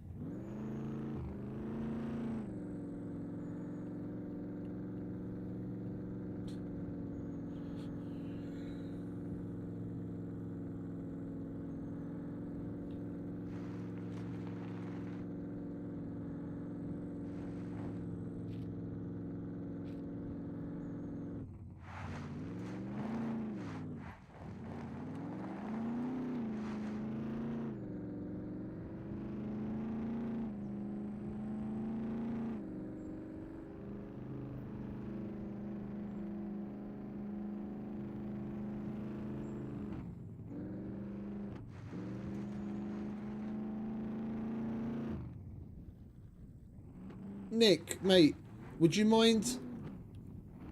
Nick, mate, would you mind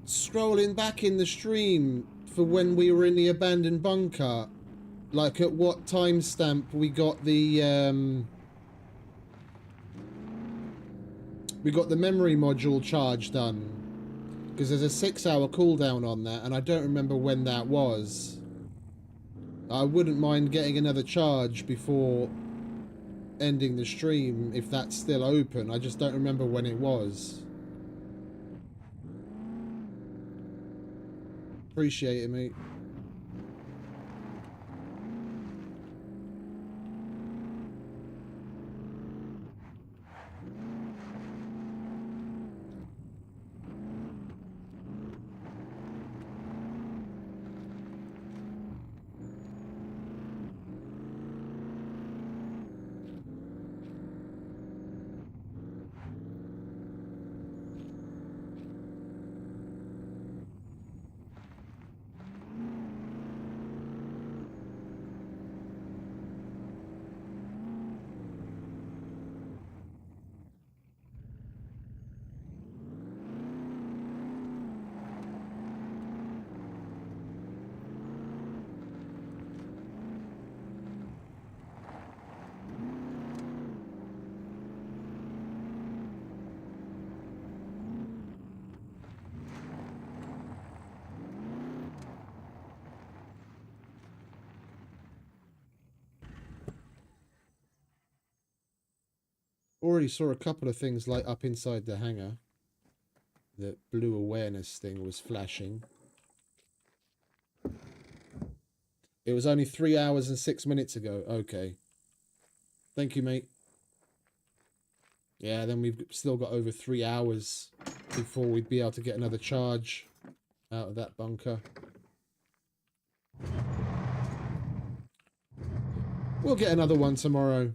scrolling back in the stream for when we were in the abandoned bunker? Like at what timestamp we got the memory module charge done? Because there's a 6-hour cooldown on that, and I don't remember when that was. I wouldn't mind getting another charge before ending the stream if that's still open. I just don't remember when it was. Appreciate it, mate. Already saw a couple of things light up inside the hangar. The blue awareness thing was flashing. It was only 3 hours and 6 minutes ago. Okay. Thank you, mate. Yeah, then we've still got over 3 hours before we'd be able to get another charge out of that bunker. We'll get another one tomorrow.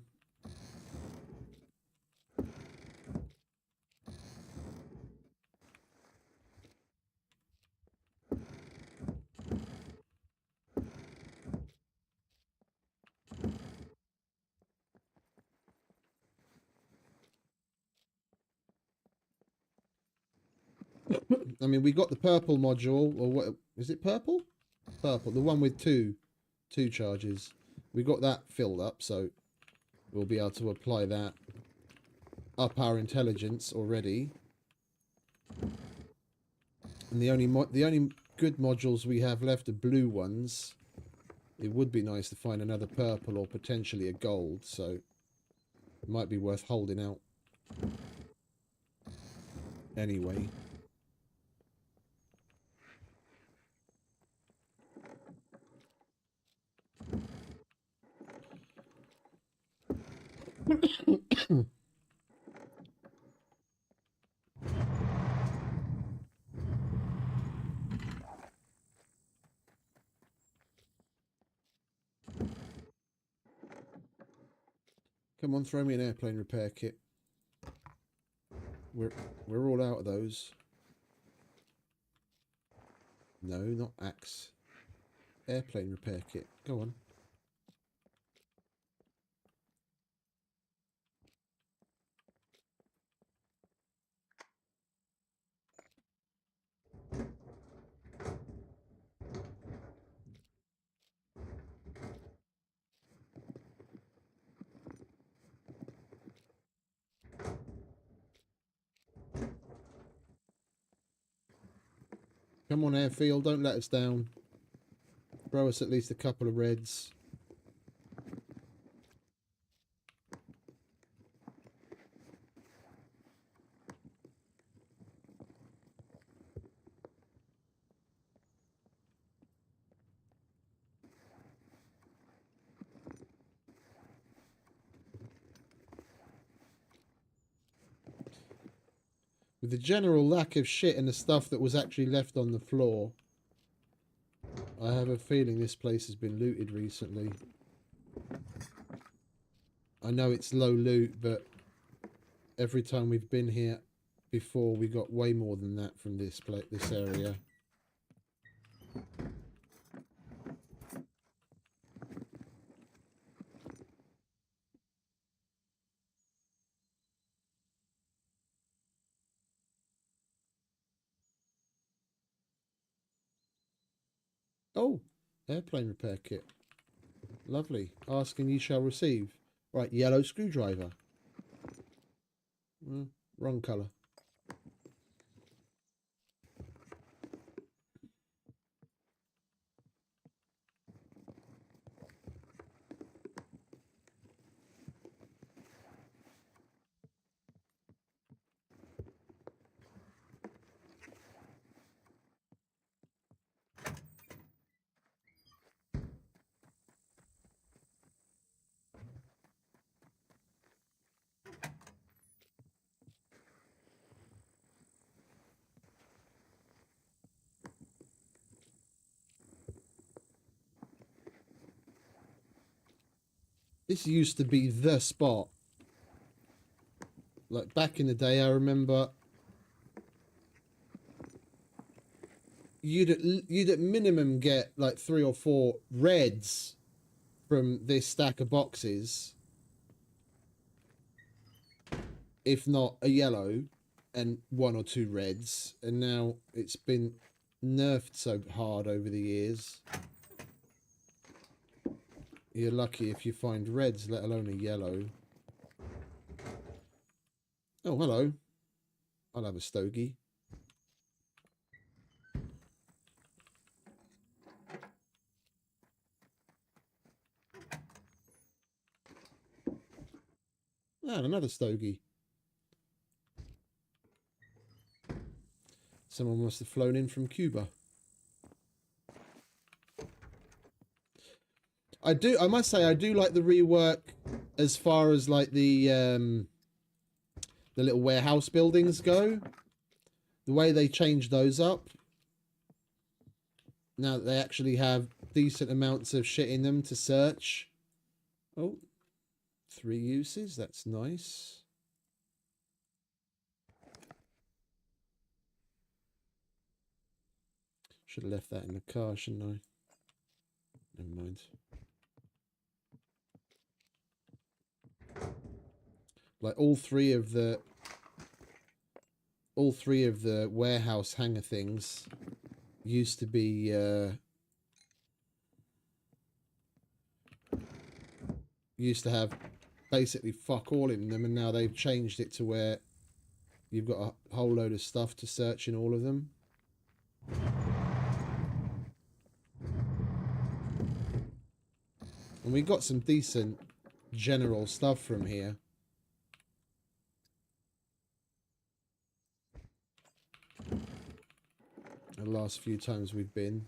I mean, we got the purple module, or what is it? Purple? Purple, the one with two charges. We got that filled up, so we'll be able to apply that up our intelligence already. And the only good modules we have left are blue ones. It would be nice to find another purple or potentially a gold, so it might be worth holding out anyway. Come on, throw me an airplane repair kit. We're all out of those. No, not axe. Airplane repair kit. Go on. Come on, airfield, don't let us down. Throw us at least a couple of reds. With the general lack of shit and the stuff that was actually left on the floor, I have a feeling this place has been looted recently. I know it's low loot, but every time we've been here before, we got way more than that from this area. Oh, airplane repair kit. Lovely. Ask and you shall receive. Right, yellow screwdriver. Wrong colour. This used to be the spot. Like back in the day, I remember you'd at minimum get like 3 or 4 reds from this stack of boxes, if not a yellow and 1 or 2 reds. And now it's been nerfed so hard over the years. You're lucky if you find reds, let alone a yellow. Oh, hello. I'll have a stogie. And another stogie. Someone must have flown in from Cuba. I must say, I do like the rework as far as like the little warehouse buildings go. The way they changed those up. Now that they actually have decent amounts of shit in them to search. Oh, 3 uses. That's nice. Should have left that in the car, shouldn't I? Never mind. Like all three of the warehouse hangar things used to be used to have basically fuck all in them, and now they've changed it to where you've got a whole load of stuff to search in all of them. And we got some decent general stuff from here. The last few times we've been.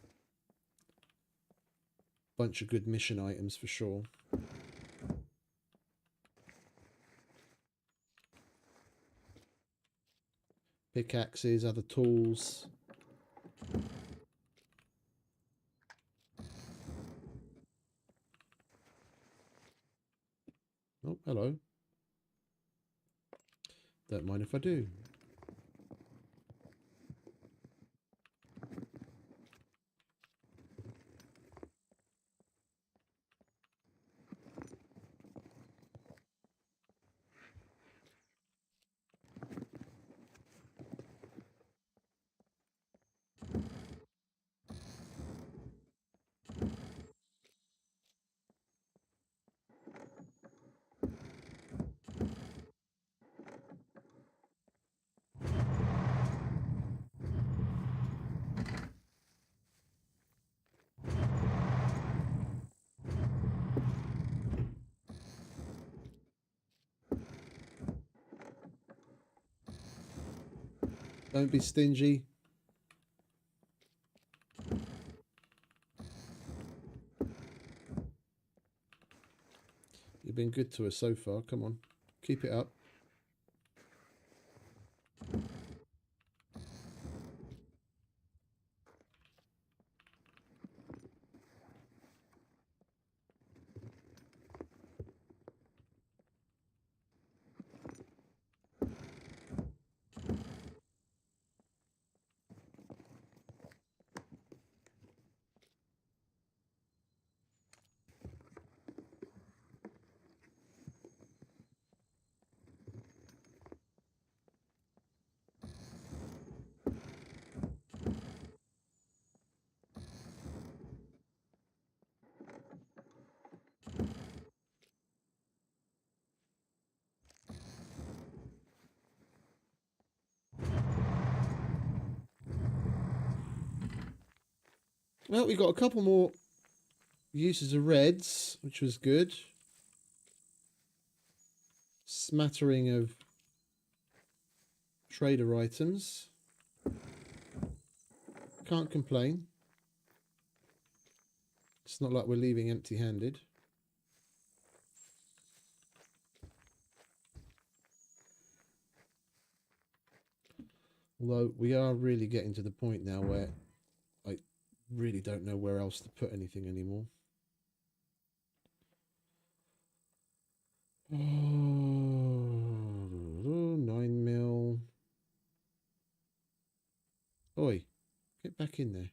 Bunch of good mission items for sure. Pickaxes, other tools. Oh, hello. Don't mind if I do. Don't be stingy. You've been good to us so far. Come on. Keep it up. Well, we got a couple more uses of reds, which was good. Smattering of trader items. Can't complain. It's not like we're leaving empty-handed. Although we are really getting to the point now where I really don't know where else to put anything anymore. Oh, 9mm. Oi, get back in there.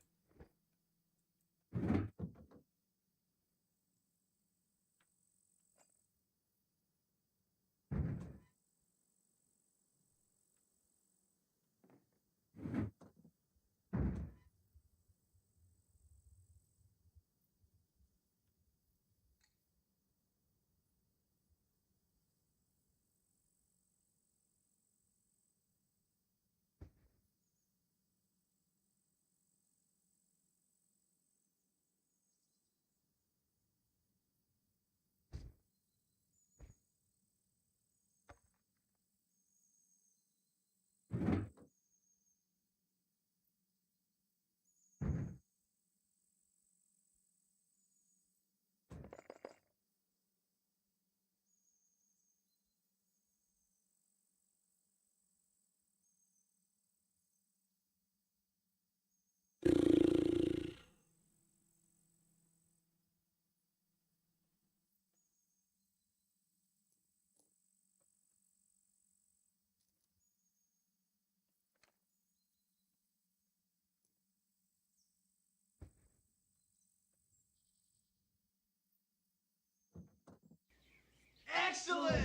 Excellent!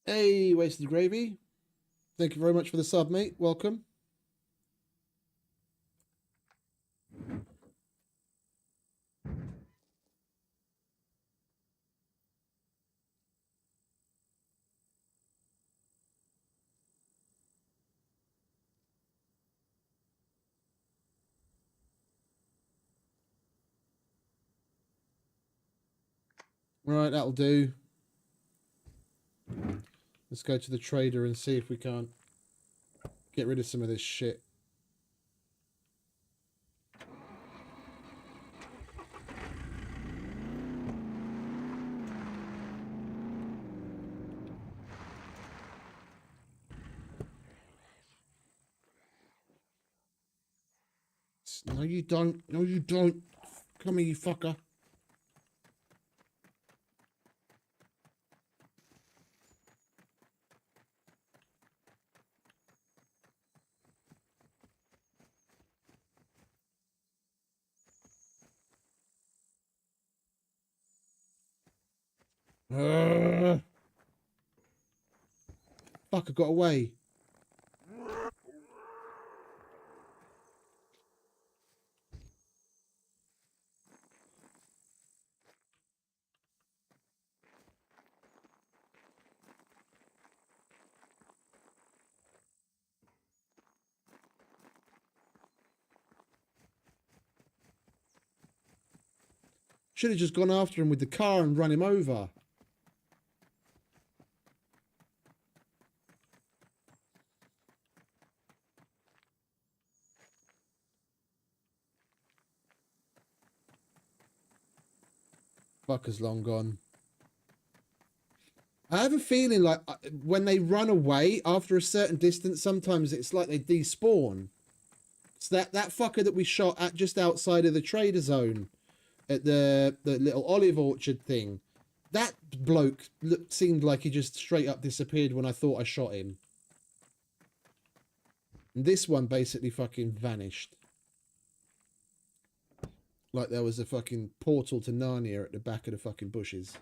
Hey, Wasted Gravy. Thank you very much for the sub, mate. Welcome. Right, that'll do. Let's go to the trader and see if we can't get rid of some of this shit. No, you don't. No, you don't. Come here, you fucker. Fuck, I got away. Should have just gone after him with the car and run him over. Fucker's long gone. I have a feeling like when they run away after a certain distance, sometimes it's like they despawn. It's that fucker that we shot at just outside of the trader zone at the little olive orchard thing. That bloke seemed like he just straight up disappeared when I thought I shot him. And this one basically fucking vanished. Like there was a fucking portal to Narnia at the back of the fucking bushes.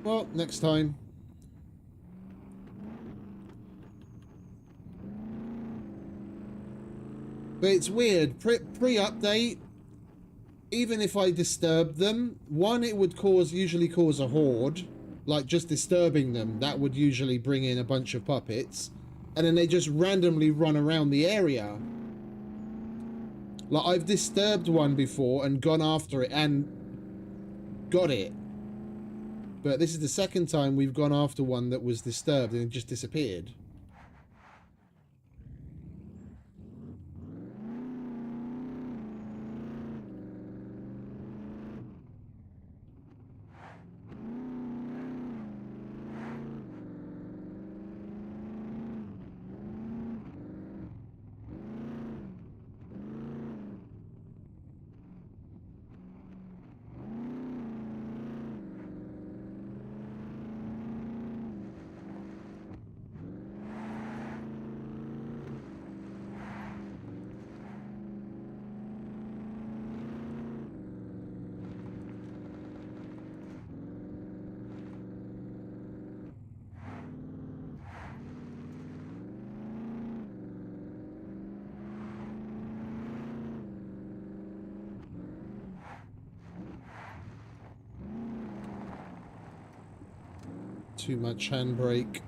Well, next time. But it's weird. Pre-update, even if I disturb them, one, it would usually cause a horde. Like, just disturbing them, that would usually bring in a bunch of puppets. And then they just randomly run around the area. Like, I've disturbed one before and gone after it and got it. But this is the second time we've gone after one that was disturbed and it just disappeared. Too much handbrake.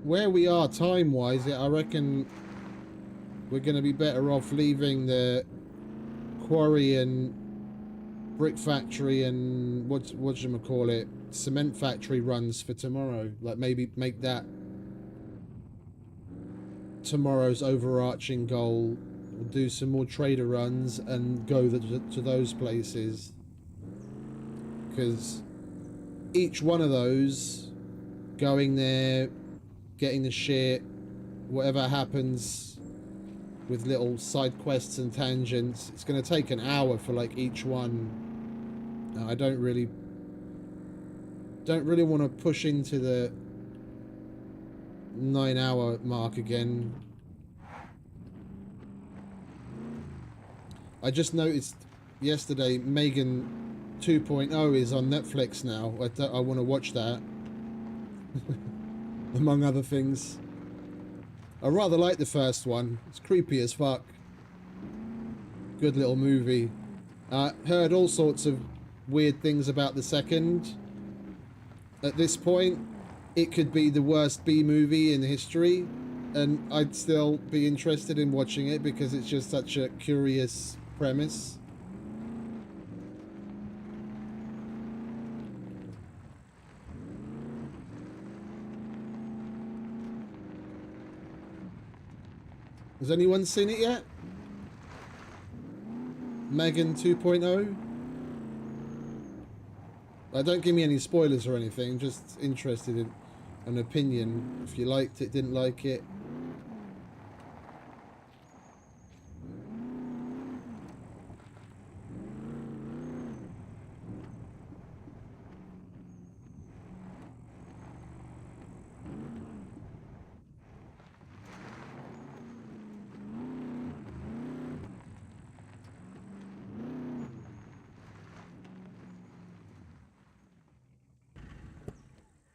Where we are time-wise, I reckon we're going to be better off leaving the quarry and brick factory and whatchamacallit, cement factory runs for tomorrow. Like, maybe make that tomorrow's overarching goal. We'll do some more trader runs and go to those places. Because each one of those, going there, getting the shit, whatever happens with little side quests and tangents, it's going to take an hour for like each one. I don't really want to push into the 9-hour mark again. I just noticed yesterday Megan 2.0 is on Netflix now. I want to watch that. Among other things. I rather like the first one. It's creepy as fuck. Good little movie. Heard all sorts of weird things about the second. At this point, it could be the worst B movie in history, and I'd still be interested in watching it because it's just such a curious premise. Has anyone seen it yet? Megan 2.0? Don't give me any spoilers or anything, just interested in an opinion. If you liked it, didn't like it.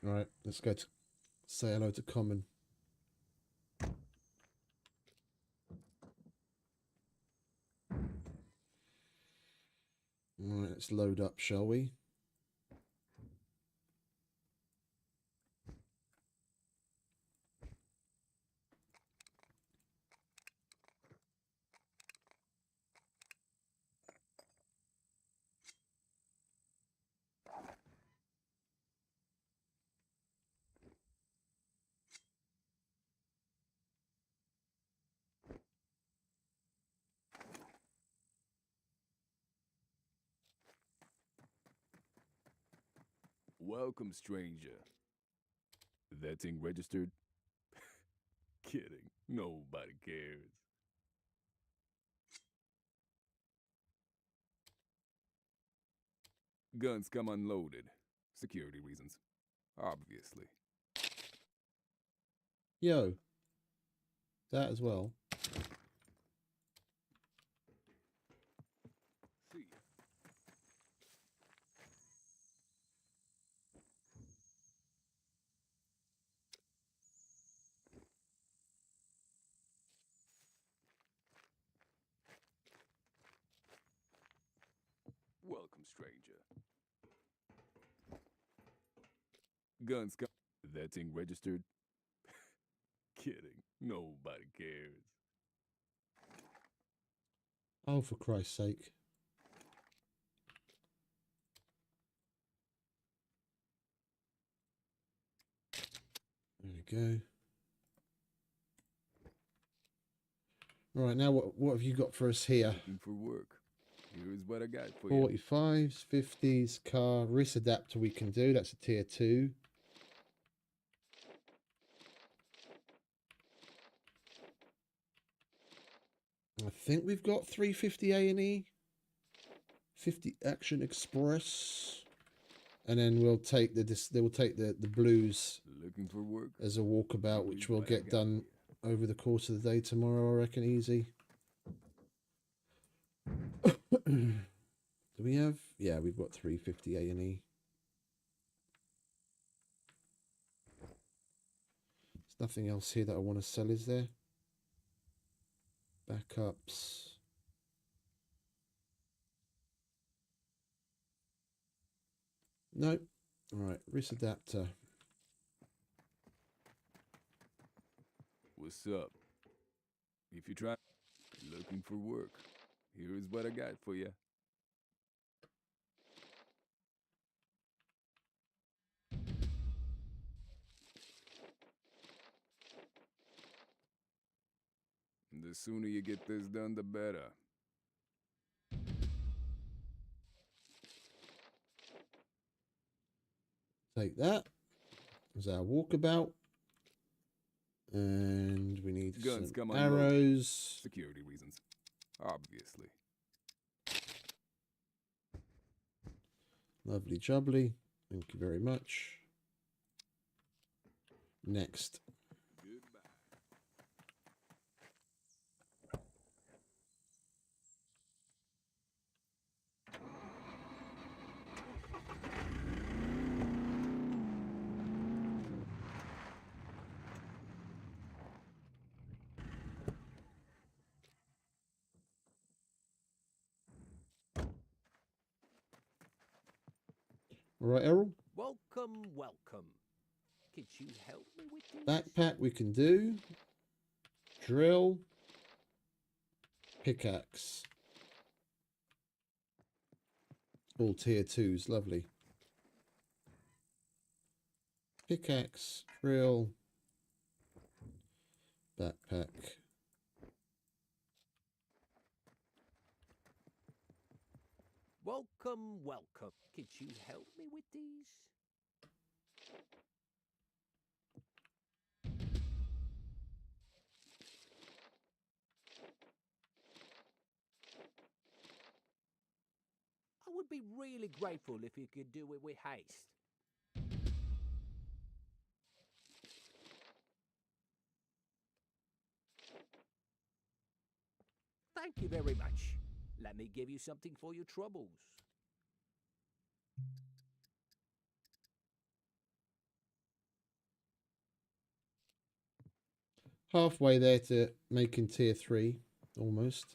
Alright, let's go to say hello to Common. Alright, let's load up, shall we? Welcome, stranger. That thing registered? Kidding. Nobody cares. Guns come unloaded. Security reasons. Obviously. Yo. That as well. See ya. Welcome, stranger. Guns come. That thing registered? Kidding. Nobody cares. Oh, for Christ's sake. There we go. All right, now what have you got for us here? Looking for work. Here's what I got for you. 45s, 50s, car, wrist adapter we can do. That's a tier 2. I think we've got 350 A&E. 50 Action Express. And then we'll take the blues Looking for work. as a walkabout, which we'll get done over the course of the day tomorrow, I reckon, easy. Do we have? Yeah, we've got 350 A&E. There's nothing else here that I want to sell, is there? Backups. Nope. All right, wrist adapter. What's up? If you try looking for work, here's what I got for you. The sooner you get this done, the better. Take that. There's our walkabout. And we need Guns some come unloaded. arrows. Security reasons. Obviously. Lovely jubbly. Thank you very much. Next. Goodbye. All right, Errol. Welcome, welcome. Could you help me with this? Backpack we can do. Drill. Pickaxe. All tier 2s. Lovely. Pickaxe. Drill. Backpack. Welcome, welcome. Could you help me with these? I would be really grateful if you could do it with haste. Thank you very much. Let me give you something for your troubles. Halfway there to making tier 3. Almost.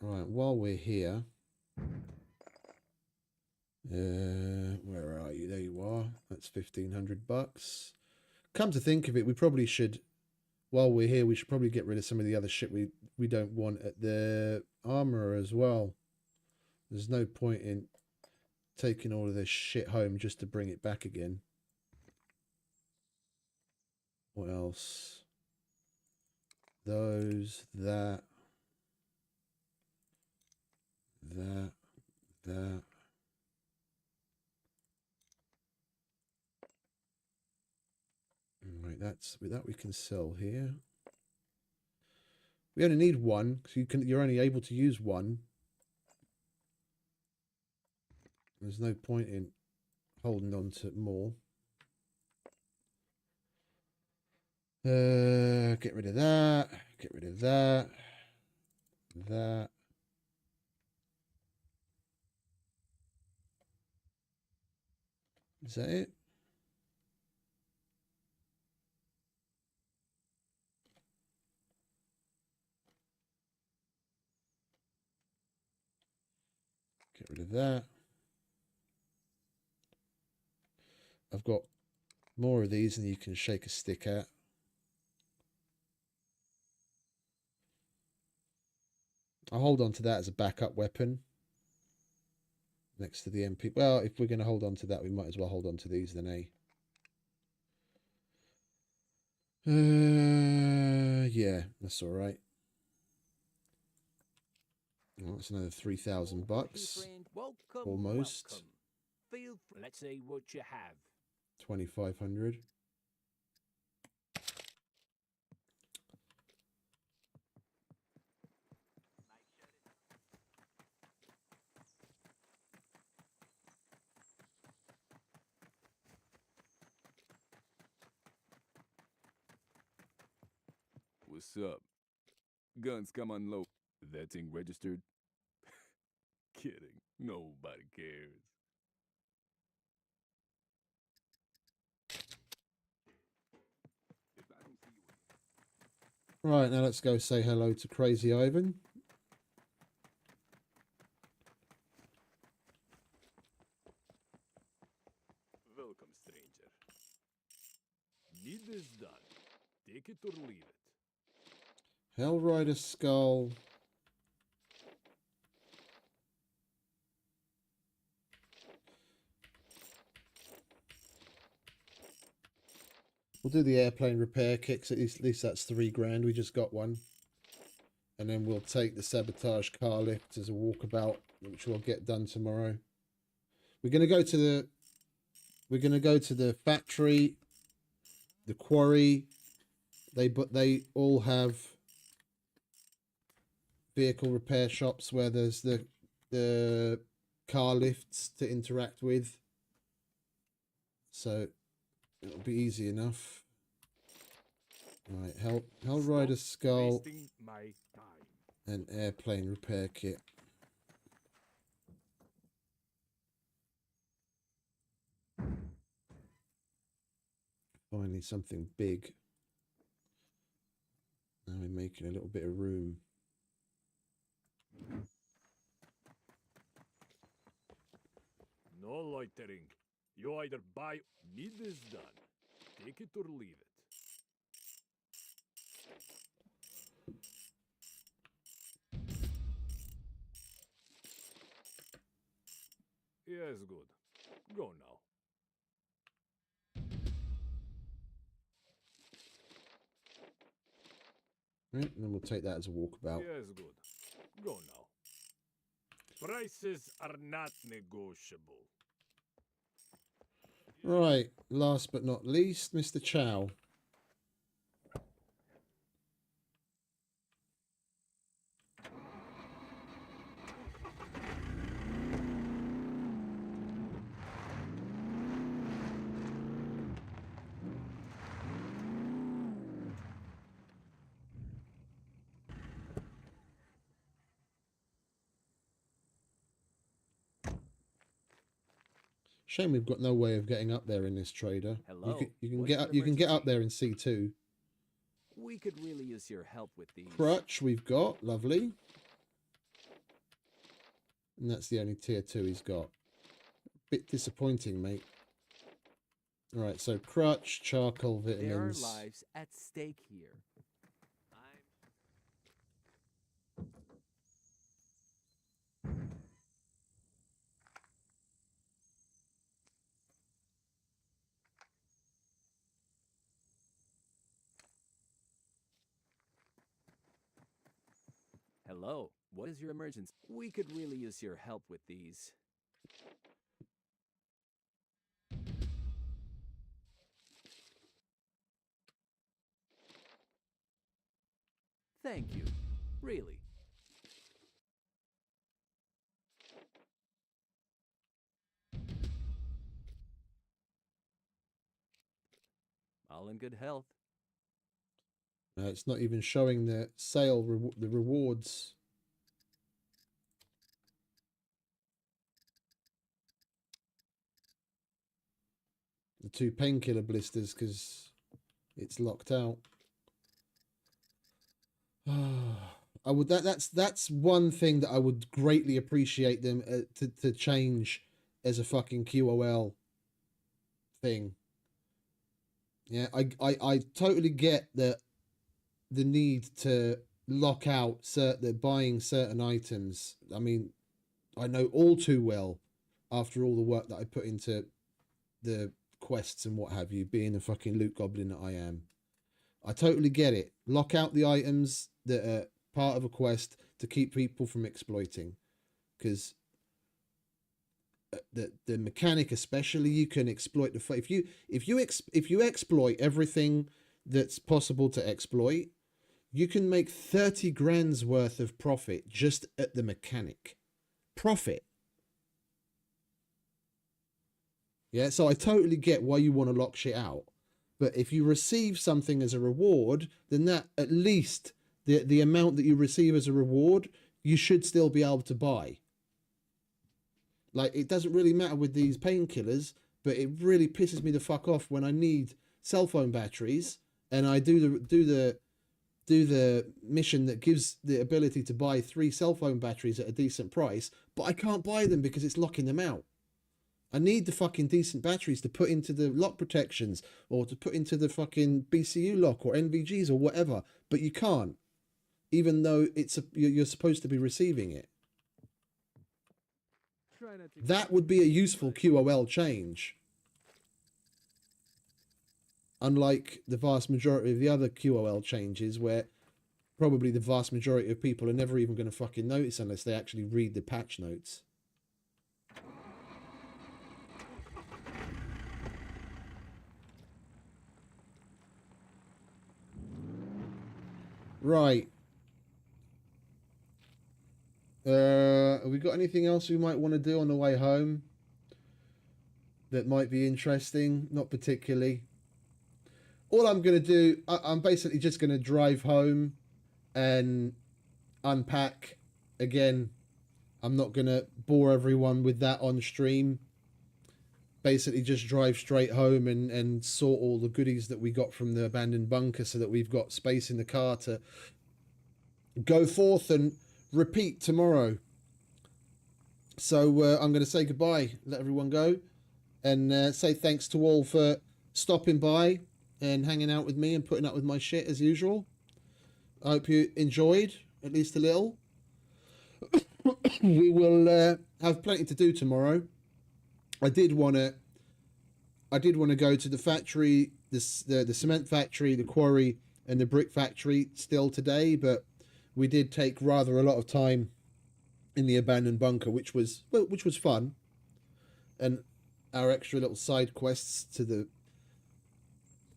Right, while we're here. Where are you? There you are. That's $1,500. Come to think of it, we probably should, while we're here, we should probably get rid of some of the other shit we don't want at the armorer as well. There's no point in taking all of this shit home just to bring it back again. What else? Those, that. Right, that we can sell here. We only need one, because you're only able to use one. There's no point in holding on to more. Get rid of that. Get rid of that. That. Is that it? Get rid of that. I've got more of these than you can shake a stick at. I'll hold on to that as a backup weapon next to the MP. Well, if we're going to hold on to that, we might as well hold on to these then, eh? Yeah, that's all right. Well, that's another 3,000 bucks. Welcome, Almost. welcome. Feel let's see what you have. 2,500. What's up? Guns come unloaded. That thing registered? Kidding. Nobody cares. If I don't see you Right, now let's go say hello to Crazy Ivan. Welcome, stranger. Need this done. Take it or leave it. Hellrider Skull. We'll do the airplane repair kits. At least that's 3 grand. We just got one. And then we'll take the sabotage car lift as a walkabout, which we'll get done tomorrow. We're gonna go to the factory, the quarry. They all have vehicle repair shops where there's the car lifts to interact with. So it'll be easy enough. Right, Hellrider Skull Wasting my time. and airplane repair kit. Finally something big. Now we're making a little bit of room. No loitering. You either buy need this done. Take it or leave it. Yes, good. Go now. Right, and then we'll take that as a walkabout. Yes, good. Go now. Prices are not negotiable. Right, last but not least, Mr. Chow. Shame we've got no way of getting up there in this trader. Hello, You can what's get your up. You can get up emergency? there in C2. We could really use your help with these. Crutch we've got, lovely. And that's the only tier 2 he's got. Bit disappointing, mate. Alright, so crutch, charcoal, There are vitamins. lives at stake here. Hello, what is your emergency? We could really use your help with these. Thank you. Really. All in good health. It's not even showing the sale, the rewards. The 2 painkiller blisters because it's locked out. I would that's one thing that I would greatly appreciate them to change as a fucking QOL thing. Yeah, I totally get the need to lock out buying certain items. I mean, I know all too well after all the work that I put into the quests and what have you, being the fucking loot goblin that I am. I totally get it. Lock out the items that are part of a quest to keep people from exploiting, because the mechanic, especially, you can exploit the if you exploit everything that's possible to exploit, you can make 30 grand's worth of profit just at the mechanic. Profit. Yeah, so I totally get why you want to lock shit out. But if you receive something as a reward, then that, at least the amount that you receive as a reward, you should still be able to buy. Like, it doesn't really matter with these painkillers, but it really pisses me the fuck off when I need cell phone batteries and I do the mission that gives the ability to buy 3 cell phone batteries at a decent price, but I can't buy them because it's locking them out. I need the fucking decent batteries to put into the lock protections or to put into the fucking BCU lock or NVGs or whatever, but you can't, even though you're supposed to be receiving it. That would be a useful QOL change. Unlike the vast majority of the other QOL changes, where probably the vast majority of people are never even going to fucking notice unless they actually read the patch notes. Right. Have we got anything else we might want to do on the way home that might be interesting? Not particularly. All I'm going to do, I'm basically just going to drive home and unpack. Again, I'm not going to bore everyone with that on stream. Basically just drive straight home and sort all the goodies that we got from the abandoned bunker so that we've got space in the car to go forth and repeat tomorrow. So I'm going to say goodbye, let everyone go, and say thanks to all for stopping by and hanging out with me and putting up with my shit as usual. I hope you enjoyed, at least a little. We will have plenty to do tomorrow. I did want to go to the factory, the cement factory, the quarry, and the brick factory still today, but we did take rather a lot of time in the abandoned bunker, which was fun, and our extra little side quests to the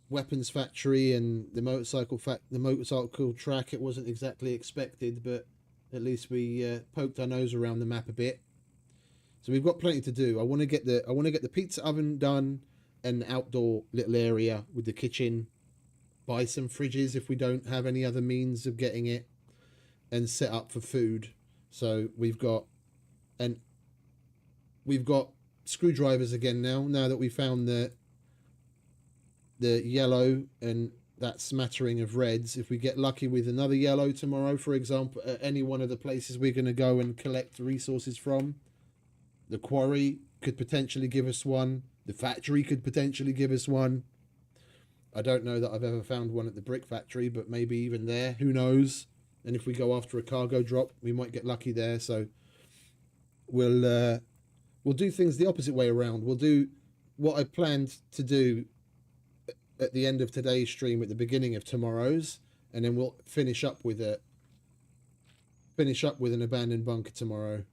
weapons factory and the motorcycle track. It wasn't exactly expected, but at least we poked our nose around the map a bit. So we've got plenty to do. I want to get the pizza oven done, and the outdoor little area with the kitchen. Buy some fridges if we don't have any other means of getting it, and set up for food. So we've got screwdrivers again now that we found the yellow and that smattering of reds. If we get lucky with another yellow tomorrow, for example, at any one of the places we're going to go and collect resources from, the quarry could potentially give us one. The factory could potentially give us one. I don't know that I've ever found one at the brick factory, but maybe even there, who knows? And if we go after a cargo drop, we might get lucky there. So we'll do things the opposite way around. We'll do what I planned to do at the end of today's stream, at the beginning of tomorrow's, and then we'll finish up with an abandoned bunker tomorrow.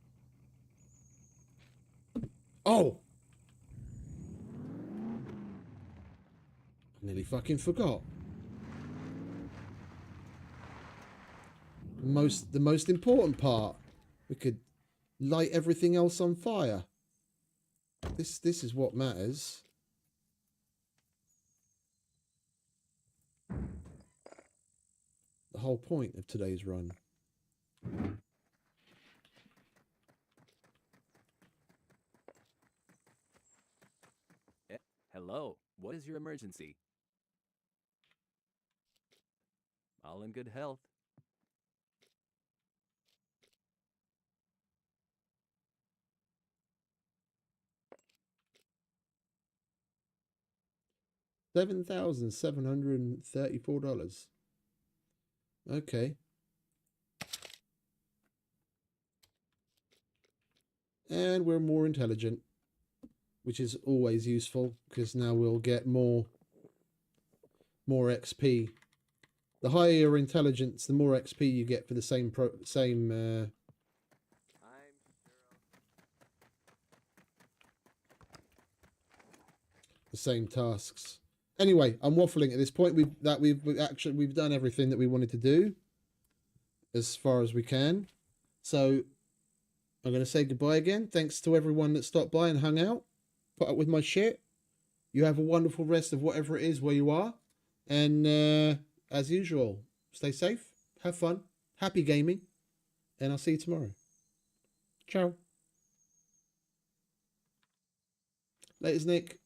Oh! I nearly fucking forgot. The most important part. We could light everything else on fire. This is what matters. whole point of today's run. Hello, what is your emergency? All in good health. $7,734. Okay. And we're more intelligent, which is always useful because now we'll get more XP. The higher your intelligence, the more XP you get for the same the same tasks. Anyway, I'm waffling at this point. We've done everything that we wanted to do as far as we can. So I'm going to say goodbye again. Thanks to everyone that stopped by and hung out, put up with my shit. You have a wonderful rest of whatever it is where you are. And as usual, stay safe, have fun, happy gaming, and I'll see you tomorrow. Ciao. Laters, Nick.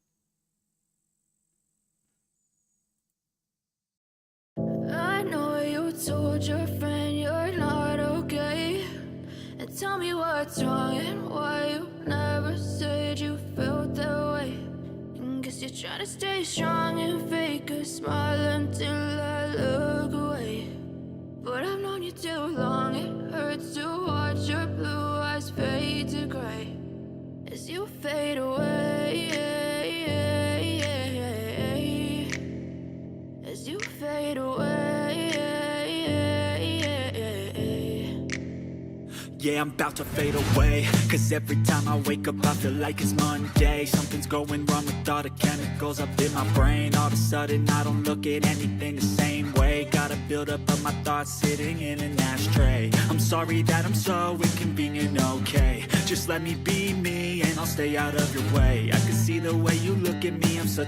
I know you told your friend you're not okay, and tell me what's wrong and why you never said you felt that way. And guess you're trying to stay strong and fake a smile until I look away. But I've known you too long, it hurts to watch your blue eyes fade to gray as you fade away, as you fade away. Yeah, I'm about to fade away, cause every time I wake up I feel like it's Monday. Something's going wrong with all the chemicals up in my brain. All of a sudden I don't look at anything the same way. Gotta build up of my thoughts sitting in an ashtray. I'm sorry that I'm so inconvenient, okay. Just let me be me and I'll stay out of your way. I can see the way you look at me, I'm such